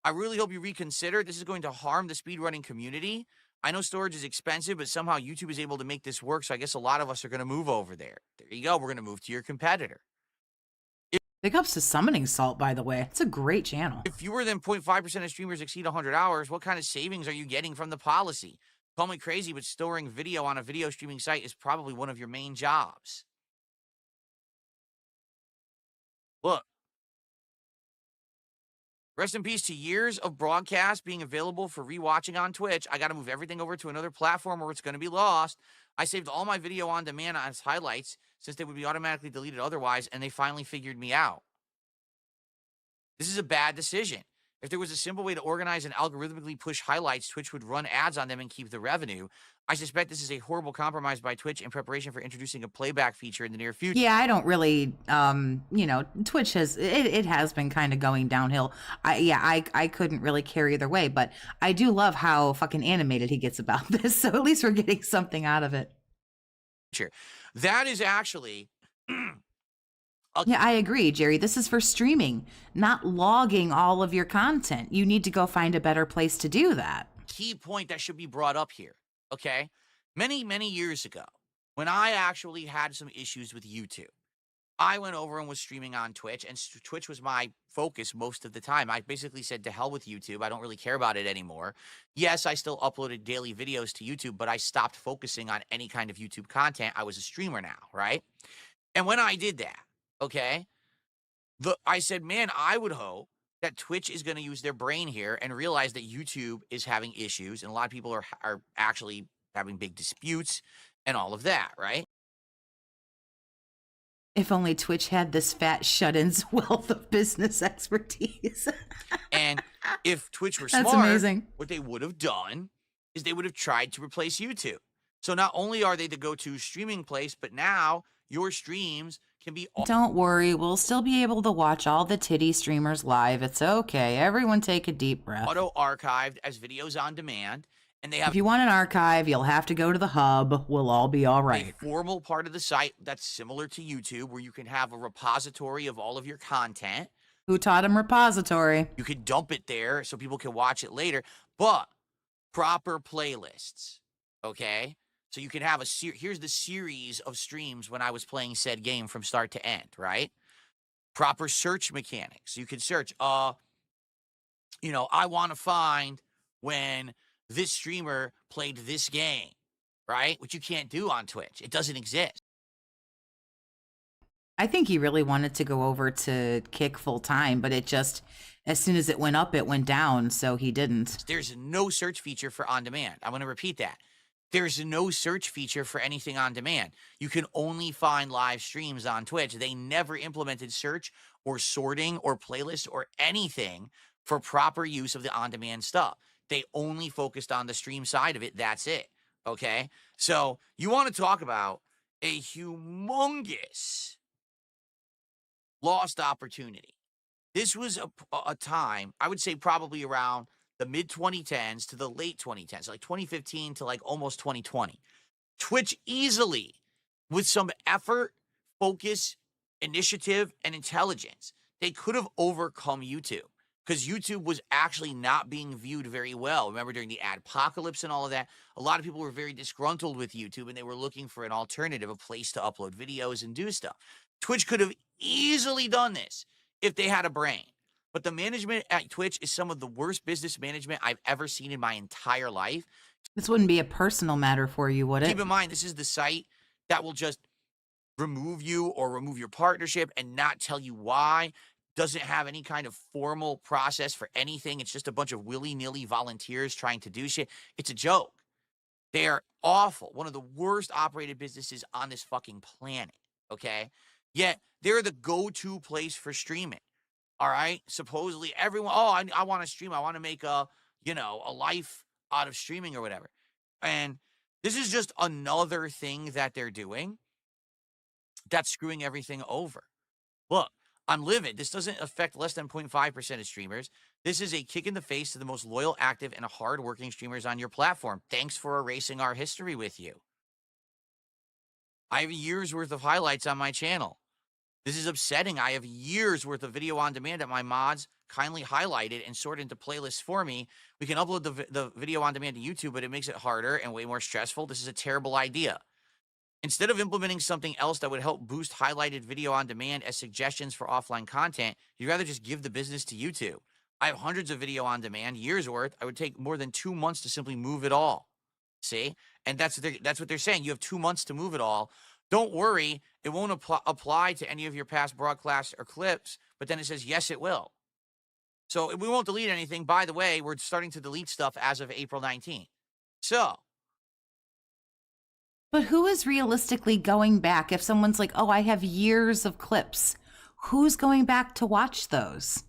I really hope you reconsider. This is going to harm the speedrunning community. I know storage is expensive, but somehow YouTube is able to make this work, so I guess a lot of us are going to move over there. There you go. We're going to move to your competitor. Big ups to Summoning Salt, by the way. It's a great channel. If fewer than 0.5% of streamers exceed 100 hours, what kind of savings are you getting from the policy? Call me crazy, but storing video on a video streaming site is probably one of your main jobs. Look. Rest in peace to years of broadcast being available for rewatching on Twitch. I got to move everything over to another platform or it's going to be lost. I saved all my video on demand as highlights since they would be automatically deleted otherwise, and they finally figured me out. This is a bad decision. If there was a simple way to organize and algorithmically push highlights, Twitch would run ads on them and keep the revenue. I suspect this is a horrible compromise by Twitch in preparation for introducing a playback feature in the near future. Yeah, I don't really, Twitch has, it has been kind of going downhill. I couldn't really care either way, but I do love how fucking animated he gets about this. So at least we're getting something out of it. That is actually... Yeah, I agree, Jerry. This is for streaming, not logging all of your content. You need to go find a better place to do that. Key point that should be brought up here, okay? Many, many years ago, when I actually had some issues with YouTube, I went over and was streaming on Twitch, and Twitch was my focus most of the time. I basically said, to hell with YouTube. I don't really care about it anymore. Yes, I still uploaded daily videos to YouTube, but I stopped focusing on any kind of YouTube content. I was a streamer now, right? And when I did that, okay, I said, man, I would hope that Twitch is going to use their brain here and realize that YouTube is having issues, and a lot of people are actually having big disputes and all of that, right? If only Twitch had this fat shut-in's wealth of business expertise. And if Twitch were That's smart, amazing. what they would have done is they would have tried to replace YouTube. So not only are they the go-to streaming place, but now your streams can be... Don't worry, we'll still be able to watch all the titty streamers live. It's okay. Everyone take a deep breath. Auto-archived as videos on demand. And they have... If you want an archive, you'll have to go to the hub. We'll all be all right. A formal part of the site that's similar to YouTube, where you can have a repository of all of your content. Who taught him repository? You could dump it there so people can watch it later. But proper playlists, okay? So you can have here's the series of streams when I was playing said game from start to end, right? Proper search mechanics. You can search, I want to find when this streamer played this game, right? Which you can't do on Twitch. It doesn't exist. I think he really wanted to go over to Kick full time, but it just as soon as it went up, it went down, so he didn't. There's no search feature for on demand. I'm going to repeat that. There's no search feature for anything on demand. You can only find live streams on Twitch. They never implemented search or sorting or playlist or anything for proper use of the on-demand stuff. They only focused on the stream side of it. That's it. Okay? So you want to talk about a humongous lost opportunity. This was a time, I would say probably around the mid-2010s to the late 2010s, like 2015 to like almost 2020. Twitch easily, with some effort, focus, initiative, and intelligence, they could have overcome YouTube, because YouTube was actually not being viewed very well. Remember, during the adpocalypse and all of that, a lot of people were very disgruntled with YouTube, and they were looking for an alternative, a place to upload videos and do stuff. Twitch could have easily done this if they had a brain. But the management at Twitch is some of the worst business management I've ever seen in my entire life. This wouldn't be a personal matter for you, would it? Keep in mind, this is the site that will just remove you or remove your partnership and not tell you why. Doesn't have any kind of formal process for anything. It's just a bunch of willy-nilly volunteers trying to do shit. It's a joke. They're awful. One of the worst operated businesses on this fucking planet, okay? Yet, they're the go-to place for streaming. All right. Supposedly everyone, I want to stream. I want to make a life out of streaming or whatever. And this is just another thing that they're doing that's screwing everything over. Look, I'm livid. This doesn't affect less than 0.5% of streamers. This is a kick in the face to the most loyal, active, and hardworking streamers on your platform. Thanks for erasing our history with you. I have a year's worth of highlights on my channel. This is upsetting. I have years worth of video on demand that my mods kindly highlighted and sorted into playlists for me. We can upload the video on demand to YouTube, but it makes it harder and way more stressful. This is a terrible idea. Instead of implementing something else that would help boost highlighted video on demand as suggestions for offline content, you'd rather just give the business to YouTube. I have hundreds of video on demand, years worth. I would take more than 2 months to simply move it all. See? And that's what they're saying. You have 2 months to move it all. Don't worry, it won't apply to any of your past broadcasts or clips, but then it says, yes, it will. So we won't delete anything. By the way, we're starting to delete stuff as of April 19th. So. But who is realistically going back if someone's like, oh, I have years of clips? Who's going back to watch those?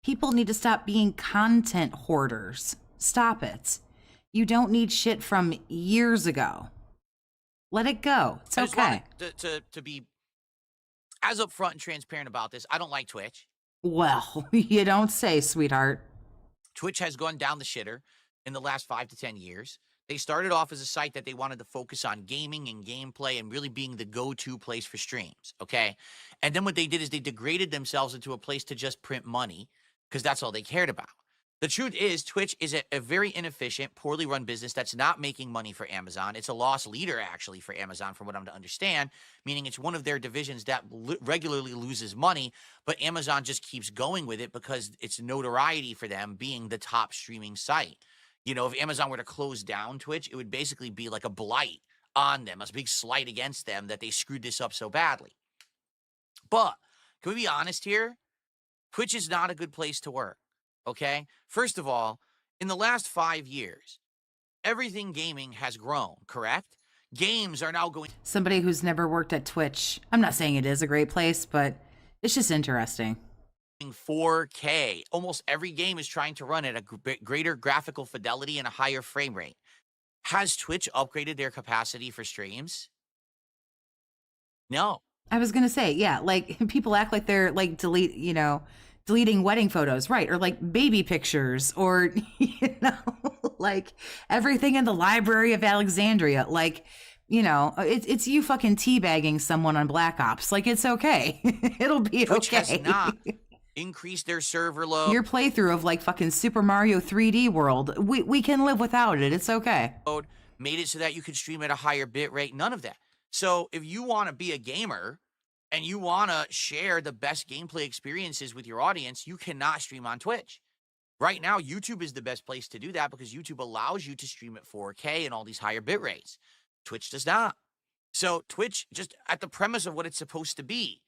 People need to stop being content hoarders. Stop it. You don't need shit from years ago. Let it go. It's okay. To be as upfront and transparent about this, I don't like Twitch. Well, you don't say, sweetheart. Twitch has gone down the shitter in the last 5 to 10 years. They started off as a site that they wanted to focus on gaming and gameplay and really being the go-to place for streams, okay? And then what they did is they degraded themselves into a place to just print money because that's all they cared about. The truth is, Twitch is a very inefficient, poorly run business that's not making money for Amazon. It's a loss leader, actually, for Amazon, from what I'm to understand, meaning it's one of their divisions that regularly loses money, but Amazon just keeps going with it because it's notoriety for them being the top streaming site. You know, if Amazon were to close down Twitch, it would basically be like a blight on them, a big slight against them that they screwed this up so badly. But can we be honest here? Twitch is not a good place to work. Okay? First of all, in the last 5 years, everything gaming has grown, correct? Games are now going... Somebody who's never worked at Twitch, I'm not saying it is a great place, but it's just interesting. 4K. Almost every game is trying to run at a greater graphical fidelity and a higher frame rate. Has Twitch upgraded their capacity for streams? No. I was going to say, yeah, like people act like they're like deleting wedding photos, right? Or like baby pictures, or, like everything in the Library of Alexandria. Like, it's you fucking teabagging someone on Black Ops. Like, it's okay. It'll be Twitch okay. Has not increased their server load. Your playthrough of like fucking Super Mario 3D World, we can live without it. It's okay. Made it so that you could stream at a higher bit rate. None of that. So if you want to be a gamer and you want to share the best gameplay experiences with your audience, you cannot stream on Twitch. Right now, YouTube is the best place to do that because YouTube allows you to stream at 4K and all these higher bit rates. Twitch does not. So Twitch, just at the premise of what it's supposed to be,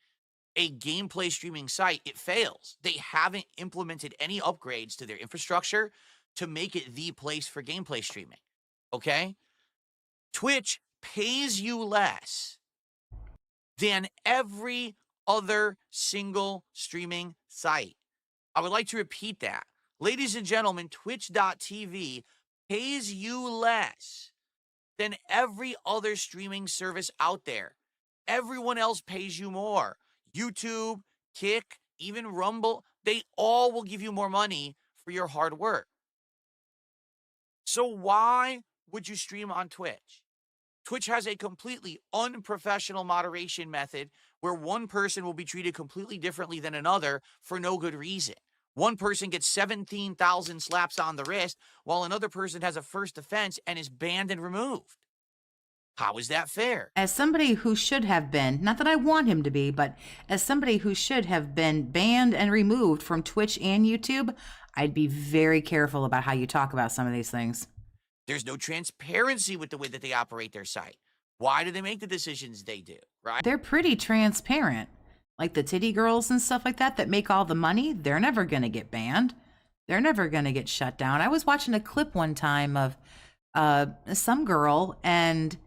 a gameplay streaming site, it fails. They haven't implemented any upgrades to their infrastructure to make it the place for gameplay streaming. Okay? Twitch pays you less than every other single streaming site. I would like to repeat that. Ladies and gentlemen, twitch.tv pays you less than every other streaming service out there. Everyone else pays you more. YouTube, Kick, even Rumble, they all will give you more money for your hard work. So why would you stream on Twitch? Twitch has a completely unprofessional moderation method where one person will be treated completely differently than another for no good reason. One person gets 17,000 slaps on the wrist, while another person has a first offense and is banned and removed. How is that fair? As somebody who should have been, not that I want him to be, but as somebody who should have been banned and removed from Twitch and YouTube, I'd be very careful about how you talk about some of these things. There's no transparency with the way that they operate their site. Why do they make the decisions they do, right? They're pretty transparent. Like the titty girls and stuff like that make all the money, they're never going to get banned. They're never going to get shut down. I was watching a clip one time of some girl and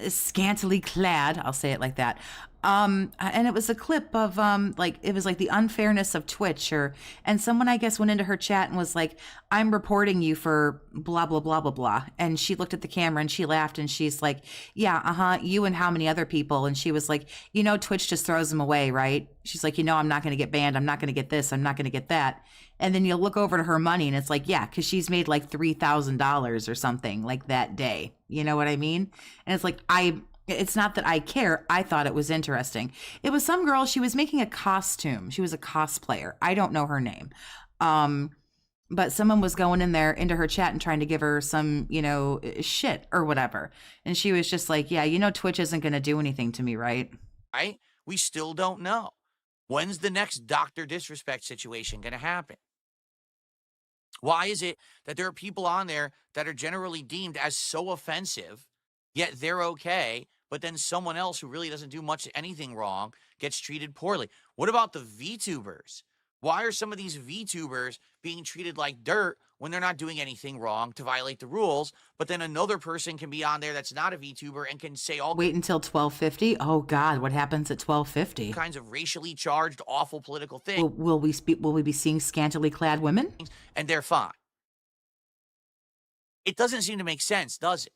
scantily clad, I'll say it like that. And it was a clip of it was like the unfairness of Twitch, and someone I guess went into her chat and was like, I'm reporting you for blah blah blah blah blah. And she looked at the camera and she laughed and she's like, yeah, you and how many other people? And she was like, Twitch just throws them away, right? She's like, I'm not gonna get banned, I'm not gonna get this, I'm not gonna get that. And then you look over to her money and it's like, yeah, because she's made like $3,000 or something like that day. You know what I mean? And it's like, it's not that I care. I thought it was interesting. It was some girl, she was making a costume. She was a cosplayer. I don't know her name. But someone was going in there into her chat and trying to give her some, shit or whatever. And she was just like, yeah, Twitch isn't going to do anything to me, right? Right? We still don't know. When's the next Dr. Disrespect situation going to happen? Why is it that there are people on there that are generally deemed as so offensive, yet they're okay, but then someone else who really doesn't do much anything wrong gets treated poorly? What about the VTubers? Why are some of these VTubers being treated like dirt when they're not doing anything wrong to violate the rules, but then another person can be on there that's not a VTuber and can say all Wait until 12:50? Oh God, what happens at 12:50? kinds of racially charged, awful political things? Will we be seeing scantily clad women? And they're fine. It doesn't seem to make sense, does it?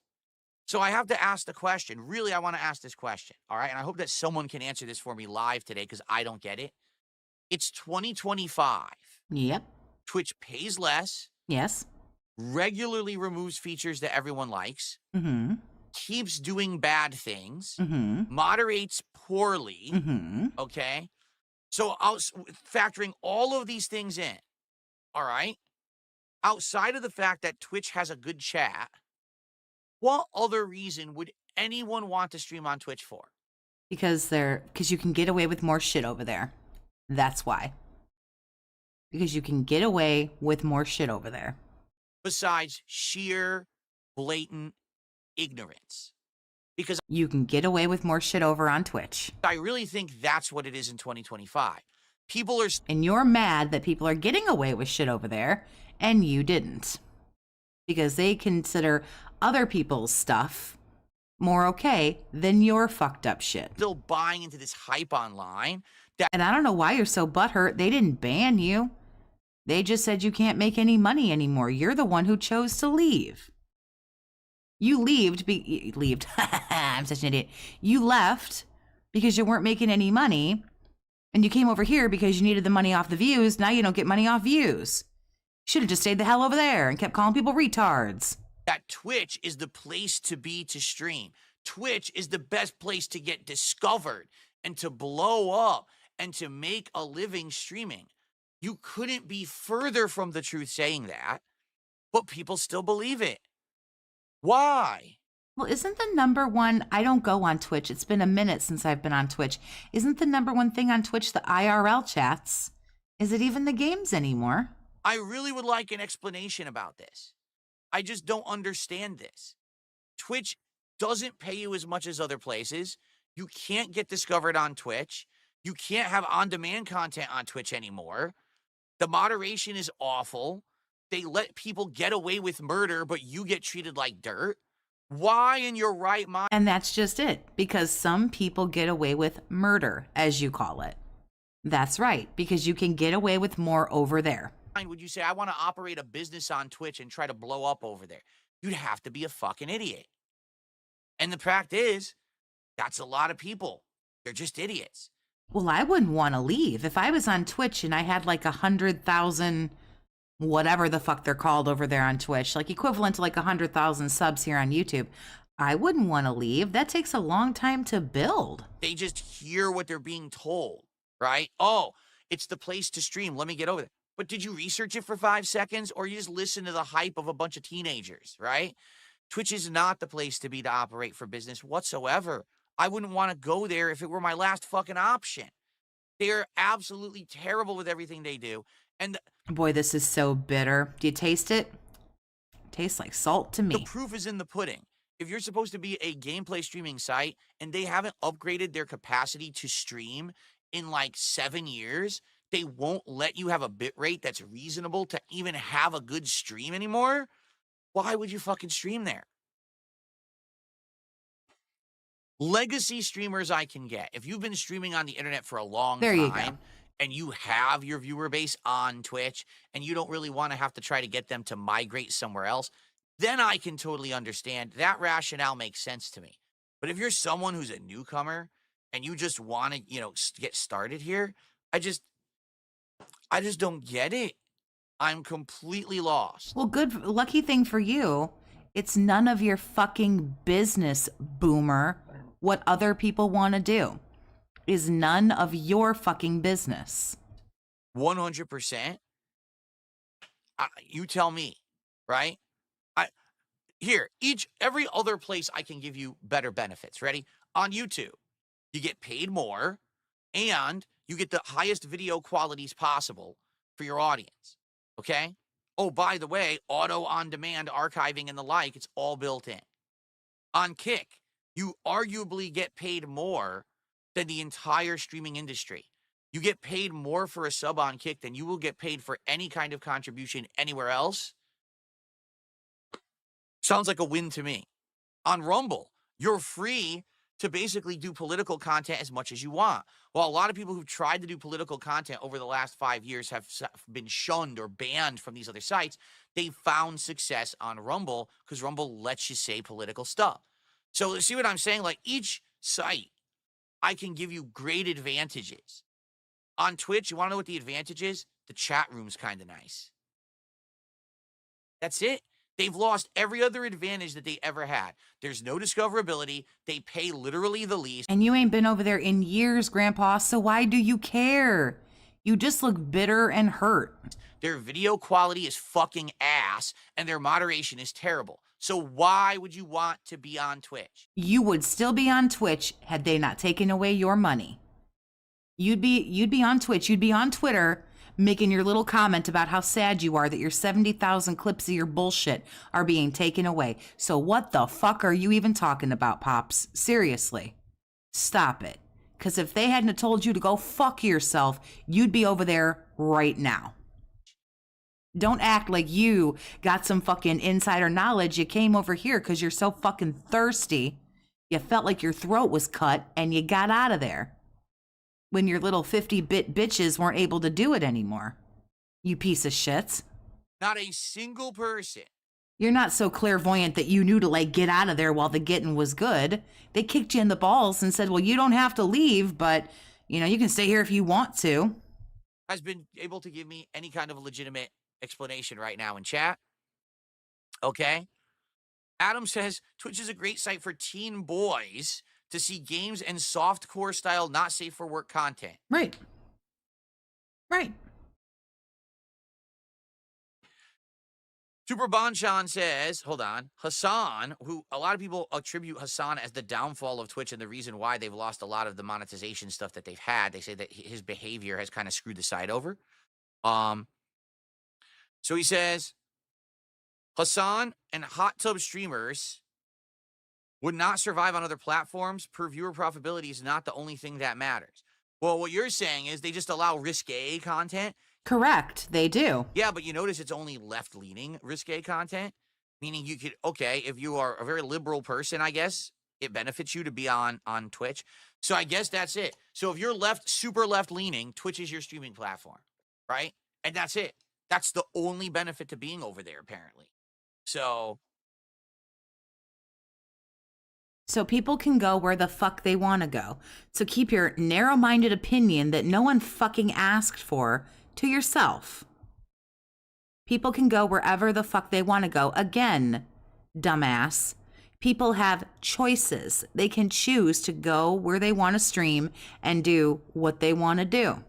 So I have to ask the question. Really, I want to ask this question, all right? And I hope that someone can answer this for me live today because I don't get it. It's 2025. Yep. Twitch pays less. Yes. Regularly removes features that everyone likes. Mm-hmm. Keeps doing bad things. Mm-hmm. Moderates poorly. Mm-hmm. Okay? So factoring all of these things in, all right? Outside of the fact that Twitch has a good chat, what other reason would anyone want to stream on Twitch for? Because you can get away with more shit over there. That's why. Because you can get away with more shit over there. Besides sheer, blatant ignorance. Because you can get away with more shit over on Twitch. I really think that's what it is in 2025. People are... And you're mad that people are getting away with shit over there, and you didn't. Because they consider other people's stuff more okay than your fucked up shit. Still buying into this hype online. And I don't know why you're so butthurt. They didn't ban you. They just said you can't make any money anymore. You're the one who chose to leave. You leaved. I'm such an idiot. You left because you weren't making any money. And you came over here because you needed the money off the views. Now you don't get money off views. Should have just stayed the hell over there and kept calling people retards. That Twitch is the place to be to stream. Twitch is the best place to get discovered and to blow up and to make a living streaming. You couldn't be further from the truth saying that, but people still believe it. Why? Well, isn't the number one, I don't go on Twitch. It's been a minute since I've been on Twitch. Isn't the number one thing on Twitch the IRL chats? Is it even the games anymore? I really would like an explanation about this. I just don't understand this. Twitch doesn't pay you as much as other places. You can't get discovered on Twitch. You can't have on-demand content on Twitch anymore. The moderation is awful. They let people get away with murder, but you get treated like dirt. Why in your right mind? And that's just it, because some people get away with murder, as you call it. That's right, because you can get away with more over there. Would you say, I want to operate a business on Twitch and try to blow up over there? You'd have to be a fucking idiot. And the fact is, that's a lot of people. They're just idiots. Well, I wouldn't want to leave. If I was on Twitch and I had like 100,000, whatever the fuck they're called over there on Twitch, like equivalent to like 100,000 subs here on YouTube, I wouldn't want to leave. That takes a long time to build. They just hear what they're being told, right? Oh, it's the place to stream. Let me get over there. But did you research it for 5 seconds, or you just listen to the hype of a bunch of teenagers, right? Twitch is not the place to be to operate for business whatsoever. I wouldn't want to go there if it were my last fucking option. They're absolutely terrible with everything they do. And boy, this is so bitter. Do you taste it? Tastes like salt to me. The proof is in the pudding. If you're supposed to be a gameplay streaming site and they haven't upgraded their capacity to stream in like 7 years, they won't let you have a bit rate that's reasonable to even have a good stream anymore. Why would you fucking stream there? Legacy streamers I can get. If you've been streaming on the internet for a long time and you have your viewer base on Twitch and you don't really want to have to try to get them to migrate somewhere else, then I can totally understand. That rationale makes sense to me. But if you're someone who's a newcomer and you just want to, get started here, I just don't get it. I'm completely lost. Well, good, lucky thing for you, it's none of your fucking business, boomer. What other people want to do is none of your fucking business. 100%. You tell me, right? Every other place I can give you better benefits. Ready? On YouTube, you get paid more and you get the highest video qualities possible for your audience. Okay? Oh, by the way, auto on demand archiving and the like, it's all built in. On Kick, you arguably get paid more than the entire streaming industry. You get paid more for a sub on Kick than you will get paid for any kind of contribution anywhere else. Sounds like a win to me. On Rumble, you're free to basically do political content as much as you want. While a lot of people who've tried to do political content over the last 5 years have been shunned or banned from these other sites, they found success on Rumble because Rumble lets you say political stuff. So see what I'm saying? Like each site, I can give you great advantages. On Twitch, you want to know what the advantage is? The chat room's kind of nice. That's it. They've lost every other advantage that they ever had. There's no discoverability. They pay literally the least. And you ain't been over there in years, Grandpa, so why do you care? You just look bitter and hurt. Their video quality is fucking ass, and their moderation is terrible. So why would you want to be on Twitch? You would still be on Twitch had they not taken away your money. You'd be on Twitch. You'd be on Twitter making your little comment about how sad you are that your 70,000 clips of your bullshit are being taken away. So what the fuck are you even talking about, Pops? Seriously. Stop it. Because if they hadn't told you to go fuck yourself, you'd be over there right now. Don't act like you got some fucking insider knowledge. You came over here because you're so fucking thirsty. You felt like your throat was cut and you got out of there when your little 50-bit bitches weren't able to do it anymore. You piece of shit. Not a single person. You're not so clairvoyant that you knew to like get out of there while the getting was good. They kicked you in the balls and said, well, you don't have to leave, but you can stay here if you want to. Has been able to give me any kind of legitimate explanation right now in chat. Okay. Adam says Twitch is a great site for teen boys to see games and softcore style, not safe for work content. Right. Super Bonchan says, hold on, Hassan, who a lot of people attribute Hassan as the downfall of Twitch and the reason why they've lost a lot of the monetization stuff that they've had. They say that his behavior has kind of screwed the site over. So he says, Hassan and hot tub streamers would not survive on other platforms. Per viewer profitability is not the only thing that matters. Well, what you're saying is they just allow risque content. Correct, they do. Yeah, but you notice it's only left-leaning risque content, meaning you could, okay, if you are a very liberal person, I guess, it benefits you to be on Twitch. So I guess that's it. So if you're super left-leaning, Twitch is your streaming platform, right? And that's it. That's the only benefit to being over there, apparently. So people can go where the fuck they want to go. So keep your narrow-minded opinion that no one fucking asked for to yourself. People can go wherever the fuck they want to go. Again, dumbass. People have choices. They can choose to go where they want to stream and do what they want to do.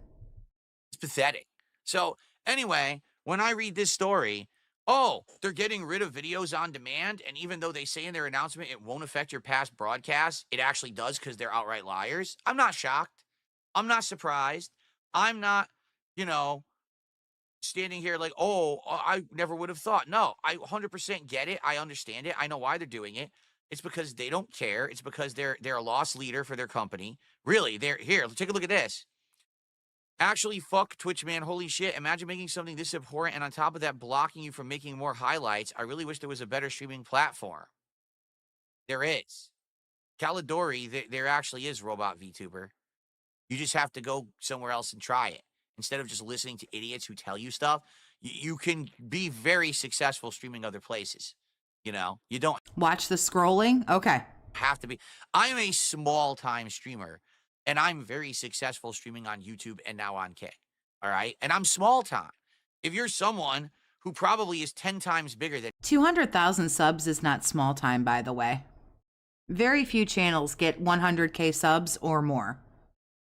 it's pathetic. So anyway, when I read this story, oh, they're getting rid of videos on demand, and even though they say in their announcement it won't affect your past broadcasts, it actually does because they're outright liars. I'm not shocked. I'm not surprised. I'm not, standing here like, oh, I never would have thought. No, I 100% get it. I understand it. I know why they're doing it. It's because they don't care. It's because they're a lost leader for their company. Really, they're here. Take a look at this. Actually, fuck Twitch, man. Holy shit. Imagine making something this abhorrent and on top of that blocking you from making more highlights. I really wish there was a better streaming platform. There is. Calidori, there actually is Robot VTuber. You just have to go somewhere else and try it. Instead of just listening to idiots who tell you stuff, you can be very successful streaming other places. You don't watch the scrolling. Okay. Have to be. I am a small-time streamer. And I'm very successful streaming on YouTube and now on Kick. All right? And I'm small time. If you're someone who probably is 10 times bigger than 200,000 subs is not small time, by the way. Very few channels get 100K subs or more.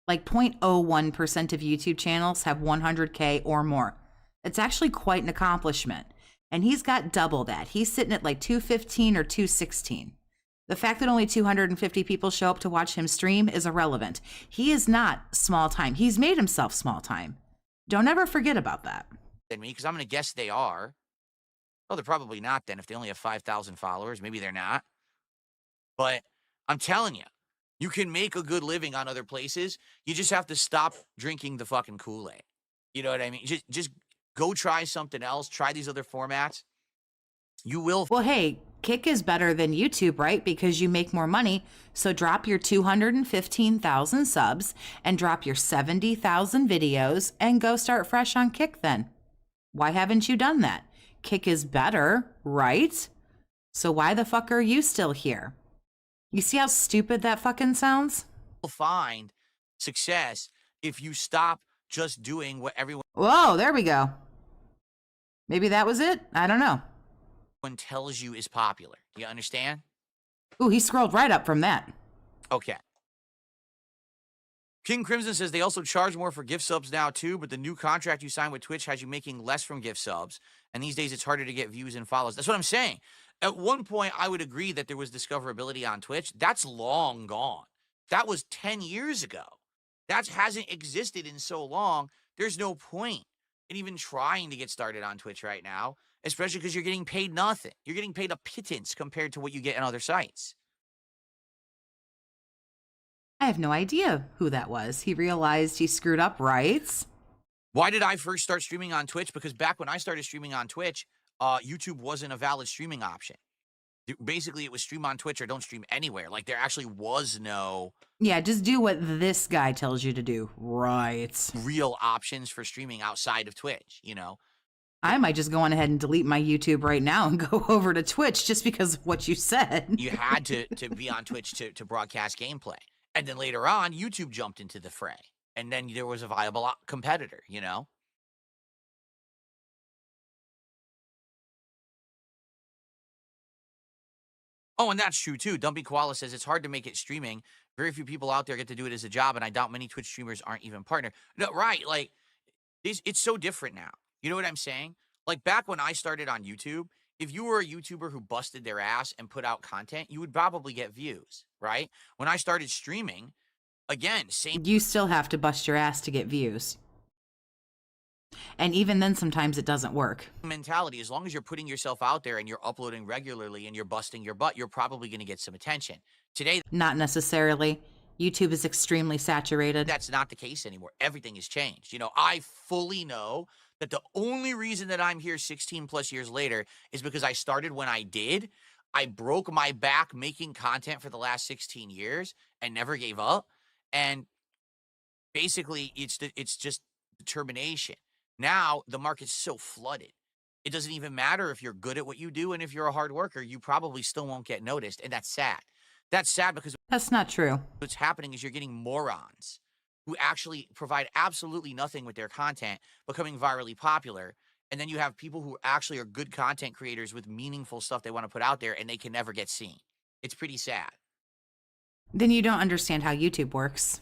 Like 0.01% of YouTube channels have 100K or more. It's actually quite an accomplishment. And he's got double that. He's sitting at like 215 or 216. The fact that only 250 people show up to watch him stream is irrelevant. He is not small time. He's made himself small time. Don't ever forget about that. than me, because I'm going to guess they are. Oh, they're probably not then if they only have 5,000 followers. Maybe they're not. But I'm telling you, you can make a good living on other places. You just have to stop drinking the fucking Kool-Aid. You know what I mean? Just go try something else. Try these other formats. You will. Well, hey, Kick is better than YouTube, right? Because you make more money. So drop your 215,000 subs and drop your 70,000 videos and go start fresh on Kick then. Why haven't you done that? Kick is better, right? So why the fuck are you still here? You see how stupid that fucking sounds? You'll find success if you stop just doing what everyone. Whoa, there we go. Maybe that was it? I don't know. Tells you is popular. Do you understand? Ooh, he scrolled right up from that. Okay. King Crimson says they also charge more for gift subs now too, but the new contract you sign with Twitch has you making less from gift subs, and these days it's harder to get views and follows. That's what I'm saying. At one point, I would agree that there was discoverability on Twitch. That's long gone. That was 10 years ago. That hasn't existed in so long. There's no point in even trying to get started on Twitch right now, especially because you're getting paid nothing. You're getting paid a pittance compared to what you get on other sites. I have no idea who that was. He realized he screwed up, right? Why did I first start streaming on Twitch? Because back when I started streaming on Twitch, YouTube wasn't a valid streaming option. Basically, it was stream on Twitch or don't stream anywhere. Like, there actually was no... Yeah, just do what this guy tells you to do. Right. Real options for streaming outside of Twitch, you know? I might just go on ahead and delete my YouTube right now and go over to Twitch just because of what you said. You had to be on Twitch to broadcast gameplay. And then later on, YouTube jumped into the fray. And then there was a viable competitor, you know? Oh, and that's true, too. Dumpy Koala says it's hard to make it streaming. Very few people out there get to do it as a job, and I doubt many Twitch streamers aren't even partnered. No, right, like, it's so different now. You know what I'm saying? Like, back when I started on YouTube, if you were a YouTuber who busted their ass and put out content, you would probably get views, right? When I started streaming, again, same... You still have to bust your ass to get views. And even then, sometimes it doesn't work. Mentality, as long as you're putting yourself out there and you're uploading regularly and you're busting your butt, you're probably going to get some attention. Today... Not necessarily. YouTube is extremely saturated. That's not the case anymore. Everything has changed. You know, I fully know that the only reason that I'm here 16 plus years later is because I started when I did. I broke my back making content for the last 16 years and never gave up. And basically, it's just determination. Now, the market's so flooded. It doesn't even matter if you're good at what you do, and if you're a hard worker, you probably still won't get noticed, and that's sad. That's sad because that's not true. What's happening is you're getting morons who actually provide absolutely nothing with their content becoming virally popular, and then you have people who actually are good content creators with meaningful stuff they want to put out there, and they can never get seen. It's pretty sad. Then you don't understand how YouTube works.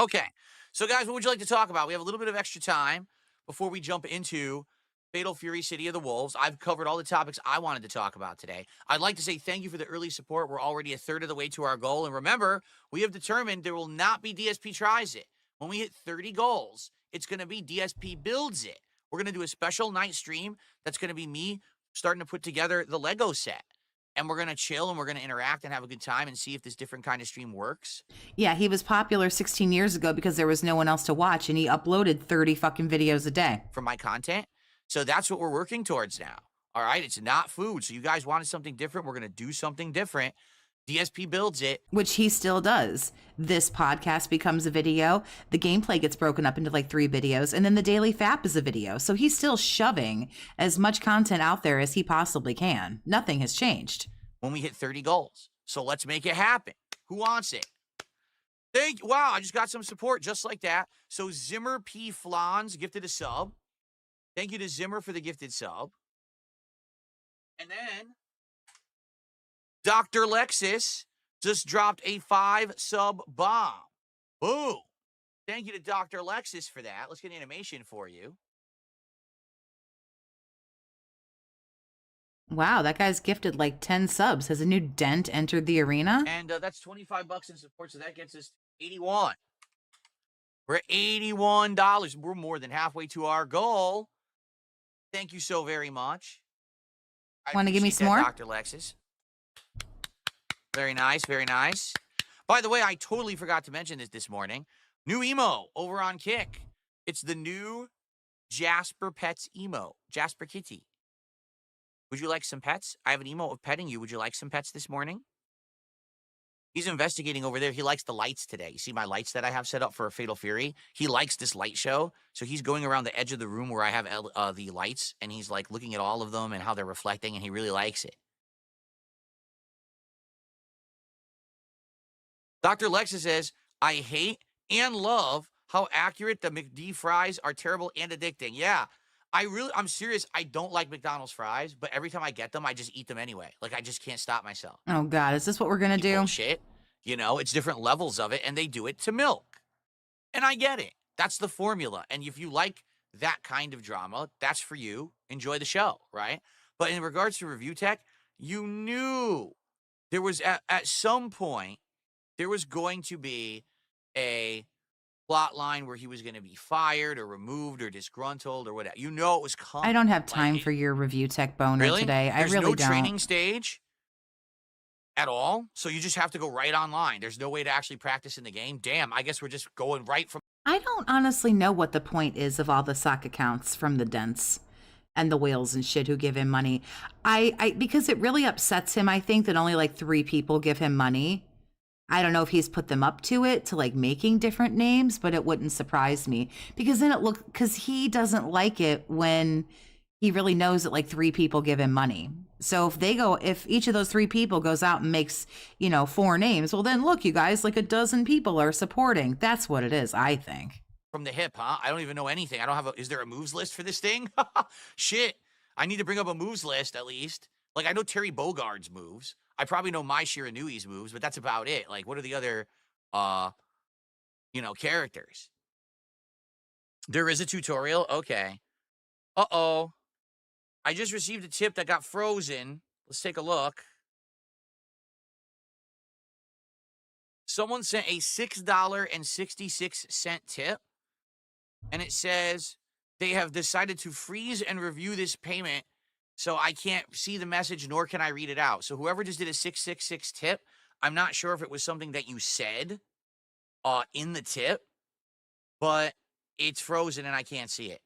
Okay, so guys, what would you like to talk about? We have a little bit of extra time before we jump into Fatal Fury City of the Wolves. I've covered all the topics I wanted to talk about today. I'd like to say thank you for the early support. We're already a third of the way to our goal. And remember, we have determined there will not be DSP tries it. When we hit 30 goals, it's going to be DSP builds it. We're going to do a special night stream that's going to be me starting to put together the Lego set. And we're going to chill and we're going to interact and have a good time and see if this different kind of stream works. Yeah, he was popular 16 years ago because there was no one else to watch, and he uploaded 30 fucking videos a day. For my content. So that's what we're working towards now. All right, it's not food. So you guys wanted something different. We're going to do something different. DSP builds it. Which he still does. This podcast becomes a video. The gameplay gets broken up into like 3 videos, and then the daily FAP is a video. So he's still shoving as much content out there as he possibly can. Nothing has changed. When we hit 30 goals. So let's make it happen. Who wants it? Thank you. Wow, I just got some support just like that. So Zimmer P. Flans gifted a sub. Thank you to Zimmer for the gifted sub. And then Dr. Lexus just dropped a 5-sub bomb. Boom. Thank you to Dr. Lexus for that. Let's get an animation for you. Wow, that guy's gifted like 10 subs. Has a new dent entered the arena? And that's $25 in support, so that gets us 81. We're at $81. We're more than halfway to our goal. Thank you so very much. Want to give me some more? Dr. Lexus. Very nice, very nice. By the way, I totally forgot to mention this morning. New emo over on Kick. It's the new Jasper Pets emo. Jasper Kitty. Would you like some pets? I have an emo of petting you. Would you like some pets this morning? He's investigating over there. He likes the lights today. You see my lights that I have set up for a Fatal Fury? He likes this light show. So he's going around the edge of the room where I have the lights, and he's like looking at all of them and how they're reflecting, and he really likes it. Dr. Lexus says, I hate and love how accurate the McD fries are. Terrible and addicting. Yeah, I'm serious. I don't like McDonald's fries, but every time I get them, I just eat them anyway. Like, I just can't stop myself. Oh, God. Is this what we're going to do? Bullshit. You know, it's different levels of it, and they do it to milk. And I get it. That's the formula. And if you like that kind of drama, that's for you. Enjoy the show, right? But in regards to review tech, you knew there was, at some point, there was going to be a plot line where he was going to be fired or removed or disgruntled or whatever. You know it was coming. I don't have time for your review tech boner today. There's I really no don't. training stage at all, so you just have to go right online. There's no way to actually practice in the game. Damn, I guess we're just going right from... I don't honestly know what the point is of all the sock accounts from the dents and the whales and shit who give him money. Because it really upsets him, I think, that only like 3 people give him money. I don't know if he's put them up to it, to like making different names, but it wouldn't surprise me because then because he doesn't like it when he really knows that like 3 people give him money. So if each of those 3 people goes out and makes, 4 names, well then look, you guys, like a dozen people are supporting. That's what it is, I think. From the hip, huh? I don't even know anything. Is there a moves list for this thing? Shit. I need to bring up a moves list at least. Like, I know Terry Bogard's moves. I probably know Mai Shiranui's moves, but that's about it. Like, what are the other, characters? There is a tutorial? Okay. Uh-oh. I just received a tip that got frozen. Let's take a look. Someone sent a $6.66 tip, and it says they have decided to freeze and review this payment So I can't see the message, nor can I read it out. So whoever just did a 666 tip, I'm not sure if it was something that you said in the tip, but it's frozen and I can't see it.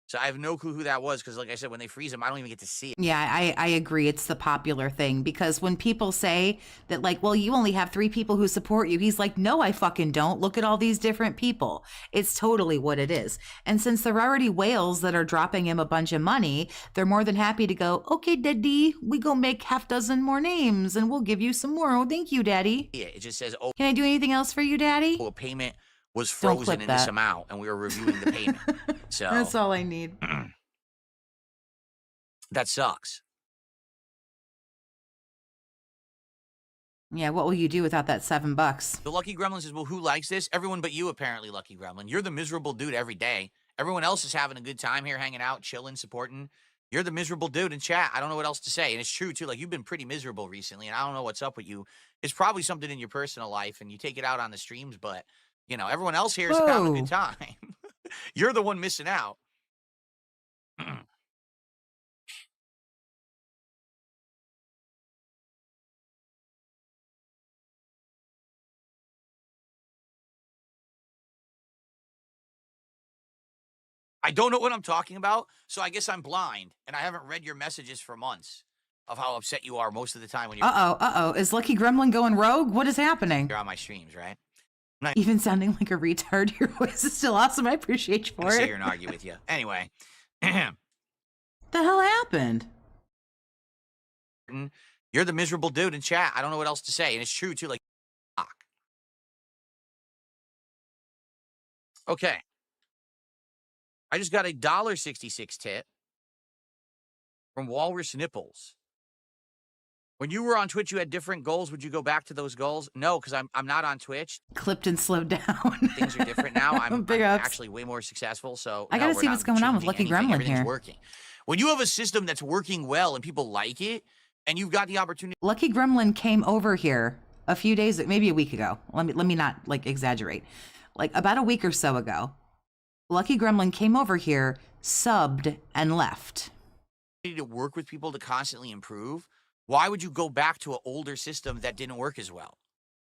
So I have no clue who that was because, like I said, when they freeze them, I don't even get to see it. Yeah, I agree. It's the popular thing because when people say that, like, well, you only have 3 people who support you, he's like, no, I fucking don't. Look at all these different people. It's totally what it is. And since there are already whales that are dropping him a bunch of money, they're more than happy to go, okay, Daddy, we go make half dozen more names and we'll give you some more. Oh, thank you, Daddy. Yeah, it just says, oh, can I do anything else for you, Daddy? a payment was frozen in this amount, and we were reviewing the payment. So that's all I need. That sucks. Yeah, what will you do without that $7? The Lucky Gremlin says, well, who likes this? Everyone but you, apparently, Lucky Gremlin. You're the miserable dude every day. Everyone else is having a good time here, hanging out, chilling, supporting. You're the miserable dude in chat. I don't know what else to say. And it's true, too. Like, you've been pretty miserable recently, and I don't know what's up with you. It's probably something in your personal life, and you take it out on the streams, but, you know, everyone else here is having a good time. You're the one missing out. I don't know what I'm talking about, so I guess I'm blind, and I haven't read your messages for months of how upset you are most of the time when you're... Uh-oh. Is Lucky Gremlin going rogue? What is happening? You're on my streams, right? Even sounding like a retard, your voice is still awesome. I appreciate you for I'm it. sit here and argue with you. Anyway. The hell happened? You're the miserable dude in chat. I don't know what else to say, and it's true, too. Like, fuck. Okay. I just got a $1.66 tip from Walrus Nipples. When you were on Twitch, you had different goals. Would you go back to those goals? No, because I'm not on Twitch. Clipped and slowed down. Things are different now. I'm Big ups. actually way more successful. So I gotta see what's going on with Lucky Gremlin Everything's here. working. When you have a system that's working well and people like it, and you've got the opportunity. Lucky Gremlin came over here a few days, maybe a week ago. Let me not like exaggerate. Like about a week or so ago, Lucky Gremlin came over here, subbed, and left. To work with people to constantly improve. Why would you go back to an older system that didn't work as well,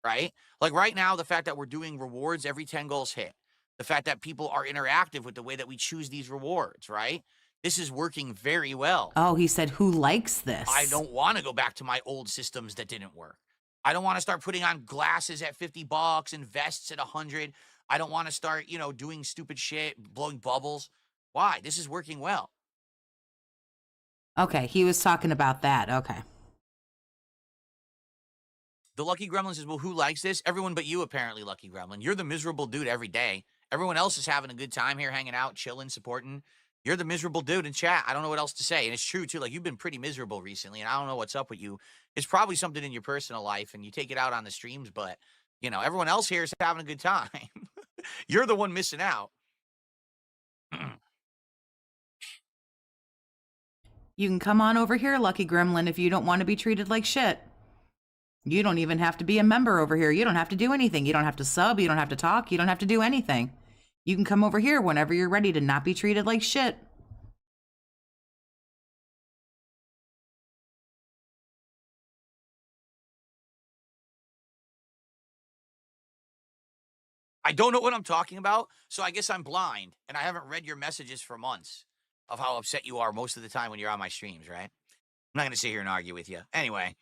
right? Like right now, the fact that we're doing rewards every 10 goals hit, the fact that people are interactive with the way that we choose these rewards, right? This is working very well. Oh, he said, who likes this? I don't want to go back to my old systems that didn't work. I don't want to start putting on glasses at $50 and vests at 100. I don't want to start, you know, doing stupid shit, blowing bubbles. Why? This is working well. Okay, he was talking about that. Okay. The Lucky Gremlin says, well, who likes this? Everyone but you, apparently, Lucky Gremlin. You're the miserable dude every day. Everyone else is having a good time here, hanging out, chilling, supporting. You're the miserable dude in chat. I don't know what else to say. And it's true, too. Like, you've been pretty miserable recently, and I don't know what's up with you. It's probably something in your personal life, and you take it out on the streams, but, you know, everyone else here is having a good time. You're the one missing out. You can come on over here, Lucky Gremlin, if you don't want to be treated like shit. You don't even have to be a member over here. You don't have to do anything. You don't have to sub. You don't have to talk. You don't have to do anything. You can come over here whenever you're ready to not be treated like shit. I don't know what I'm talking about, so I guess I'm blind, and I haven't read your messages for months of how upset you are most of the time when you're on my streams, right? I'm not going to sit here and argue with you. Anyway.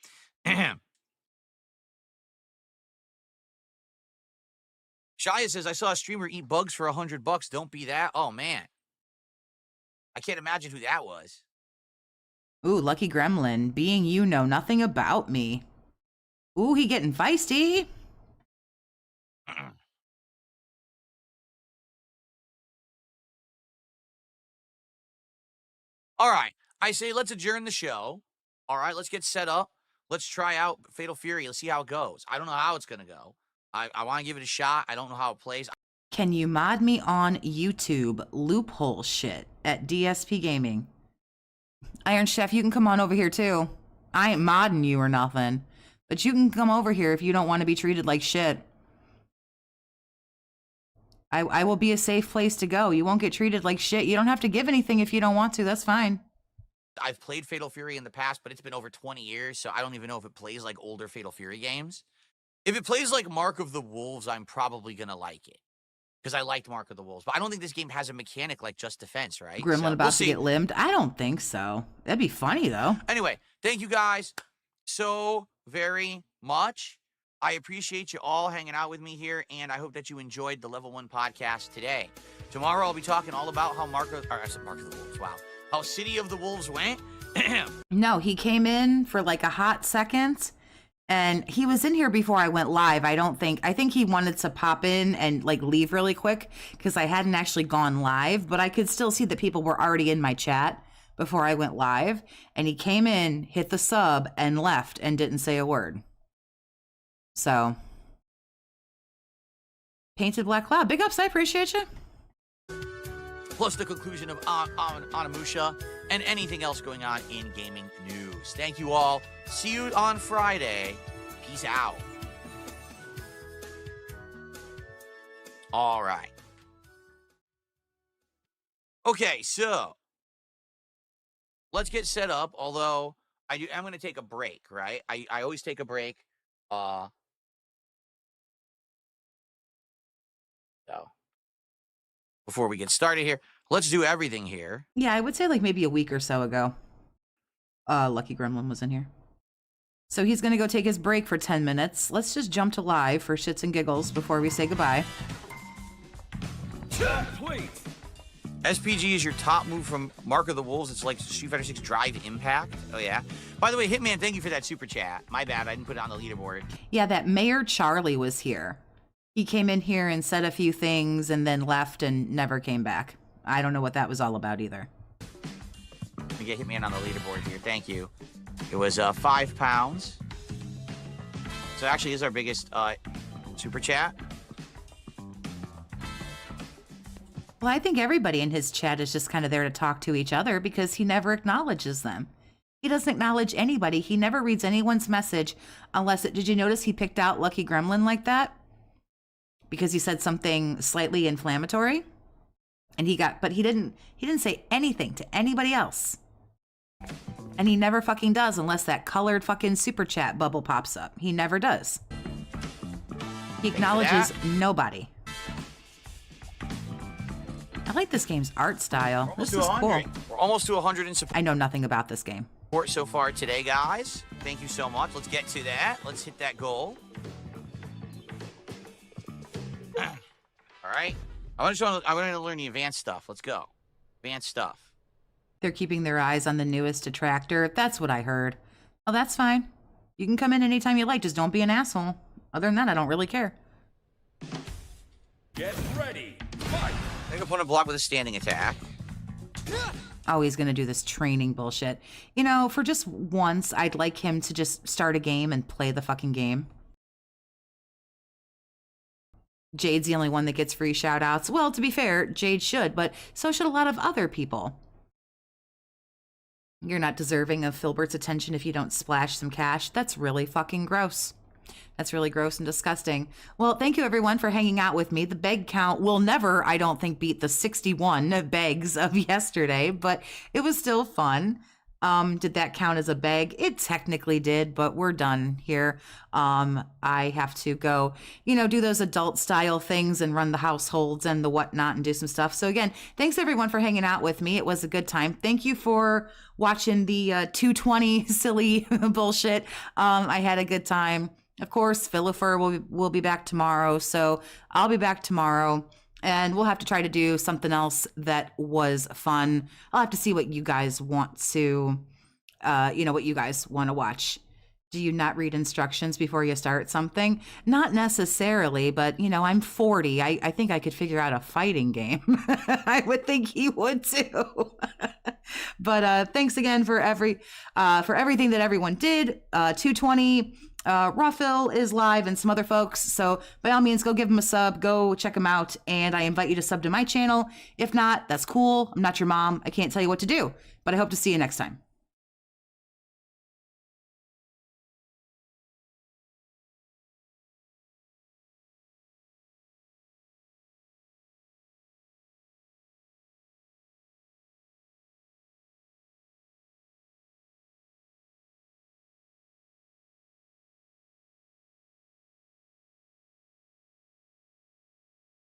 Shia says, I saw a streamer eat bugs for $100. Don't be that. Oh, man. I can't imagine who that was. Ooh, Lucky Gremlin, being you know nothing about me. Ooh, he getting feisty. All right. I say let's adjourn the show. All right, let's get set up. Let's try out Fatal Fury. Let's see how it goes. I don't know how it's going to go. I want to give it a shot. I don't know how it plays. Can you mod me on YouTube? Loophole shit at DSP Gaming. Iron Chef, you can come on over here too. I ain't modding you or nothing. But you can come over here if you don't want to be treated like shit. I will be a safe place to go. You won't get treated like shit. You don't have to give anything if you don't want to. That's fine. I've played Fatal Fury in the past, but it's been over 20 years, so I don't even know if it plays like older Fatal Fury games. If it plays like Mark of the Wolves, I'm probably going to like it. Because I liked Mark of the Wolves. But I don't think this game has a mechanic like Just Defense, right? Gremlin So, about to get limbed? I don't think so. That'd be funny, though. Anyway, thank you guys so very much. I appreciate you all hanging out with me here, and I hope that you enjoyed the Level 1 podcast today. Tomorrow I'll be talking all about how Mark of the Wolves, wow. How City of the Wolves went. No, he came in for like a hot second, and he was in here before I went live. I think he wanted to pop in and like leave really quick because I hadn't actually gone live, but I could still see that people were already in my chat before I went live, and he came in, hit the sub, and left and didn't say a word. So, Painted Black Cloud, big ups, I appreciate you. Plus the conclusion of Onimusha and anything else going on in gaming news. Thank you all. See you on Friday. Peace out. All right. Okay, so let's get set up. Although I'm going to take a break, right? I always take a break. So before we get started here, let's do everything here. Yeah, I would say like maybe a week or so ago. Lucky Gremlin was in here. So he's going to go take his break for 10 minutes. Let's just jump to live for shits and giggles before we say goodbye. SPG is your top move from Mark of the Wolves. It's like Street Fighter 6 Drive Impact. Oh, yeah. By the way, Hitman, thank you for that super chat. My bad. I didn't put it on the leaderboard. Yeah, that Mayor Charlie was here. He came in here and said a few things and then left and never came back. I don't know what that was all about either. Let me get Hitman on the leaderboard here. Thank you. It was £5. So actually is our biggest super chat. Well, I think everybody in his chat is just kind of there to talk to each other because he never acknowledges them. He doesn't acknowledge anybody. He never reads anyone's message unless it, did you notice he picked out Lucky Gremlin like that? Because he said something slightly inflammatory, and he didn't say anything to anybody else. And he never fucking does unless that colored fucking super chat bubble pops up. He never does. He acknowledges nobody. I like this game's art style. This is cool. We're almost to 100 in support. I know nothing about this game. So far today, guys. Thank you so much. Let's get to that. Let's hit that goal. All right. I want to learn the advanced stuff. Let's go. Advanced stuff. They're keeping their eyes on the newest detractor. That's what I heard. Oh, that's fine. You can come in anytime you like. Just don't be an asshole. Other than that, I don't really care. Get ready. Fight. Make opponent block with a standing attack. Oh, he's going to do this training bullshit. You know, for just once, I'd like him to just start a game and play the fucking game. Jade's the only one that gets free shout-outs. Well, to be fair, Jade should, but so should a lot of other people. You're not deserving of Filbert's attention if you don't splash some cash. That's really fucking gross. That's really gross and disgusting. Well, thank you everyone for hanging out with me. The beg count will never, I don't think, beat the 61 begs of yesterday, but it was still fun. Did that count as a beg? It technically did, but we're done here. I have to go, do those adult style things and run the households and the whatnot and do some stuff. So again, thanks everyone for hanging out with me. It was a good time. Thank you for watching the 220 silly bullshit. I had a good time. Of course, Philifer will be back tomorrow. So I'll be back tomorrow. And we'll have to try to do something else that was fun. I'll have to see what you guys want to, what you guys want to watch. Do you not read instructions before you start something? Not necessarily, but, I'm 40. I think I could figure out a fighting game. I would think he would too. But thanks again for everything that everyone did. 220. Ruffle is live and some other folks. So by all means, go give him a sub, go check him out. And I invite you to sub to my channel. If not, that's cool. I'm not your mom. I can't tell you what to do, but I hope to see you next time.